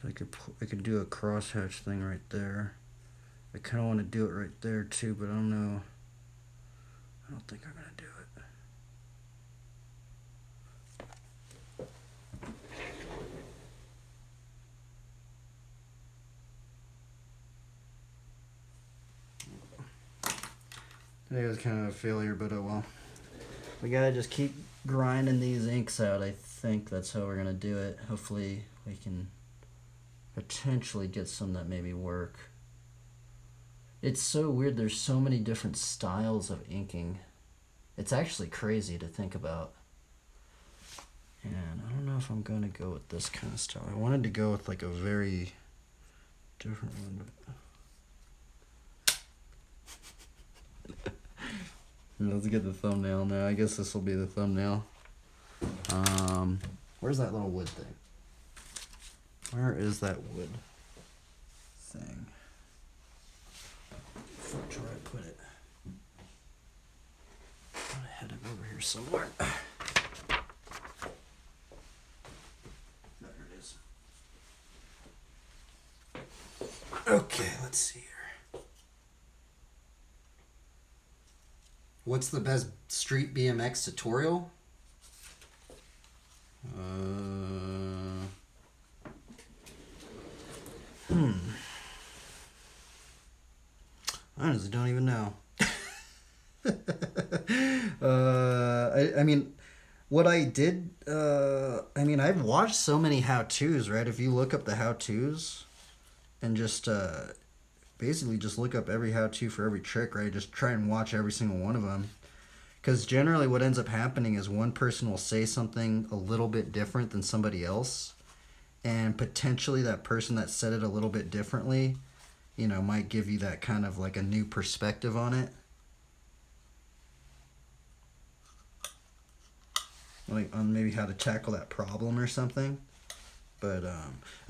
I could do a crosshatch thing right there. I kind of want to do it right there too, but I don't know. I don't think I'm gonna do it. Today was kind of a failure, but oh well. We gotta just keep grinding these inks out. I think that's how we're gonna do it. Hopefully we can potentially get some that maybe work. It's so weird. There's so many different styles of inking. It's actually crazy to think about. And I don't know if I'm gonna go with this kind of style. I wanted to go with like a very different one, but Let's get the thumbnail now. I guess this will be the thumbnail. Where's that little wood thing? Where is that wood thing? Fuck, where I put it? I had it over here somewhere. There it is. Okay, let's see here. What's the best street BMX tutorial? I honestly don't even know. I mean, what I did, I mean, I've watched so many how-tos, right? If you look up the how-tos and just basically just look up every how-to for every trick, right? Just try and watch every single one of them. Because generally what ends up happening is one person will say something a little bit different than somebody else. And potentially that person that said it a little bit differently, you know, might give you that kind of like a new perspective on it. Like on maybe how to tackle that problem or something. But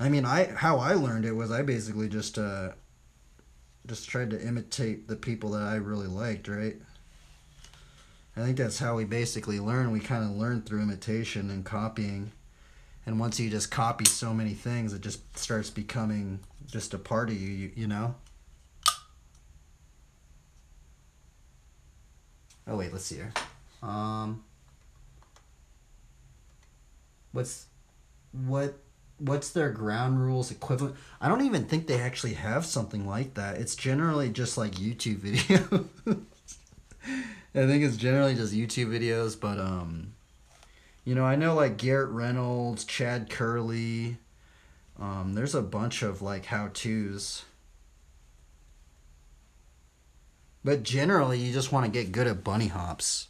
I mean, how I learned it was I basically just tried to imitate the people that I really liked, right? I think that's how we basically learn. We kind of learn through imitation and copying. And once you just copy so many things, it just starts becoming just a part of you know? Oh, wait, let's see here. What's their ground rules equivalent? I don't even think they actually have something like that. It's generally just like YouTube videos. I think it's generally just YouTube videos, but you know, I know like Garrett Reynolds, Chad Curley, there's a bunch of like how-tos. But generally you just want to get good at bunny hops.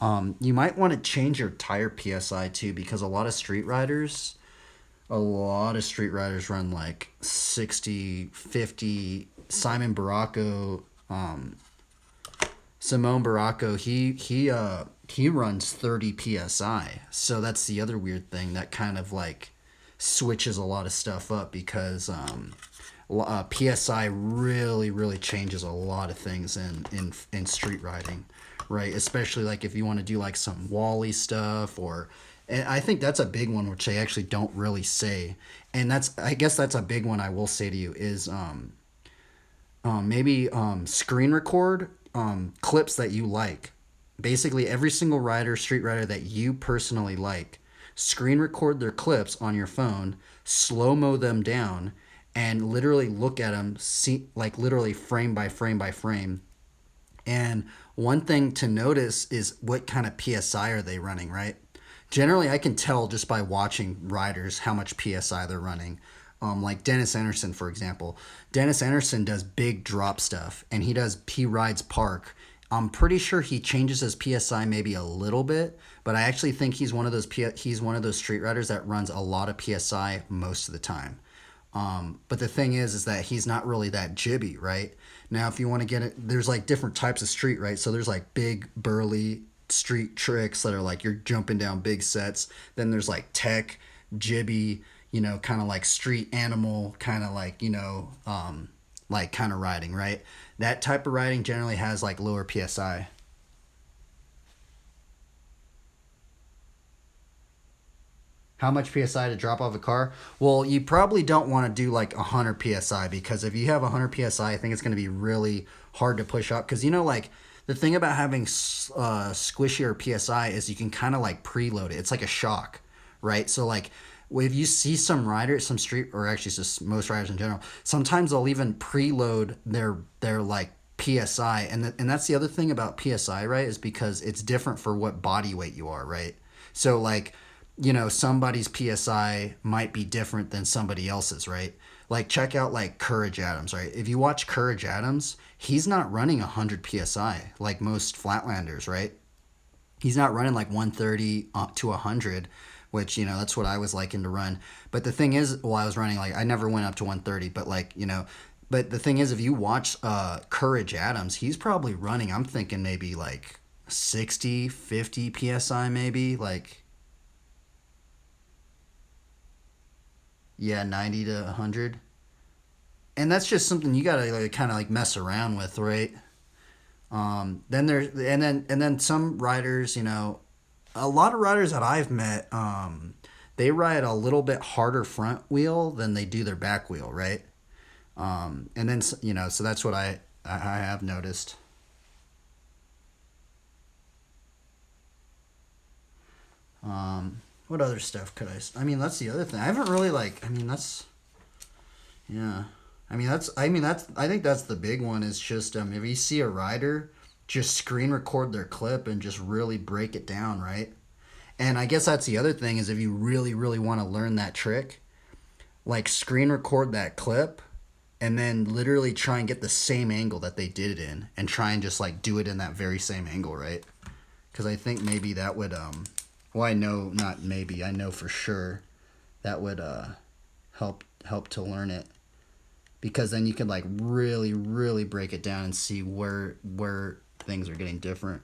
You might want to change your tire PSI too, because a lot of street riders run like 60, 50. Simone Baracco, he runs 30 PSI. So that's the other weird thing that kind of like switches a lot of stuff up, because PSI really changes a lot of things in street riding, right? Especially like if you want to do like some Wally stuff, and I think that's a big one which they actually don't really say. And I guess that's a big one I will say to you is maybe screen record clips that you like. Basically every single street rider that you personally like, screen record their clips on your phone, slow-mo them down, and literally look at them, see, like literally frame by frame by frame. And one thing to notice is what kind of PSI are they running, right? Generally, I can tell just by watching riders how much PSI they're running. Like Dennis Anderson, for example. Dennis Anderson does big drop stuff, and he rides park. I'm pretty sure he changes his PSI maybe a little bit, but I actually think he's one of those street riders that runs a lot of PSI most of the time. But the thing is that he's not really that jibby, right? Now, if you want to get it, there's like different types of street, right? So there's like big, burly street tricks that are like you're jumping down big sets. Then there's like tech, jibby, you know, kind of like street animal, kind of like, you know, like kind of riding, right? That type of riding generally has like lower PSI. How much PSI to drop off a car? Well, you probably don't want to do like 100 PSI, because if you have 100 PSI, I think it's going to be really hard to push up. Because, you know, like the thing about having squishier PSI is you can kind of like preload it. It's like a shock, right? So like if you see some riders, some street, or actually just most riders in general, sometimes they'll even preload their like PSI. And that's the other thing about PSI, right? Is because it's different for what body weight you are, right? So like, you know, somebody's PSI might be different than somebody else's, right? Like check out like Courage Adams, right? If you watch Courage Adams, he's not running 100 PSI like most flatlanders, right? He's not running like 130 to 100, which, you know, that's what I was liking to run. But the thing is, I was running like, I never went up to 130, but like, you know, but the thing is, if you watch Courage Adams, he's probably running, I'm thinking maybe like 60, 50 psi maybe, like, yeah, 90 to 100. And that's just something you gotta like kind of like mess around with, right? Then there's and then some riders, you know, a lot of riders that I've met, they ride a little bit harder front wheel than they do their back wheel, right? And then you know, so that's what I have noticed. What other stuff could I mean, that's the other thing. I haven't really like. I mean, that's yeah. I mean, that's. I mean, that's. I think that's the big one. Is just if you see a rider, just screen record their clip and just really break it down, right? And I guess that's the other thing is if you really, really want to learn that trick, like screen record that clip and then literally try and get the same angle that they did it in and try and just like do it in that very same angle, right? Because I think maybe that would, well, I know, not maybe, I know for sure that would help to learn it. Because then you can like really, really break it down and see where things are getting different.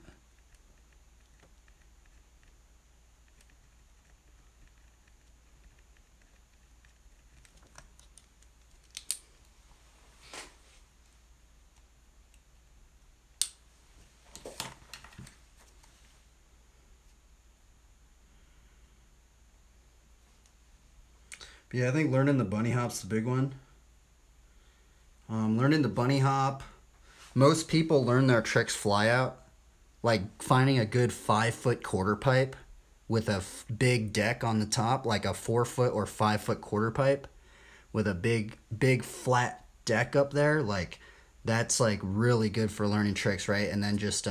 But yeah, I think learning the bunny hop's the big one. Learning the bunny hop. Most people learn their tricks fly out. Like finding a good 5-foot quarter pipe with a big deck on the top, like a 4-foot or 5-foot quarter pipe with a big flat deck up there. Like that's like really good for learning tricks, right? And then just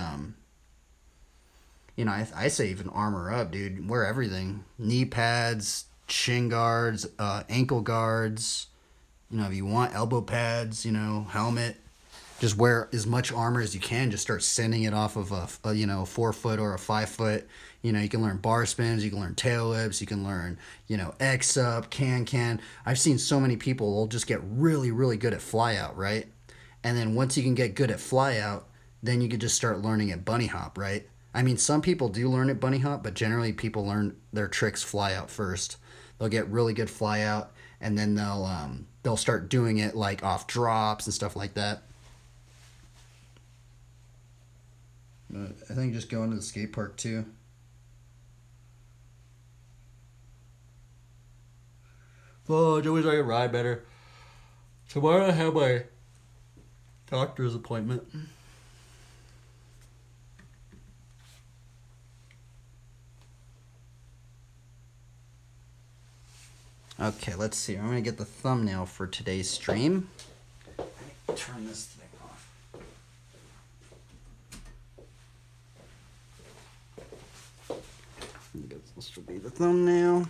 you know, I say even armor up, dude. Wear everything: knee pads, shin guards, ankle guards. You know, if you want elbow pads, you know, helmet. Just wear as much armor as you can. Just start sending it off of a you know, 4-foot or a 5-foot. You know, you can learn bar spins, you can learn tail whips, you can learn, you know, X up, can. I've seen so many people will just get really, really good at fly out, right? And then once you can get good at fly out, then you can just start learning at bunny hop, right? I mean, some people do learn at bunny hop, but generally people learn their tricks fly out first. They'll get really good fly out, and then they'll start doing it like off drops and stuff like that. But I think just going to the skate park too. Oh, I wish I could ride better. Tomorrow I have my doctor's appointment. Okay, let's see. I'm going to get the thumbnail for today's stream. Turn this thing off. I guess this will be the thumbnail.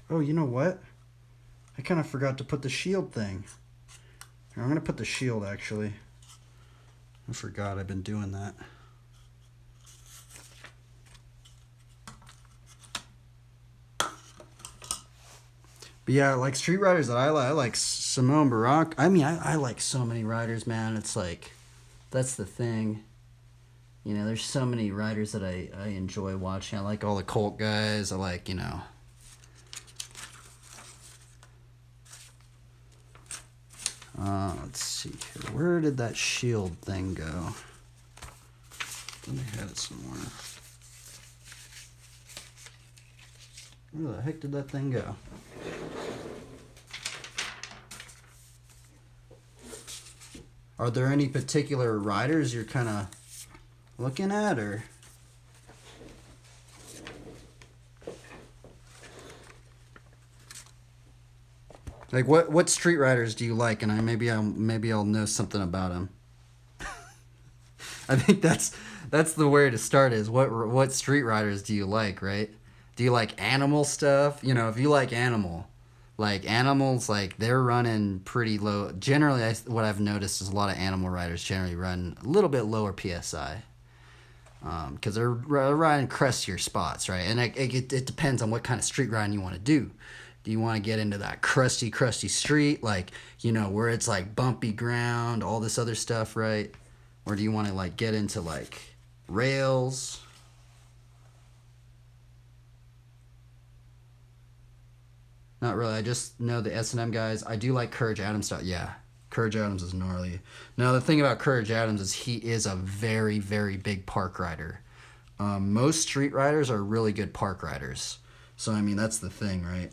Oh, you know what? I kind of forgot to put the shield thing. Here, I'm going to put the shield, actually. I forgot I've been doing that. But yeah, like street riders that I like Simone Barak. I mean, I like so many riders, man. It's like, that's the thing. You know, there's so many riders that I enjoy watching. I like all the Colt guys. I like, you know. Let's see here. Where did that shield thing go? I think I had it somewhere. Where the heck did that thing go? Are there any particular riders you're kind of looking at, or? Like what street riders do you like? And maybe I'll know something about them. I think that's the way to start is what street riders do you like, right? Do you like animal stuff? You know, if you like animals, like they're running pretty low. Generally, what I've noticed is a lot of animal riders generally run a little bit lower PSI. Because they're riding crestier spots, right? And it depends on what kind of street riding you want to do. Do you want to get into that crusty street, like, you know, where it's like bumpy ground, all this other stuff, right? Or do you want to like get into like rails? Not really. I just know the S&M guys. I do like Courage Adams stuff. Yeah, Courage Adams is gnarly. Now, the thing about Courage Adams is he is a very, very big park rider. Most street riders are really good park riders. So, I mean, that's the thing, right?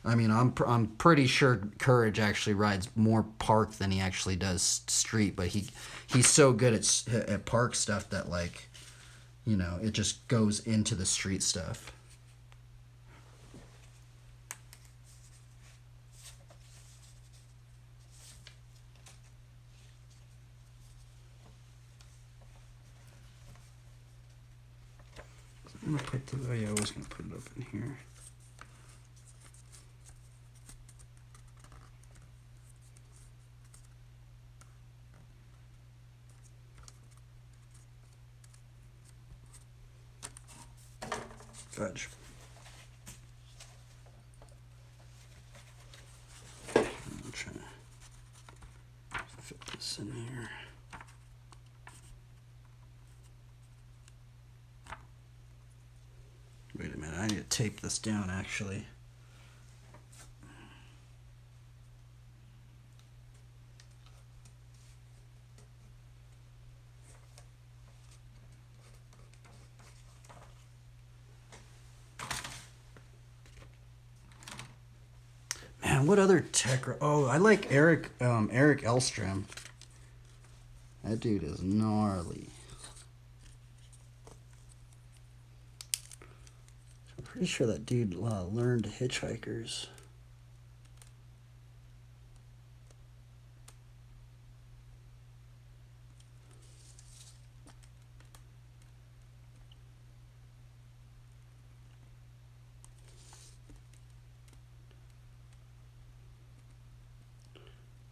I mean, I'm pretty sure Courage actually rides more park than he actually does street. But he's so good at park stuff that, like, you know, it just goes into the street stuff. I'm gonna put the, oh yeah, I was gonna put it up in here. Fudge. I'm trying to fit this in here. Wait a minute, I need to tape this down actually. Man, what other tech? Oh, I like Eric Elstrom. That dude is gnarly. I'm pretty sure that dude learned hitchhikers.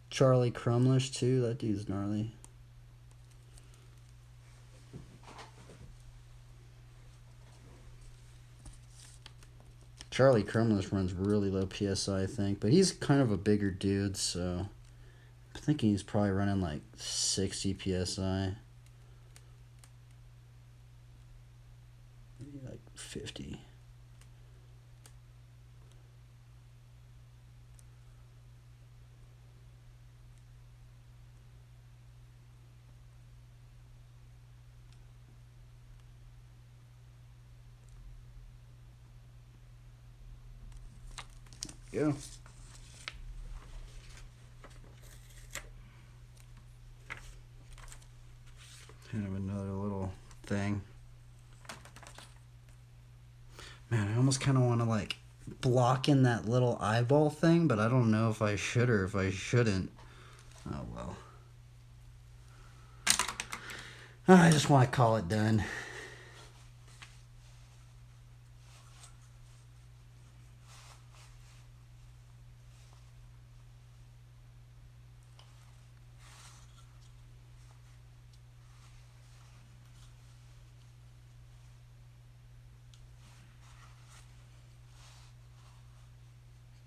Charlie Crumlish too. That dude's gnarly. Charlie Crumlish runs really low PSI, I think, but he's kind of a bigger dude, so I'm thinking he's probably running like 60 PSI. Maybe like 50. Go. Kind of another little thing. Man, I almost kind of want to like block in that little eyeball thing, but I don't know if I should or if I shouldn't. Oh well. I just want to call it done.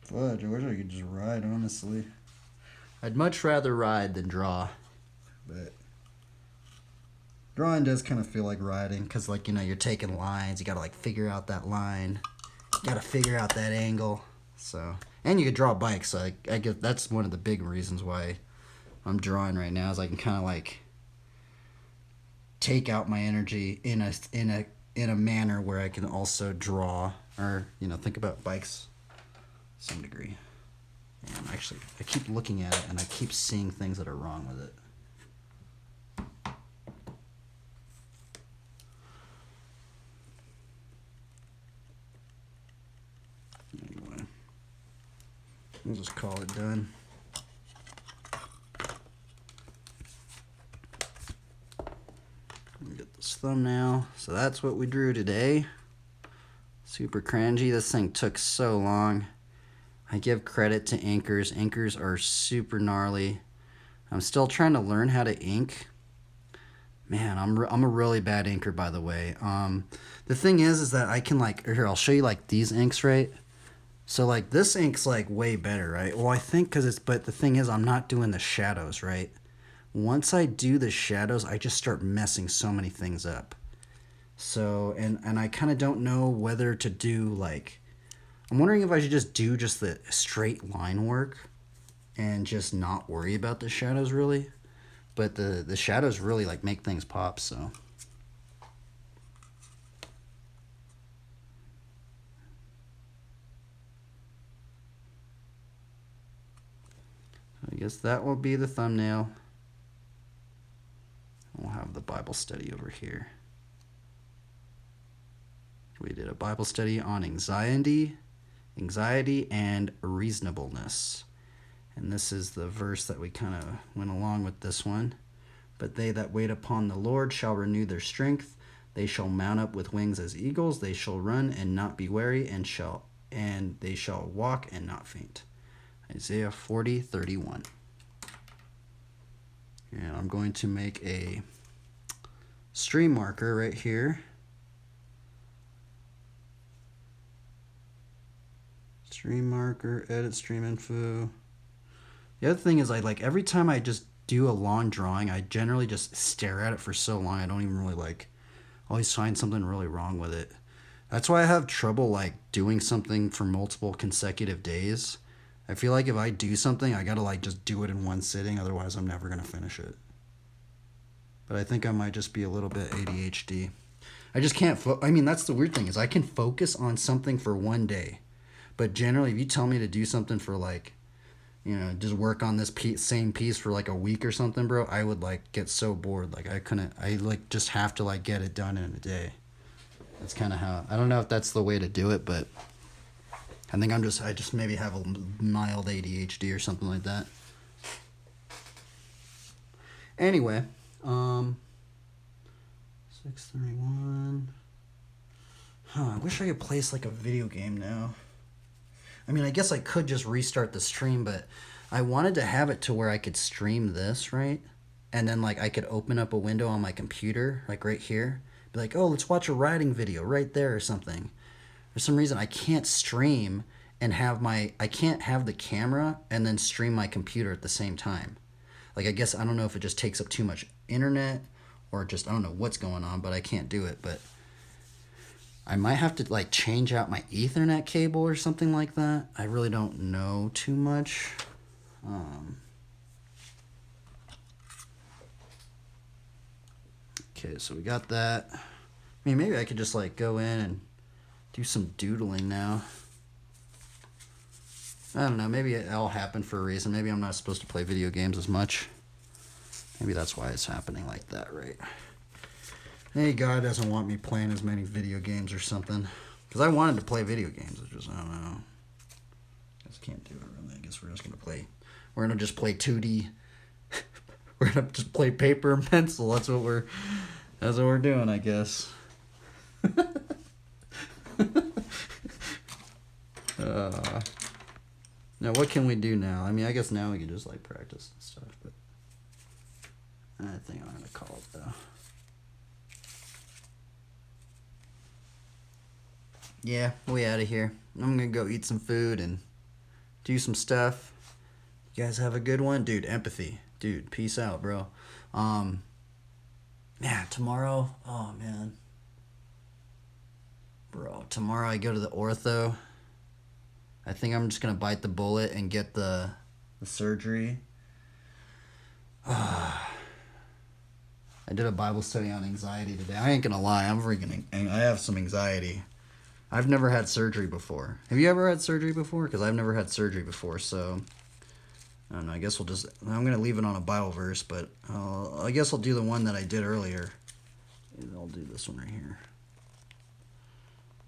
Fudge, I wish I could just ride, honestly. I'd much rather ride than draw. But drawing does kind of feel like riding, because, like, you know, you're taking lines. You got to, like, figure out that line. You got to figure out that angle. So, and you could draw bikes. So I guess that's one of the big reasons why I'm drawing right now, is I can kind of, like, take out my energy in a manner where I can also draw, or, you know, think about bikes to some degree. And actually, I keep looking at it and I keep seeing things that are wrong with it. Anyway, we'll just call it done. Get this thumbnail. So that's what we drew today. Super cringy. This thing took so long. I give credit to inkers. Inkers are super gnarly. I'm still trying to learn how to ink. Man, I'm a really bad inker, by the way. The thing is that I can, like, here, I'll show you, like, these inks, right? So like this ink's like way better, right? Well, I think but the thing is I'm not doing the shadows, right? Once I do the shadows, I just start messing so many things up. So, and I kind of don't know whether to do like, I'm wondering if I should just do just the straight line work and just not worry about the shadows really. But the shadows really like make things pop, so. I guess that will be the thumbnail. We'll have the Bible study over here. We did a Bible study on anxiety and reasonableness. And this is the verse that we kind of went along with this one. But they that wait upon the Lord shall renew their strength. They shall mount up with wings as eagles. They shall run and not be weary, and they shall walk and not faint. Isaiah 40:31. And I'm going to make a stream marker right here. Stream marker, edit stream info. The other thing is I like every time I just do a long drawing, I generally just stare at it for so long I don't even really like always find something really wrong with it. That's why I have trouble like doing something for multiple consecutive days. I feel like if I do something, I gotta like just do it in one sitting, otherwise I'm never gonna finish it. But I think I might just be a little bit ADHD. I just can't I mean, that's the weird thing is I can focus on something for one day. But generally, if you tell me to do something for like, you know, just work on this same piece for like a week or something, bro, I would like get so bored. Like I like just have to like get it done in a day. That's kind of how, I don't know if that's the way to do it, but I think I just maybe have a mild ADHD or something like that. Anyway, 631. I wish I could place like a video game now. I mean, I guess I could just restart the stream, but I wanted to have it to where I could stream this, right? And then like I could open up a window on my computer, like right here. Be like, oh, let's watch a riding video right there or something. For some reason, I can't stream and I can't have the camera and then stream my computer at the same time. Like, I guess, I don't know if it just takes up too much internet or just, I don't know what's going on, but I can't do it. But I might have to, like, change out my Ethernet cable or something like that. I really don't know too much. Okay, so we got that. I mean, maybe I could just, like, go in and do some doodling now. I don't know, maybe it all happened for a reason. Maybe I'm not supposed to play video games as much. Maybe that's why it's happening like that, right? Maybe God doesn't want me playing as many video games or something. Because I wanted to play video games. It's just, I don't know. I just can't do it really. I guess we're just going to play. We're going to just play 2D. We're going to just play paper and pencil. That's what we're doing, I guess. Now, what can we do now? I mean, I guess now we can just, like, practice and stuff, but I think I'm going to call it, though. Yeah, we out of here. I'm going to go eat some food and do some stuff. You guys have a good one? Dude, empathy. Dude, peace out, bro. Yeah, tomorrow, oh, man. Bro, tomorrow I go to the ortho. I think I'm just going to bite the bullet and get the surgery. I did a Bible study on anxiety today. I ain't going to lie. I have some anxiety. I've never had surgery before. Have you ever had surgery before? Because I've never had surgery before, so I don't know. I guess I'm going to leave it on a Bible verse, but I guess I'll do the one that I did earlier. I'll do this one right here.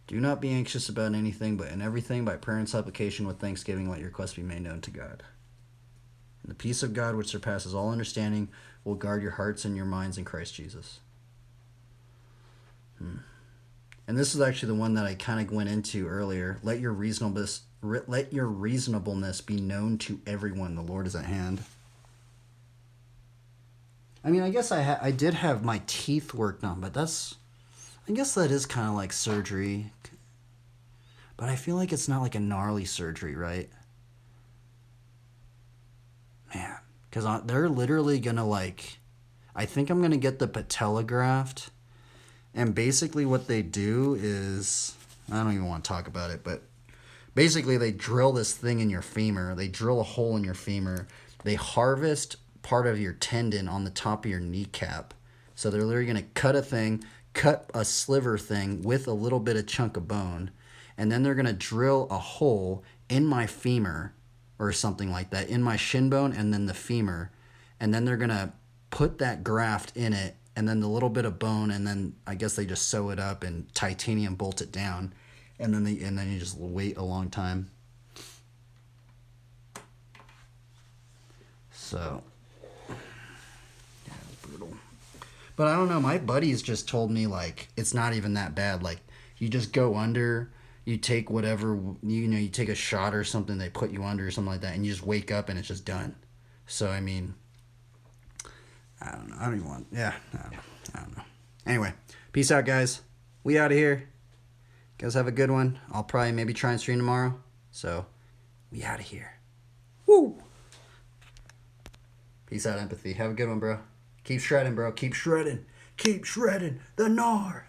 Do not be anxious about anything, but in everything, by prayer and supplication with thanksgiving, let your requests be made known to God. And the peace of God, which surpasses all understanding, will guard your hearts and your minds in Christ Jesus. And this is actually the one that I kind of went into earlier. Let your reasonableness be known to everyone. The Lord is at hand. I mean, I guess I did have my teeth worked on, but I guess that is kind of like surgery. But I feel like it's not like a gnarly surgery, right? Man, because they're literally going to like, I think I'm going to get the patella graft. And basically what they do is, I don't even want to talk about it, but basically they drill this thing in your femur. They drill a hole in your femur. They harvest part of your tendon on the top of your kneecap. So they're literally going to cut a sliver thing with a little bit of chunk of bone. And then they're going to drill a hole in my femur or something like that, in my shin bone and then the femur. And then they're going to put that graft in it and then the little bit of bone, and then I guess they just sew it up and titanium bolt it down. And then you just wait a long time. So, yeah, it's brutal. But I don't know, my buddies just told me, like, it's not even that bad. Like, you just go under, you take whatever, you take a shot or something, they put you under or something like that, and you just wake up and it's just done. So, I mean, I don't know. I don't even want, yeah, I don't know. Anyway, peace out, guys. We out of here. Guys, have a good one. I'll probably maybe try and stream tomorrow. So, we out of here. Woo! Peace out, empathy. Have a good one, bro. Keep shredding, bro. Keep shredding. Keep shredding the gnar.